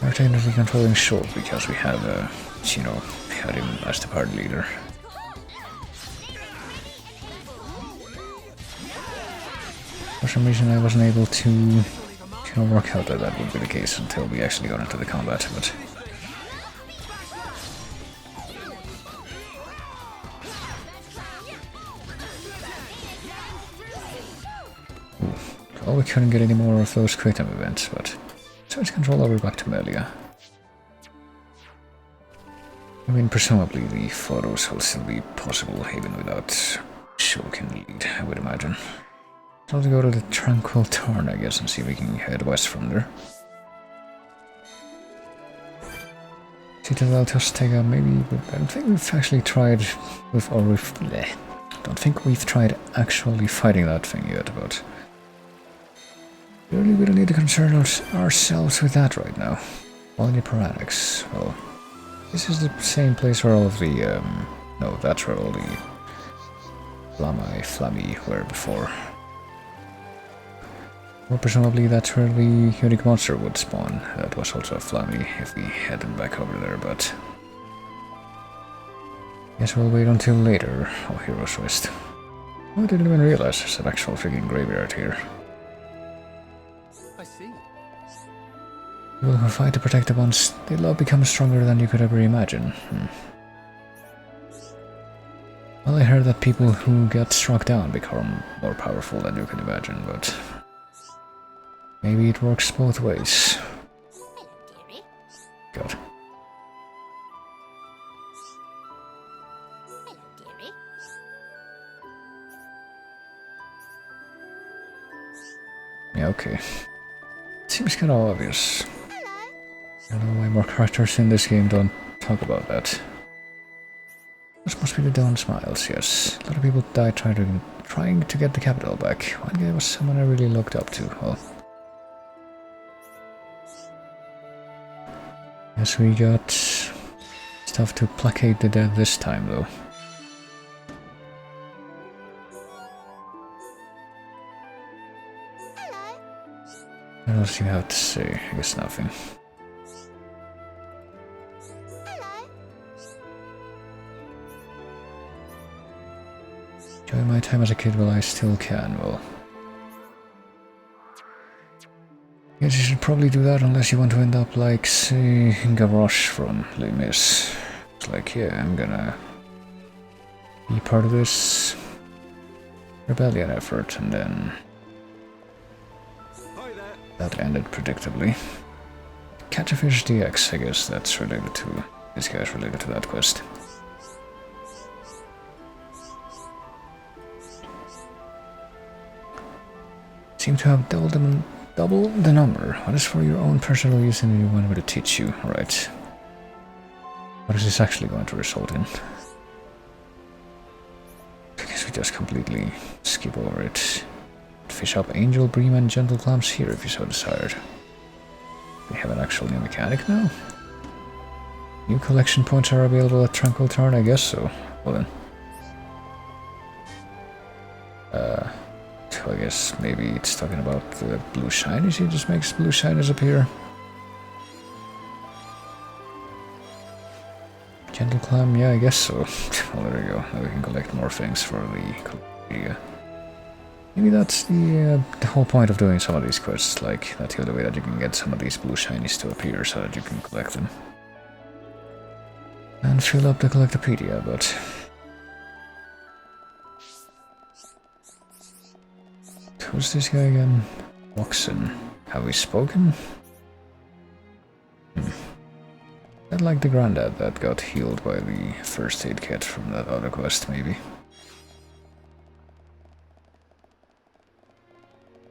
We're technically controlling Short because we have, you know, had him as the party leader. For some reason I wasn't able to work out that that would be the case until we actually got into the combat, but... Ooh. Well, we couldn't get any more of those Kratom events, but... So it's control over back to Melia. I mean, presumably the photos will still be possible even without Shulk in the lead, I would imagine. So let's go to the Tranquil Tarn, I guess, and see if we can head west from there. Citadel Tostega, maybe, but I don't think we've actually tried with, or we've, don't think we've tried actually fighting that thing yet, but really we don't need to concern ourselves with that right now. Only Piranix, well, this is the same place where all of the, no, that's where all the Flammy were before. Or presumably that's where the unique monster would spawn. That was also a Flammy if we headed back over there, but... Guess we'll wait until later. Oh, Heroes West. Oh, I didn't even realize there's an actual freaking graveyard here. I see. People who fight to protect the ones they love become stronger than you could ever imagine. Well, I heard that people who get struck down become more powerful than you could imagine, but... Maybe it works both ways. God. Yeah, okay. Seems kind of obvious. I don't know why more characters in this game don't talk about that. This must be the Dawn Smiles, yes. A lot of people died trying to get the capital back. One guy was someone I really looked up to. Well, guess we got stuff to placate the dead this time, though. What else do you have to say? I guess nothing. Enjoy my time as a kid while I still can, well... Guess you should probably do that unless you want to end up like, say, Gavroche from Les Mis. It's like, yeah, I'm gonna be part of this rebellion effort, and then that ended predictably. Catch a Fish DX, I guess that's related to... This guy's related to that quest. Seem to have double the number. What is for your own personal use and you want me to teach you? Right. What is this actually going to result in? I guess to just completely skip over it. Fish up Angel, Bream and Gentle Clams here if you so desired. We have an actual new mechanic now? New collection points are available at Tranquil Tarn, I guess so. Well then. So I guess maybe it's talking about the blue shinies. He just makes blue shinies appear. Gentle Clam, yeah, I guess so. Well, there we go. Now we can collect more things for the maybe that's the whole point of doing some of these quests, like that's the only way that you can get some of these blue shinies to appear so that you can collect them. And fill up the Collectopedia, but... Who's this guy again? Oxen. Have we spoken? I'd like the granddad that got healed by the first aid kit from that other quest, maybe.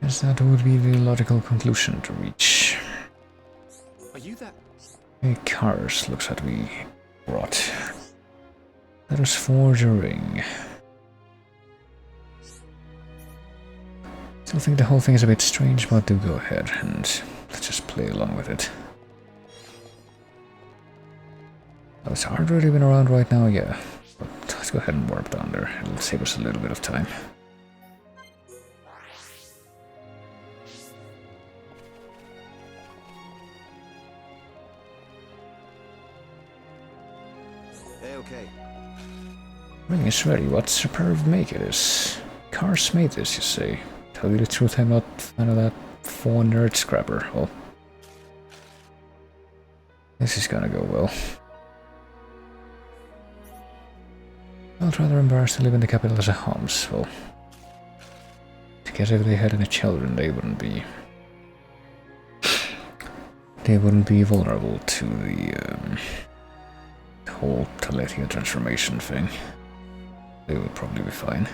Yes, that would be the logical conclusion to reach. Are you that? A cars looks like we brought. Let us forge a ring. Still think the whole thing is a bit strange, but do go ahead and let's just play along with it. Oh, is Art already been around right now? Yeah. But let's go ahead and warp down there. It'll save us a little bit of time. Okay. Ring is ready. What superb make it is. Cars made this, you say. Tell you the truth, I'm not a fan of that fawn nerd scrapper. Well, this is gonna go well. I'd rather embarrassed to live in the capital as a Homs. Well, I guess if they had any children, they wouldn't be vulnerable to the whole Telethia transformation thing. They would probably be fine.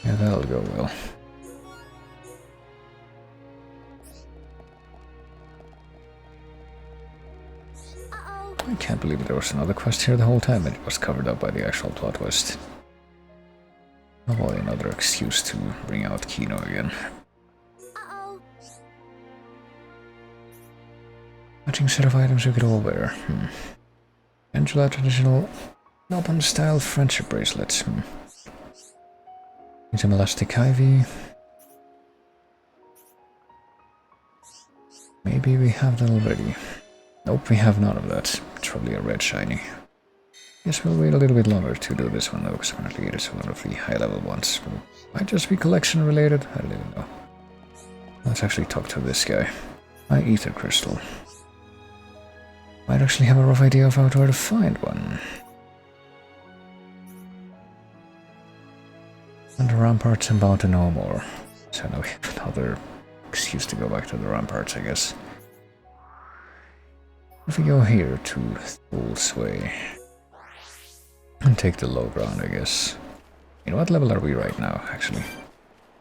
Yeah, that'll go well. I can't believe there was another quest here the whole time and it was covered up by the actual plot twist. Oh boy, another excuse to bring out Kino again. Matching set of items we could all wear. Angela traditional Nopan style friendship bracelets. Need some elastic ivy. Maybe we have that already. Nope, we have none of that. It's probably a red shiny. Guess we'll wait a little bit longer to do this one though, because apparently it is one of the high level ones. Might just be collection related, I don't even know. Let's actually talk to this guy. My ether crystal. Might actually have a rough idea of where to find one. And the ramparts I'm bound to know more. So now we have another excuse to go back to the ramparts, I guess. If we go here to Fool's Way and take the low ground, I guess. You know, what level are we right now, actually?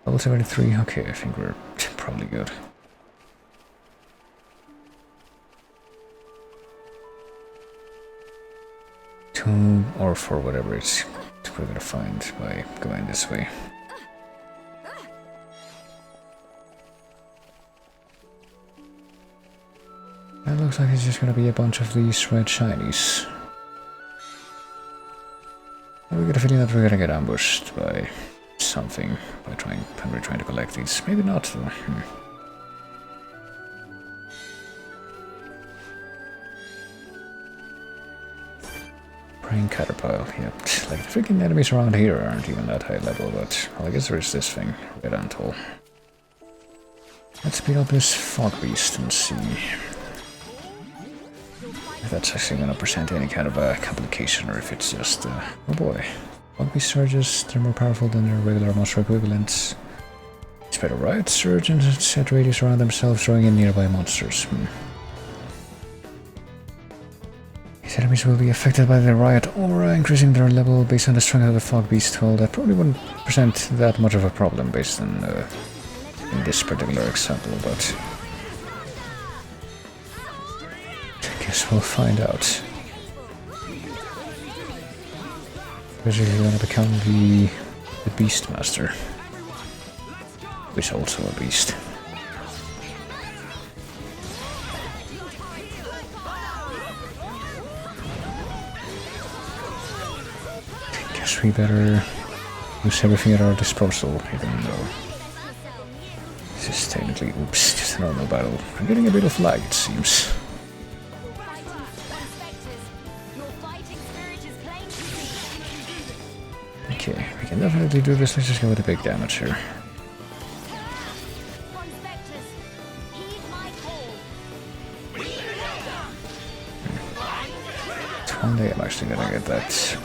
Level 73? Okay, I think we're probably good. Or for whatever it's we're gonna find by going this way. It looks like it's just gonna be a bunch of these red shinies. We get a feeling that we're gonna get ambushed by something when we're trying to collect these. Maybe not though. Praying Caterpillar, yep. Like the freaking enemies around here aren't even that high level, but well, I guess there is this thing, Red Antole. Let's speed up this Fog Beast and see if that's actually gonna present any kind of a complication or if it's just, oh boy. Fog Beast surges, they're more powerful than their regular monster equivalents. Spread a riot surge and set radius around themselves, drawing in nearby monsters. These enemies will be affected by the riot aura, increasing their level based on the strength of the Fog Beast. Well, that probably wouldn't present that much of a problem based on in this particular example, but Guess we'll find out. Eventually gonna become the Beastmaster. Who is also a beast. Guess we better use everything at our disposal, even though this is technically, oops, just a normal battle. I'm getting a bit of lag, it seems. Okay, we can definitely do this. Let's just go with the big damage here. One day I'm actually gonna get that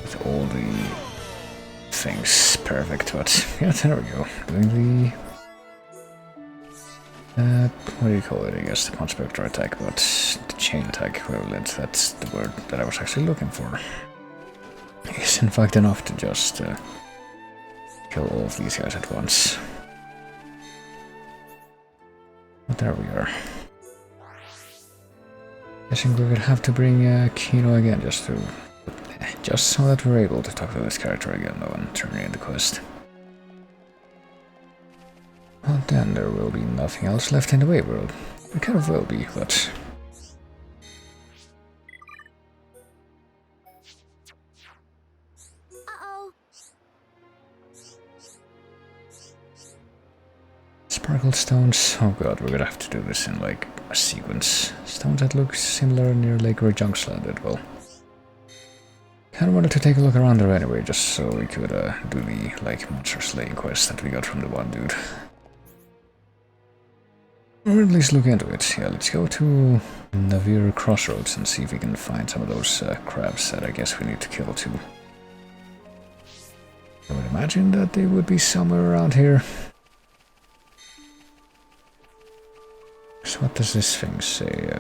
with all the things perfect, but yeah, there we go. Doing the what do you call it? I guess the punch vector attack, but the chain attack equivalent. That's the word that I was actually looking for. It's in fact enough to just kill all of these guys at once. But there we are. Guessing we're gonna have to bring Kino again just so that we're able to talk to this character again though and turn in the quest. Well then there will be nothing else left in the Wave World. It kind of will be, but Sparkle stones. Oh god, we're gonna have to do this in like a sequence. Stones that look similar near Lake where Junks landed. Well, kinda wanted to take a look around there anyway, just so we could do the like monster slaying quest that we got from the one dude. Or at least look into it. Yeah, let's go to Navir Crossroads and see if we can find some of those crabs that I guess we need to kill too. I would imagine that they would be somewhere around here. So what does this thing say?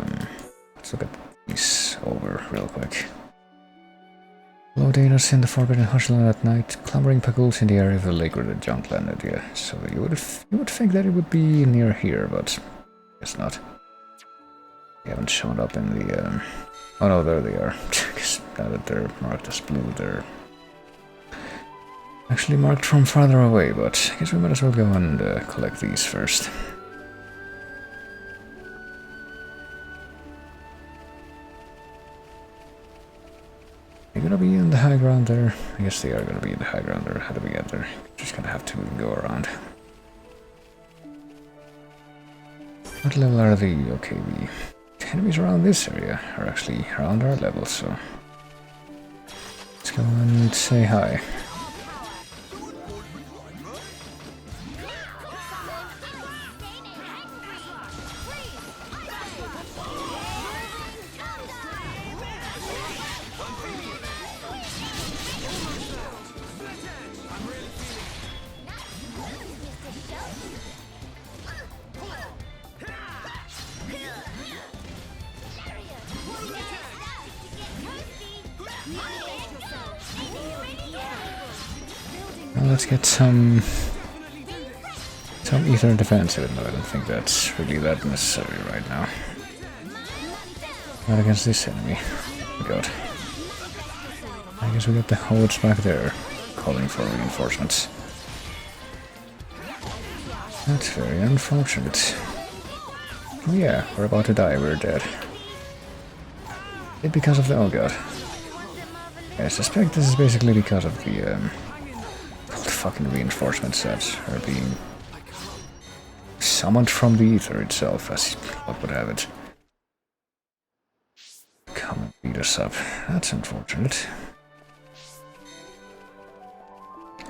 Let's look at these over real quick. Low data in the Forbidden Hushland at night, clambering pagools in the area of the lake where the junk landed, yeah. So you would think that it would be near here, but I guess not. They haven't shown up in the oh no, there they are. Now that they're marked as blue, they're actually marked from farther away, but I guess we might as well go and collect these first. They're gonna be in the high ground there. I guess they are gonna be in the high ground there. How do we get there? Just gonna have to go around. What level are the... okay, the enemies around this area are actually around our level, so... let's go and say hi. Let's get some ether defense, even though I don't think that's really that necessary right now. Not against this enemy. Oh god. I guess we got the hordes back there, calling for reinforcements. That's very unfortunate. Oh yeah, we're about to die, we're dead. It's because of the... oh god. I suspect this is basically because of the fucking reinforcements that are being summoned from the ether itself, as what would have it. Come and beat us up. That's unfortunate.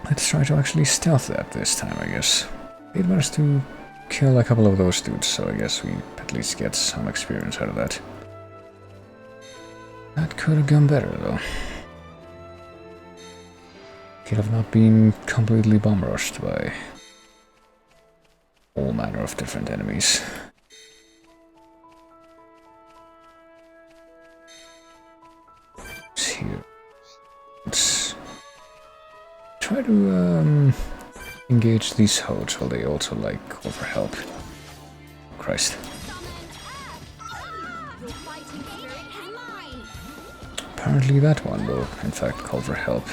Let's try to actually stealth that this time, I guess. It managed to kill a couple of those dudes, so I guess we at least get some experience out of that. That could have gone better, though. Could have not been completely bomb rushed by all manner of different enemies. What's here? Let's try to engage these hodes while they also like call for help. Christ. Apparently that one will, in fact, call for help.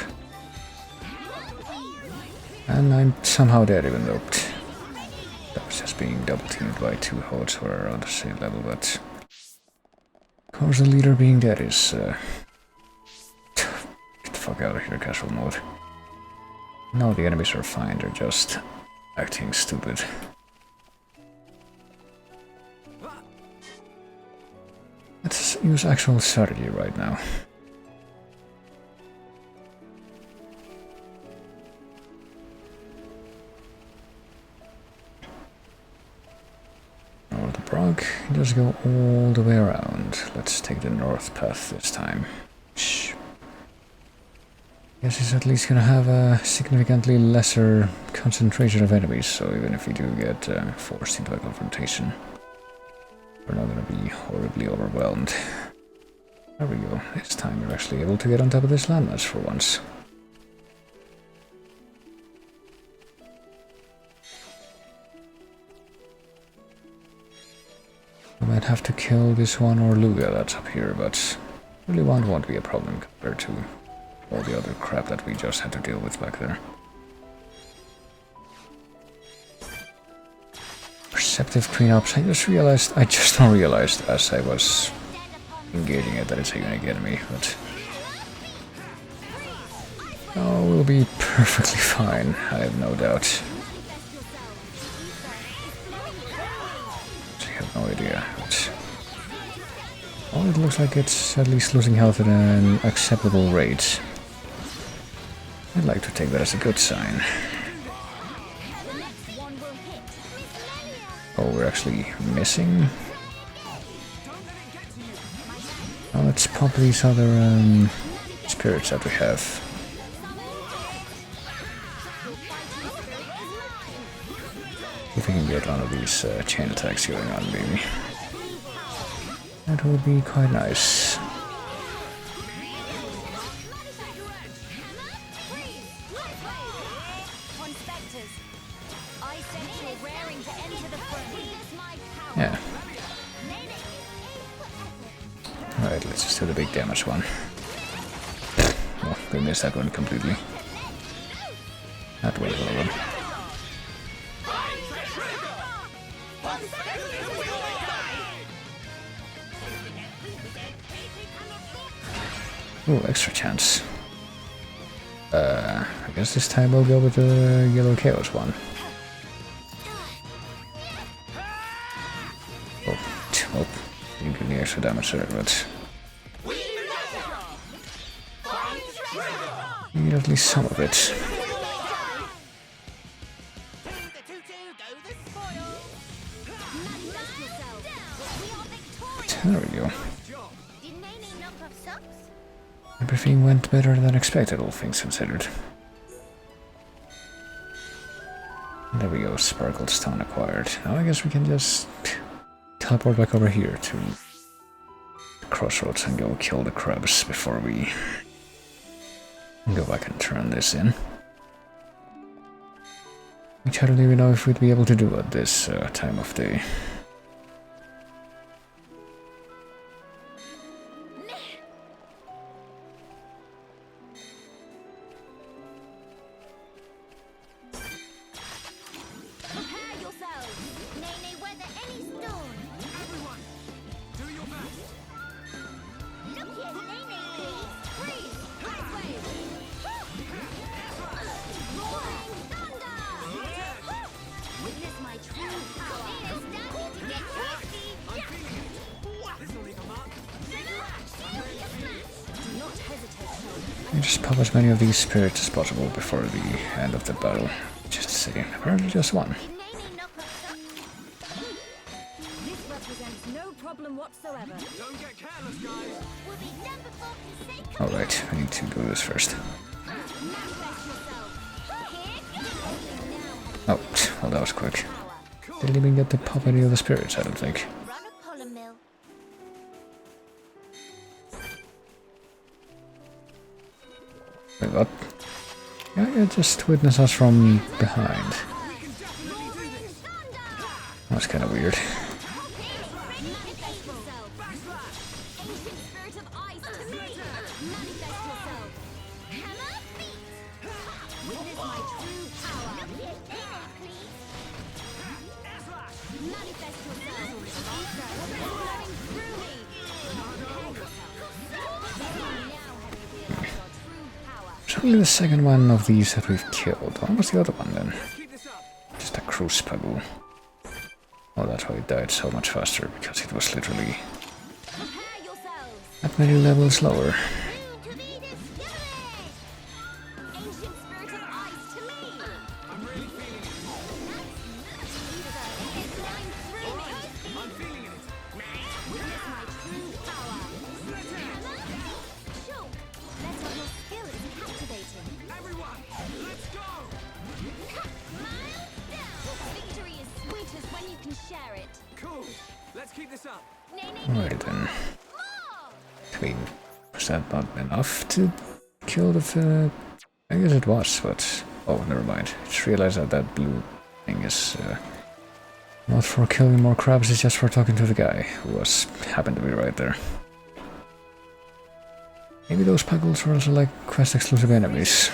And I'm somehow dead, even though that was just being double-teamed by 2 HOTS who are around the same level, but... Of course, the leader being dead is... Get the fuck out of here, casual mode. No, the enemies are fine, they're just acting stupid. Let's use actual strategy right now. Or the Brog, just go all the way around. Let's take the north path this time. Shh. Guess he's at least gonna have a significantly lesser concentration of enemies, so even if we do get forced into a confrontation, we're not gonna be horribly overwhelmed. There we go. This time we're actually able to get on top of this landmass for once. I might have to kill this one or Luga that's up here, but really won't be a problem compared to all the other crap that we just had to deal with back there. Perceptive cleanups. I just now realized as I was engaging it that it's a unique enemy, but oh, we'll be perfectly fine, I have no doubt. I have no idea. But oh, it looks like it's at least losing health at an acceptable rate. I'd like to take that as a good sign. Oh, we're actually missing? Oh, let's pop these other spirits that we have. If we can get one of these chain attacks going on, maybe. That would be quite nice. Yeah. Alright, let's just do the big damage one. Oh, we missed that one completely. That was well done. Ooh, extra chance. I guess this time we'll go with the Yellow Chaos one. Oh, you give me extra damage there, but you need at least some of it. There we go. Everything went better than expected, all things considered. There we go, Sparkled Stone acquired. Now I guess we can just teleport back over here to the crossroads and go kill the crabs before we go back and turn this in. Which I don't even know if we'd be able to do at this time of day. Just pop as many of these spirits as possible before the end of the battle. Just to say, apparently just one. This represents no problem whatsoever. Don't get careless, guys. We'll be done before you say Alright, I need to do this first. Oh, well that was quick. Didn't even get to pop any of the spirits, I don't think. run a column mill. Wait, what? Yeah, just witness us from behind. That's kind of weird. Manifest yourself. Ancient spirit of ice to me. Manifest yourself. Hammer feet. Witness my true power. Manifest yourself. Ether flowing through me. Now have you realized your true power? It's only the second one of these that we've killed. What was the other one then? Just a cruise pebble. Oh, that's why it died so much faster, because it was literally Prepare yourselves. that many levels lower. To be discovered. Ancient spirit of ice to me. I'm really feeling it. It's flowing through me. I'm feeling it. Witness my true power. Choke. Let out your skill is captivating. Everyone, let's go! Miles down. Victory is sweetest when you can share it. Cool. Let's keep this up. Nay, nay, Alright then. more. I mean, was that not enough to kill the... I guess it was, but... Oh, never mind. I just realized that that blue thing is not for killing more crabs, it's just for talking to the guy who happened to be right there. Maybe those puggles are also like quest-exclusive enemies.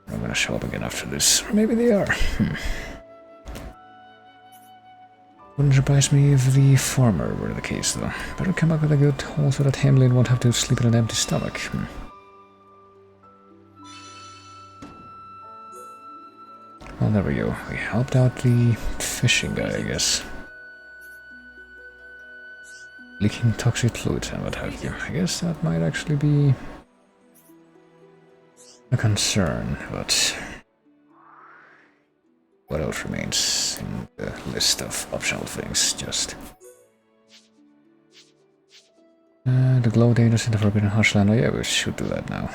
I'm gonna show up again after this. Or maybe they are. Wouldn't surprise me if the former were the case, though. Better come up with a good haul so that Hamlin won't have to sleep in an empty stomach. Well, there we go. We helped out the fishing guy, I guess. Leaking toxic fluids and what have you. I guess that might actually be a concern, but what else remains in the list of optional things? Just the glow data in the Forbidden Hushland. Oh yeah, we should do that now.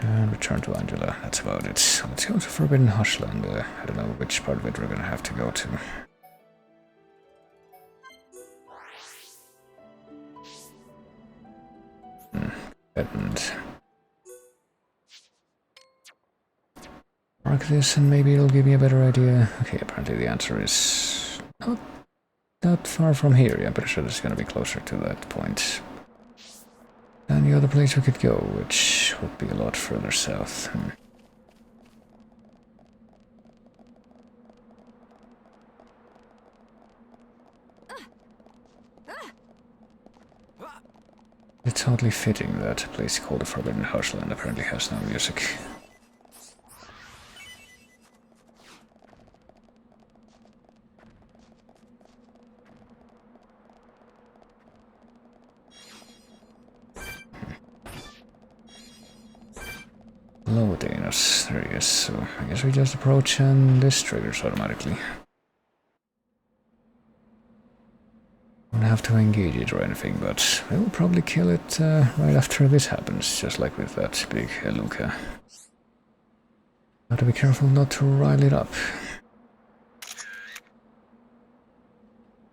And return to Angela. That's about it. So let's go to Forbidden Hushland. I don't know which part of it we're gonna have to go to. And mark this and maybe it'll give me a better idea. Okay, apparently the answer is not that far from here. Yeah, I'm pretty sure this is gonna be closer to that point than the other place we could go, which would be a lot further south. It's oddly fitting that a place called the Forbidden Hushland apparently has no music. Hello, Danos. There he is. So I guess we just approach and this triggers automatically. Don't have to engage it or anything, but we'll probably kill it right after this happens, just like with that big Luca. Gotta be careful not to rile it up.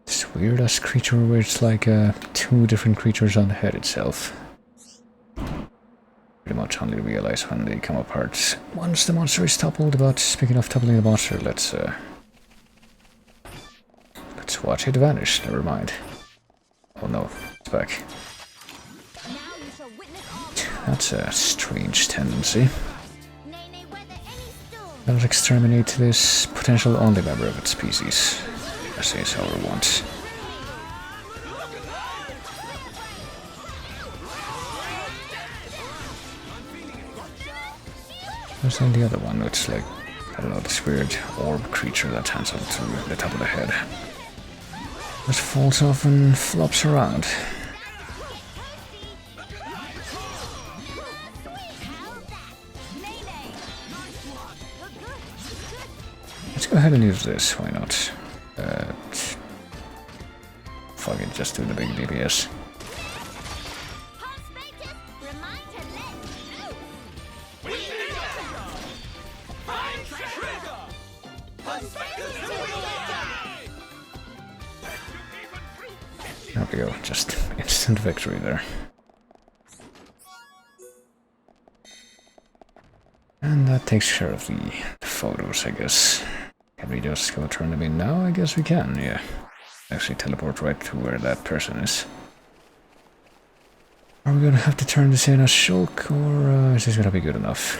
This weird-ass creature where it's like two different creatures on the head itself. Pretty much only realize when they come apart once the monster is toppled, but speaking of toppling the monster, let's watch it vanish, never mind. Oh no, it's back. That's a strange tendency. Let us exterminate this potential only member of its species. I say it's our want. Where's then the other one? It's like, I don't know, this weird orb creature that hangs onto the top of the head. Just falls off and flops around. Let's go ahead and use this, why not? Fuck it, just do the big DPS. There we go, just instant victory there. And that takes care of the photos, I guess. Can we just go turn them in now? I guess we can, yeah. Actually teleport right to where that person is. Are we gonna have to turn this in as Shulk, or is this gonna be good enough?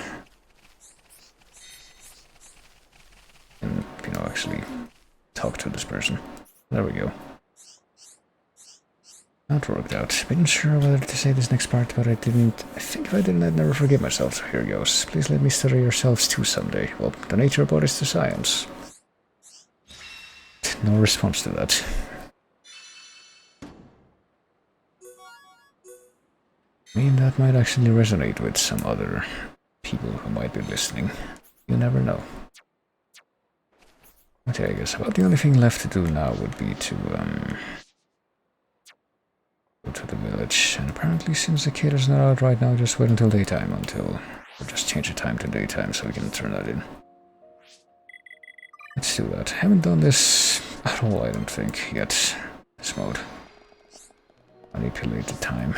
And, you know, actually talk to this person. There we go. That worked out. Been sure whether to say this next part, but I didn't. I think if I didn't, I'd never forgive myself, so here goes. Please let me study yourselves too someday. Well, donate your bodies to science. No response to that. I mean, that might actually resonate with some other people who might be listening. You never know. But yeah, I guess about the only thing left to do now would be to, go to the village. And apparently, since the kid is not out right now, just wait until daytime or just change the time to daytime so we can turn that in. Let's do that. Haven't done this at all, I don't think, yet. This mode. Manipulate the time.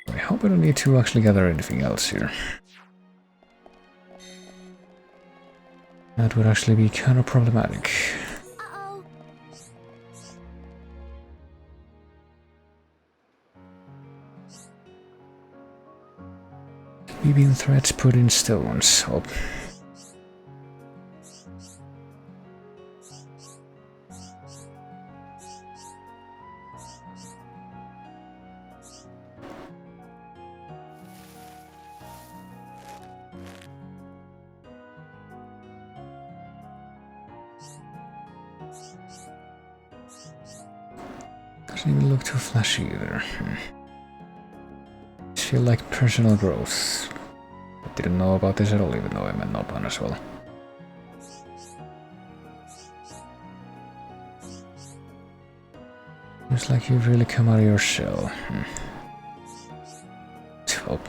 I hope I don't need to actually gather anything else here. That would actually be kind of problematic. Uh-oh. Weaving threads put in stones. Oh. Doesn't even look too flashy either. I feel like personal growth. I didn't know about this at all, even though I'm a knob on as well. Seems like you've really come out of your shell. Oh.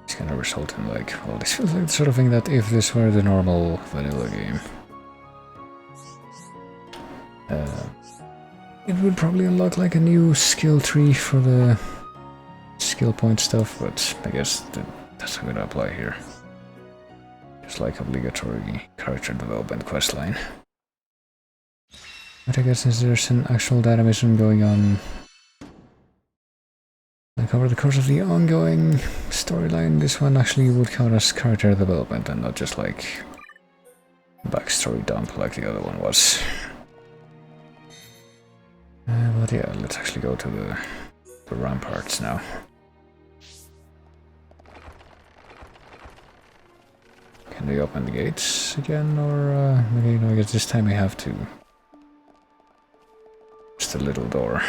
It's gonna result in like, well, this feels like the sort of thing that if this were the normal vanilla game, it would probably unlock like a new skill tree for the skill point stuff, but I guess that's not gonna apply here. Just like obligatory character development questline. But I guess since there's an actual data mission going on, like over the course of the ongoing storyline, this one actually would count as character development and not just like backstory dump like the other one was. But yeah, let's actually go to the ramparts now. Can they open the gates again, or maybe, no, I guess this time we have to. Just a little door.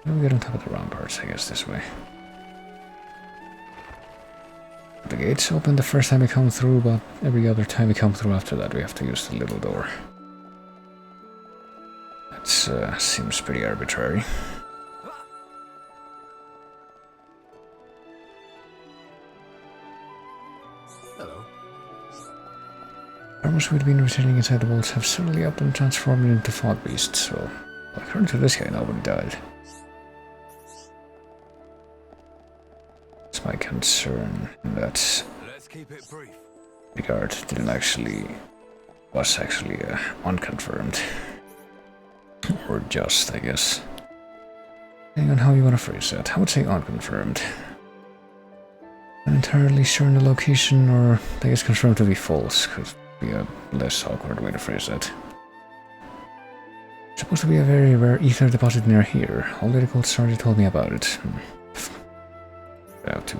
We'll get on top of the ramparts, I guess, this way. The gates open the first time we come through, but every other time we come through after that we have to use the little door. That seems pretty arbitrary. Hello. Armors we've been returning inside the walls have suddenly up and transformed into fog beasts, so according to this guy, nobody died. It's my concern that Let's keep it brief. the guard was actually unconfirmed. Or just, I guess. Depending on how you want to phrase that. I would say unconfirmed. Not entirely sure on the location, or I guess confirmed to be false could be a less awkward way to phrase that. It's supposed to be a very rare ether deposit near here. All the cult started told me about it. About to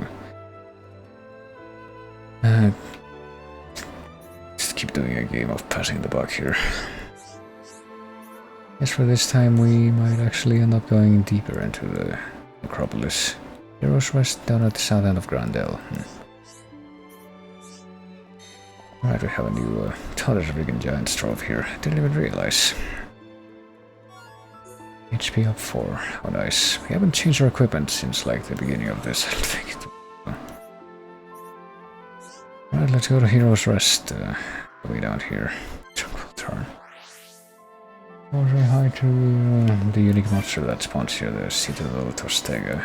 just keep doing a game of passing the buck here. Guess for this time we might actually end up going deeper into the necropolis. Heroes rest down at the south end of Grandel. Right, we have a new Toddler's Vegan Giant Trove here. Didn't even realize. HP up 4. Oh nice. We haven't changed our equipment since like the beginning of this, I think. Alright, let's go to Heroes Rest. Way down here. Turn. Say hi to the unique monster that spawns here, the Citadel Tostega.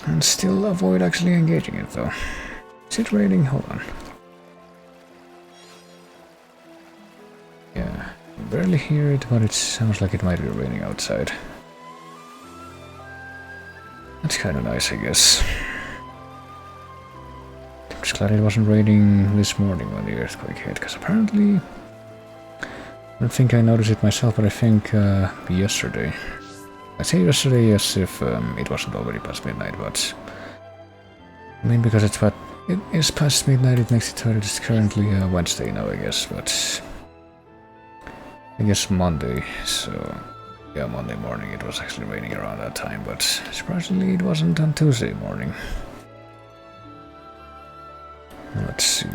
And still avoid actually engaging it though. Is it raining? Hold on. Yeah, barely hear it, but it sounds like it might be raining outside. That's kind of nice, I guess. I'm just glad it wasn't raining this morning when the earthquake hit, because apparently... I don't think I noticed it myself, but I think yesterday. I say yesterday as if it wasn't already past midnight, but... I mean, because it is past midnight, it makes it so it's currently Wednesday now, I guess, but... I guess Monday, so... Yeah, Monday morning it was actually raining around that time, but surprisingly it wasn't on Tuesday morning. Let's see.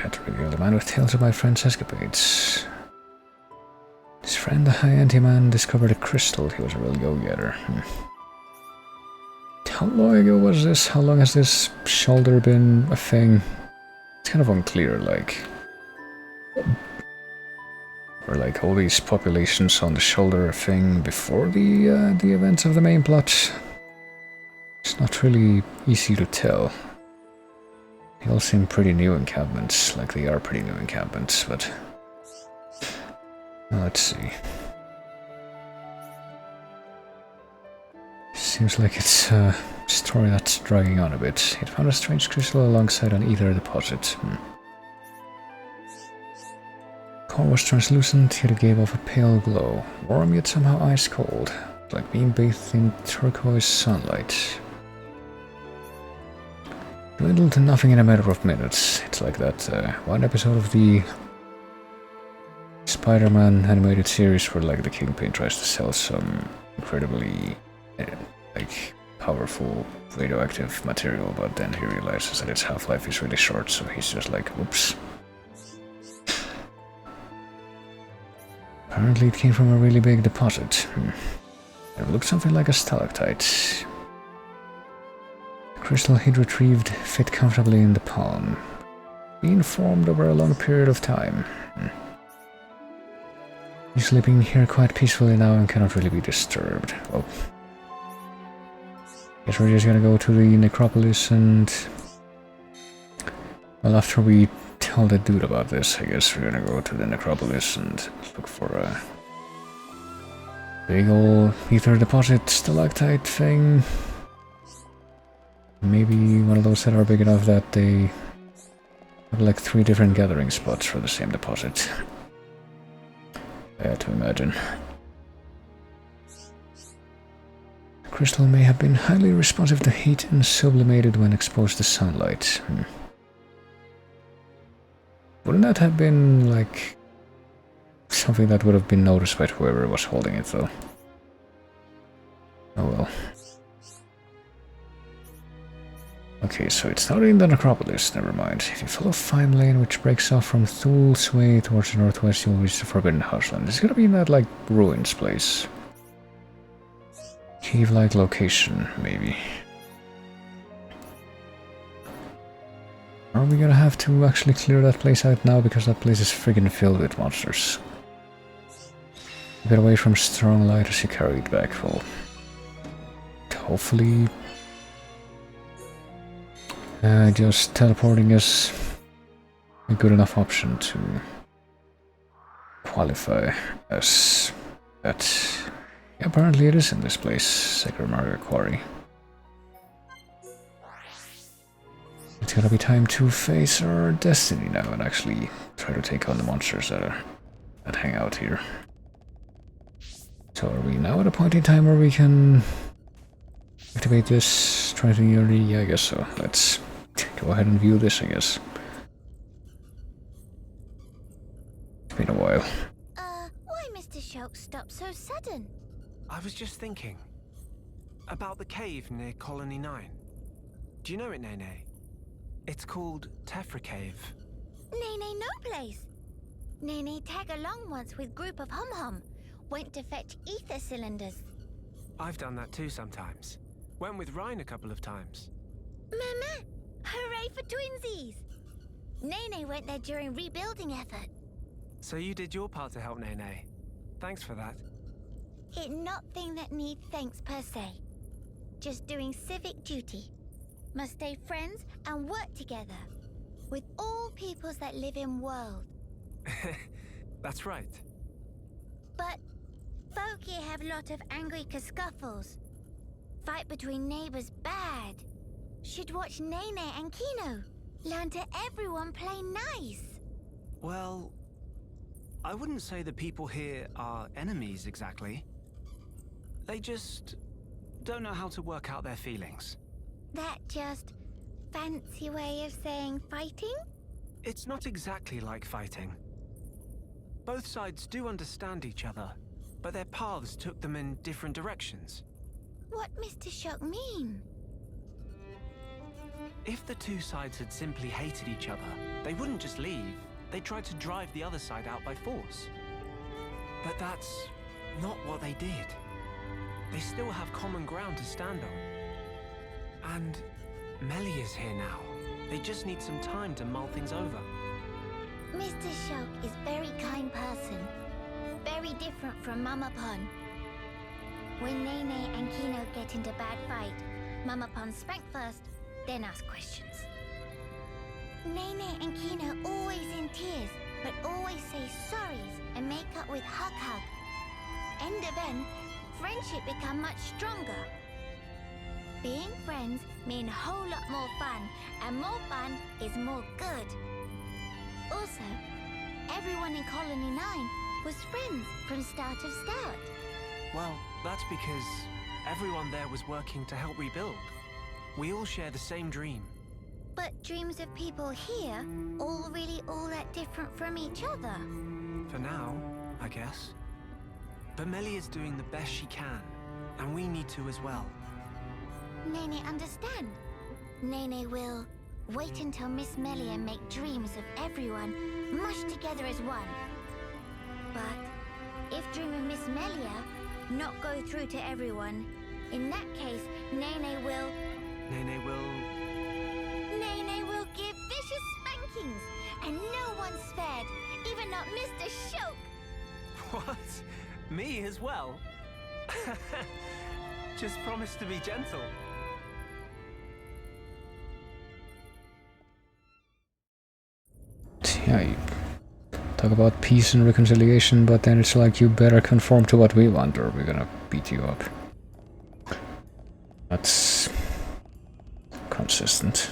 Had to reveal the man with tales of my friend's escapades. His friend, the high-ante man, discovered a crystal. He was a real go-getter. How long ago was this? How long has this shoulder been a thing? It's kind of unclear, like... Or like all these populations on the shoulder a thing before the events of the main plot. It's not really easy to tell. They all seem pretty new encampments, like they are pretty new encampments, but... Let's see. Seems like it's a story that's dragging on a bit. It found a strange crystal alongside an ether deposit. Core was translucent, yet it gave off a pale glow. Warm yet somehow ice cold, like being bathed in turquoise sunlight. Dwindled to nothing in a matter of minutes. It's like that one episode of the Spider-Man animated series where like the Kingpin tries to sell some incredibly like powerful radioactive material, but then he realizes that its half-life is really short, so he's just like, whoops. Apparently it came from a really big deposit. It looked something like a stalactite. The crystal he'd retrieved fit comfortably in the palm, being formed over a long period of time. He's sleeping here quite peacefully now and cannot really be disturbed. Well, guess we're just gonna go to the necropolis and... Well, after we tell the dude about this, I guess we're gonna go to the necropolis and look for a big old ether deposit stalactite thing. Maybe one of those that are big enough that they have like 3 different gathering spots for the same deposit. I had to imagine. The crystal may have been highly responsive to heat and sublimated when exposed to sunlight. Wouldn't that have been, like, something that would have been noticed by whoever was holding it, though? Oh well. Okay, so it's not in the necropolis, never mind. If you follow Fine Lane, which breaks off from Thul's Way towards the northwest, you'll reach the Forbidden Houseland. It's gonna be in that, like, ruins place. Cave-like location, maybe. Are we gonna have to actually clear that place out now, because that place is friggin' filled with monsters? Get away from strong light as you carry it back, well... Hopefully... just teleporting is a good enough option to qualify as that. Yeah, apparently it is in this place, Sacred Marga Quarry. It's gonna be time to face our destiny now and actually try to take on the monsters that hang out here. So are we now at a point in time where we can activate this, try to unity? Yeah, I guess so. Let's go ahead and view this, I guess. It's been a while. Why Mr. Shulk stopped so sudden? I was just thinking about the cave near Colony 9. Do you know it, Nene? It's called Tephra Cave. Nene no place. Nene tag along once with group of hum-hum. Went to fetch ether cylinders. I've done that too sometimes. Went with Ryan a couple of times. Mama! Hooray for twinsies! Nene went there during rebuilding effort. So you did your part to help Nene. Thanks for that. It not thing that need thanks per se. just doing civic duty. Must stay friends and work together with all peoples that live in world. That's right. But folk here have lot of angry scuffles. Fight between neighbors bad. Should watch Nene and Kino. Learn to everyone play nice. Well, I wouldn't say the people here are enemies exactly. They just don't know how to work out their feelings. That just fancy way of saying fighting? It's not exactly like fighting. Both sides do understand each other, but their paths took them in different directions. What Mr. Shock mean? If the two sides had simply hated each other, they wouldn't just leave. They'd try to drive the other side out by force. But that's not what they did. They still have common ground to stand on. And Melly is here now. They just need some time to mull things over. Mr. Shock is very kind person. Very different from Mama Pon. When Nene and Kino get into bad fight, Mama Pon spank first, then ask questions. Nene and Kino always in tears, but always say sorries and make up with hug. End of end, friendship become much stronger. Being friends mean a whole lot more fun, and more fun is more good. Also, everyone in Colony 9 was friends from start. Well, that's because everyone there was working to help rebuild. We all share the same dream. But dreams of people here all that different from each other. For now, I guess. But Melly is doing the best she can, and we need to as well. Nene understand. Nene will wait until Miss Melia make dreams of everyone mushed together as one. But if dream of Miss Melia not go through to everyone, in that case, Nene will give vicious spankings, and no one's spared, even not Mr. Shoke. What? Me as well? Just promise to be gentle. Yeah, you talk about peace and reconciliation, but then it's like you better conform to what we want or we're gonna beat you up. That's consistent.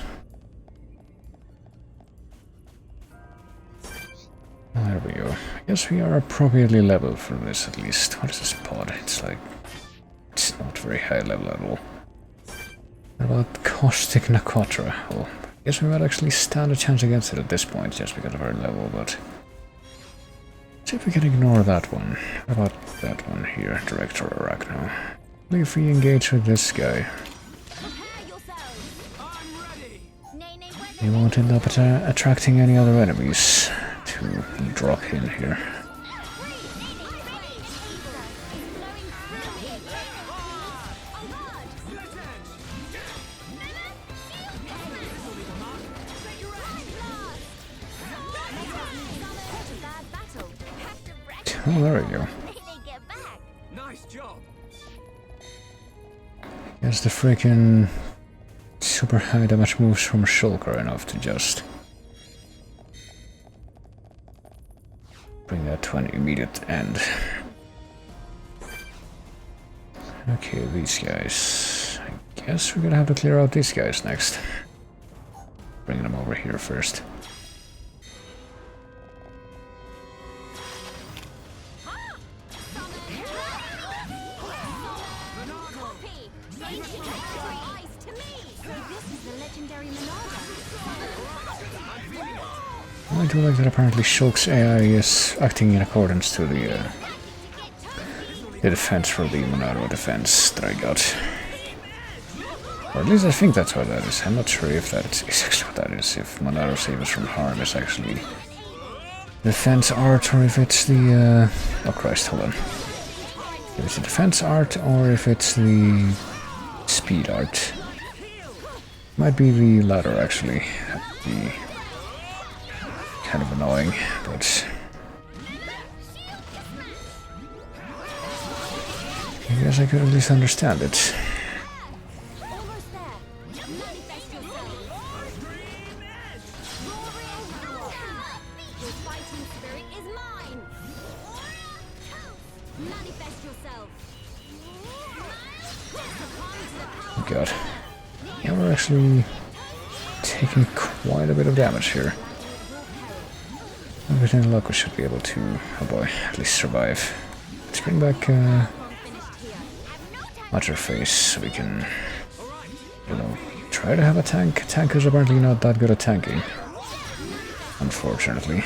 There we go. I guess we are appropriately level for this at least. What is this pod? It's not very high level at all. What about Caustic Nakotra? Well, I guess we might actually stand a chance against it at this point just because of our level, but see if we can ignore that one. What about that one here, Director Arachno? If we engage with this guy, he won't end up attracting any other enemies to drop in here. Oh, there we go. Nice job. Guess the freaking super high damage moves from Shulk are enough to just bring that to an immediate end. Okay, these guys. I guess we're gonna have to clear out these guys next. Bring them over here first. I do like that apparently Shulk's AI is acting in accordance to the defense for the Monaro defense that I got. Or at least I think that's what that is. I'm not sure if that's exactly what that is. If Monaro Save Us From Harm is actually defense art or if it's the... oh Christ, hold on. If it's the defense art or if it's the speed art. Might be the latter actually. That'd be kind of annoying, but I guess I could at least understand it. Oh god. Yeah, we're actually taking quite a bit of damage here. With any luck we should be able to, oh boy, at least survive. Let's bring back Face so we can, you know, try to have a tank. Tank is apparently not that good at tanking, unfortunately.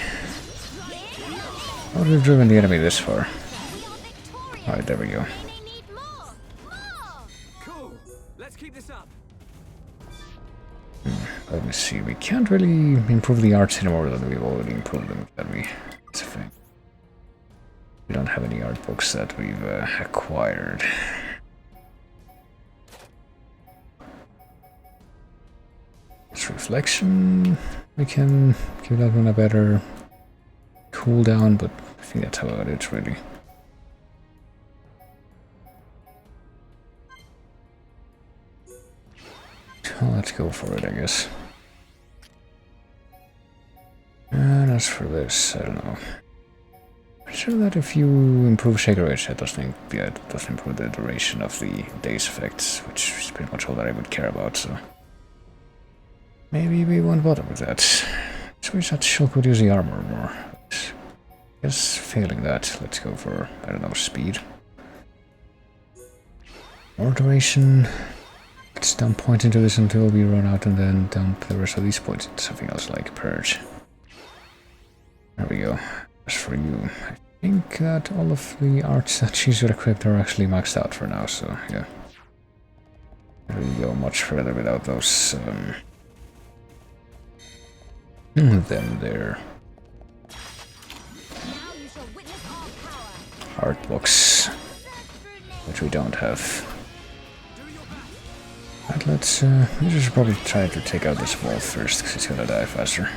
Oh, we've driven the enemy this far. Alright, there we go. Cool. Let's keep this up. Let me see, we can't really improve the arts anymore than we've already improved them, can we? That's a thing. We don't have any art books that we've acquired. This reflection, we can give that one a better cooldown, but I think that's about it, really. So let's go for it, I guess. And as for this, I don't know. I'm sure that if you improve Shaker Rage, it doesn't improve the duration of the daze effects, which is pretty much all that I would care about, so maybe we won't bother with that. So we that Shulk would use the armor more. But I guess failing that, let's go for, I don't know, speed. More duration. Let's dump points into this until we run out and then dump the rest of these points into something else like Purge. There we go. As for you, I think that all of the arts that she's equipped are actually maxed out for now, so yeah. There we go, much further without those them there. Art books, which we don't have. Right, let's we should probably try to take out this wall first, because it's gonna die faster.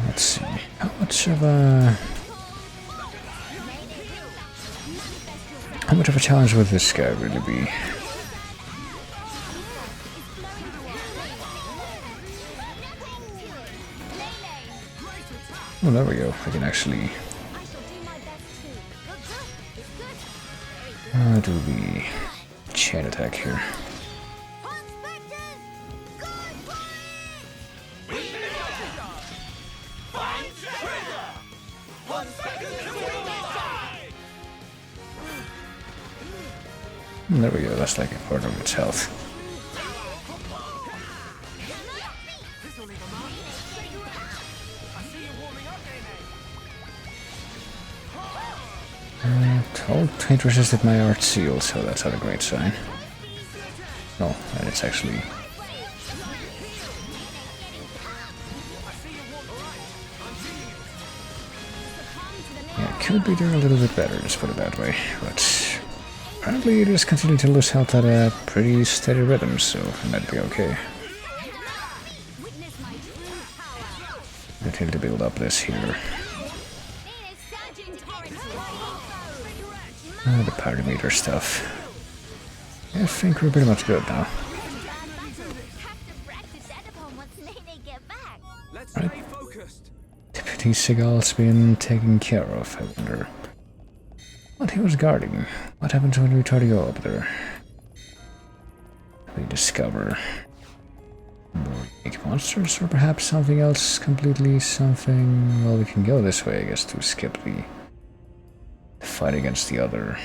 Let's see, how much of a challenge would this guy really be? Oh, there we go. I can actually do the chain attack here. There we go, that's like a quarter of its health. It resisted my art seal, so that's not a great sign. No, and it's actually... Yeah, it could be doing a little bit better, let's put it that way, but apparently it is continuing to lose health at a pretty steady rhythm, so it might be okay. Continue to build up this here. The party meter stuff. I think we're pretty much good now. Right. Deputy Seagal's been taken care of, I wonder. What he was guarding. What happens when we try to go up there? We discover more big monsters, or perhaps something else completely something... Well, we can go this way, I guess, to skip the fight against the other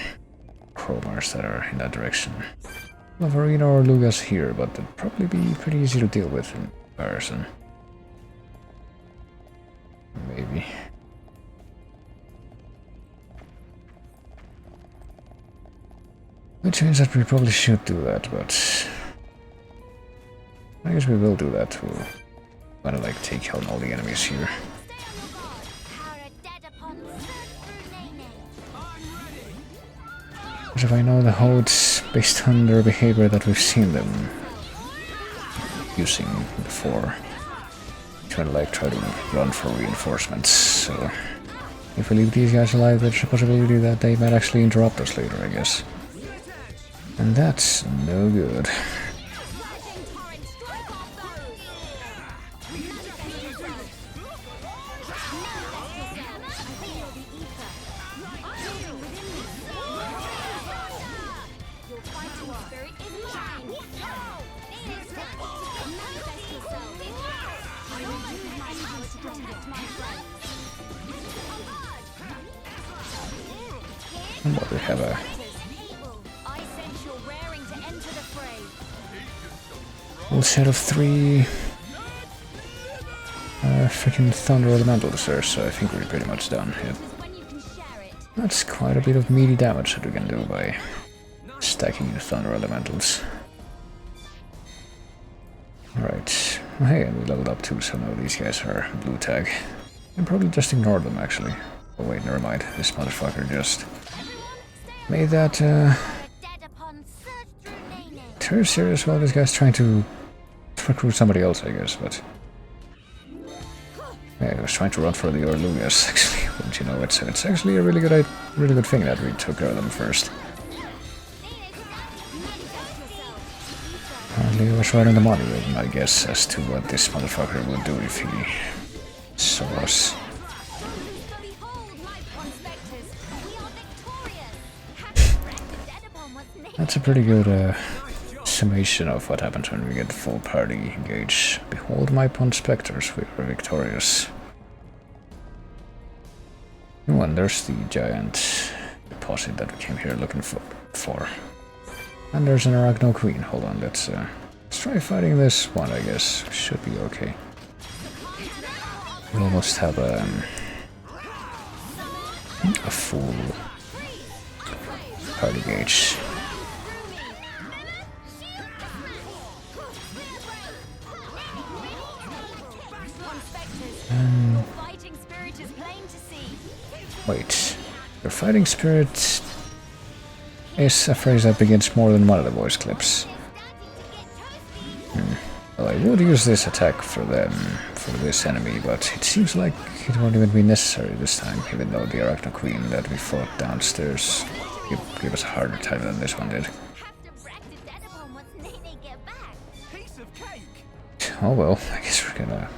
crowbars that are in that direction. Lavarina or Lugas here, but they'd probably be pretty easy to deal with in comparison. Maybe. Which means that we probably should do that, but I guess we will do that. We'll wanna like take out all the enemies here. If I know the Hodes, based on their behavior that we've seen them using before, trying to like try to run for reinforcements, so if we leave these guys alive, there's a possibility that they might actually interrupt us later, I guess. And that's no good. What do we have a full set of 3 freaking thunder elementals there, so I think we're pretty much done. Yep. That's quite a bit of meaty damage that we can do by stacking the thunder elementals. Alright, hey, and we leveled up too, so now these guys are blue tag. And probably just ignore them actually. Oh wait, never mind, this motherfucker just made that very serious. Well, this guy's trying to recruit somebody else, I guess, but yeah, he was trying to run for the Orlugas, actually. Wouldn't you know it? So it's actually a really good thing that we took care of them first. Apparently I was right on the money with my guess as to what this motherfucker would do if he saw us. That's a pretty good summation of what happens when we get full party engaged. Behold my pawn specters, we were victorious. Oh, and there's the giant deposit that we came here looking for. And there's an Arachno Queen. Hold on, let's try fighting this one, I guess. Should be okay. We almost have a full party gauge. Wait, your fighting spirit is a phrase that begins more than one of the voice clips. Well, I would use this attack for this enemy, but it seems like it won't even be necessary this time, even though the Arachno Queen that we fought downstairs gave us a harder time than this one did. Oh well, I guess we're gonna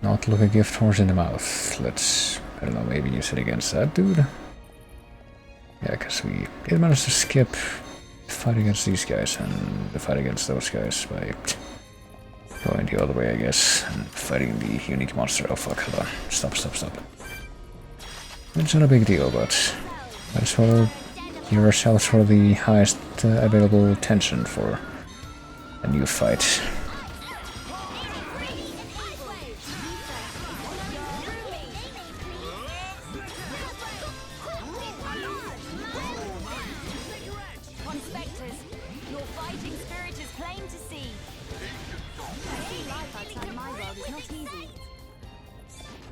not look a gift horse in the mouth. Let's, I don't know, maybe use it against that dude? Yeah, because we did manage to skip the fight against these guys and the fight against those guys by going the other way, I guess, and fighting the unique monster. Oh fuck, hold on. Stop. It's not a big deal, but might as well give ourselves for the highest available tension for a new fight.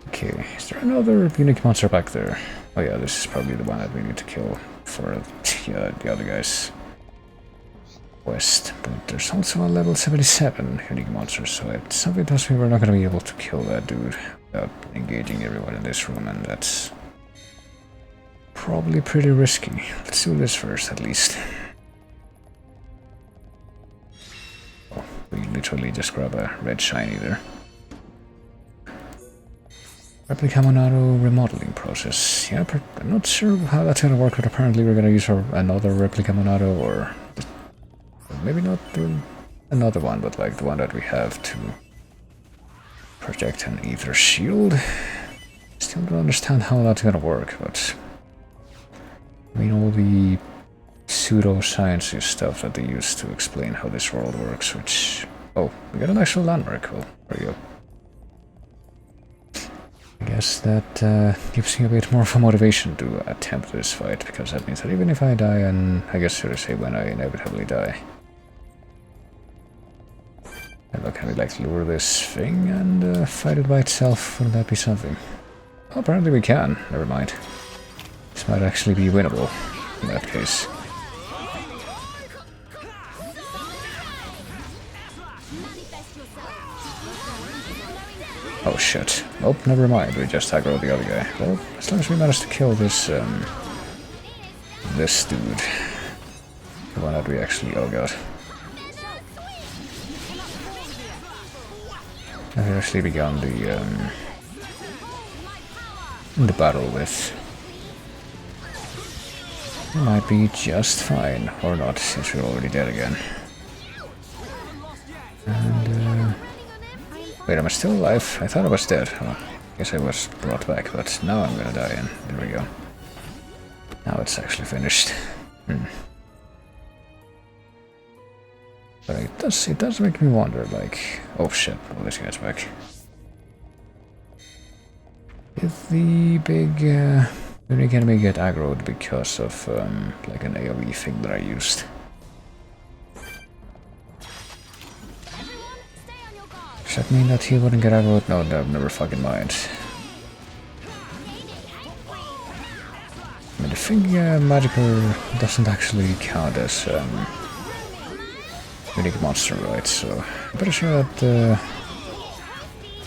Okay, is there another unique monster back there? Oh yeah, this is probably the one that we need to kill for the other guys. West, but there's also a level 77 unique monster, so it something tells me we're not going to be able to kill that dude without engaging everyone in this room, and that's probably pretty risky. Let's do this first, at least. Oh, we literally just grab a red shiny there. Replica Monado remodeling process. Yeah, I'm not sure how that's gonna work, but apparently we're gonna use another Replica Monado, or maybe not another one, but like the one that we have to project an ether shield. Still don't understand how that's gonna work, but I mean all the pseudo-sciencey stuff that they use to explain how this world works, which... Oh, we got an actual landmark. Cool. There you go. I guess that gives me a bit more of a motivation to attempt this fight, because that means that even if I die, and I guess should I say when I inevitably die, and can we like lure this thing and fight it by itself? Wouldn't that be something? Oh, apparently we can. Never mind. This might actually be winnable in that case. Oh shit. Nope, never mind. We just aggroed the other guy. Well, as long as we manage to kill this this dude. The one that we actually... oh god. I've actually begun the battle with. It might be just fine, or not, since we're already dead again. And wait, am I still alive? I thought I was dead. Oh, I guess I was brought back, but now I'm gonna die, and there we go. Now it's actually finished. But it does make me wonder, like, oh shit, all this guy's back. Did the big enemy get aggroed because of like an AoE thing that I used? Does that mean that he wouldn't get aggroed? No, never fucking mind. I mean, the thing Magiker doesn't actually count as unique monster, right? So I'm pretty sure that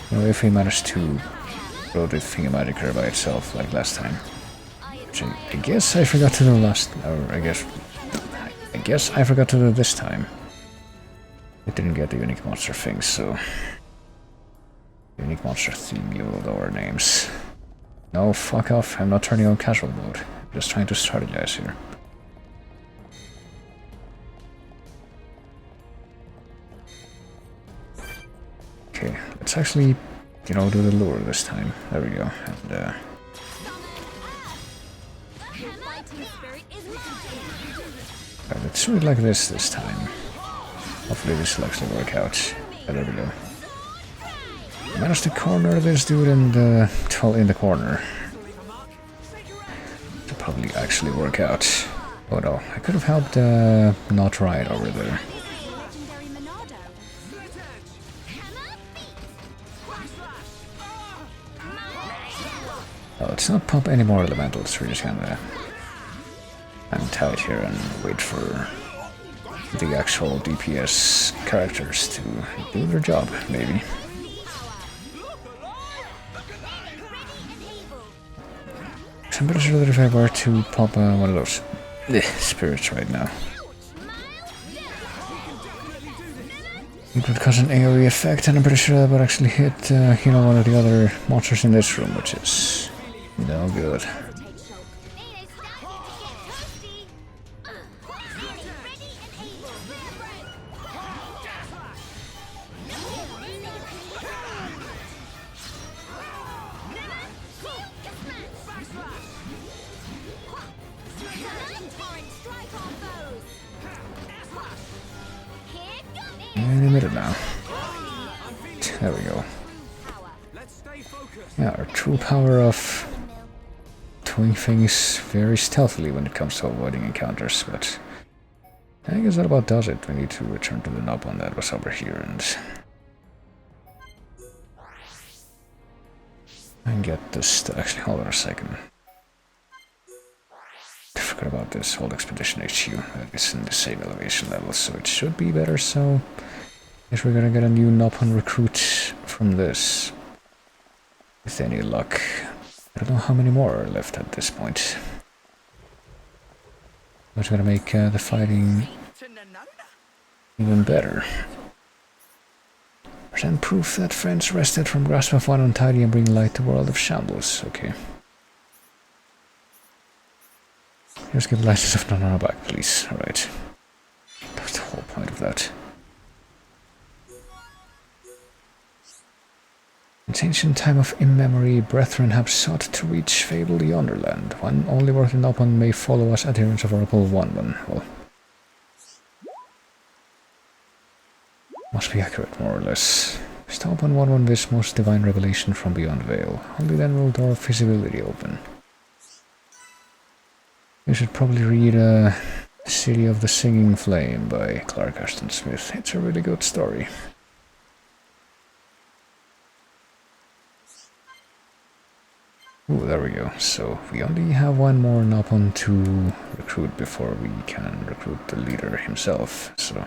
you know, if he managed to grow the Magiker by itself like last time, which I guess I forgot to do last, or I guess I forgot to do this time. It didn't get the unique monster thing, so unique monster theme, you will lower names. No, fuck off! I'm not turning on casual mode. I'm just trying to strategize here. Okay, let's actually, you know, do the lure this time. There we go. And let's do it like this time. Hopefully this will actually work out. There we go. Managed to corner this dude and in the corner. To probably actually work out. Oh no, I could have helped not right over there. Oh, let's not pump any more elementals. We're just gonna hang tight here and wait for the actual DPS characters to do their job, maybe. I'm pretty sure that if I were to pop one of those spirits right now, it would cause an AoE effect, and I'm pretty sure that would actually hit, you know, one of the other monsters in this room, which is no good. In the middle now. There we go. Yeah, our true power of doing things very stealthily when it comes to avoiding encounters, but I guess that about does it. We need to return to the knob one that was over here and get this. Actually, hold on a second. I forgot about this whole expedition HQ. It's in the same elevation level, so it should be better. So, I guess we're gonna get a new Nopon recruit from this. With any luck. I don't know how many more are left at this point. Which is gonna make the fighting even better. Present proof that friends rested from grasp of one untidy and bring light to world of shambles. Okay. Here's give license of Nonara back, please. Alright. That's the whole point of that. In ancient time of immemory, brethren have sought to reach fabled Yonderland. One only worth in upon may follow us adherents of Oracle 1-1. Well, must be accurate, more or less. Stop on 1-1 this most divine revelation from beyond veil. Only then will door of visibility open. You should probably read City of the Singing Flame by Clark Ashton Smith. It's a really good story. Ooh, there we go. So we only have one more Nopon to recruit before we can recruit the leader himself. So,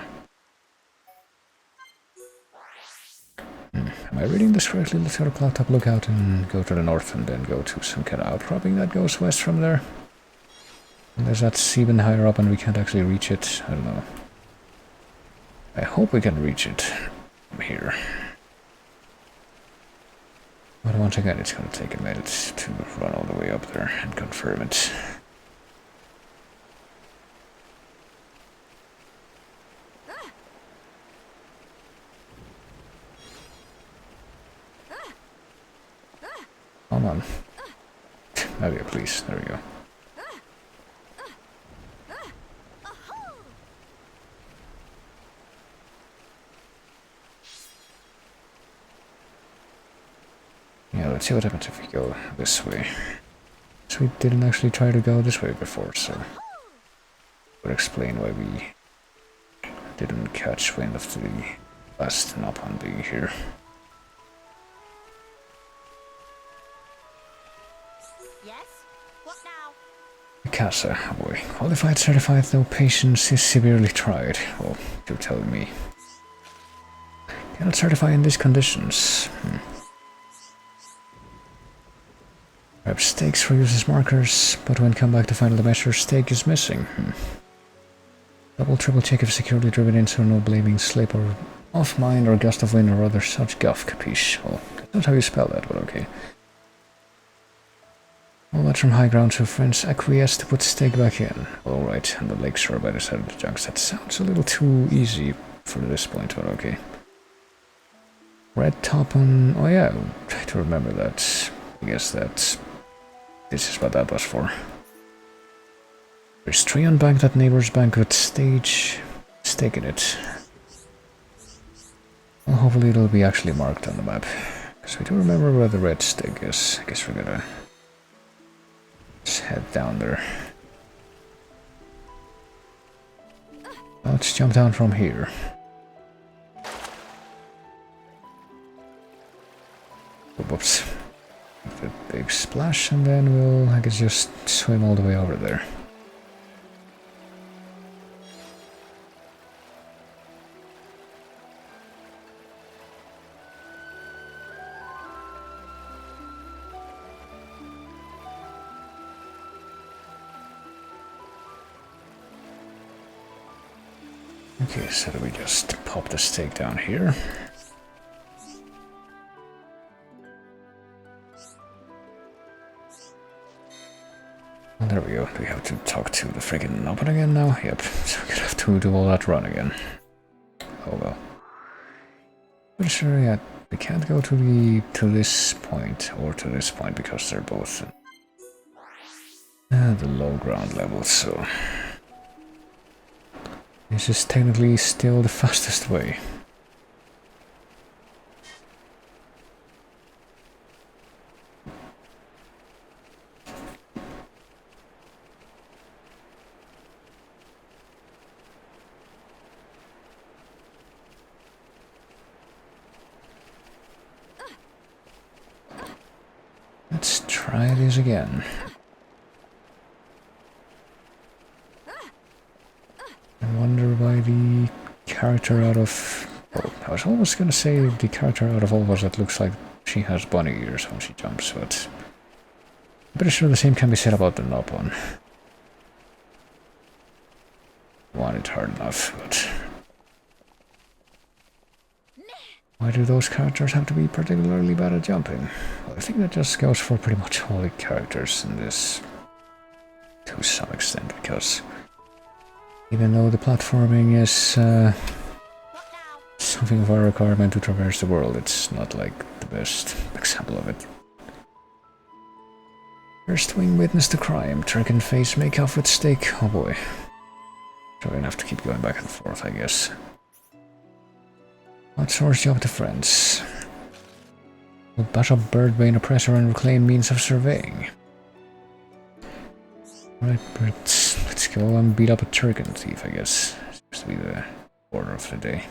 am I reading this correctly? Let's go to Cloud Top Lookout and go to the north and then go to some kind of outcropping that goes west from there. Unless that's even higher up and we can't actually reach it. I don't know. I hope we can reach it from here. But once again, it's going to take a minute to run all the way up there and confirm it. Come on. Nadia, please. There we go. Yeah, let's see what happens if we go this way. So we didn't actually try to go this way before, so would explain why we didn't catch wind of the last Nopon being here. Yes? What now? Mikasa, oh boy. Qualified, certified, though patience is severely tried. Well, you're telling me. Cannot certify in these conditions. Grab stakes for use as markers, but when come back to final the measure, stake is missing. Double, triple check if securely driven in so no blaming slip or off mind or gust of wind or other such guff, capiche? Well, that's not how you spell that, but okay. All that from high ground, so friends acquiesced to put stake back in. Alright, and the lakeshore by the side of the junks. That sounds a little too easy for this point, but okay. Red top on... oh yeah, try to remember that. I guess that... this is what that was for. There's 3 on bank, that neighbor's banquet stage. Stake in it. Well, hopefully it'll be actually marked on the map. Because we do remember where the red stake is. I guess we're gonna... just head down there. Let's jump down from here. Whoops. A big splash and then we'll, I guess, just swim all the way over there. Okay, so we just pop the stake down here. And there we go. Do we have to talk to the friggin' Nopon again now? Yep, so we're gonna have to do all that run again. Oh well. Pretty sure, yeah, we can't go to this point or to this point because they're both the low ground level, so this is technically still the fastest way. Let's try this again. I wonder why the character out of... well, I was almost gonna say the character out of all of us that looks like she has bunny ears when she jumps, but I'm pretty sure the same can be said about the Nopon. Want it hard enough, but... why do those characters have to be particularly bad at jumping? Well, I think that just goes for pretty much all the characters in this, to some extent, because even though the platforming is something of a requirement to traverse the world, it's not like the best example of it. First wing witness to crime, Turk face make off with stake. Oh boy. So we're gonna have to keep going back and forth, I guess. Outsource job to friends. Will bash up Birdbane oppressor and reclaim means of surveying. Right, but let's go and beat up a Turkan thief, I guess. Seems to be the order of the day.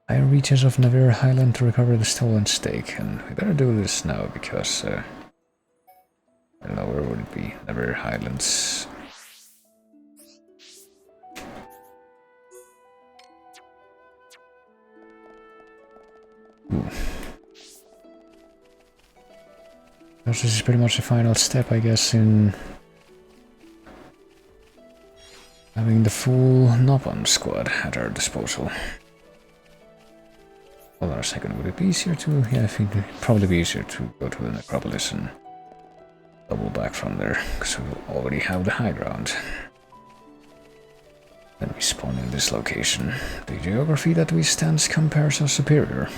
Higher reaches of Navir Highland to recover the stolen stake, and we better do this now because I don't know, where would it be? Navir Highlands. Ooh. This is pretty much the final step, I guess, in having the full Nopon squad at our disposal. Hold on a second, would it be easier to... Yeah, I think it'd probably be easier to go to the necropolis and double back from there, because we already have the high ground. Then we spawn in this location. The geography that we stand compares us superior.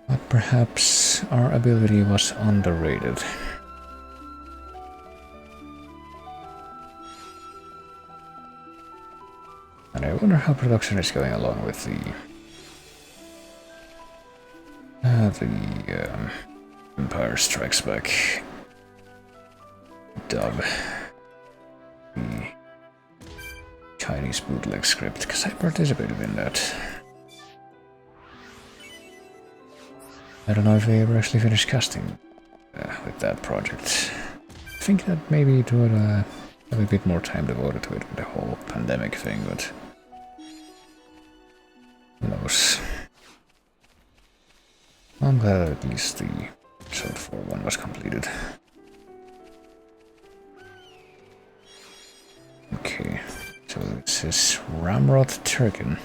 But perhaps our ability was underrated. And I wonder how production is going along with the Empire Strikes Back dub, the Chinese bootleg script, because I participated in that. I don't know if they ever actually finished casting with that project. I think that maybe it would have a bit more time devoted to it with the whole pandemic thing, but who knows. I'm glad at least the episode 4 one was completed. Okay, so this is Ramrod Turkin.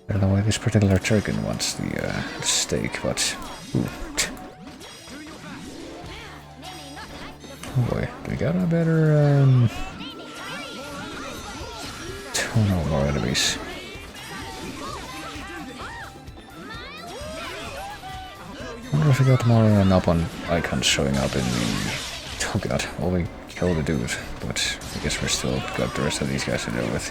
I don't know why this particular Turkin wants the steak, but... Ooh. Oh boy, we got a better... Oh no, more enemies. I wonder if we got more Nopon icons showing up in the... Oh god, well we killed the dude, but I guess we're still got the rest of these guys to deal with.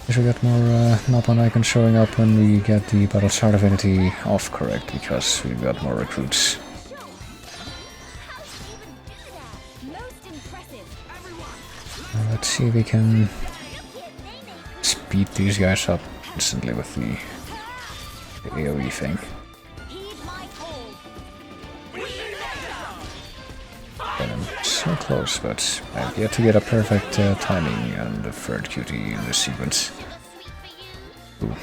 Guess we got more Nopon icons showing up when we get the Battlestar Divinity off correct, because we've got more recruits. Let's see if we can speed these guys up instantly with the AoE thing. I'm so close, but I've yet to get a perfect timing on the third QT in this sequence. Ooh.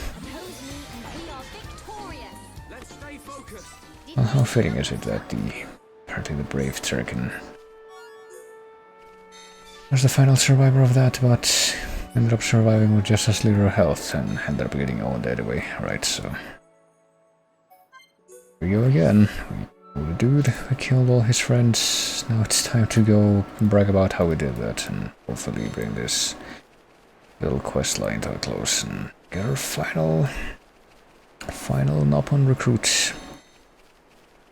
Well, how fitting is it that apparently the brave Turkin was the final survivor of that, but ended up surviving with just as little health and ended up getting owned anyway, right? So here we go again. The dude, we killed all his friends. Now it's time to go brag about how we did that and hopefully bring this little quest line to a close and get our final Nopon recruit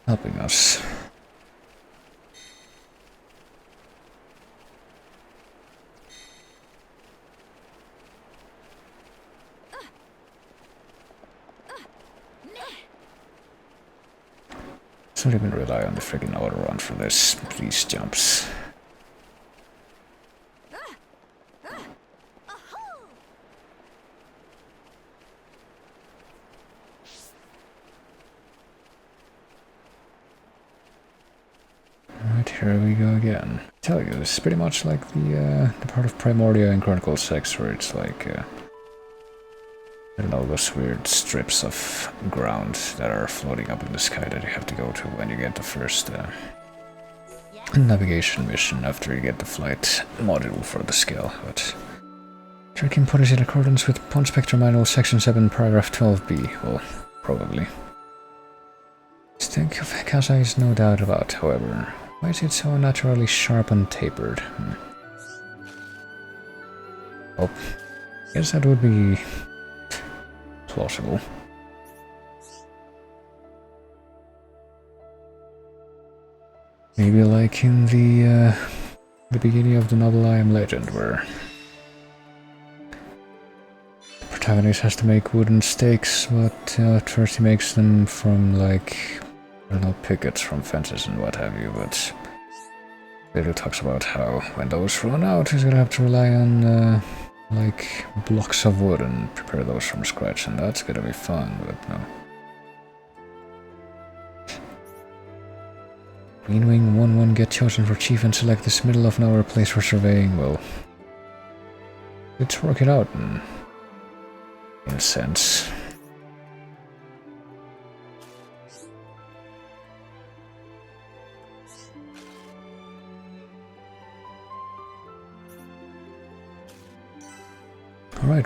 helping us. Don't even rely on the freaking auto run for this. These jumps. Alright, here we go again. I tell you, this is pretty much like the part of Primordia in Chronicles 6 where it's like I don't know, those weird strips of ground that are floating up in the sky that you have to go to when you get the first navigation mission after you get the flight module for the skill. But Turkin put it in accordance with Pond Spectre Manual Section 7, Paragraph 12b. Well, probably. Stink of Hekasa is no doubt about, however. Why is it so naturally sharp and tapered? Oh, I guess that would be plausible. Maybe like in the beginning of the novel I Am Legend, where the protagonist has to make wooden stakes, but at first he makes them from like, I don't know, pickets from fences and what have you, but later talks about how when those run out he's gonna have to rely on like blocks of wood and prepare those from scratch, and that's gonna be fun, but no. Green Wing 1-1 get chosen for chief and select this middle of nowhere place for surveying. Well, let's work it out in a sense.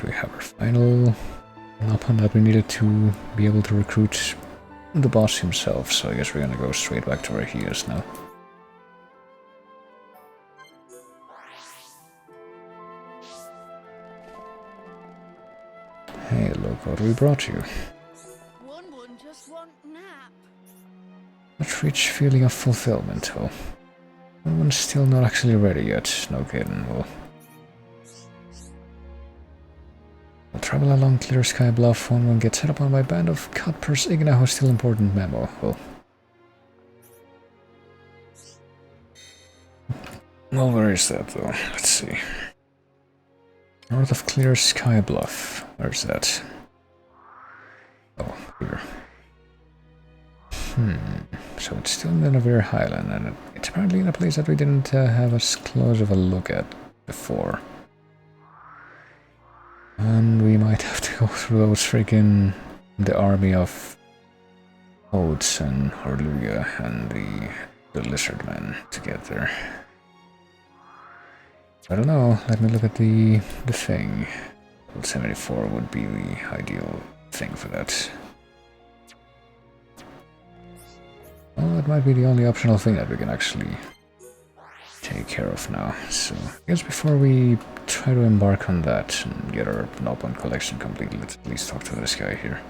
Alright, we have our final weapon that we needed to be able to recruit the boss himself, so I guess we're gonna go straight back to where he is now. Hey, look what we brought you. One wouldn't just want nap. That rich feeling of fulfillment, though. One's still not actually ready yet, no kidding, well. We'll travel along Clear Sky Bluff when one gets hit upon by a band of cutpurse Igna who's still important memo, well. Well, where is that, though? Let's see. North of Clear Sky Bluff. Where's that? Oh, here. So it's still in the Navarre Highland, and it's apparently in a place that we didn't have as close of a look at before. And we might have to go through those freaking... the army of Oats and Horluga and the Lizard Men to get there. I don't know, let me look at the thing. Level 74 would be the ideal thing for that. Well, that might be the only optional thing that we can actually take care of now. So, I guess before we try to embark on that and get our Nopon collection complete, let's at least talk to this guy here.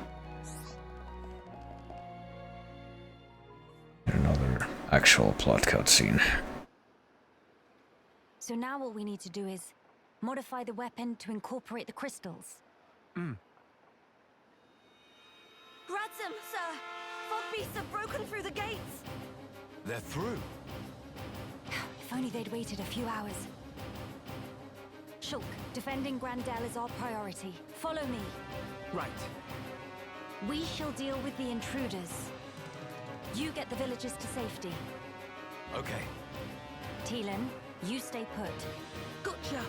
Another actual plot cutscene. So now all we need to do is modify the weapon to incorporate the crystals. Ransom, sir! Fog beasts have broken through the gates! They're through. If only they'd waited a few hours. Shulk, defending Grandel is our priority. Follow me. Right. We shall deal with the intruders. You get the villagers to safety. Okay. Teelan, you stay put. Gotcha.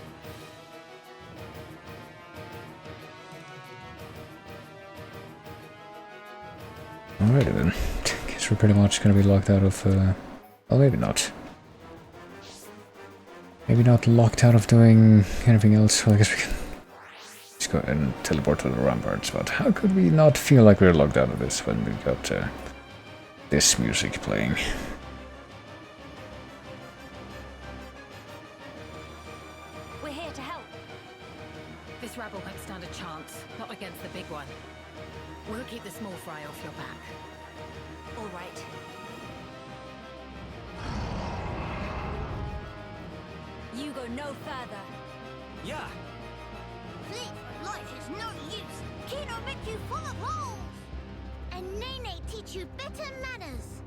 Alrighty then. Guess we're pretty much gonna be locked out of, well, maybe not. Maybe not locked out of doing anything else. Well, I guess we can just go ahead and teleport to the ramparts, but how could we not feel like we're locked out of this when we've got this music playing? We're here to help. This rabble won't stand a chance, not against the big one. We'll keep the small fry off your back. All right. You go no further. Yeah. Fleet for life is no use. Kino make you full of holes. And Nene teach you better manners.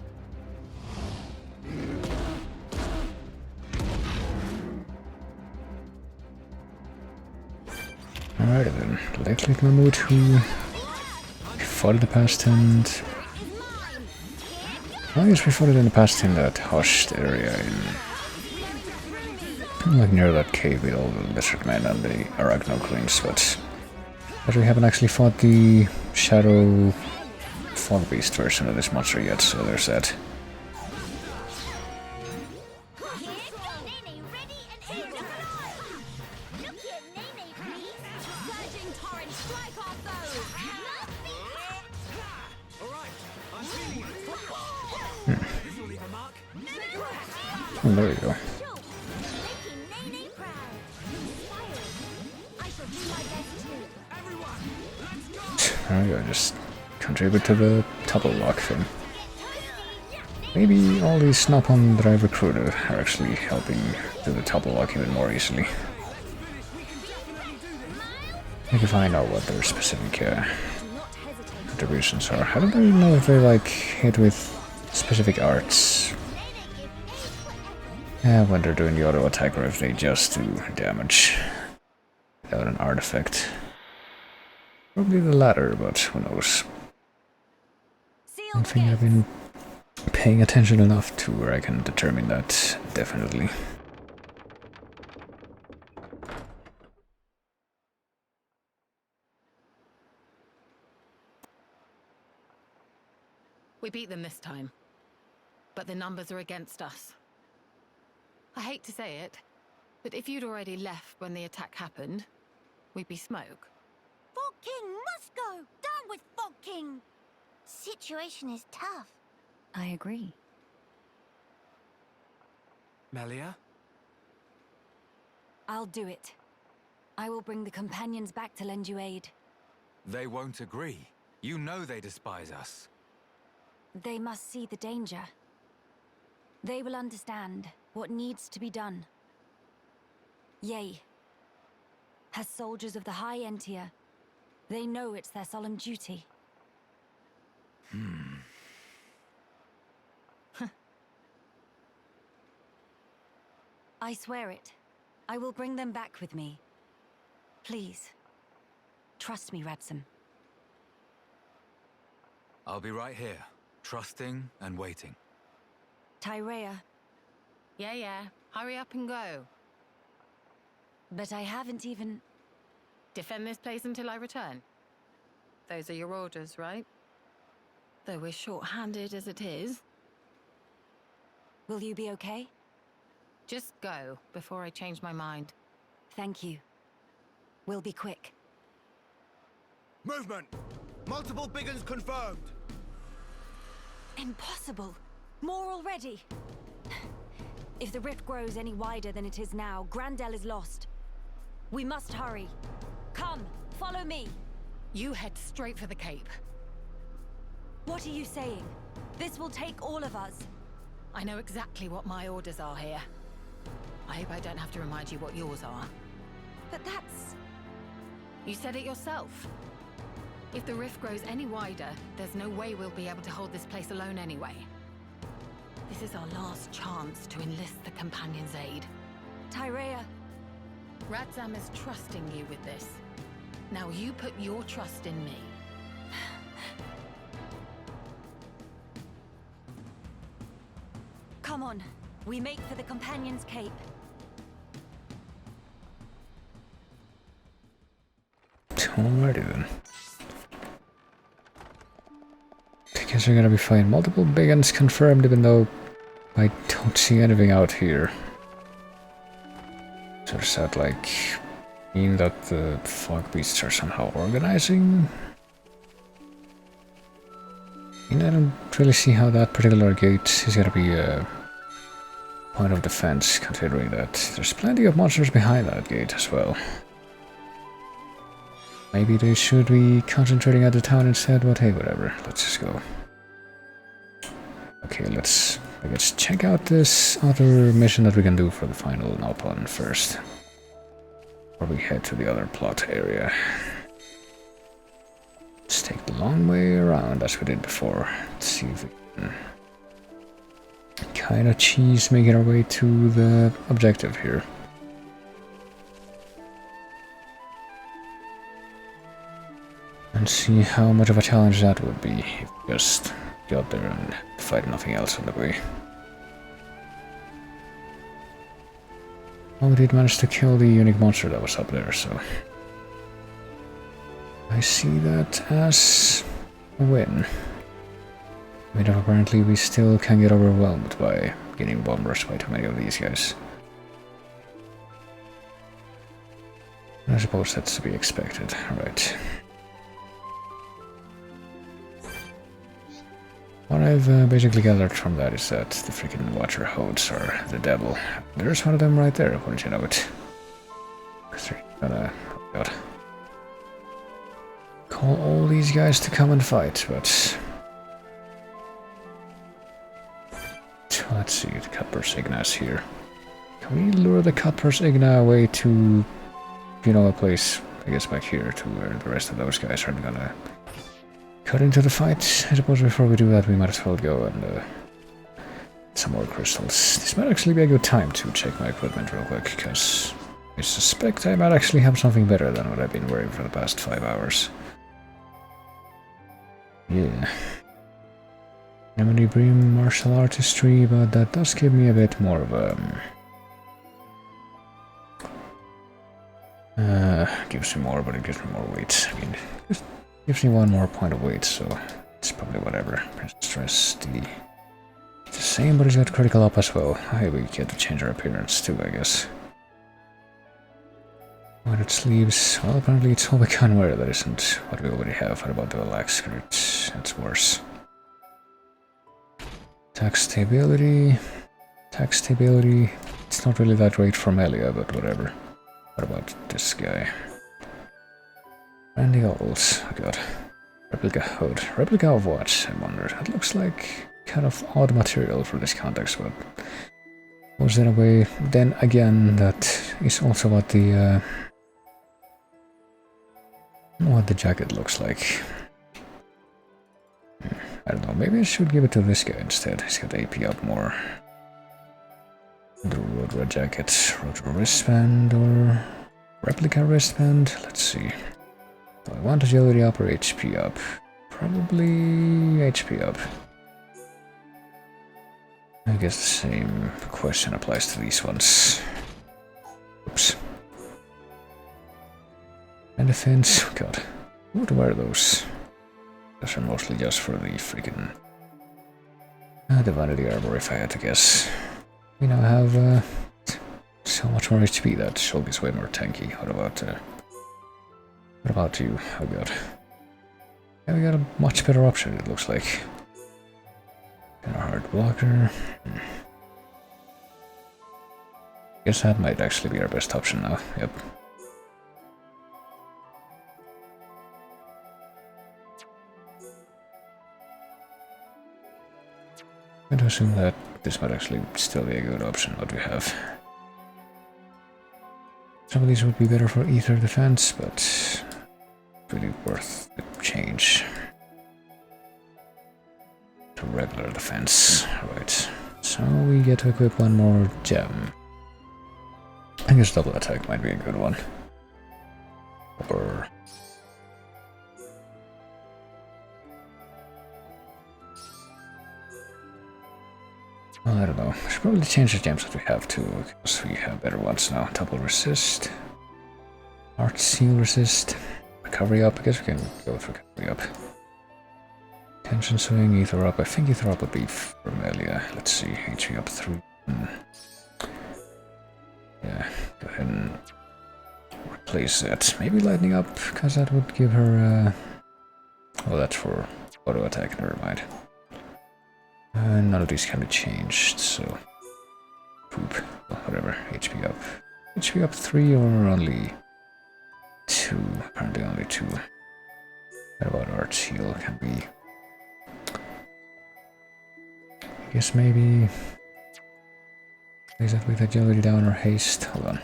Alrighty then. Lately Mahmoud, who fought in the past, and I guess we fought it in the past in that hushed area in like near that cave with all the lizard men and the arachno queens, but we haven't actually fought the shadow fog beast version of this monster yet, so there's that. Oh, there you go. There you go, just contribute to the double lock thing. Maybe all these Nopon that I've recruited are actually helping do the double lock even more easily. Maybe if I know what their specific contributions are. I don't really know if they like hit with specific arts. Yeah, when they're doing the auto attack, or if they just do damage without an artifact. Probably the latter, but who knows. I don't think I've been paying attention enough to where I can determine that definitely. We beat them this time, but the numbers are against us. I hate to say it, but if you'd already left when the attack happened, we'd be smoke. Fog King must go! Down with Fog King! Situation is tough. I agree. Melia? I'll do it. I will bring the companions back to lend you aid. They won't agree. You know they despise us. They must see the danger. They will understand what needs to be done. Yea. As soldiers of the High Entia, they know it's their solemn duty. I swear it. I will bring them back with me. Please. Trust me, Radsam. I'll be right here, trusting and waiting. Tyrea, Yeah. Hurry up and go. but I haven't even... Defend this place until I return. Those are your orders, right? Though we're short-handed as it is. Will you be okay? Just go before I change my mind. Thank you. We'll be quick. Movement! Multiple big uns confirmed! Impossible! More already! If the rift grows any wider than it is now, Grandel is lost. We must hurry. Come, follow me! You head straight for the Cape. What are you saying? This will take all of us. I know exactly what my orders are here. I hope I don't have to remind you what yours are. But that's... You said it yourself. If the rift grows any wider, there's no way we'll be able to hold this place alone anyway. This is our last chance to enlist the Companion's aid. Tyrea, Radzam is trusting you with this. Now you put your trust in me. come on. We make for the Companion's Cape. Alrighty then. I guess we're gonna be fighting multiple big uns confirmed, even though I don't see anything out here. So does that like mean that the fog beasts are somehow organizing? I don't really see how that particular gate is gonna be a point of defense, considering that there's plenty of monsters behind that gate as well. Maybe they should be concentrating at the town instead, but hey, whatever. Let's just go. Okay, let's check out this other mission that we can do for the final Nalpon first. Or we head to the other plot area. Let's take the long way around as we did before. Let's see if we can kind of cheese making our way to the objective here. And see how much of a challenge that would be if we just got there and fight nothing else on the way. Well, we did manage to kill the unique monster that was up there, so I see that as a win. But apparently we still can get overwhelmed by getting bomb rushed by too many of these guys. I suppose that's to be expected, right. What I've basically gathered from that is that the freaking Watcher Hodes are the devil. There's one of them right there, wouldn't you know it? Gonna, oh god. Call all these guys to come and fight, but... Let's see, the Cutpurse Igna is here. Can we lure the Cutpurse Igna away to, you know, a place, I guess back here, to where the rest of those guys aren't gonna cut into the fight? I suppose before we do that we might as well go and get some more crystals. This might actually be a good time to check my equipment real quick, because I suspect I might actually have something better than what I've been wearing for the past 5 hours. Yeah. Memory Bream, Martial Artistry, but that does give me a bit more of a... gives me more, but it gives me more weight. I mean, it gives me 1 more point of weight, so it's probably whatever. Stress, it's the same, but it's got critical up as well. Hey, we get to change our appearance too, I guess. When it sleeps, well, apparently it's all we can wear that isn't what we already have. What about the relax skirt? It's worse. Attack stability. Attack stability. It's not really that great for Melia, but whatever. What about this guy? Randy Owls. Oh god. Replica hood. Replica of what? I wondered. It looks like kind of odd material for this context, but was that a way? Then again, that is also what the jacket looks like. I don't know. Maybe I should give it to this guy instead. He's got AP up more. The road red jacket, road wristband or replica wristband. Let's see. Do I want agility up or HP up? Probably HP up. I guess the same question applies to these ones. Oops. And defense. Oh god. Who would wear those? Those are mostly just for the freaking Divinity Armor, if I had to guess. We now have so much more HP that Shulk is way more tanky. What about you? Oh god. Yeah, we got a much better option, it looks like. And a hard blocker. Guess that might actually be our best option now. Yep. I'm going to assume that this might actually still be a good option, what we have. Some of these would be better for ether defense, but really worth the change to regular defense. Right, so we get to equip one more gem. I guess double attack might be a good one. Or well, I don't know. I should probably change the gems that we have too, because we have better ones now. Double resist, art seal resist, recovery up. I guess we can go with recovery up. Tension swing, ether up. I think ether up would be for Melia. Let's see, HP up 3. Yeah, go ahead and replace that. Maybe lightning up, because that would give her. Oh, that's for auto attack. Never mind. None of these can be changed, so poop. Well, whatever. HP up. HP up 3 or only 2? Apparently only 2. What about art heal? Can be. I guess maybe. Is that with agility down or haste? Hold on.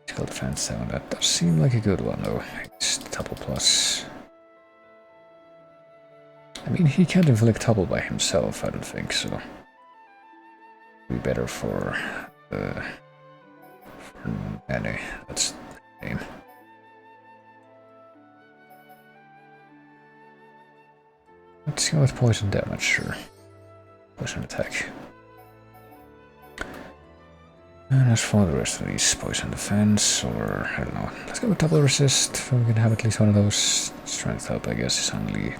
Physical defense down. That does seem like a good one though. It's double plus. I mean, he can't inflict double by himself, I don't think, so be better for Annie. That's the name. Let's go with poison damage, sure. Poison attack. And as for the rest of these, poison defense, or I don't know. Let's go with double resist, so we can have at least one of those. Strength up, I guess, is only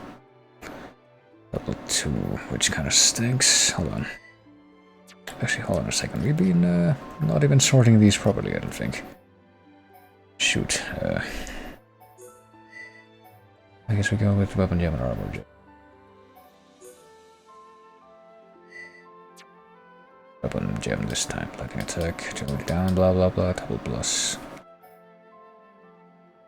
level 2, which kind of stinks. Hold on. Actually, hold on a second. We've been not even sorting these properly, I don't think. Shoot. I guess we go with weapon gem and armor gem. Weapon gem this time. Lightning attack, agility down, blah blah blah, double plus.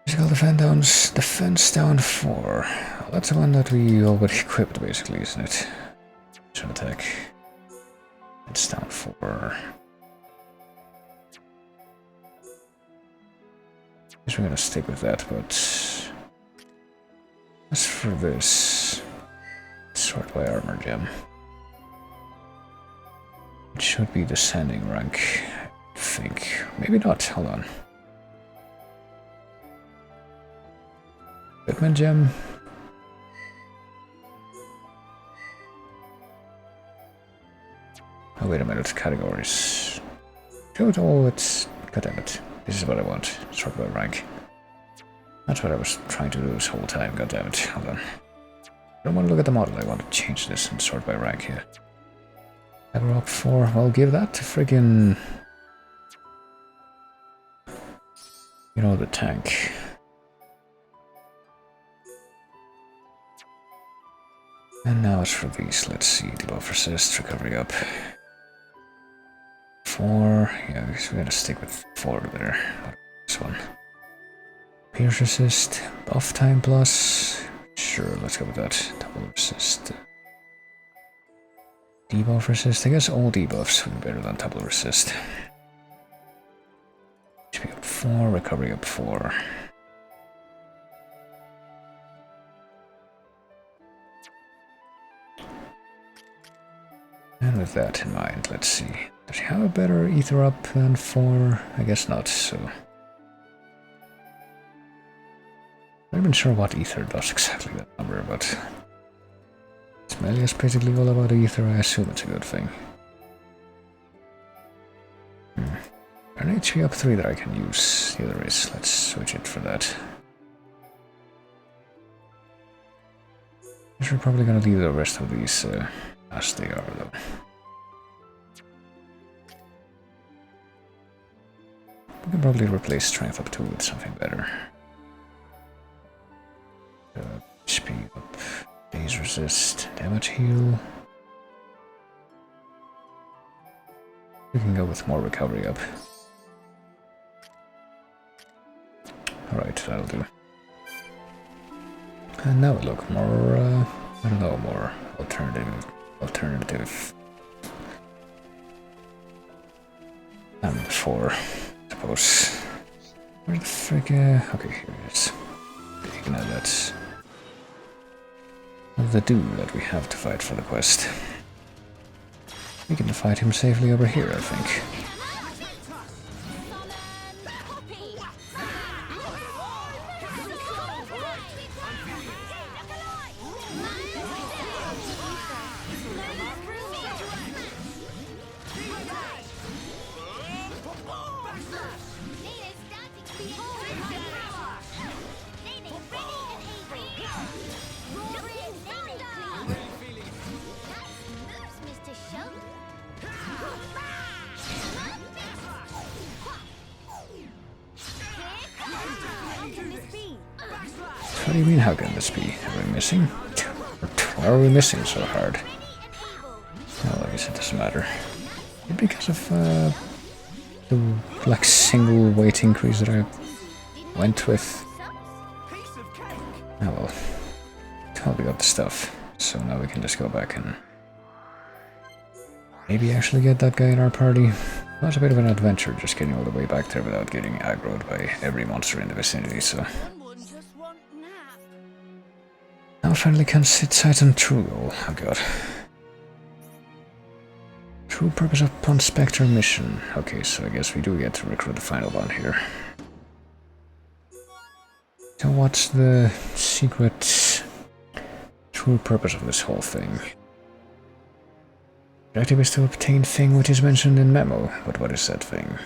Physical defense down 4. Well, that's the one that we already equipped, basically, isn't it? Should attack. It's down 4. Guess we're gonna stick with that, but as for this, sort by armor gem. It should be descending rank, I think. Maybe not, hold on. Equipment gem. Oh, wait a minute, categories. Oh, it's. Goddammit. This is what I want. Sort by rank. That's what I was trying to do this whole time, goddammit. Hold on. I don't want to look at the model, I want to change this and sort by rank here. Level up 4. I'll give that to friggin'. You know, the tank. And now it's for these. Let's see. Debuff resist, recovery up. 4. Yeah, we're gonna stick with 4 there. This one. Pierce resist, buff time plus. Sure, let's go with that. Double resist. Debuff resist. I guess all debuffs would be better than double resist. HP up 4, recovery up 4. And with that in mind, let's see. Does he have a better ether up than 4? I guess not, so. I'm not even sure what ether does exactly, that number, but. Smelly is basically all about ether, I assume it's a good thing. An HP up 3 that I can use. Yeah, there is. Let's switch it for that. We're probably gonna leave the rest of these as they are, though. We can probably replace strength up 2 with something better. HP up, daze resist, damage heal. We can go with more recovery up. Alright, that'll do. And now we look more, I don't know, more alternative than before, I suppose. Where the frick, okay, here it is. You know, that's the dude that we have to fight for the quest. We can fight him safely over here, I think. What do you mean, how can this be? Are we missing? Why are we missing so hard? Well, I guess it doesn't matter. Because of the like single weight increase that I went with. Oh well. Well, we got the stuff, so now we can just go back and maybe actually get that guy in our party. Well, it's a bit of an adventure just getting all the way back there without getting aggroed by every monster in the vicinity, so. Now finally can sit sight on true goal. Oh god. True purpose of Pond Spectre mission. Okay, so I guess we do get to recruit the final one here. So what's the secret true purpose of this whole thing? Objective is to obtain thing which is mentioned in memo, but what is that thing?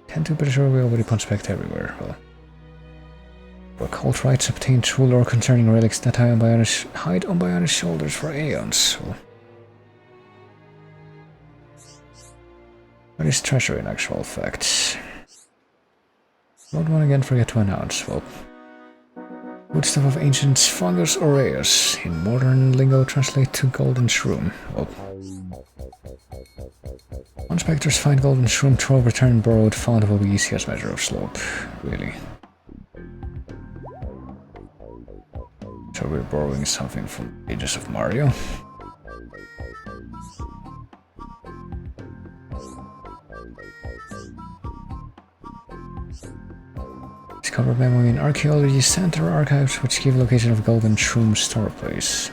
Tend to be sure we already Pond Spectre everywhere. Well, for cult rights obtain true lore concerning relics that hide on Bionis' shoulders for aeons. So. What is treasure in actual fact? Lord one again forget to announce. Well, good stuff of ancient fungus aureus. In modern lingo translate to golden shroom. Well, when specters find golden shroom, trove return borrowed found will be easy as measure of slope. Really. So we're borrowing something from Ages of Mario. Discover memo in Archaeology Center archives which give location of Golden Shroom store place.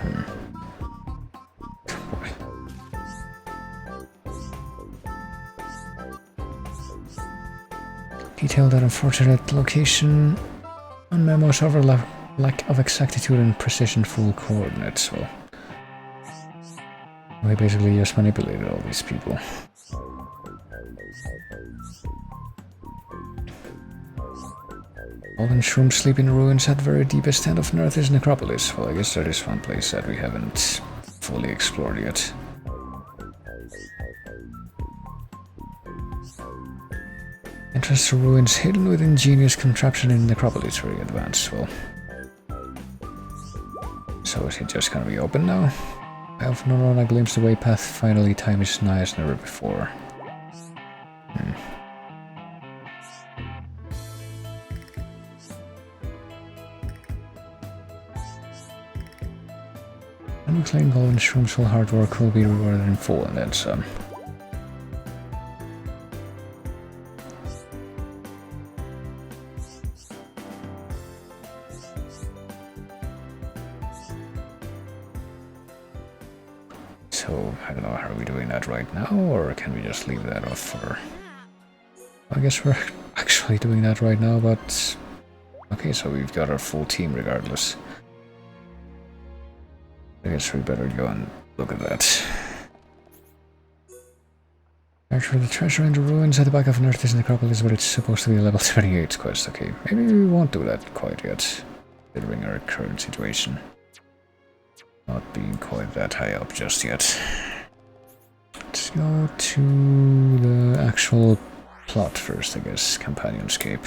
Boy. Detail that unfortunate location on memos over lack of exactitude and precision full coordinates. Well, we basically just manipulated all these people. Golden Shrooms sleep in ruins at very deepest end of Earth's necropolis. Well, I guess there is one place that we haven't fully explored yet. Entrance to ruins hidden with ingenious contraption in necropolis. Very advanced. Well, so is it just gonna be open now? I often run a glimpse the way path. Finally, time is nigh as never before. Unclaimed gold and shroomsful hard work will be rewarded in full, and then some. So, I don't know, are we doing that right now, or can we just leave that off for... I guess we're actually doing that right now, but... Okay, so we've got our full team regardless. I guess we better go and look at that. Actually, the treasure in the ruins at the back of Nerth's necropolis, but it's supposed to be a level 28 quest. Okay, maybe we won't do that quite yet, considering our current situation. Not being quite that high up just yet. Let's go to the actual plot first, I guess. Companionscape.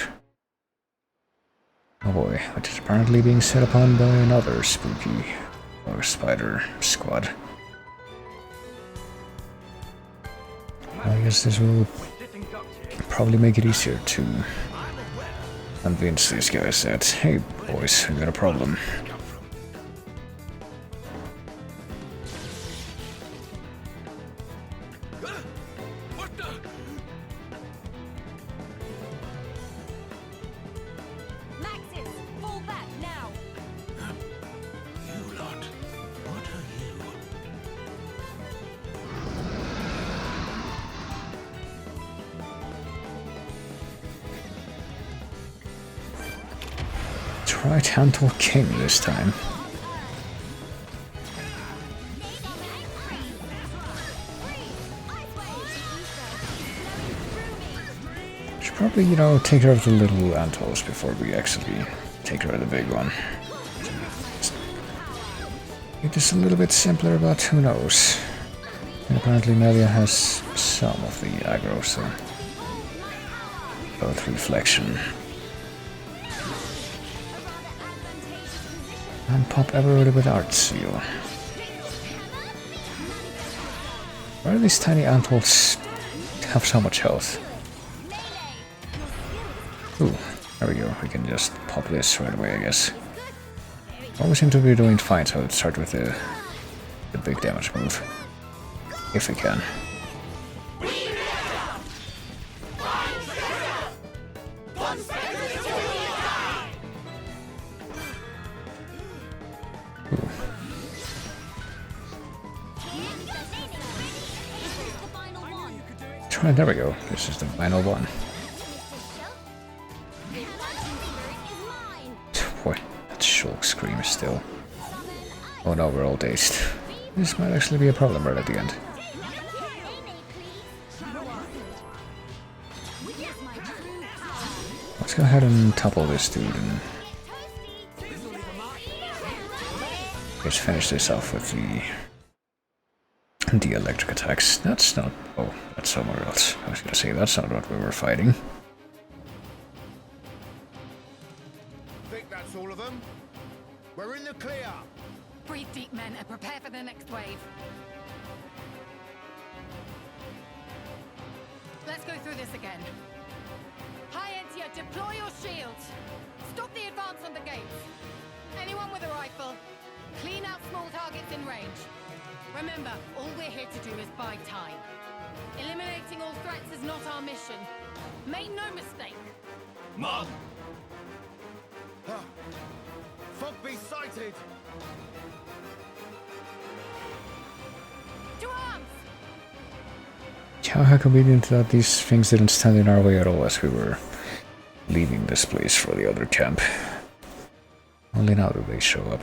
Oh boy, which is apparently being set upon by another spooky or spider squad. I guess this will probably make it easier to convince these guys that, hey boys, we got a problem. Right hand to king this time. Should probably, you know, take care of the little anthols before we actually take care of the big one. It is a little bit simpler, but who knows. And apparently Melia has some of the aggro, so both reflection. And pop everybody with Art Seal. Why do these tiny anthols have so much health? Ooh, there we go. We can just pop this right away, I guess. Well, we seem to be doing fine, so let's start with the big damage move. If we can. Right, there we go. This is the final one. Boy, that shulk scream is still... Oh no, we're all dazed. This might actually be a problem right at the end. Let's go ahead and topple this dude and... just finish this off with the electric attacks. That's not... Oh, that's somewhere else. I was gonna say, that's not what we were fighting. Think that's all of them? We're in the clear! Breathe deep, men, and prepare for the next wave. Let's go through this again. High Entia, deploy your shields! Stop the advance on the gates! Anyone with a rifle, clean out small targets in range. Remember, all we're here to do is buy time. Eliminating all threats is not our mission. Make no mistake. Mom! Fogby sighted! To arms! How convenient that these things didn't stand in our way at all as we were leaving this place for the other camp. Only now do they show up.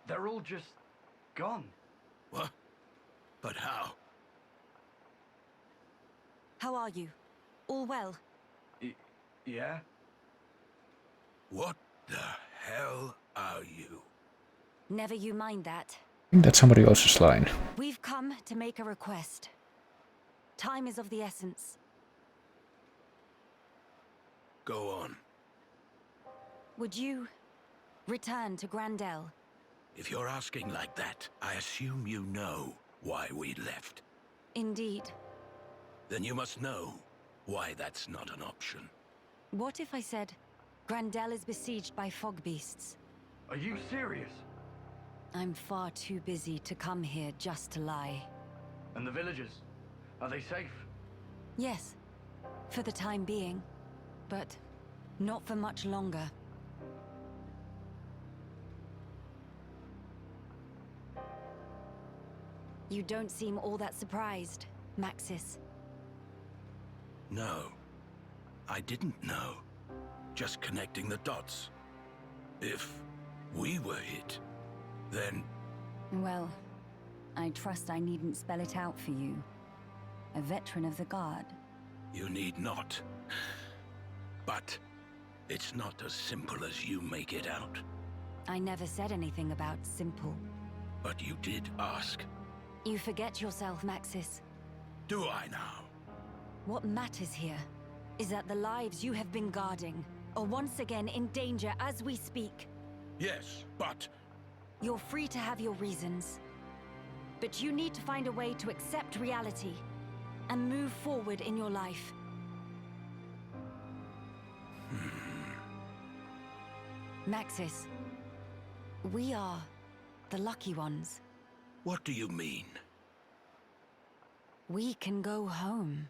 They're all just gone. What? But how? How are you? All well? Yeah? What the hell are you? Never you mind that. I think that's somebody else's line. We've come to make a request. Time is of the essence. Go on. Would you return to Grandel? If you're asking like that, I assume you know why we left. Indeed. Then you must know why that's not an option. What if I said Grandel is besieged by fog beasts? Are you serious? I'm far too busy to come here just to lie. And the villagers? Are they safe? Yes, for the time being. But not for much longer. You don't seem all that surprised, Maxis. No. I didn't know. Just connecting the dots. If we were hit, then... Well, I trust I needn't spell it out for you. A veteran of the Guard. You need not. But it's not as simple as you make it out. I never said anything about simple. But you did ask. You forget yourself, Maxis. Do I now? What matters here is that the lives you have been guarding are once again in danger as we speak. Yes, but... You're free to have your reasons. But you need to find a way to accept reality and move forward in your life. Maxis, we are the lucky ones. What do you mean? We can go home.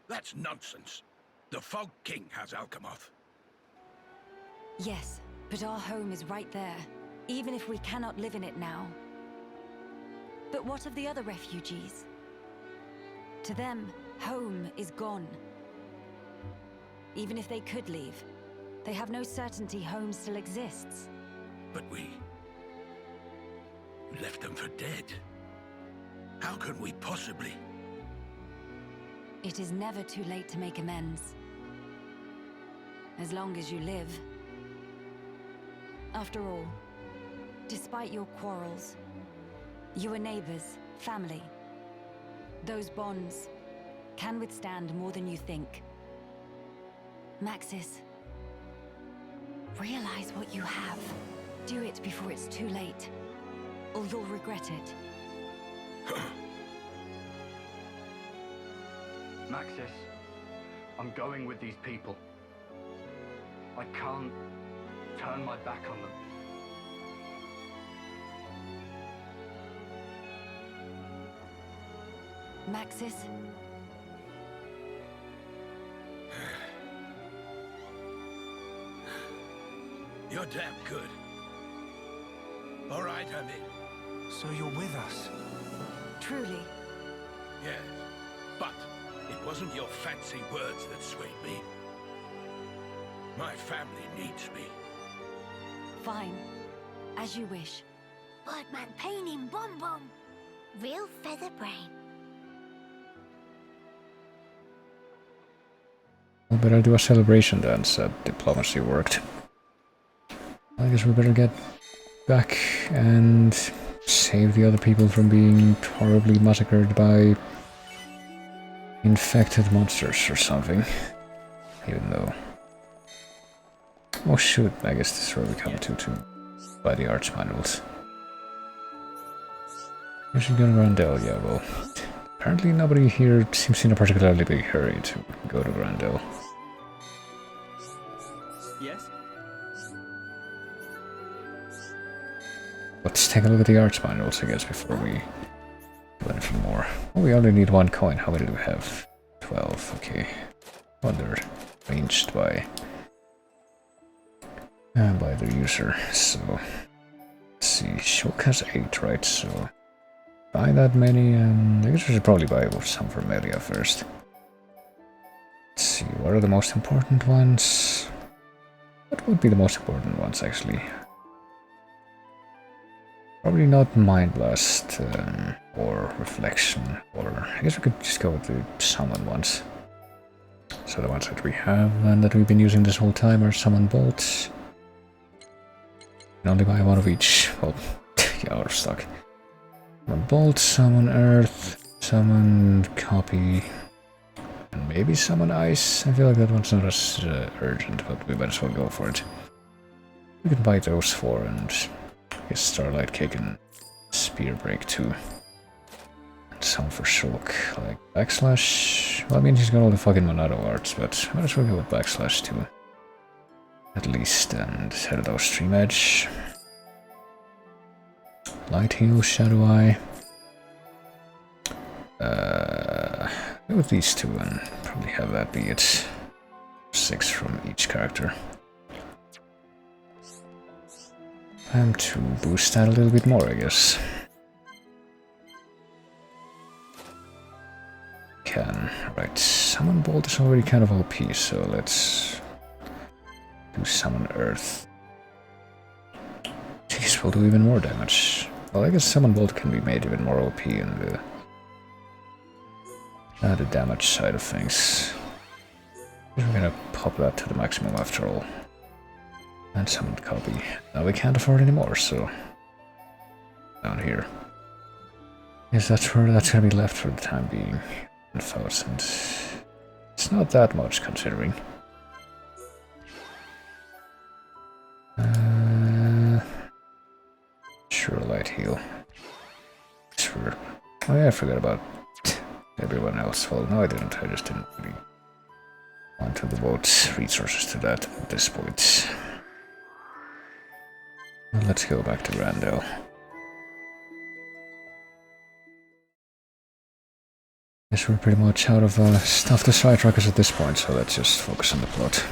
That's nonsense. The Fog King has Alchemoth. Yes, but our home is right there, even if we cannot live in it now. But what of the other refugees? To them, home is gone. Even if they could leave, they have no certainty home still exists. But we left them for dead. How can we possibly? It is never too late to make amends. As long as you live. After all, despite your quarrels, you are neighbors, family. Those bonds can withstand more than you think. Maxis, realize what you have. Do it before it's too late, or you'll regret it. Maxis, I'm going with these people. I can't turn my back on them. Maxis? You're damn good. All right, I'm in. So you're with us? Truly. Yes, but it wasn't your fancy words that swayed me. My family needs me. Fine. As you wish. Birdman painting Bom Bom. Real feather brain. We better do a celebration dance. That diplomacy worked. I guess we better get back and save the other people from being horribly massacred by infected monsters or something. Even though... Oh shoot, I guess this is where we come to by the arch manuals. We should go to Grandel, yeah, well... Apparently nobody here seems in a particularly big hurry to go to Grandel. Yes? Let's take a look at the arch manuals, I guess, before we do anything more. Oh, we only need one coin. How many do we have? 12, okay. Well, they're arranged by the user, so... Let's see, Shulk has 8, right, so... Buy that many, and I guess we should probably buy some for Melia first. Let's see, what are the most important ones? What would be the most important ones, actually? Probably not Mind Blast, or Reflection, or... I guess we could just go with the Summon ones. So the ones that we have, and that we've been using this whole time, are Summon Bolts. You can only buy one of each. Well, yeah, we're stuck. Summon Bolt, summon Earth, summon Copy, and maybe summon Ice. I feel like that one's not as urgent, but we might as well go for it. We can buy those 4 and get Starlight Kick and Spear Break too. And some for Shulk, like Backslash. Well, I mean, he's got all the fucking Monado arts, but might as well go with Backslash too. At least, and head of those Stream Edge. Light Heal, Shadow Eye. Go with these 2 and probably have that be it. 6 from each character. And to boost that a little bit more, I guess. Right, Summon Bolt is already kind of OP, so let's do Summon Earth. Jeez, we'll do even more damage. Well, I guess Summon Bolt can be made even more OP in the damage side of things. We're gonna pop that to the maximum after all. And Summon Copy. Now we can't afford any more, so... down here. Yes, that's where that's gonna be left for the time being. 1,000. It's not that much, considering. Sure, Light Heal. Sure. Oh yeah, I forgot about everyone else. Well, no I didn't, I just didn't really want to devote resources to that at this point. Well, let's go back to Grandel. Guess we're pretty much out of stuff to sidetrack us at this point, so let's just focus on the plot.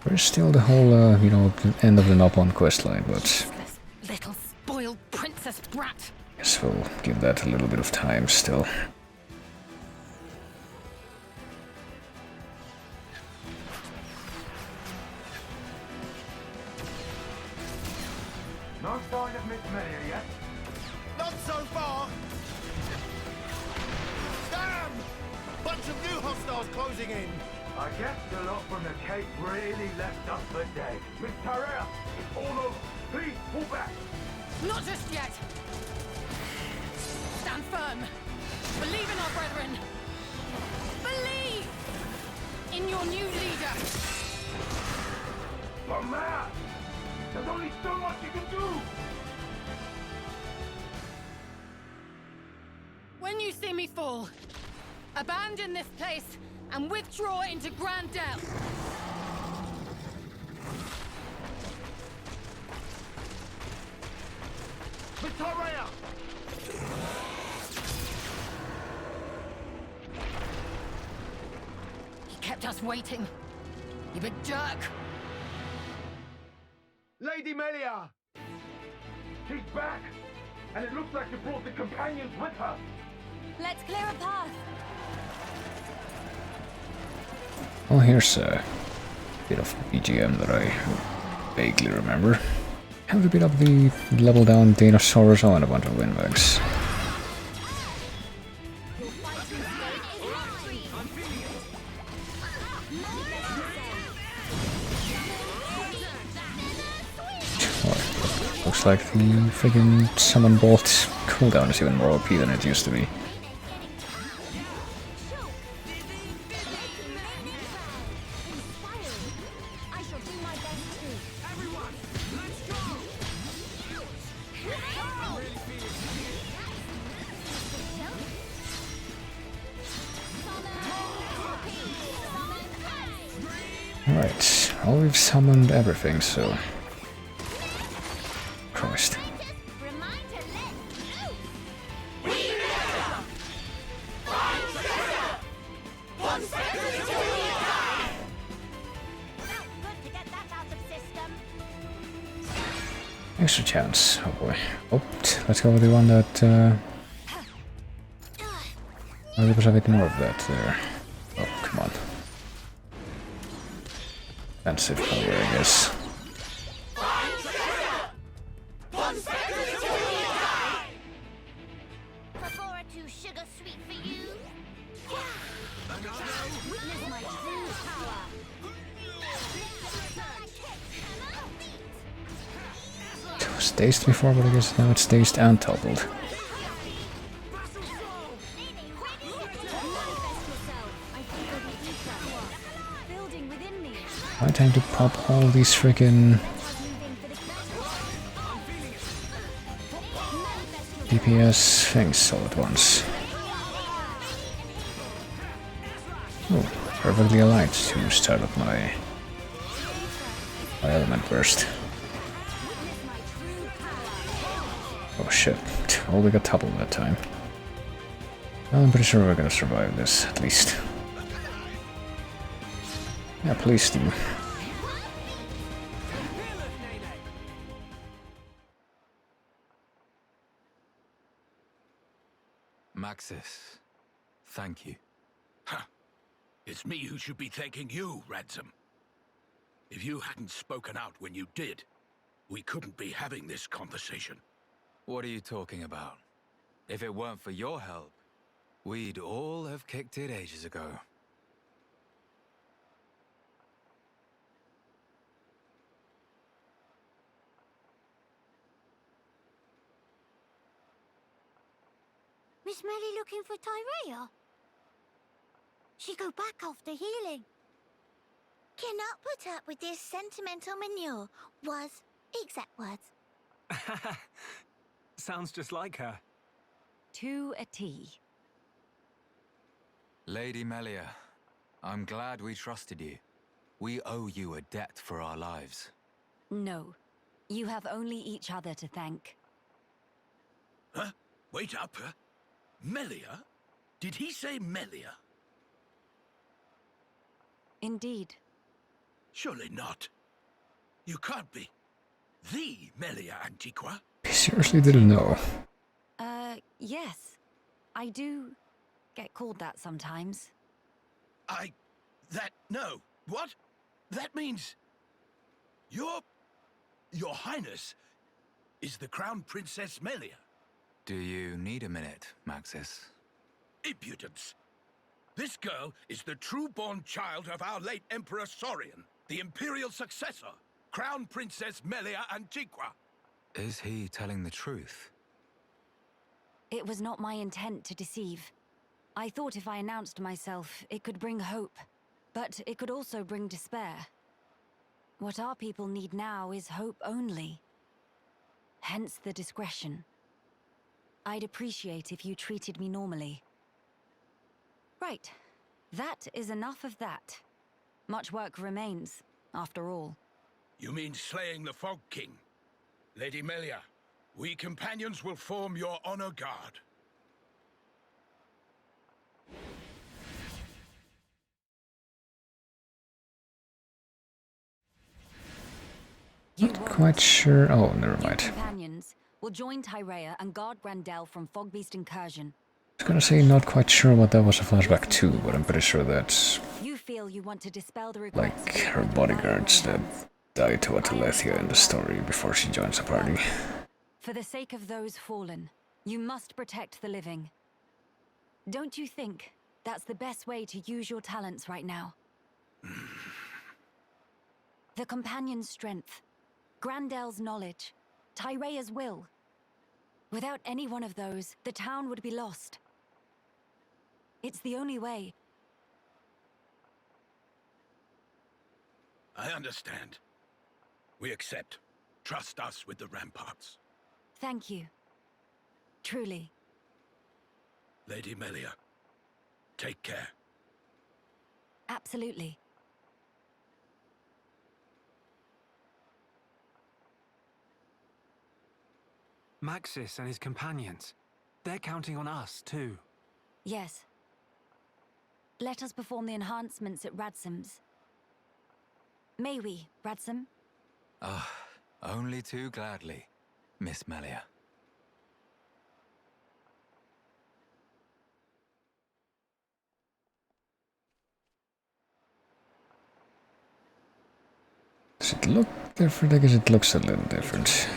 There's still the whole, you know, end of the Nopon questline, but... This little spoiled princess brat! Guess we'll give that a little bit of time still. No sign of Miss Melia yet? Not so far! Damn! Bunch of new hostiles closing in! I guess the lot from the Cape really left us for dead. Miss Tarea, it's all over. Please, pull back! Not just yet! Stand firm! Believe in our brethren! Believe in your new leader! But man, there's only so much you can do! When you see me fall, abandon this place and withdraw into Grandel. Victoria! He kept us waiting. You big jerk. Lady Melia! She's back! And it looks like she brought the companions with her! Let's clear a path. Well, here's a bit of BGM that I vaguely remember. Have to beat up the level down Dinosaurs and a bunch of windbags. Well, looks like the friggin' Summon Bolt cooldown is even more OP than it used to be. Alright, well we've summoned everything, so... Christ. Extra chance, oh boy. Oh, let's go with the one that... I'll give us a bit more of that there. Oh, come on. That's it for here, I guess. was dazed before, but I guess now it's dazed and toppled. My time to pop all these freaking DPS things all at once. Oh, perfectly aligned to start up my element burst. Oh shit, well, we got toppled that time. Well, I'm pretty sure we're gonna survive this, at least. Yeah, please do. Maxis, thank you. Huh. It's me who should be thanking you, Ransom. If you hadn't spoken out when you did, we couldn't be having this conversation. What are you talking about? If it weren't for your help, we'd all have kicked it ages ago. Miss Melly looking for Tyrea? She go back after healing. Cannot put up with this sentimental manure, was exact words. Sounds just like her. To a T. Lady Melia, I'm glad we trusted you. We owe you a debt for our lives. No. You have only each other to thank. Huh? Wait up, huh? Melia? Did he say Melia? Indeed. Surely not. You can't be the Melia Antiqua. I seriously didn't know. Yes. I do get called that sometimes. No. What? That means... Your Highness is the Crown Princess Melia. Do you need a minute, Maxis? Impudence. This girl is the true-born child of our late Emperor Saurian, the Imperial successor, Crown Princess Melia Antiqua. Is he telling the truth? It was not my intent to deceive. I thought if I announced myself, it could bring hope. But it could also bring despair. What our people need now is hope only. Hence the discretion. I'd appreciate if you treated me normally. Right. That is enough of that. Much work remains, after all. You mean slaying the Fog King? Lady Melia, we companions will form your honor guard. Not quite sure. Oh, never mind. Companions will join Tyrea and guard Grandel from Fogbeast incursion. I was gonna say not quite sure what that was a flashback to, but I'm pretty sure that's You feel you want to dispel the like her bodyguards that died to Atalethia in the story before she joins the party. For the sake of those fallen, you must protect the living. Don't you think that's the best way to use your talents right now? The companion's strength, Grandel's knowledge, Tyrea's will. Without any one of those, the town would be lost. It's the only way. I understand. We accept. Trust us with the ramparts. Thank you. Truly. Lady Melia, take care. Absolutely. Maxis and his companions. They're counting on us, too. Yes. Let us perform the enhancements at Radsom's. May we, Radsom? Ah, only too gladly, Miss Melia. Does it look different? I guess it looks a little different.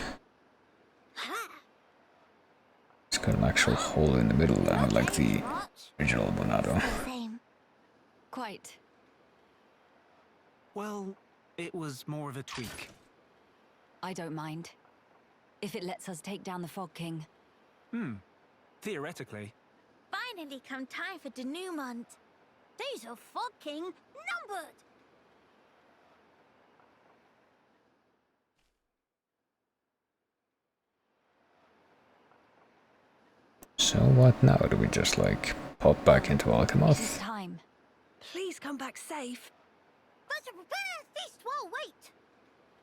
It's got an actual hole in the middle, like the original Monado. Quite. Well, it was more of a tweak. I don't mind. if it lets us take down the Fog King. Theoretically. Finally come time for denouement. Days of Fog King numbered. So what now? Do we just like pop back into It's Alchemoth? time. Please come back safe. But to prepare a feast while wait.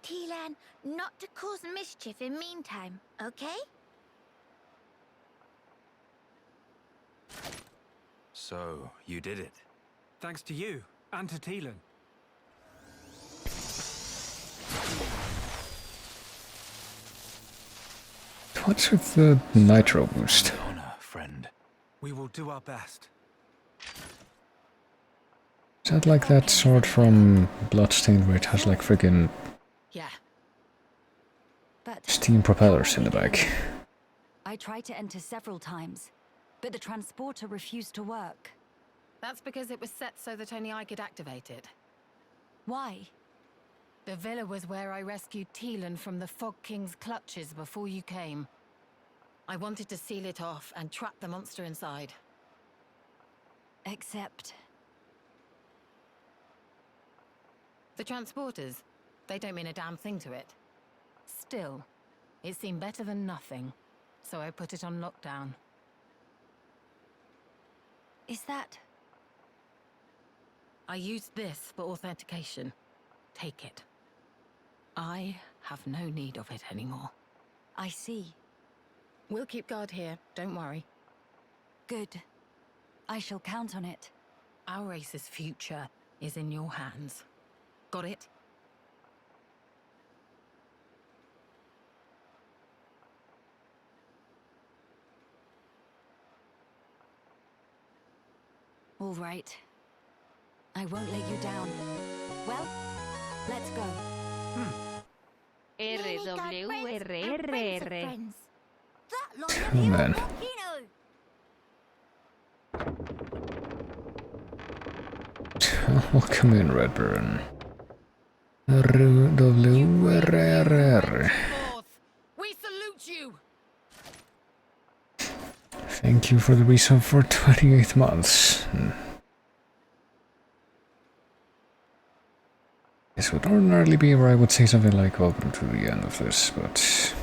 Tilan, not to cause mischief in meantime, okay? So, you did it. Thanks to you, and to Teelan. What's with the nitro boost? Honor, friend. We will do our best. Is that like that sword from Bloodstained where it has like freaking Yeah. But steam propellers in the back? I tried to enter several times, but the transporter refused to work. That's because it was set so that only I could activate it. Why? The villa was where I rescued Teelan from the Fog King's clutches before you came. I wanted to seal it off and trap the monster inside. Except... The transporters, they don't mean a damn thing to it. Still, it seemed better than nothing, so I put it on lockdown. is that... I used this for authentication. Take it. I have no need of it anymore. I see. We'll keep guard here, don't worry. Good. I shall count on it. Our race's future is in your hands. Got it? All right. I won't let you down. Well, let's go. RWRRR. That line of Oh, hero man. volcano. Welcome in, Redburn. RWRRR. We salute you! Thank you for the resub for 28 months. This would ordinarily be where I would say something like welcome to the end of this, but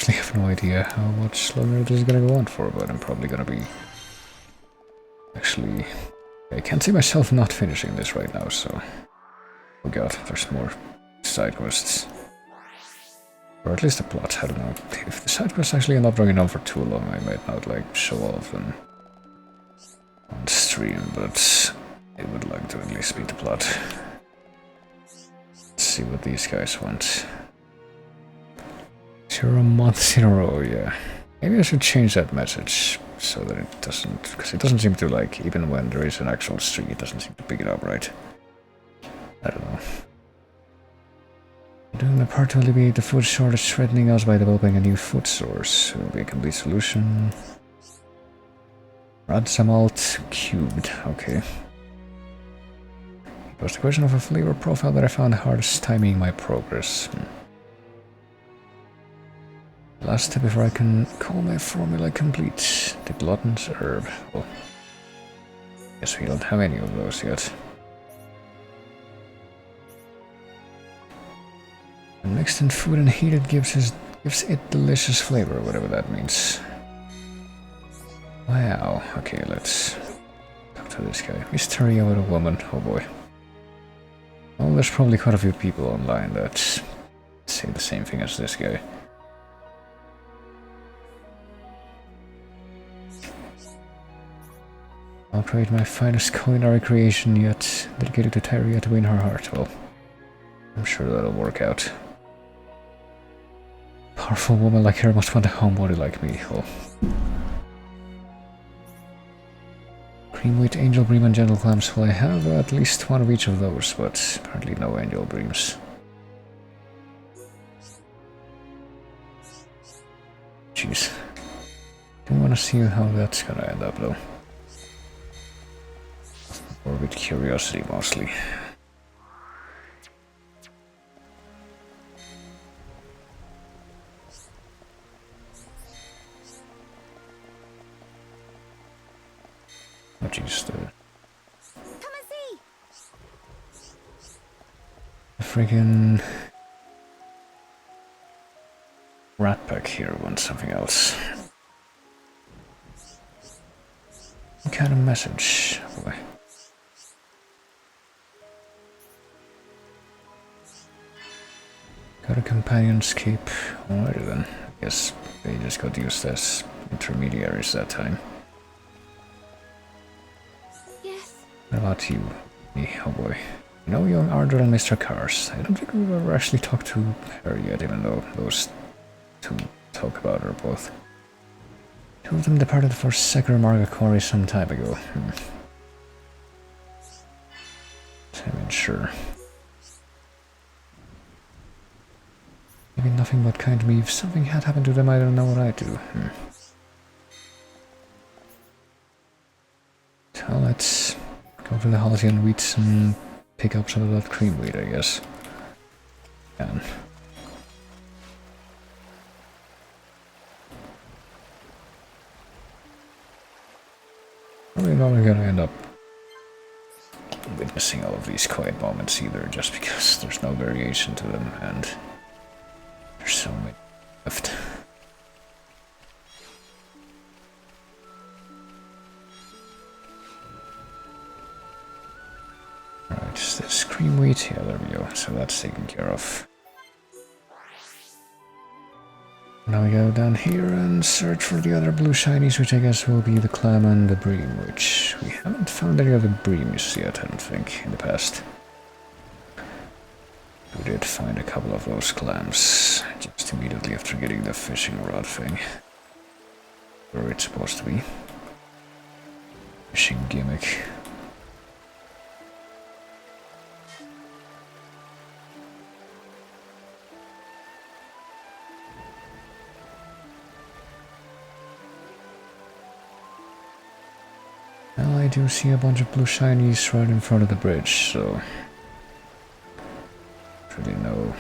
I have no idea how much longer this is gonna go on for, but I'm probably gonna be... Actually, I can't see myself not finishing this right now, so... Oh god, there's more side quests. Or at least a plot, I don't know. If the side quests actually end up dragging on for too long, I might not, like, show all of them on stream, but I would like to at least beat the plot. Let's see what these guys want. 0 months in a row, yeah. Maybe I should change that message so that it doesn't... Because it doesn't seem to, like, even when there is an actual streak, it doesn't seem to pick it up right. I don't know. Doing the part to alleviate the food shortage threatening us by developing a new food source. It will be a complete solution. Radzamalt cubed, okay. It was the question of a flavor profile that I found hardest timing my progress. Last step before I can call my formula complete. The glutton's herb. Well, guess we don't have any of those yet. When mixed in food and heated gives it delicious flavor, whatever that means. Wow, okay, let's talk to this guy. Mystery about a woman, oh boy. Well, there's probably quite a few people online that say the same thing as this guy. I'll create my finest culinary creation yet, dedicated to Tyria to win her heart. Well, I'm sure that'll work out. Powerful woman like her must want a homebody like me. Oh. Cream wheat, angel bream, and gentle clams. Well, I have at least one of each of those, but apparently no angel breams. Jeez. I want to see how that's gonna end up, though. Or with curiosity, mostly. Oh jeez, Come and see. the friggin' rat pack here wants something else. What kind of message? Boy. Got a companion's cape. Alrighty then. I guess they just got used as intermediaries that time. Yes. What about you? Oh boy. You know young Ardell and Mr. Cars. I don't think we've ever actually talked to her yet, even though those two talk about her both. Two of them departed for Sekiro Marga Quarry some time ago. I mean, sure. Maybe nothing but kind to me. If something had happened to them, I don't know what I'd do. So let's go to the Halcyon Wheats and pick up some of that cream wheat, I guess. And probably not gonna end up witnessing all of these quiet moments either, just because there's no variation to them and there's so many left. Right, this cream wheat, yeah, there we go, so that's taken care of. Now we go down here and search for the other blue shinies, which I guess will be the clam and the bream, which we haven't found any of the breams yet, I don't think, in the past. We did find a couple of those clams, just immediately after getting the fishing rod thing. Where it's supposed to be. Fishing gimmick. Well, I do see a bunch of blue shinies right in front of the bridge, so really no.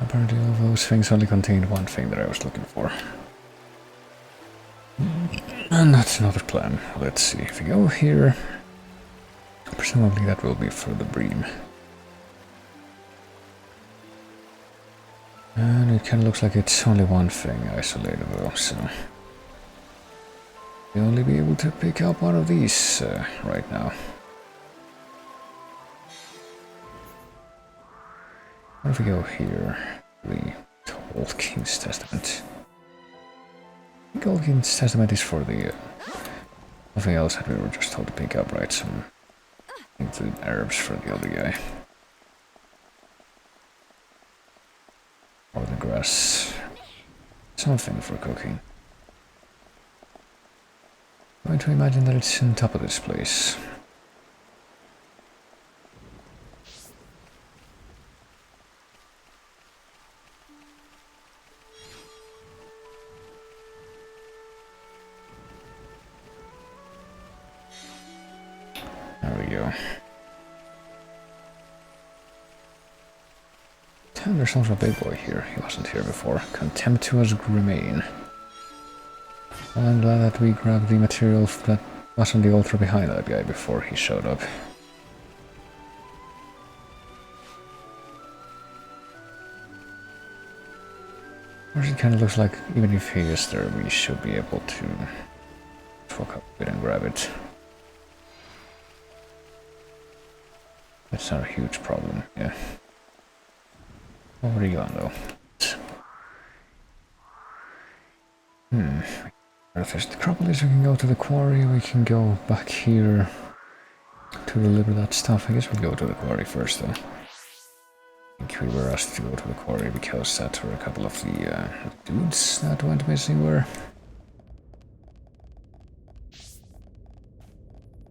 Apparently all those things only contained one thing that I was looking for. And that's another plan. Let's see, if we go here, presumably that will be for the bream. And it kind of looks like it's only one thing isolated though, so we'll only be able to pick up one of these right now. What if we go here? The Old King's Testament. I think Old King's Testament is for the nothing else that we were just told to pick up, right? Some the herbs for the other guy. Or the grass. Something for cooking. I'm going to imagine that it's on top of this place. There we go. And there's also a big boy here. He wasn't here before. Contemptuous Grimain. Well, I'm glad that we grabbed the material that was on the altar behind that guy before he showed up. Or it kind of looks like even if he is there, we should be able to fuck up with it and grab it. That's not a huge problem, yeah. Where are you going though? The trouble is we can go to the quarry, we can go back here to deliver that stuff. I guess we'll go to the quarry first though. I think we were asked to go to the quarry because that's where a couple of the dudes that went missing were.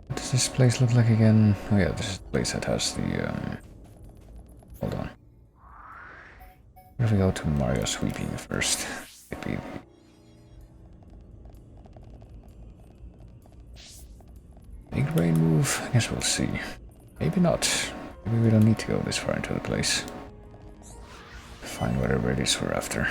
What does this place look like again? Oh yeah, this is the place that has the hold on. What if we go to Mario Sweeping first? Maybe. Big brain move? I guess we'll see. Maybe not. Maybe we don't need to go this far into the place. find whatever it is we're after.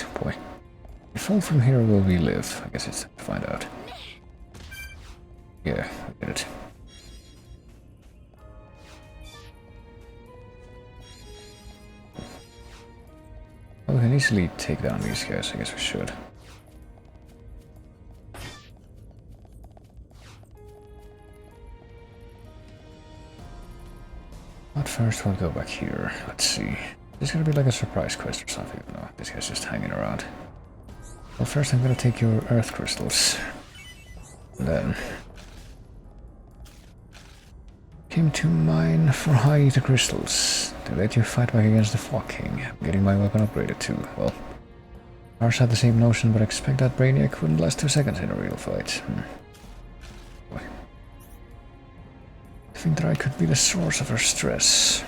Oh boy. If fall from here, will we live? I guess it's time to find out. Yeah, we did it. Well, we can easily take down these guys, I guess we should. But first we'll go back here. Let's see. There's gonna be like a surprise quest or something. No, this guy's just hanging around. Well, first I'm gonna take your earth crystals. And then came to mine for high ether crystals to let you fight back against the Fog King. I'm getting my weapon upgraded too. Well, ours had the same notion, but I expect that Brainiac wouldn't last 2 seconds in a real fight. Boy. I think that I could be the source of her stress.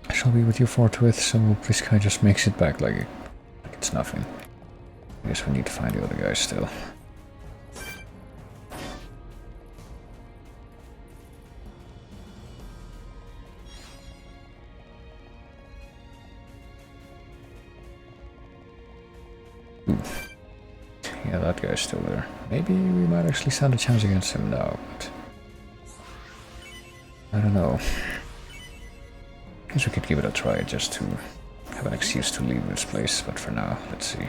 I shall be with you forthwith, so this guy just makes it back like it's nothing. I guess we need to find the other guys still. Yeah, that guy's still there. Maybe we might actually stand a chance against him now, but I don't know. Guess we could give it a try just to have an excuse to leave this place, but for now, let's see.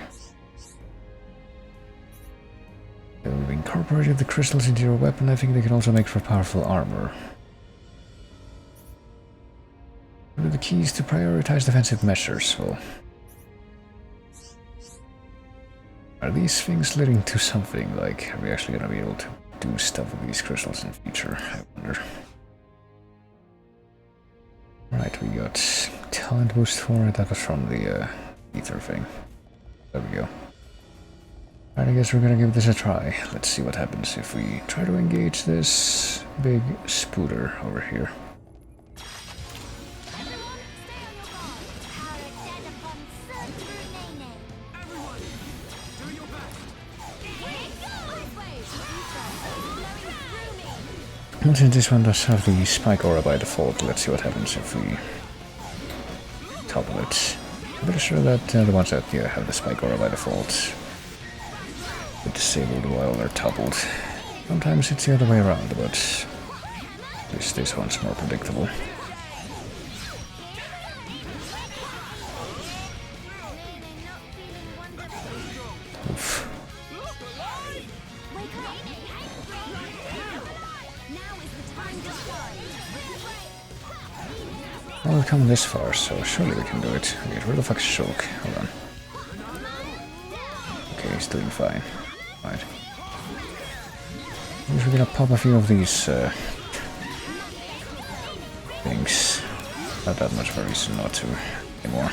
We've incorporated the crystals into your weapon. I think they can also make for powerful armor. What are the keys to prioritize defensive measures? Well, are these things leading to something? Like, are we actually gonna be able to do stuff with these crystals in the future? I wonder. Right, we got talent boost for it. That was from the ether thing. There we go. Right, I guess we're gonna give this a try. Let's see what happens if we try to engage this big spooter over here. And since this one does have the spike aura by default, let's see what happens if we topple it. I'm pretty sure that the ones that have the spike aura by default are disabled while they're toppled. Sometimes it's the other way around, but at least this one's more predictable. Oof. Well, we've come this far, so surely we can do it. Okay, where the fuck's Shulk? Hold on. Okay, he's doing fine. Right. I guess we're gonna pop a few of these things. Not that much of a reason not to anymore.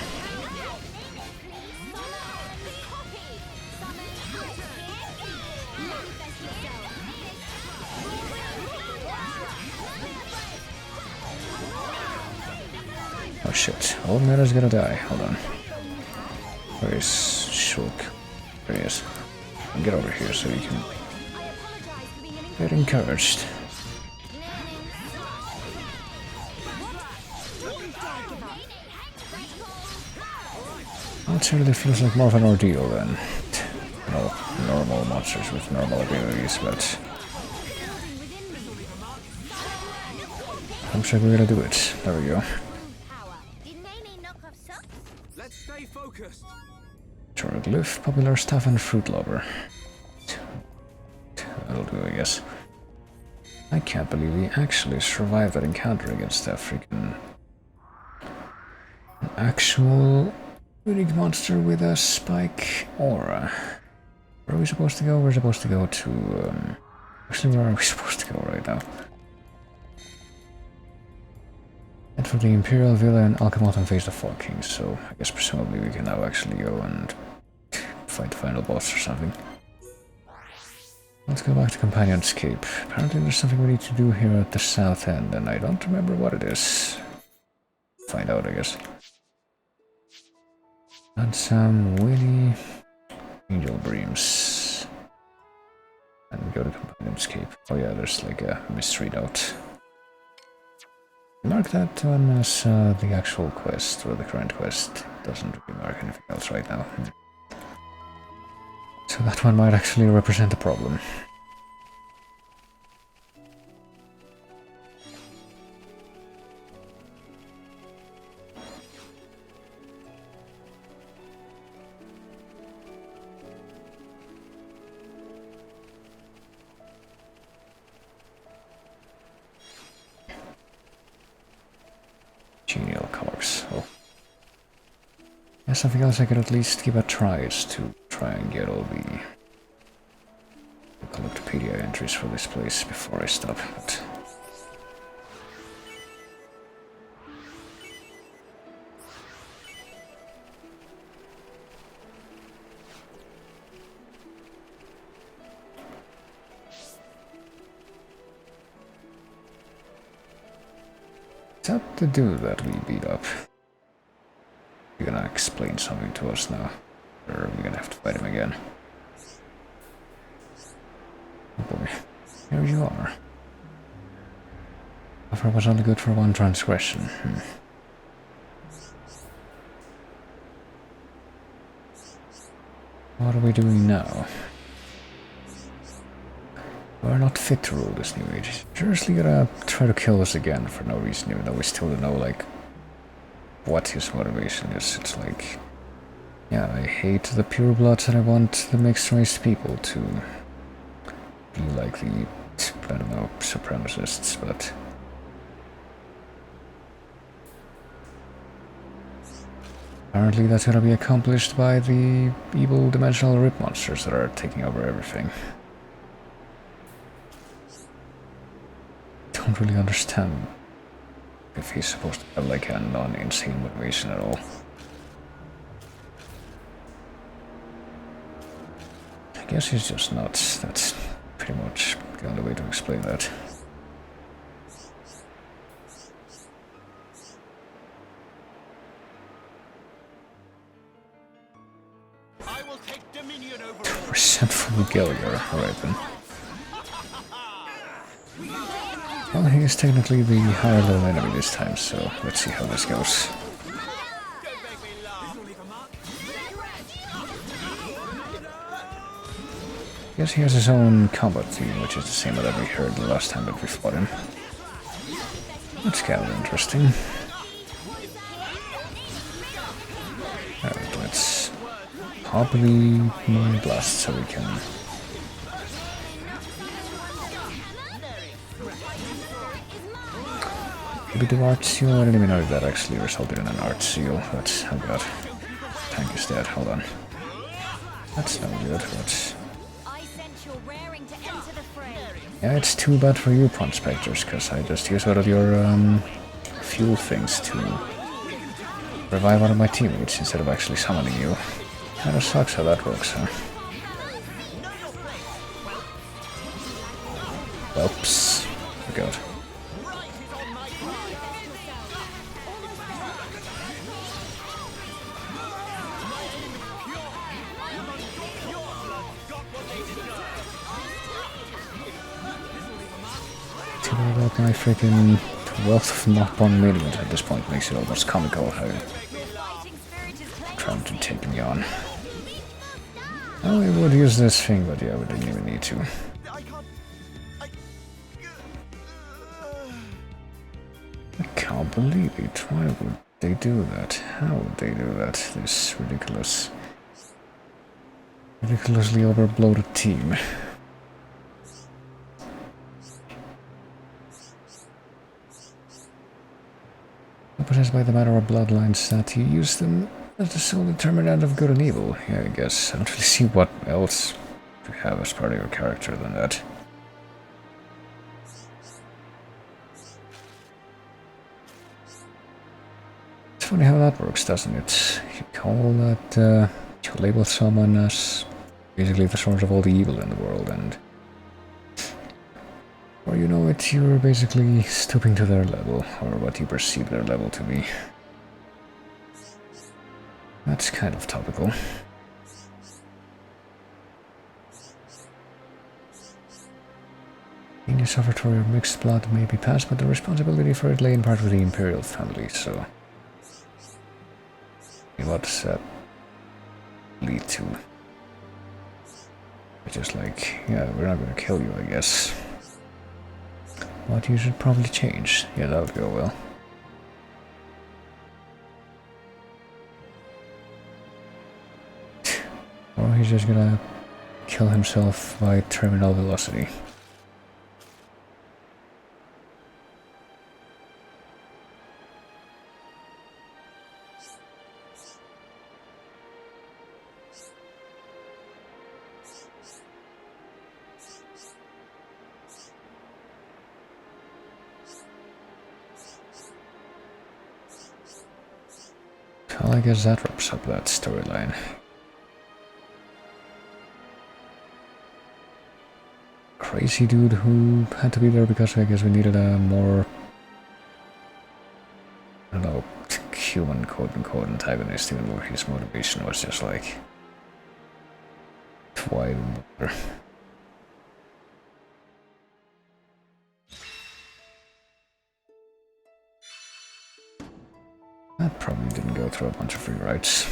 Oh shit, Old Meta's gonna die. Hold on. Where is Shulk? There he is. Get over here so you can get encouraged. It certainly feels like more of an ordeal than normal monsters with normal abilities, but I'm sure we're gonna do it. There we go. Let's stay focused. Glyph, popular stuff, and fruit lover. That'll do, I guess. I can't believe we actually survived that encounter against that freaking actual unique monster with a spike aura. Where are we supposed to go? We're supposed to go to actually, where are we supposed to go right now? And for the Imperial Villa and Alchemot and face the Fog King, so I guess presumably we can now actually go and fight the final boss or something. Let's go back to Companion's Cape. Apparently there's something we need to do here at the south end, and I don't remember what it is. Find out, I guess. And some Willy Angel Breams. And go to Companion's Cape. Oh yeah, there's like a mystery note. Mark that one as the actual quest, or the current quest. Doesn't really mark anything else right now. So that one might actually represent a problem. Genial colors. Oh. Yeah, something else I could at least give a try is to try and get all the Collectopedia entries for this place before I stop. But is that the dude that we beat up? You're gonna explain something to us now, or are we gonna have to fight him again? Oh boy, here you are. Offer was only good for one transgression. What are we doing now? We're not fit to rule this new age. Seriously gonna try to kill us again for no reason, even though we still don't know, like, what his motivation is. It's like, yeah, I hate the purebloods and I want the mixed race people to be like the, I don't know, supremacists, but apparently that's gonna be accomplished by the evil dimensional rip monsters that are taking over everything. Don't really understand if he's supposed to have like a non-insane motivation at all. I guess he's just nuts. That's pretty much the only way to explain that. I will take dominion over Resentful Gallagher, alright then. Well, he is technically the higher level enemy this time, so let's see how this goes. Guess he has his own combat theme, which is the same that we heard the last time that we fought him. That's kind of interesting. Alright, let's pop the Mind Blast so we can... Maybe the art seal? I didn't even know if that actually resulted in an art seal, but oh god. Tank is dead, hold on. That's no good, but... Yeah, it's too bad for you, Pawn Spectres, because I just used one of your fuel things to revive one of my teammates instead of actually summoning you. Kinda sucks how that works, huh? Oops. Oh god. About my freaking wealth of knock-on minions at this point makes it almost comical how trying to take me on. Oh, I would use this thing, but yeah, we didn't even need to. I can't believe it. Why would they do that? How would they do that? This ridiculously overbloated team. Possessed by the matter of bloodlines that you use them as the sole determinant of good and evil. Yeah, I guess. I don't really see what else to have as part of your character than that. It's funny how that works, doesn't it? You call that, you label someone as basically the source of all the evil in the world, and or you know it, you're basically stooping to their level, or what you perceive their level to be. That's kind of topical. Being a sufferatory of mixed blood may be passed, but the responsibility for it lay in part with the Imperial family, so... What does that lead to? It's just like, yeah, we're not gonna kill you, I guess. But you should probably change. Yeah, that would go well. Or he's just gonna kill himself by terminal velocity. Well, I guess that wraps up that storyline. Crazy dude who had to be there because I guess we needed a more, I don't know, human quote-unquote antagonist, even though his motivation was just like, why bother? That probably didn't go through a bunch of rewrites.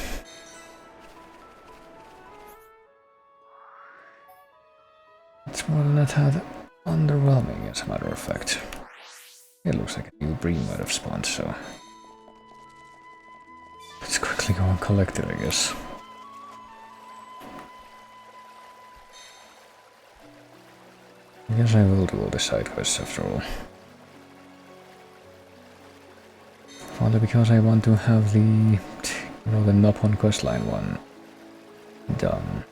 It's more than that had underwhelming, as a matter of fact. It looks like a new breed might have spawned, so... let's quickly go and collect it, I guess. I guess I will do all the side quests after all. Only because I want to have the, you know, the Nopon questline one done.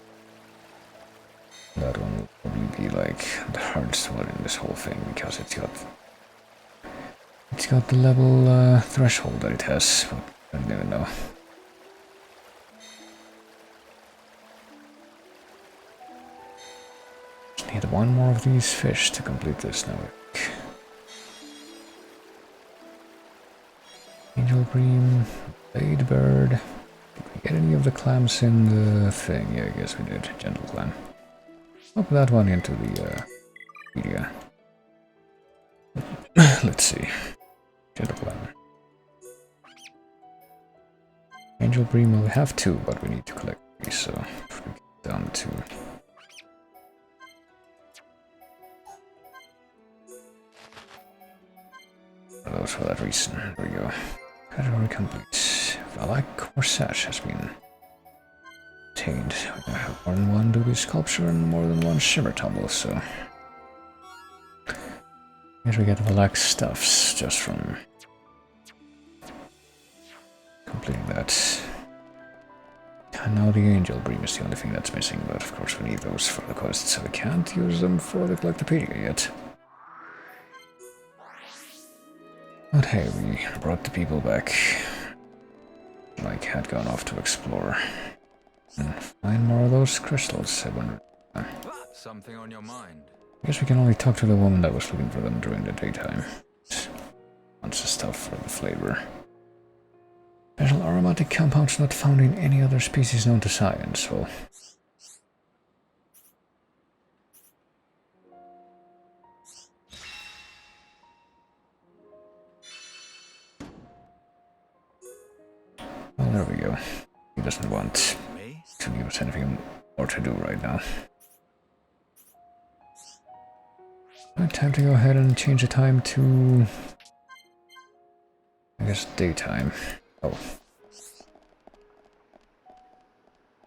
That one will probably be like the hardest one in this whole thing because it's got the level threshold that it has, but I don't even know. Just need one more of these fish to complete this now. Angel Bream, Blade Bird. Did we get any of the clams in the thing? Yeah, I guess we did. Gentle Clam. I'll put that one into the media. Let's see. Gentle Clam. Angel Bream will have two, but we need to collect these, so we get down to... those for that reason. There we go. Category complete. Valak Corsage has been obtained. We now have more than one Doobie Sculpture and more than one Shimmer Tumble, so... Here we get Valak stuffs just from completing that. And now the Angel Bream is the only thing that's missing, but of course we need those for the quest, so we can't use them for the Collectopedia yet. But hey, we brought the people back. Like, had gone off to explore. And find more of those crystals, I wonder. Something on your mind? I guess we can only talk to the woman that was looking for them during the daytime. Wants the stuff for the flavor. Special aromatic compounds not found in any other species known to science, well... Well, there we go. He doesn't want to give us anything more to do right now. Right, time to go ahead and change the time to... I guess daytime. Oh.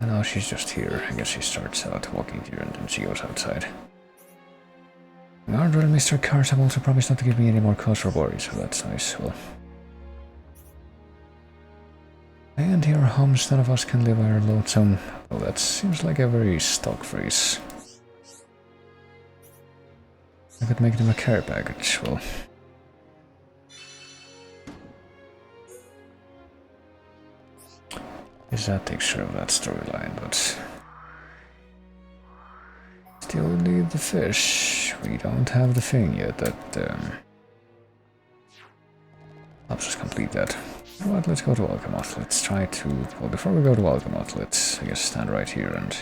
And now she's just here. I guess she starts out walking here and then she goes outside. Guard and Mr. Cars have also promised not to give me any more cause for worry, so that's nice. Well... And here homes, none of us can live our lonesome. Oh, that seems like a very stock phrase. I could make them a care package, well... Guess that takes care of that storyline, but... Still need the fish. We don't have the thing yet that, helps us complete that. Alright, let's go to Alchemoth. Let's try to... Well, before we go to Alchemoth, let's, I guess, stand right here and...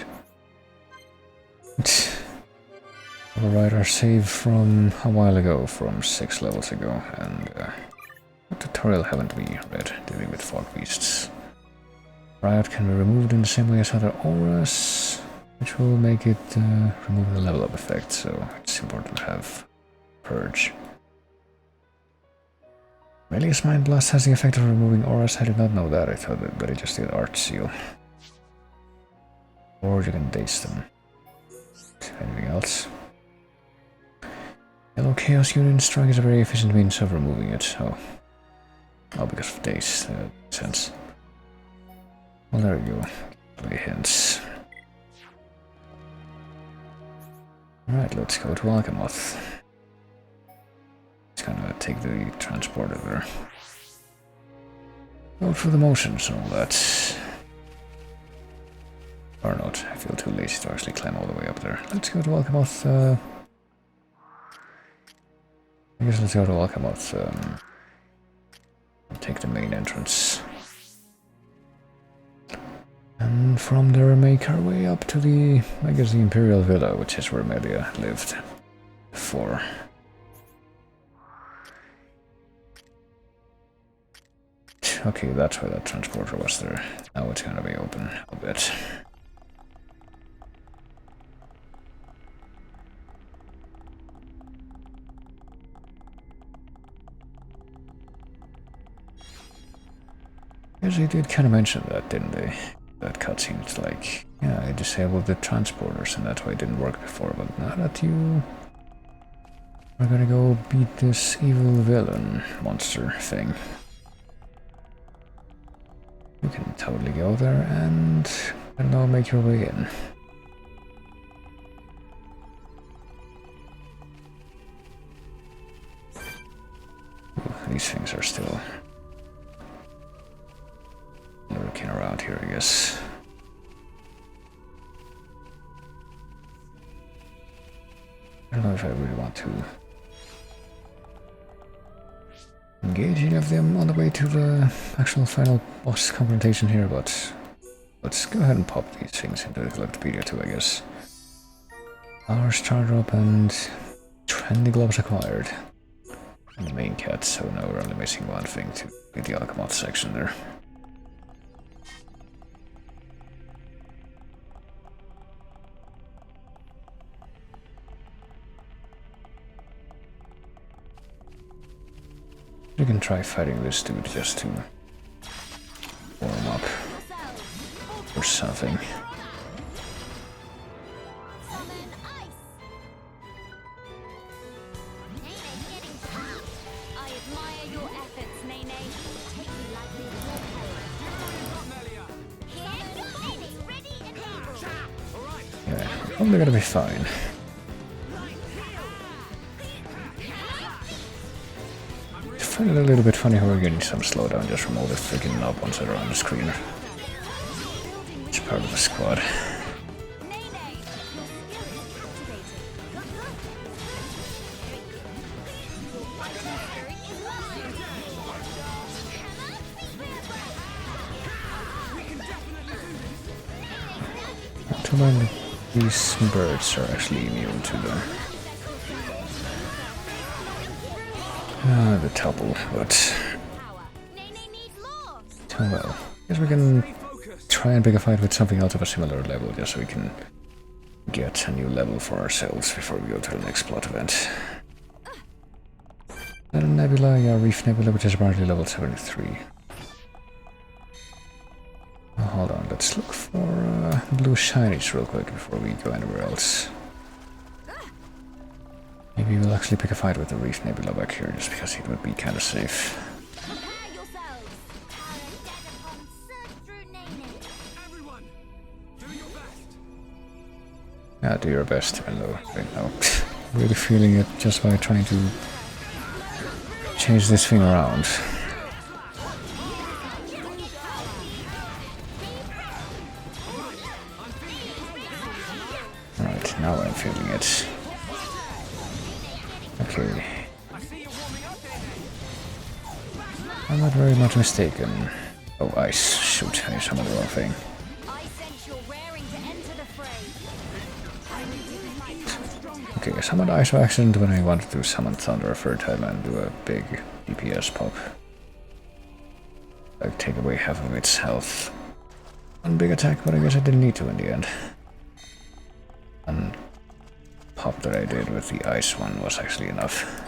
override our save from a while ago, from 6 levels ago, and... what tutorial haven't we read dealing with fog beasts? Riot can be removed in the same way as other auras, which will make it remove the level up effect, so it's important to have Purge. Melia's Mind Blast has the effect of removing auras. I did not know that. I thought that it just did Art Seal. Or you can daze them. Anything else? Yellow Chaos Union Strike is a very efficient means of removing it. Oh, because of daze. Makes sense. Well, there you go. Play hints. Alright, let's go to Alchemoth. Just gonna take the transporter there. Go through the motions and all that. Or not, I feel too lazy to actually climb all the way up there. Let's go to Alchemoth. I guess let's go to Alchemoth. Take the main entrance. And from there make our way up to the, I guess, the Imperial Villa, which is where Melia lived before. Okay, that's why that transporter was there. Now it's gonna be open a bit. Yes, they did kind of mention that, didn't they? That cutscene, it's like, yeah, I disabled the transporters and that's why it didn't work before, but now that you are gonna go beat this evil villain monster thing, you can totally go there and, I don't know, make your way in. Ooh, these things are still lurking around here, I guess. I don't know if I really want to engage any of them on the way to the actual final boss confrontation here, but let's go ahead and pop these things into the Collectopedia too, I guess. Our star drop and trendy gloves acquired. And the main cat, so now we're only missing one thing to beat the Alchemoth section there. You can try fighting this dude just to warm up or something. Yeah, probably gonna be fine. I find it a little bit funny how we're getting some slowdown just from all the freaking knob ones that are on the screen. It's part of the squad. Not too many. These birds are actually immune to them. The topple, but oh well. Guess we can try and pick a fight with something else of a similar level, just so we can get a new level for ourselves before we go to the next plot event. And Nebula, yeah, Reef Nebula, which is apparently level 73. Oh, hold on, let's look for blue shinies real quick before we go anywhere else. Maybe we'll actually pick a fight with the Reef Nebula back here, just because it would be kind of safe. Yeah, do your best, even though right now really feeling it just by trying to change this thing around. Alright, now I'm feeling it. Okay. I'm not very much mistaken. Oh, ice. Shoot, I summoned the wrong thing. Okay, I summoned ice by accident when I wanted to summon thunder a third time and do a big DPS pop. Like, take away half of its health. One big attack, but I guess I didn't need to in the end. One pop that I did with the ice one was actually enough.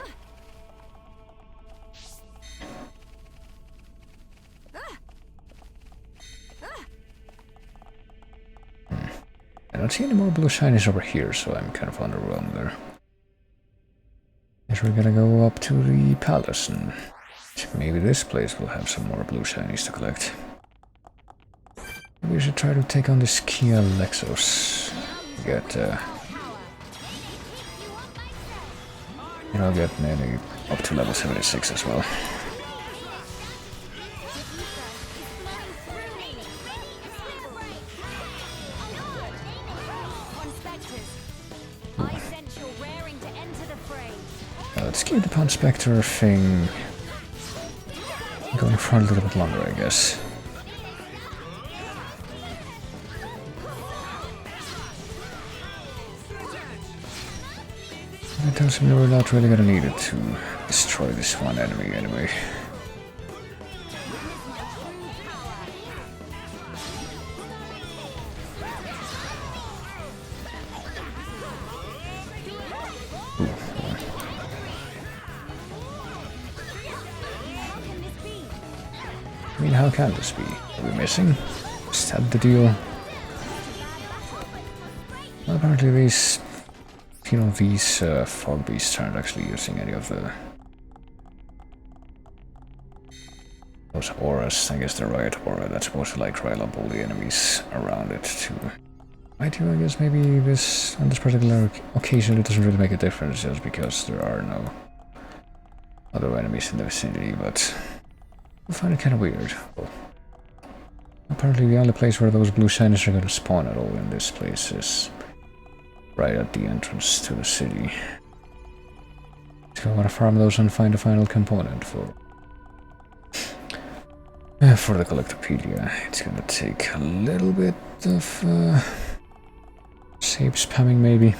I don't see any more blue shinies over here, so I'm kind of underwhelmed there. Guess we're gonna go up to the palace and maybe this place will have some more blue shinies to collect. Maybe we should try to take on this Kia Lexos. Get, and I'll get nearly up to level 76 as well. Let's keep the Pound Spectre thing going for a little bit longer, I guess. It tells me we're not really gonna need it to destroy this one enemy anyway. I mean, how can this be? Are we missing? Is that the deal? Well, apparently these, you know, these fog beasts aren't actually using any of those auras. I guess the riot aura that's supposed to like rile up all the enemies around it too. I do, I guess maybe this, on this particular occasion, it doesn't really make a difference just because there are no other enemies in the vicinity, but I find it kind of weird. Well, apparently the only place where those blue shinies are going to spawn at all in this place is right at the entrance to the city. So I want to farm those and find a final component for the Collectopedia. It's going to take a little bit of save spamming maybe.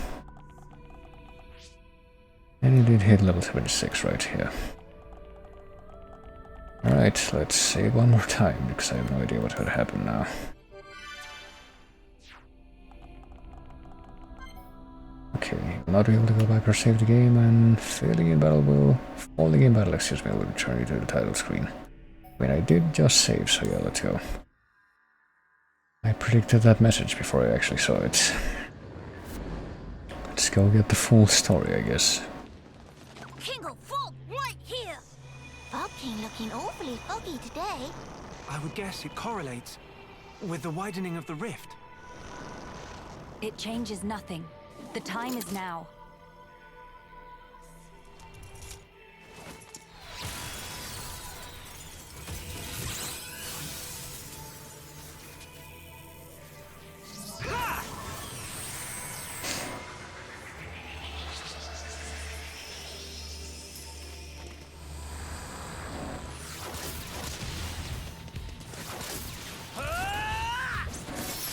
And it did hit level 76 right here. Alright, let's save one more time, because I have no idea what would happen now. Okay, will not be able to go back or save the game, and falling in battle, will return you to the title screen. I mean, I did just save, so yeah, let's go. I predicted that message before I actually saw it. Let's go get the full story, I guess. Looking awfully foggy today. I would guess it correlates with the widening of the rift. It changes nothing. The time is now.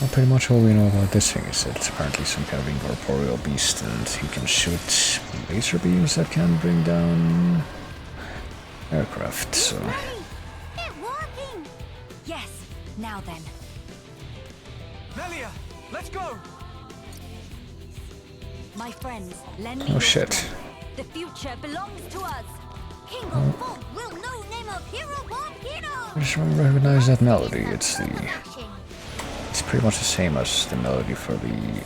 Well, pretty much all we know about this thing is that it's apparently some kind of incorporeal beast, and he can shoot laser beams that can bring down aircraft, so... It's working! Yes, now then. Melia, let's go! My friends, lend me Oh your shit. strength. The future belongs to us. King of Fog will know name of hero born hero! I just recognize that melody. It's pretty much the same as the melody for the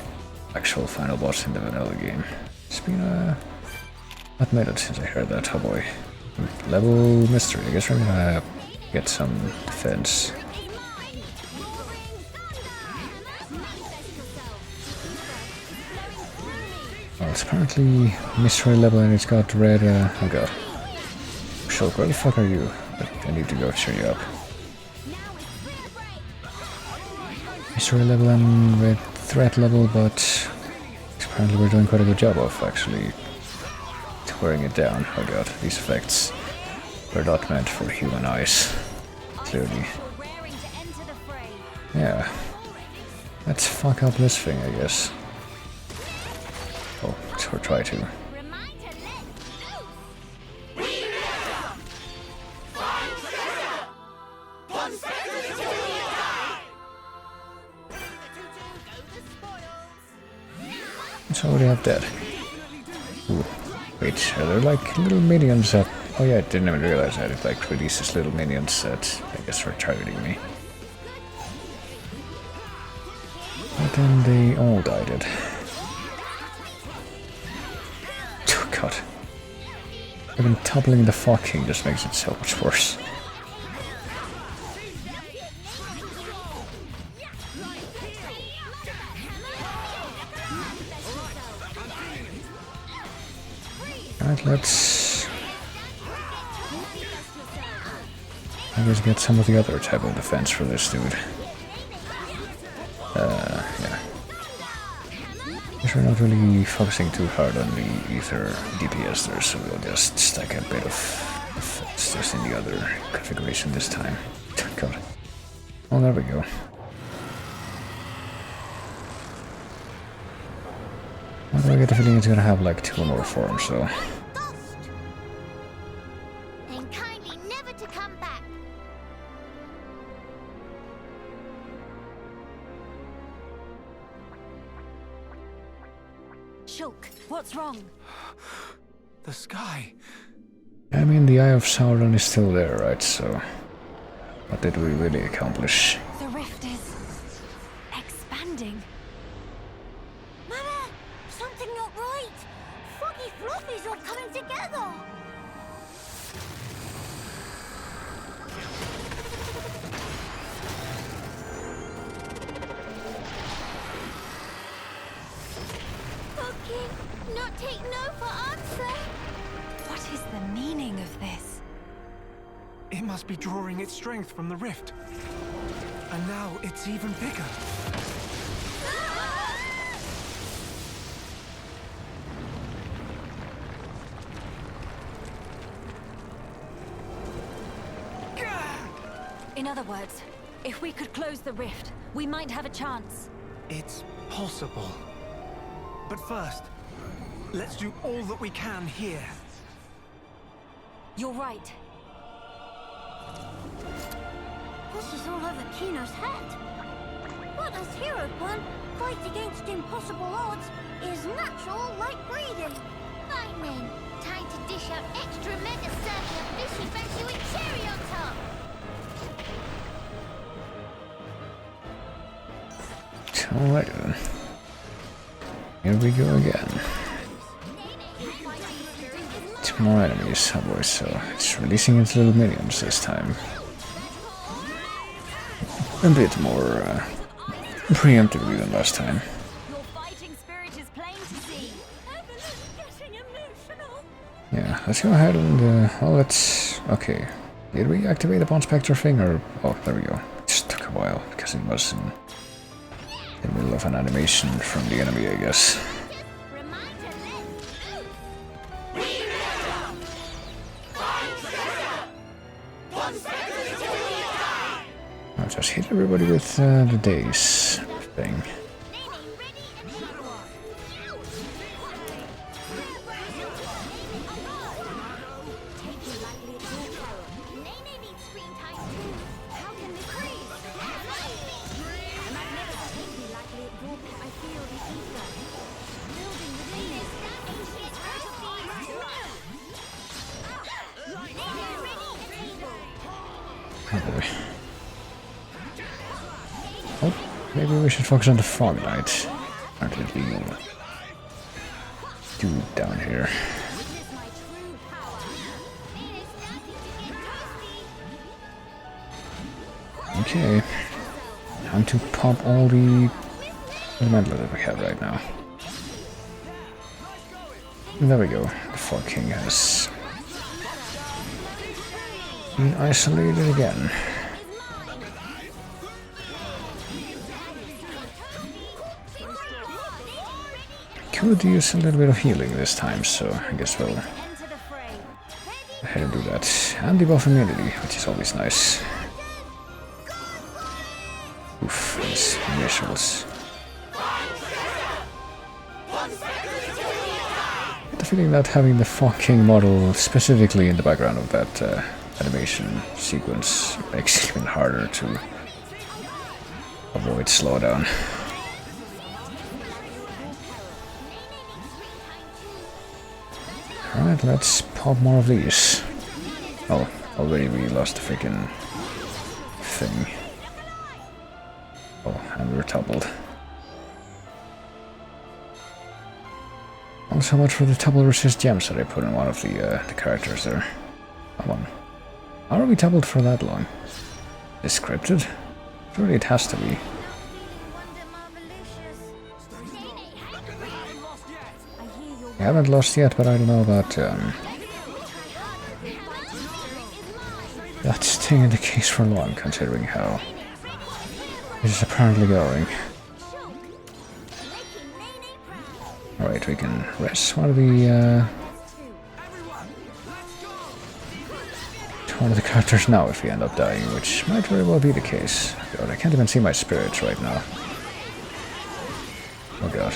actual final boss in the vanilla game. It's been a minute since I heard that, oh boy. Level mystery, I guess we're gonna get some defense. Well, it's apparently mystery level and it's got red, oh god. Shulk, where the fuck are you? I need to go cheer you up. Mystery level and red threat level, but apparently we're doing quite a good job of actually wearing it down. Oh god, these effects. They're not meant for human eyes, clearly. Yeah. Let's fuck up this thing, I guess. Oh, or try to. It's already up dead. Ooh. Wait, are there like little minions that... Oh yeah, I didn't even realize that it like releases little minions that I guess are targeting me. But then they all died. Oh god. Even toppling the fucking just makes it so much worse. Alright, let's... I guess get some of the other type of defense for this dude. Yeah. Guess we're not really focusing too hard on the ether DPS there, so we'll just stack a bit of defense just in the other configuration this time. God. Oh, there we go. Although I get the feeling it's gonna have like 2 more forms, so... And kindly never to come back. Shulk, what's wrong? The sky. I mean, the Eye of Sauron is still there, right? So... What did we really accomplish? The rift is... expanding. Mama, something not right. Foggy Floppies all coming together. Foggy, not take no for answer. What is the meaning of this? It must be drawing its strength from the rift. And now it's even bigger. In other words, if we could close the rift, we might have a chance. It's possible. But first, let's do all that we can here. You're right. This is all over Kino's head. But as Hero One, fight against impossible odds is natural like breathing. Fine then, time to dish out extra mega circular fishy fancy with cherry on top. Alright then. Here we go again. 2 more enemies, oh boy, so it's releasing its little minions this time. A bit more preemptively than last time. Your fighting spirit is plain to see. Evelyn's getting emotional. Yeah, let's go ahead and well, let's... Okay, did we activate the Bond Spectre thing or... Oh, there we go. It just took a while because it was in the middle of an animation from the enemy, I guess. I'll just hit everybody with the days thing. Oh boy. Oh, maybe we should focus on the Fog Knight. Aren't it legal? Dude down here. Okay. Time to pop all the elemental that we have right now. And there we go. The Fog King has been isolated again. Could use a little bit of healing this time, so I guess we'll go ahead and do that. and debuff immunity, which is always nice. Oof, these visuals. I get the feeling that having the fucking model specifically in the background of that animation sequence makes it even harder to avoid slowdown. Alright, let's pop more of these. Oh, already we lost the freaking thing. Oh, and we're doubled. Well, so much for the double resist gems that I put in one of the characters there. Come on. How are we doubled for that long? Is it scripted? Surely it has to be. I haven't lost yet, but I don't know about that staying in the case for long, considering how this is apparently going. Alright, we can rest one of the characters now if we end up dying, which might very well be the case. God, I can't even see my spirits right now. Oh god.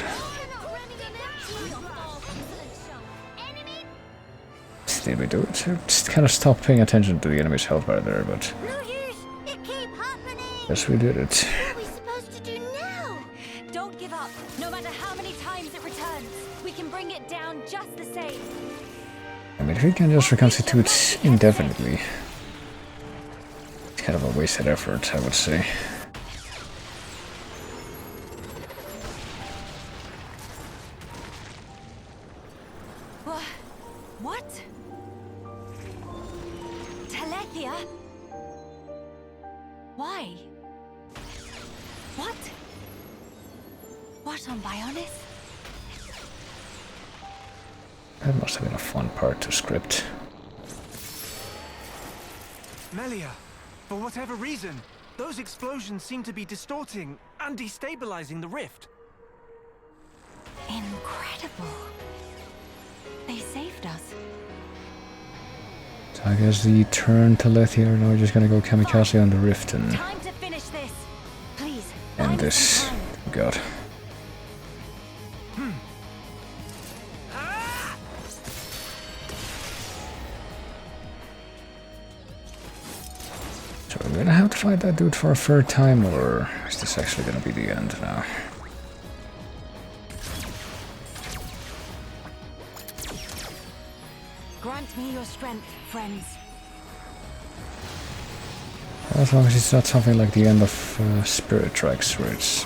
Did we do it? I just kind of stopped paying attention to the enemy's health bar there, but yes, we did it. What are we supposed to do now? Don't give up. No matter how many times it returns, we can bring it down just the same. I mean, if we can just reconstitute indefinitely, it's kind of a wasted effort, I would say. What? Telethia? Why? What? What on Bionis? That must have been a fun part to script. Melia, for whatever reason, those explosions seem to be distorting and destabilizing the rift. Incredible. They saved us. So I guess the turn to Lethia are now just gonna go kamikaze on the rift and Time to finish this. Please. end this. God. So we're gonna have to fight that dude for a third time, or is this actually gonna be the end now? Grant me your strength, friends. As long as it's not something like the end of Spirit Tracks, where it's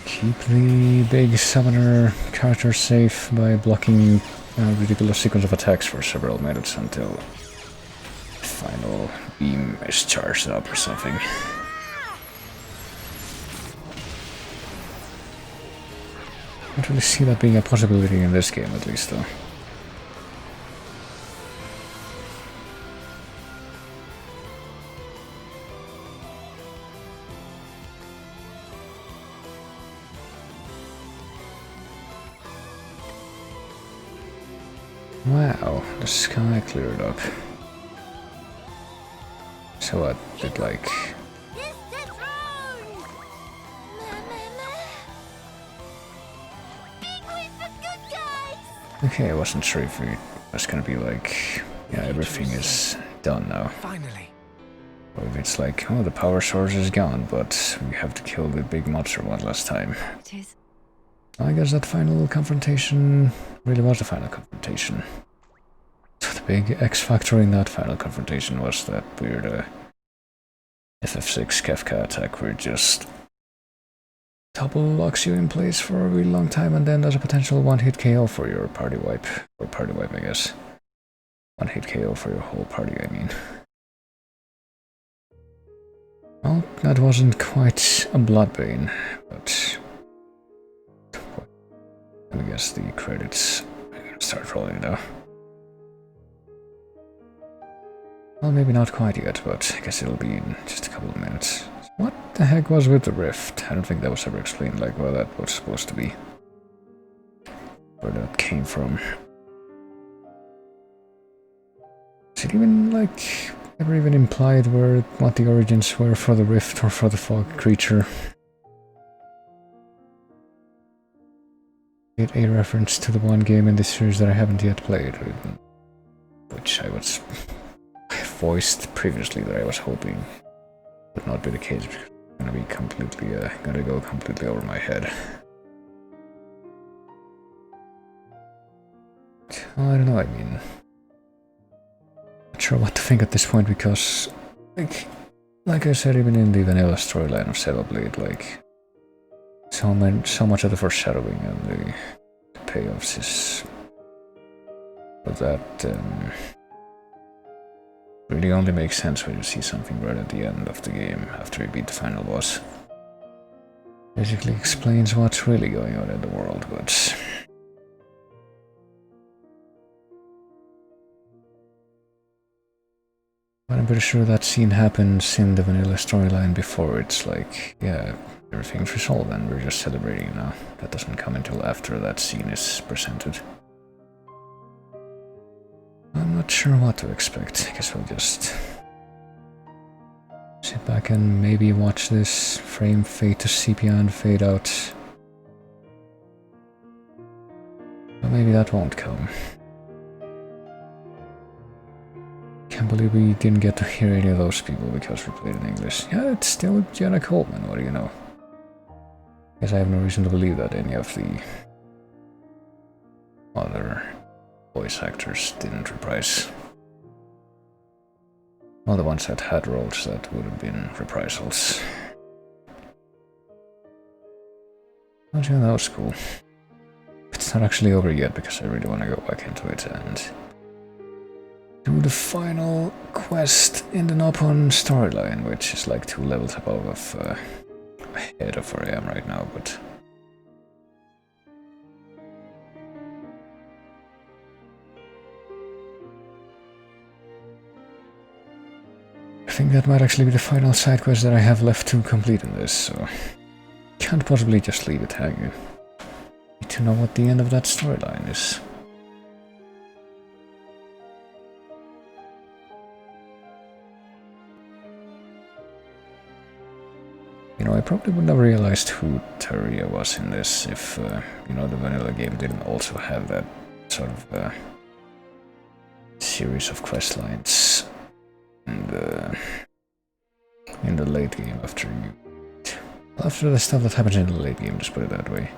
keep the big summoner character safe by blocking a ridiculous sequence of attacks for several minutes until the final beam is charged up or something. I don't really see that being a possibility in this game, at least, though. Wow, the sky cleared up. So what, did like... Okay, I wasn't sure if it was gonna be like, yeah, everything is done now. Finally. Or if it's like, oh, the power source is gone, but we have to kill the big monster one last time. It is. I guess that final confrontation really was the final confrontation. So the big X factor in that final confrontation was that weird FF6 Kefka attack where it just double locks you in place for a really long time and then there's a potential one-hit KO for your party wipe. Or party wipe, I guess. One-hit KO for your whole party, I mean. Well, that wasn't quite a bloodbane, but... I guess the credits are gonna start rolling now. Well, maybe not quite yet, but I guess it'll be in just a couple of minutes. What the heck was with the rift? I don't think that was ever explained, like what that was supposed to be. Where that came from. Is it even, like, ever even implied what the origins were for the rift or for the fog creature? It a reference to the one game in this series that I haven't yet played, which I voiced previously that I was hoping would not be the case because it's gonna go completely over my head. I don't know, I mean, not sure what to think at this point because, like I said, even in the vanilla storyline of Xenoblade, like, so much of the foreshadowing and the payoffs is that really only makes sense when you see something right at the end of the game after you beat the final boss. Basically explains what's really going on in the world, but I'm pretty sure that scene happens in the vanilla storyline before it's like, yeah, everything's resolved and we're just celebrating now. That doesn't come until after that scene is presented. I'm not sure what to expect. I guess we'll just sit back and maybe watch this frame fade to sepia and fade out. But maybe that won't come. Can't believe we didn't get to hear any of those people because we played in English. Yeah, it's still Jenna Coleman, what do you know? Guess I have no reason to believe that any of the other voice actors didn't reprise. Well, the ones that had roles that would have been reprisals. But yeah, that was cool. It's not actually over yet because I really want to go back into it and do the final quest in the Nopon storyline, which is like 2 levels above ahead of where I am right now, but I think that might actually be the final side quest that I have left to complete in this, so can't possibly just leave it hanging. Need to know what the end of that storyline is. You know, I probably wouldn't have realized who Taria was in this if, you know, the vanilla game didn't also have that sort of series of quest lines in the late game after the stuff that happens in the late game, just put it that way.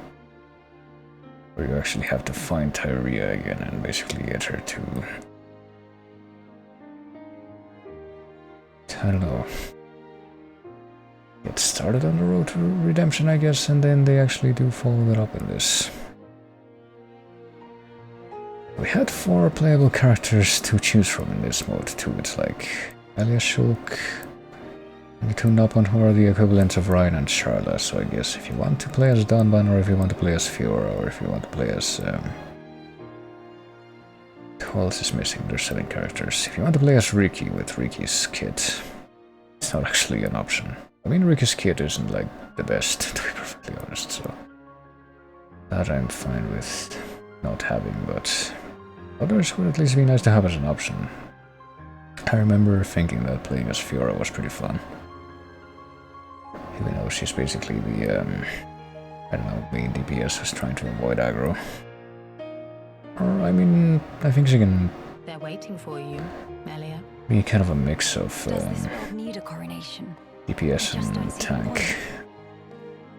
Where you actually have to find Tyria again and basically get her to, I don't know, get started on the road to redemption, I guess, and then they actually do follow that up in this. We had 4 playable characters to choose from in this mode too. It's like Alia Shulk, and the 2 Nopon who are the equivalents of Ryan and Charla, so I guess if you want to play as Danban, or if you want to play as Fiora, or if you want to play as who else is missing? There's 7 characters. If you want to play as Riki with Riki's kit, it's not actually an option. I mean, Riki's kit isn't like the best, to be perfectly honest, so that I'm fine with not having, but others would at least be nice to have as an option. I remember thinking that playing as Fiora was pretty fun. Even though she's basically the, I don't know, main DPS who's trying to avoid aggro. Or, I mean, I think she can... They're waiting for you, Melia. Be kind of a mix of Does this world need a coronation? DPS I just don't and see the tank. point.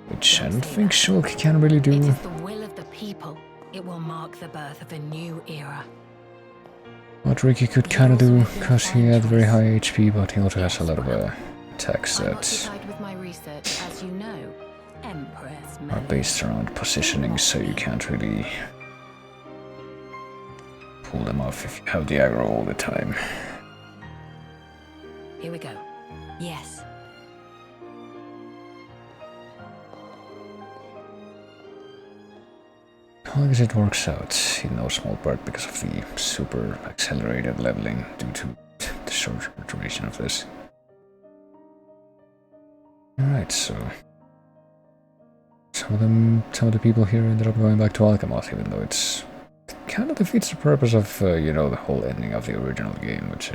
Which I don't think Shulk can really do. It is the will of the people. It will mark the birth of a new era. What Riki could kind of do, because he had very high HP, but he also has a lot of attacks I'm that occupied with my research, as you know, Empress are Melia. based around positioning, so you can't really pull them off if you have the aggro all the time. Here we go. Yes. Well, I guess it works out in no small part because of the super accelerated leveling due to the short duration of this. Alright, so some of the people here ended up going back to Alchemoth, even though it's kind of defeats the purpose of, you know, the whole ending of the original game, which,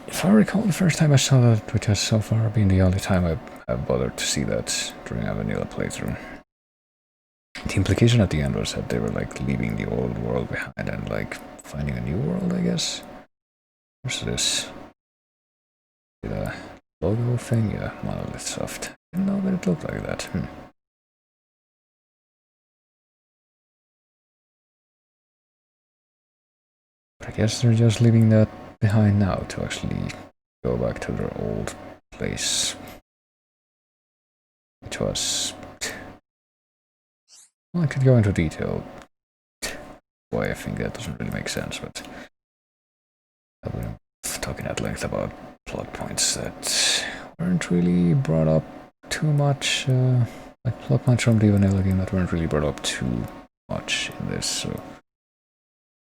if I recall, the first time I saw that, which has so far been the only time I've bothered to see that during a vanilla playthrough. The implication at the end was that they were, like, leaving the old world behind and, like, finding a new world, I guess. What's this? The logo thing? Yeah, Monolith Soft. I didn't know that it looked like that. But I guess they're just leaving that behind now to actually go back to their old place. Which was... Well, I could go into detail why I think that doesn't really make sense, but I wouldn't be talking at length about plot points that weren't really brought up too much, like plot points from the vanilla game that weren't really brought up too much in this, so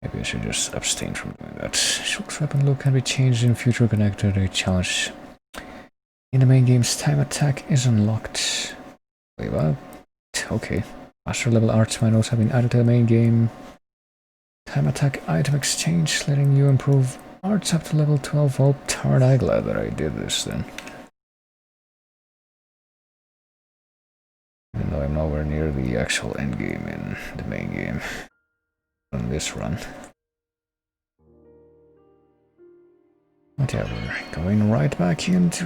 maybe I should just abstain from doing that. Shulk's weapon look can be changed in Future Connected. A challenge in the main game's time attack is unlocked. Wait, what? Okay. Master level arts manuals have been added to the main game. Time attack item exchange, letting you improve arts up to level 12. Oh, darn, I'm glad that I did this then. Even though I'm nowhere near the actual end game in the main game on this run. But yeah, we're going right back into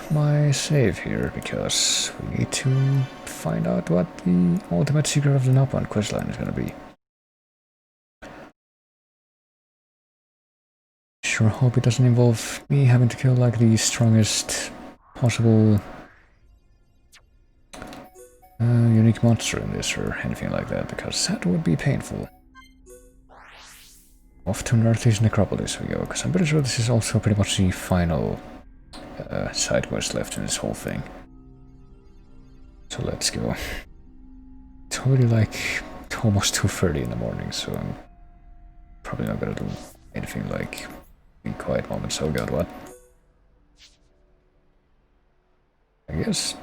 my save here because we need to find out what the ultimate secret of the Napan questline is going to be. Sure hope it doesn't involve me having to kill like the strongest possible unique monster in this or anything like that, because that would be painful. Off to Nerth's Necropolis we go, because I'm pretty sure this is also pretty much the final side quest left in this whole thing. So let's go. It's already like almost 2:30 in the morning, so I'm probably not gonna do anything like be quiet moments. Oh god, what? I guess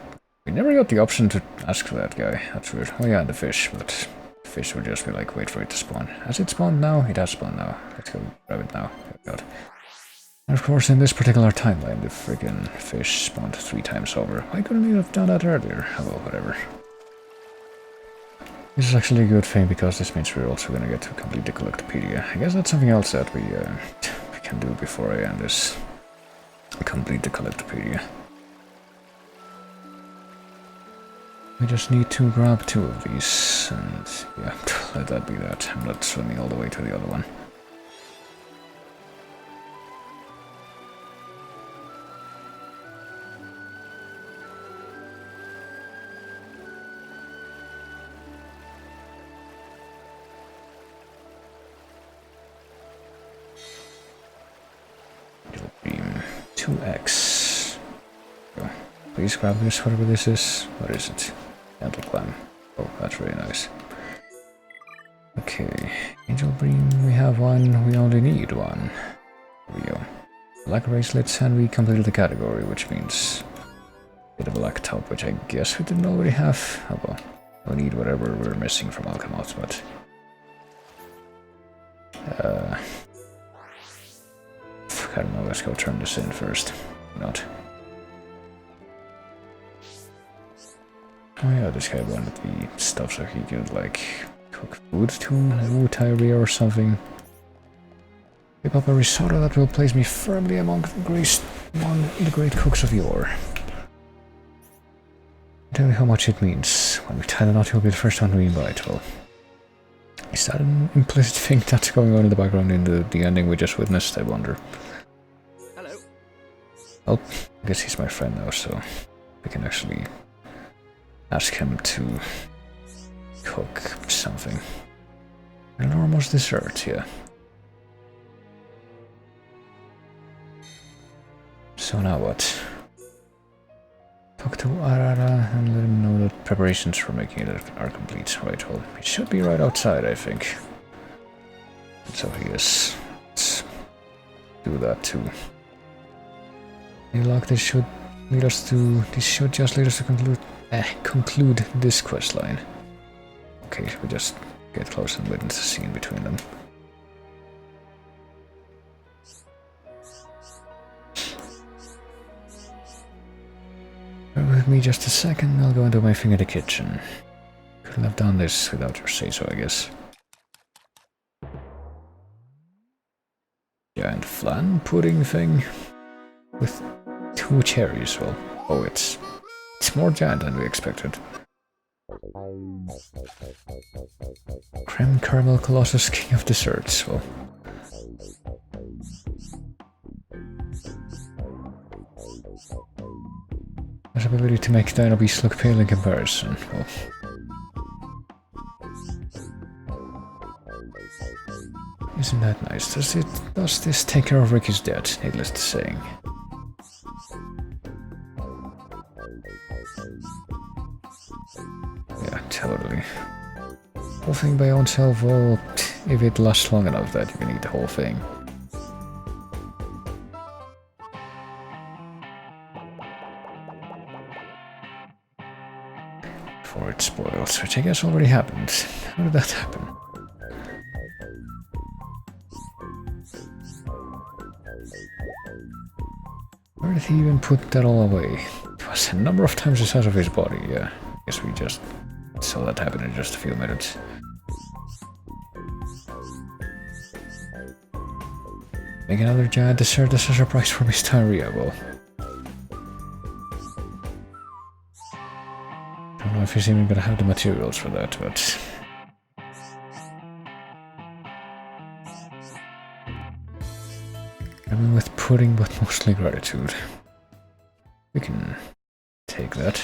we never got the option to ask for that guy. That's weird. Oh yeah, the fish, but the fish would just be like, wait for it to spawn. Has it spawned now? It has spawned now. Let's go grab it now. Oh god. And of course, in this particular timeline, the friggin' fish spawned 3 times over. Why couldn't you have done that earlier? Oh well, whatever. This is actually a good thing, because this means we're also gonna get to complete the Collectopedia. I guess that's something else that we can do before I end this. Complete the Collectopedia. We just need to grab 2 of these, and yeah, let that be that. I'm not swimming all the way to the other one. Beam 2x. Go. Please grab this, whatever this is. What is it? Dental clam. Oh, that's really nice. Okay, Angel Beam, we have 1, we only need 1. There we go. Black bracelets, and we completed the category, which means get a black top, which I guess we didn't already have. Oh well, we'll need whatever we're missing from Alchemoth, but... I don't know, let's go turn this in first. Why not? Oh yeah, this guy wanted the stuff so he could, like, cook food to Wu Tyree or something. Whip up a risotto that will place me firmly among the great cooks of yore. Tell me how much it means. When we tie the knot, you'll be the first one to invite. Well, is that an implicit thing that's going on in the background in the ending we just witnessed, I wonder? Hello. Well, I guess he's my friend now, so we can actually ask him to cook something. An enormous dessert, yeah. So now what? Talk to Arara and let him know that preparations for making it are complete. Right, well, it should be right outside, I think. So he is. Let's do that too. Lock, this should lead us to. This should just lead us to conclude this quest line. Okay, we just get close and witness a scene between them. Bear with me just a second, I'll go and do my thing in the kitchen. Couldn't have done this without your say-so, I guess. Giant flan pudding thing with 2 cherries. Well, oh, it's more giant than we expected. Creme caramel colossus king of desserts. Well, his ability to make Dino Beast look pale in comparison. Well, isn't that nice? Does this take care of Ricky's debt, needless to say? Yeah, totally. Whole thing by oneself, well, if it lasts long enough that you can eat the whole thing. Before it spoils, which I guess already happened. How did that happen? Where did he even put that all away? It was a number of times the size of his body, yeah. I guess we just saw that happen in just a few minutes. Make another giant dessert as a surprise for Miss Tyria, well. Don't know if he's even gonna have the materials for that, but... I mean, with pudding, but mostly gratitude. We can take that.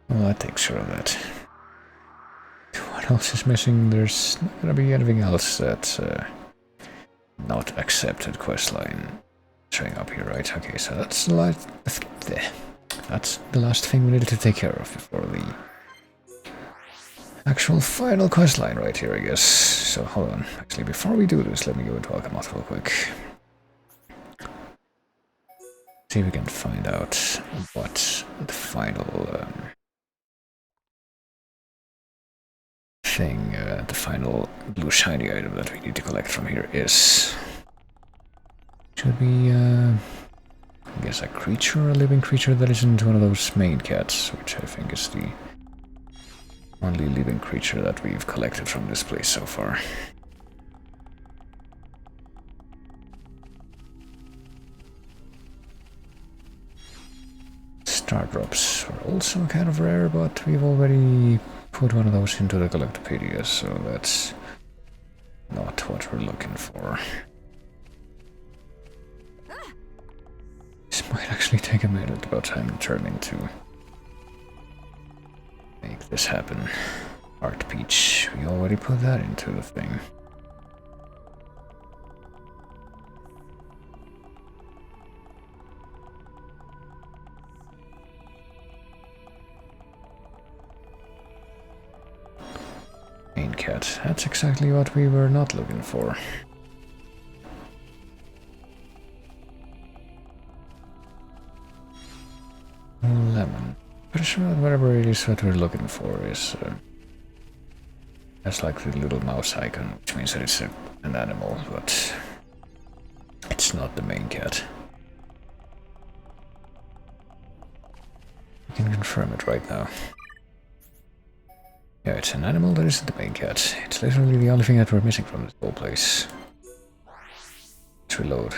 Well, that takes care of that. What else is missing? There's not gonna be anything else that's not accepted questline showing up here, right? Okay, so that's the last thing we needed to take care of before the actual final questline right here, I guess. So hold on. Actually, before we do this, let me go into Alchemath real quick. See if we can find out what the final the final blue shiny item that we need to collect from here is. Should be, I guess, a creature, a living creature that isn't one of those main cats, which I think is the only living creature that we've collected from this place so far. Star drops are also kind of rare, but we've already put one of those into the Collectopedia, so that's not what we're looking for. This might actually take a minute, but I'm determined to make this happen. Art Peach, we already put that into the thing. Main cat, that's exactly what we were not looking for. Lemon. Pretty sure that whatever it is that we're looking for is that's like the little mouse icon, which means that it's an animal, but it's not the main cat. We can confirm it right now. Yeah, it's an animal that isn't the main cat. It's literally the only thing that we're missing from this whole place. Let's reload.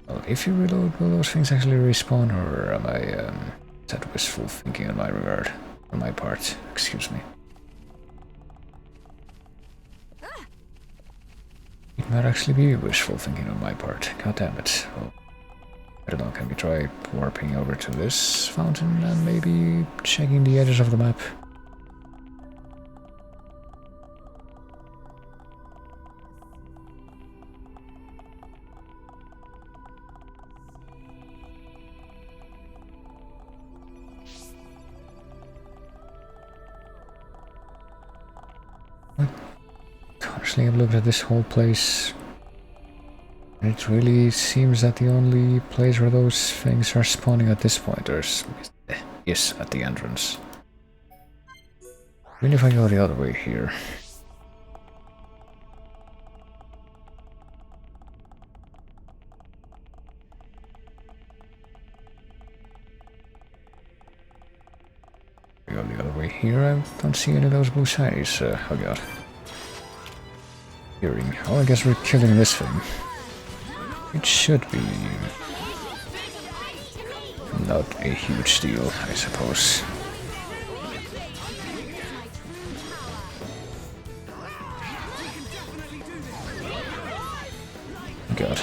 Well, if you reload, will those things actually respawn, or am I, is that wishful thinking on my regard? On my part, excuse me. It might actually be wishful thinking on my part, god damn it. Well, I don't know, can we try warping over to this fountain and maybe checking the edges of the map? Honestly, I've looked at this whole place It really seems that the only place where those things are spawning at this point is at the entrance. Even if I go the other way here. Go the other way here, I don't see any of those blue shinies. Oh god. Hearing. Oh, I guess we're killing this thing. It should be not a huge deal, I suppose. God.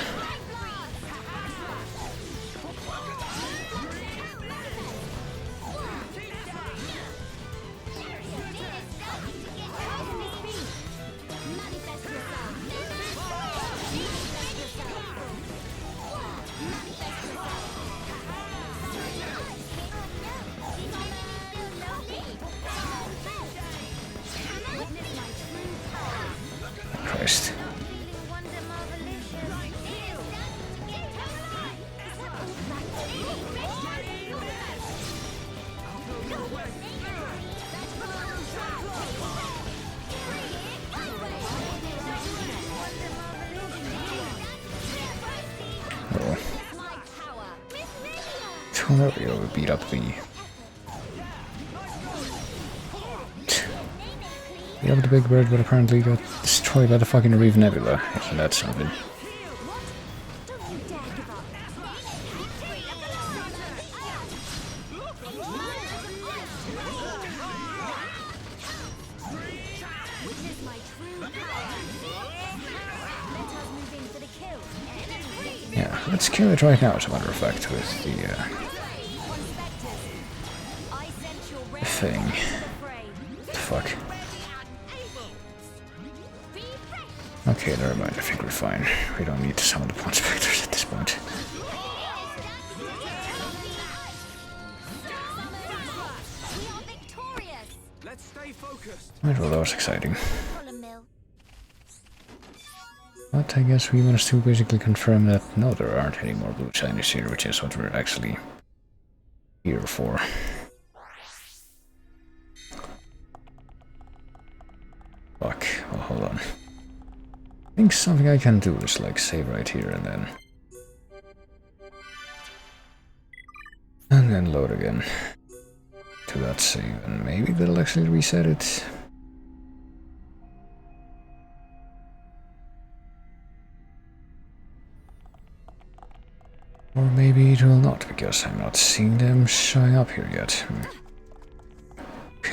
Christ. Oh. So there we go, we beat up the big bird, but apparently got destroyed by the fucking Reeve Nebula. Isn't that something? Yeah, let's kill it right now, as a matter of fact, with the thing. What the fuck? Okay, never mind, I think we're fine. We don't need to summon the Pond Spectres at this point. Let's stay focused. Right, well, that was exciting. But I guess we managed to basically confirm that no, there aren't any more blue shinies here, which is what we're actually here for. Fuck, well, hold on. I think something I can do is like save right here and then load again to that save, and maybe that'll actually reset it. Or maybe it will not, because I'm not seeing them showing up here yet.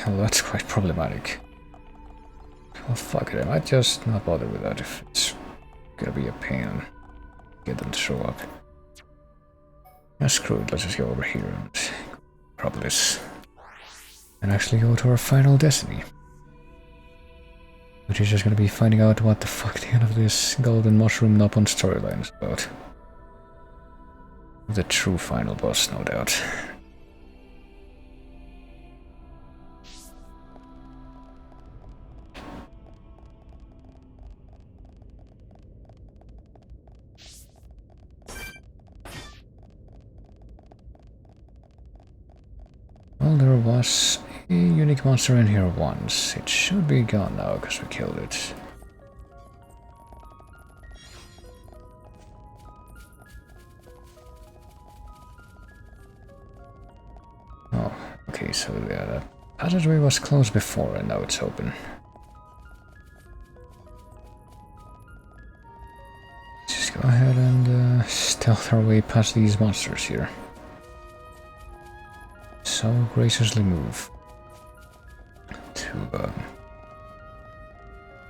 Well, that's quite problematic. Well, fuck it, I might just not bother with that if it's gonna be a pain. Get them to show up. Yeah, screw it, let's just go over here and drop this. And actually go to our final destiny. Which is just gonna be finding out what the fuck the end of this Golden Mushroom Nopon storyline is about. The true final boss, no doubt. Well, there was a unique monster in here once. It should be gone now, because we killed it. Oh, okay, so yeah, that passageway was closed before and now it's open. Let's just go ahead and stealth our way past these monsters here. So graciously move to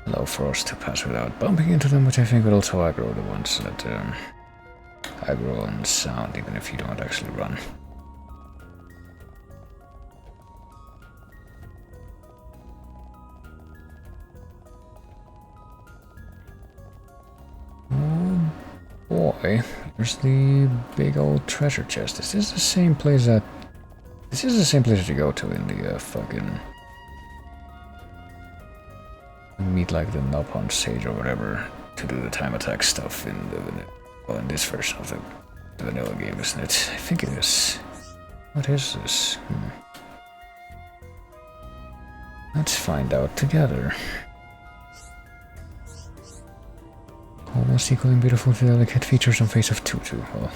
allow for us to pass without bumping into them, which I think would also aggro the ones that aggro on sound, even if you don't actually run. Oh boy, here's the big old treasure chest. Is this the same place that... This is the same place that you go to in the fucking... meet like the Nopon Sage or whatever to do the time attack stuff in the Well, in this version of the vanilla game, isn't it? I think it is. What is this? Let's find out together. Almost equally beautiful to delicate features on face of Tutu. Well,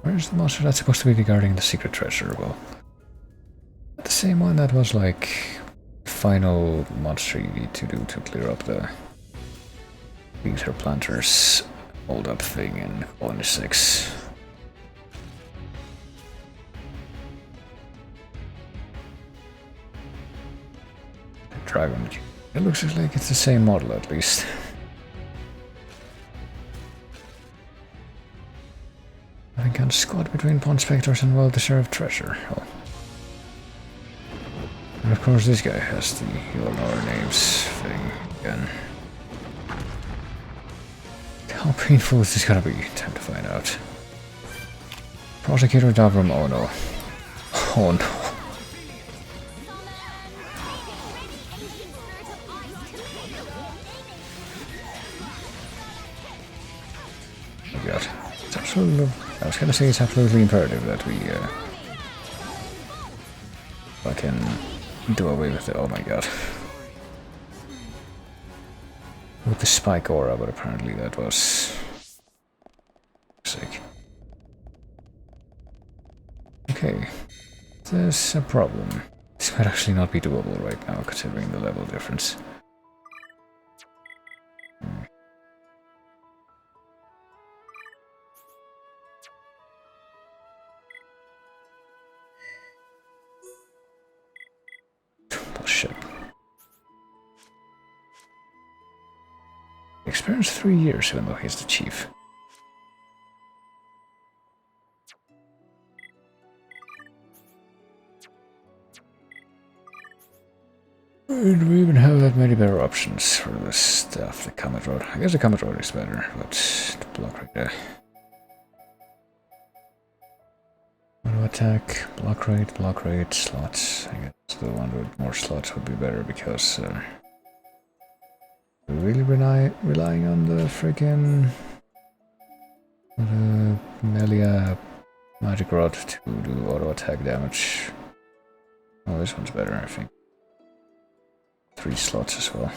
where's the monster that's supposed to be guarding the secret treasure? Well, the same one that was like final monster you need to do to clear up the ether planters hold up thing in Colony 6. The dragon. It looks like it's the same model at least. I can squat between pond specters and well-deserved treasure. Oh. And of course this guy has the you'll know our names thing again. How painful is this gonna be? Time to find out. Prosecutor Davram, oh no. Oh no. Oh god. It's absolutely, I was gonna say it's absolutely imperative that we fucking do away with it. Oh my god. With the spike aura, but apparently that was sick. Okay, there's a problem. This might actually not be doable right now, considering the level difference. Bullshit. Experience 3 years, even though he's the chief. And we even have that many better options for this stuff. The Comet Road. I guess the Comet Road is better, but the block right there. Auto attack, block rate, slots. I guess the one with more slots would be better because we're really relying on the freaking Melia Magic Rod to do auto attack damage. Oh, this one's better, I think. 3 slots as well.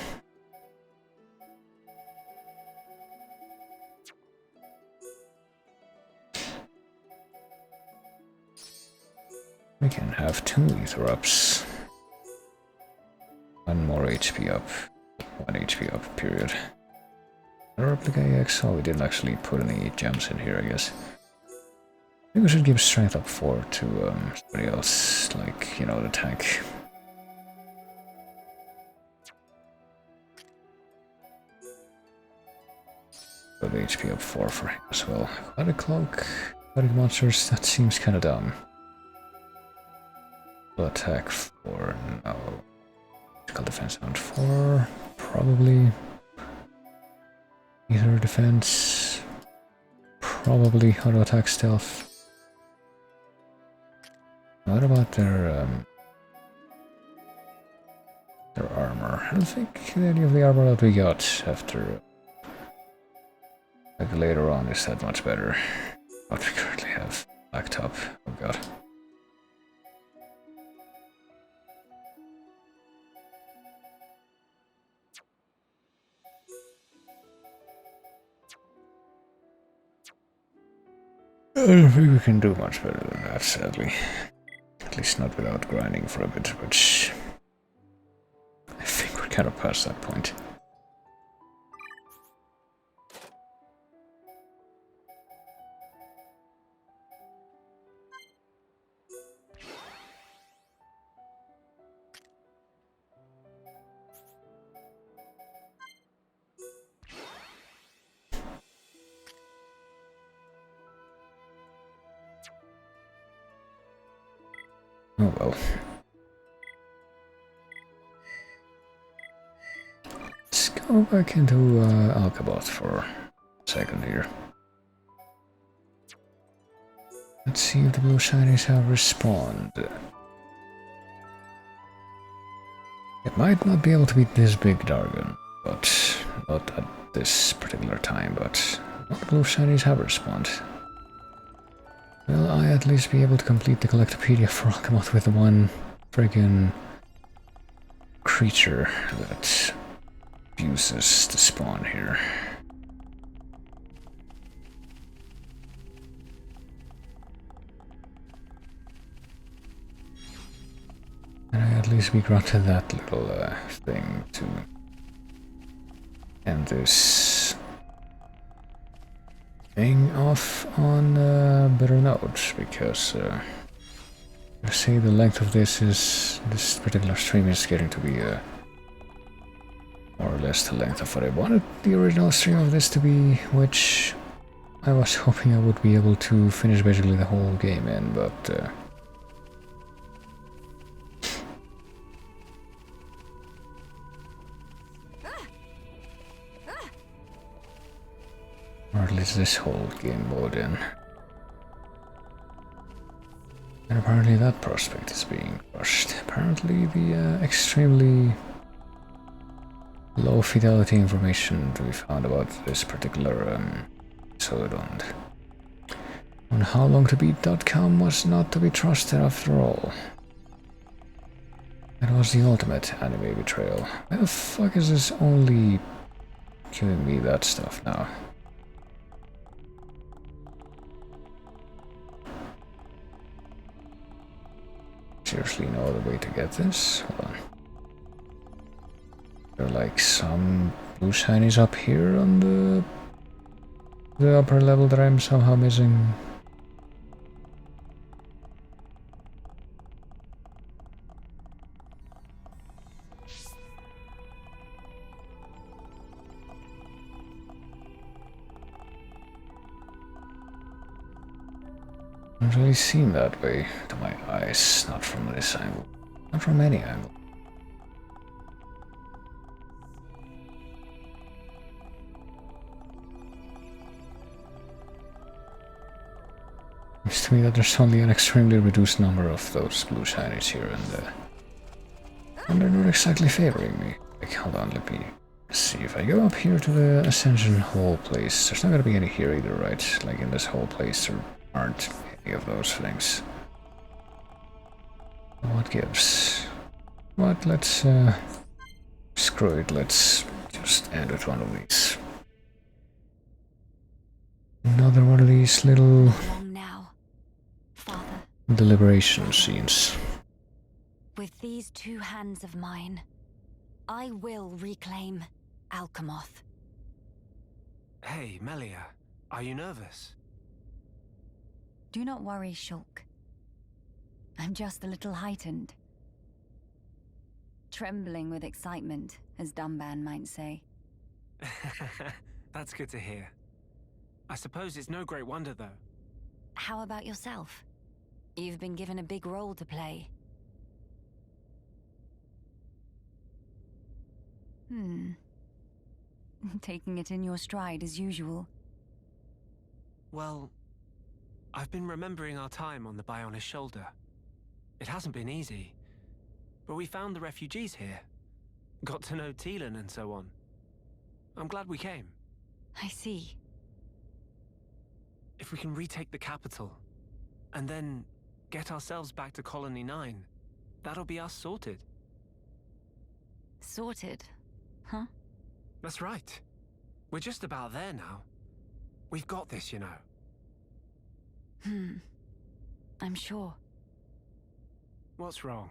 We can have 2 ether ups. 1 more HP up. 1 HP up, period. Replica EX. Oh, we didn't actually put any gems in here, I guess. I think we should give strength up 4 to somebody else, like, you know, the tank. Put HP up 4 for him as well. Aquatic Cloak, Aquatic Monsters, that seems kinda dumb. Attack 4, no. Physical defense on 4, probably. Ether defense, probably. Auto attack stealth. What about their armor? I don't think any of the armor that we got after, like later on, is that much better. What we currently have. Black top. Oh god. I don't think we can do much better than that, sadly. At least not without grinding for a bit, which I think we're kind of past that point. Oh well. go back into Alcabot for a second here. Let's see if the blue shinies have respawned. It might not be able to beat this big Dargon, but not at this particular time, but all the blue shinies have respawned. Will I at least be able to complete the Collectopedia for Alcamoth with the one friggin' creature that uses the spawn here? Can I at least be granted that little thing to end this thing off on a better note? Because I say the length of this particular stream is getting to be more or less the length of what I wanted the original stream of this to be, which I was hoping I would be able to finish basically the whole game in, but or at least this whole game mode in. And apparently that prospect is being crushed. Apparently the extremely low fidelity information to be found about this particular episode on howlongtobeat.com was not to be trusted after all. It was the ultimate anime betrayal. Why the fuck is this only giving me that stuff now? Seriously, no other way to get this? Hold on. There are like some blue shinies up here on the upper level that I'm somehow missing. I've really seen that way to my eyes, not from this angle, not from any angle. Seems to me that there's only an extremely reduced number of those blue shinies here, and they're not exactly favoring me. Like, hold on, let me see. If I go up here to the Ascension Hall place, there's not gonna be any here either, right? Like in this whole place, there aren't any of those things. What gives? What? Let's screw it. Let's just end with one of these. Another one of these little deliberation scenes. With these two hands of mine, I will reclaim Alcamoth. Hey, Melia, are you nervous? Do not worry, Shulk. I'm just a little heightened. Trembling with excitement, as Dumban might say. That's good to hear. I suppose it's no great wonder, though. How about yourself? You've been given a big role to play. Taking it in your stride as usual. Well, I've been remembering our time on the Bionis shoulder. It hasn't been easy, but we found the refugees here. Got to know Teelan and so on. I'm glad we came. I see. If we can retake the capital, and then get ourselves back to Colony 9, that'll be us sorted. Sorted? Huh? That's right. We're just about there now. We've got this, you know. I'm sure. What's wrong?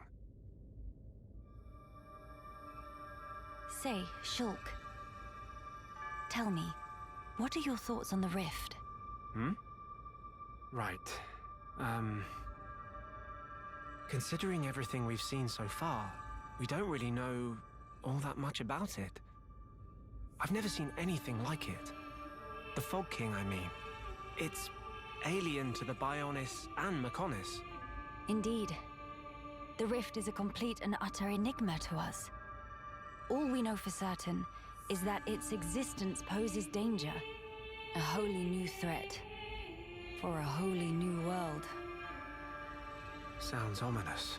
Say, Shulk. Tell me, what are your thoughts on the rift? Right. Considering everything we've seen so far, we don't really know all that much about it. I've never seen anything like it. The Fog King, I mean. It's alien to the Bionis and Mechonis. Indeed. The rift is a complete and utter enigma to us. All we know for certain is that its existence poses danger. A wholly new threat. For a wholly new world. Sounds ominous.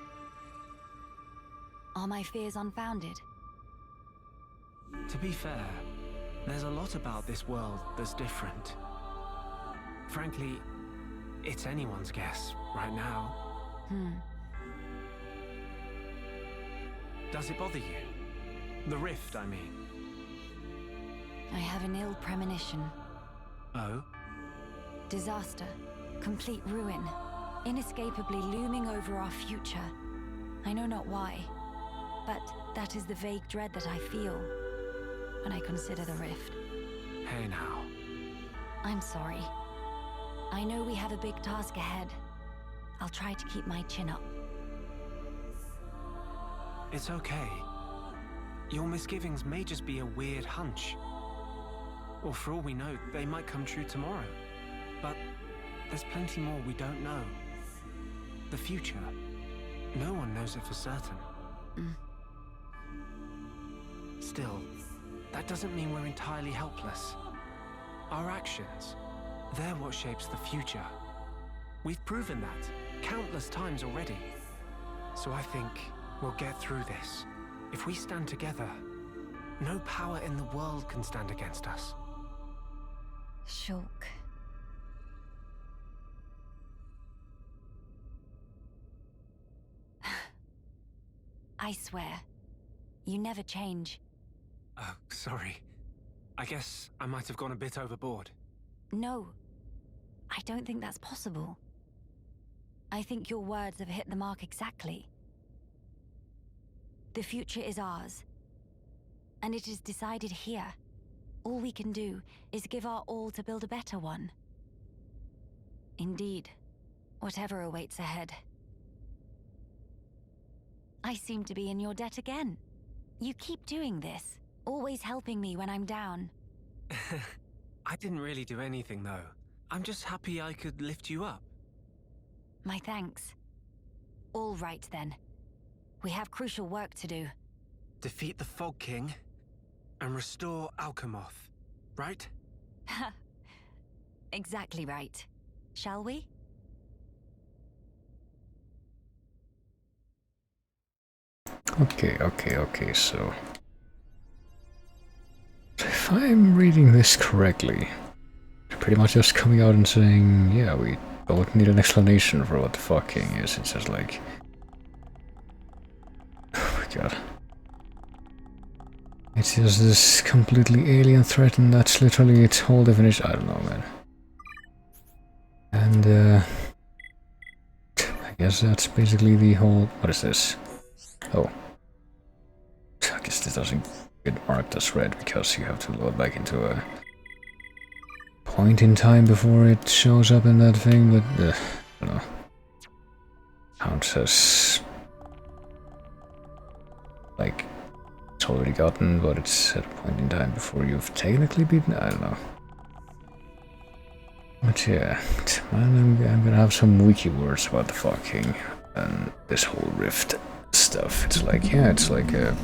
Are my fears unfounded? To be fair, there's a lot about this world that's different. Frankly, it's anyone's guess right now. Does it bother you? The rift, I mean. I have an ill premonition. Oh? Disaster. Complete ruin. Inescapably looming over our future. I know not why, but that is the vague dread that I feel when I consider the rift. Hey now. I'm sorry. I know we have a big task ahead. I'll try to keep my chin up. It's okay. Your misgivings may just be a weird hunch. Or for all we know, they might come true tomorrow. But there's plenty more we don't know. The future. No one knows it for certain. Still, that doesn't mean we're entirely helpless. Our actions, they're what shapes the future. We've proven that countless times already. So I think we'll get through this. If we stand together, no power in the world can stand against us. Shulk. I swear, you never change. Oh, sorry. I guess I might have gone a bit overboard. No, I don't think that's possible. I think your words have hit the mark exactly. The future is ours, and it is decided here. All we can do is give our all to build a better one. Indeed, whatever awaits ahead. I seem to be in your debt again. You keep doing this, always helping me when I'm down. I didn't really do anything, though. I'm just happy I could lift you up. My thanks. All right, then. We have crucial work to do. Defeat the Fog King and restore Alchemoth, right? Exactly right. Shall we? Okay, so... If I'm reading this correctly, they're pretty much just coming out and saying, yeah, we don't need an explanation for what the Fog King is. It's just like... Oh my god. It's just this completely alien threat, and that's literally its whole definition. I don't know, man. And, I guess that's basically the whole... What is this? Oh. I guess this doesn't get marked as red, because you have to load back into a point in time before it shows up in that thing, but, I don't know. Counts as... like... it's already gotten, but it's at a point in time before you've technically beaten. I don't know. But yeah, I'm gonna have some wiki words about the Fog King and this whole rift stuff. It's like, yeah, it's like a,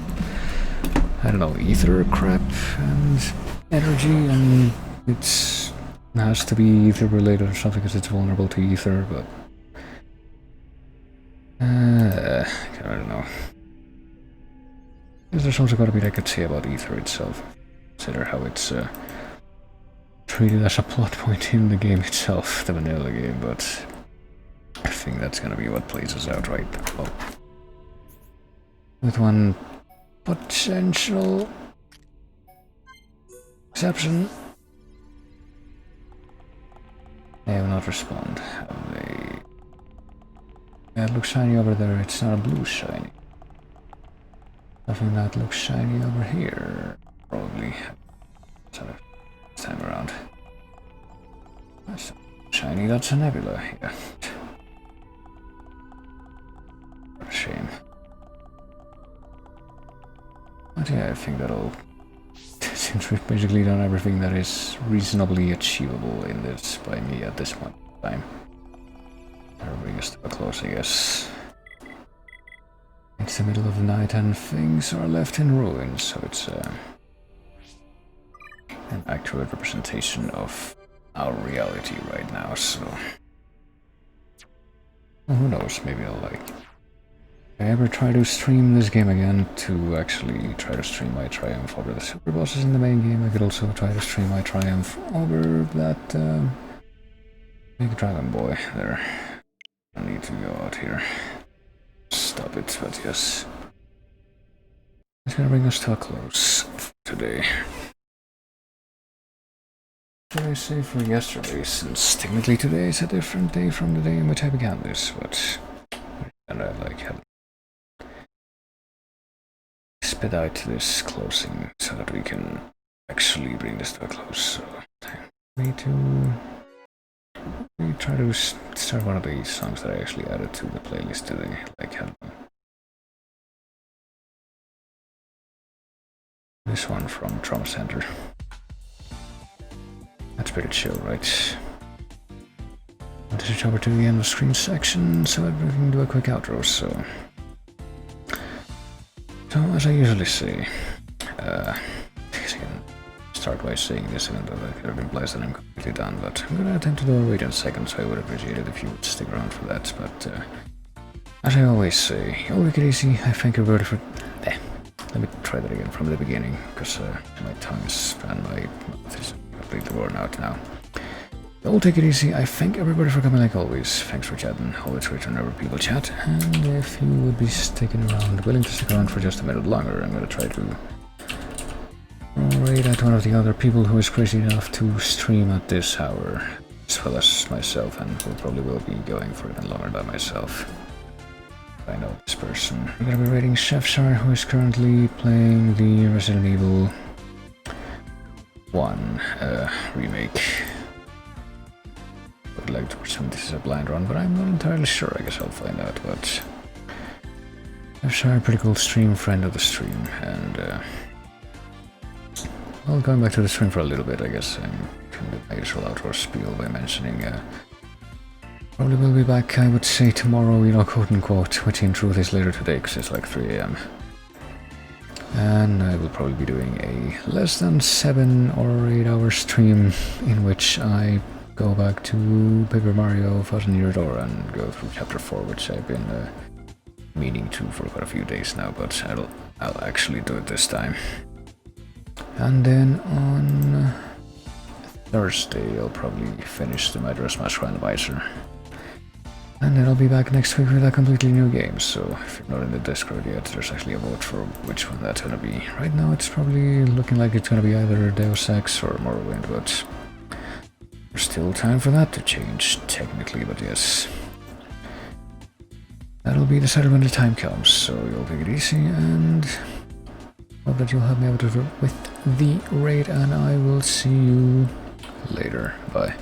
I don't know, ether crap and energy, and it has to be ether related or something because it's vulnerable to ether, but I don't know. Is there something got to be I could say about ether itself? Consider how it's treated as a plot point in the game itself, the vanilla game, but I think that's gonna be what plays us out, right? Well, with one potential exception. They have not responded, have they? Yeah, it looks shiny over there, it's not a blue shiny. Nothing that looks shiny over here, probably. So, this time around. That's shiny, that's a nebula, yeah. What a shame. But yeah, I think that'll... since we've basically done everything that is reasonably achievable in this by me at this point in time. That'll bring us to a close, I guess. It's the middle of the night and things are left in ruins, so it's an accurate representation of our reality right now, so... Well, who knows, maybe I'll like... If I ever try to stream this game again, to actually try to stream my triumph over the super bosses in the main game, I could also try to stream my triumph over that big dragon boy there. I need to go out here. Stop it, but yes. It's gonna bring us to a close today. Did I say for yesterday, since technically today is a different day from the day in which I began this, but... And I like had spit out this closing so that we can actually bring this to a close. So, time for me to try to start one of these songs that I actually added to the playlist today, like this one from Trauma Center. That's pretty chill, right? Want to switch over to the end of screen section so that we can do a quick outro, so as I usually say, I can start by saying this even though that could have implies that I'm completely done, but I'm gonna attempt to do a read in a second, so I would appreciate it if you would stick around for that, but as I always say, all take it easy, I thank everybody for... Let me try that again from the beginning, because my tongue and my mouth is completely worn out now. All take it easy, I thank everybody for coming like always, thanks for chatting, always great whenever people chat, and if you would be sticking around, willing to stick around for just a minute longer, I'm gonna try to raid at one of the other people who is crazy enough to stream at this hour, as well as myself, and who probably will be going for even longer than myself. I know this person. We're gonna be raiding Chefshire, who is currently playing the Resident Evil 1 remake. I would like to presume this is a blind run, but I'm not entirely sure. I guess I'll find out. But Chefshire, pretty cool stream, friend of the stream, and well, going back to the stream for a little bit, I guess I'm gonna do my usual outro spiel by mentioning. Probably will be back, I would say, tomorrow, you know, quote unquote, which in truth is later today, because it's like 3 AM. And I will probably be doing a less than 7 or 8 hour stream in which I go back to Paper Mario 1000 Year Door and go through Chapter 4, which I've been meaning to for quite a few days now, but I'll actually do it this time. And then on Thursday, I'll probably finish the Majora's Mask Randomizer. And then I'll be back next week with a completely new game, so if you're not in the Discord yet, there's actually a vote for which one that's gonna be. Right now it's probably looking like it's gonna be either Deus Ex or Morrowind, but there's still time for that to change, technically, but yes. That'll be decided when the time comes, so you'll take it easy, and hope that you'll help me out with the raid, and I will see you later. Bye.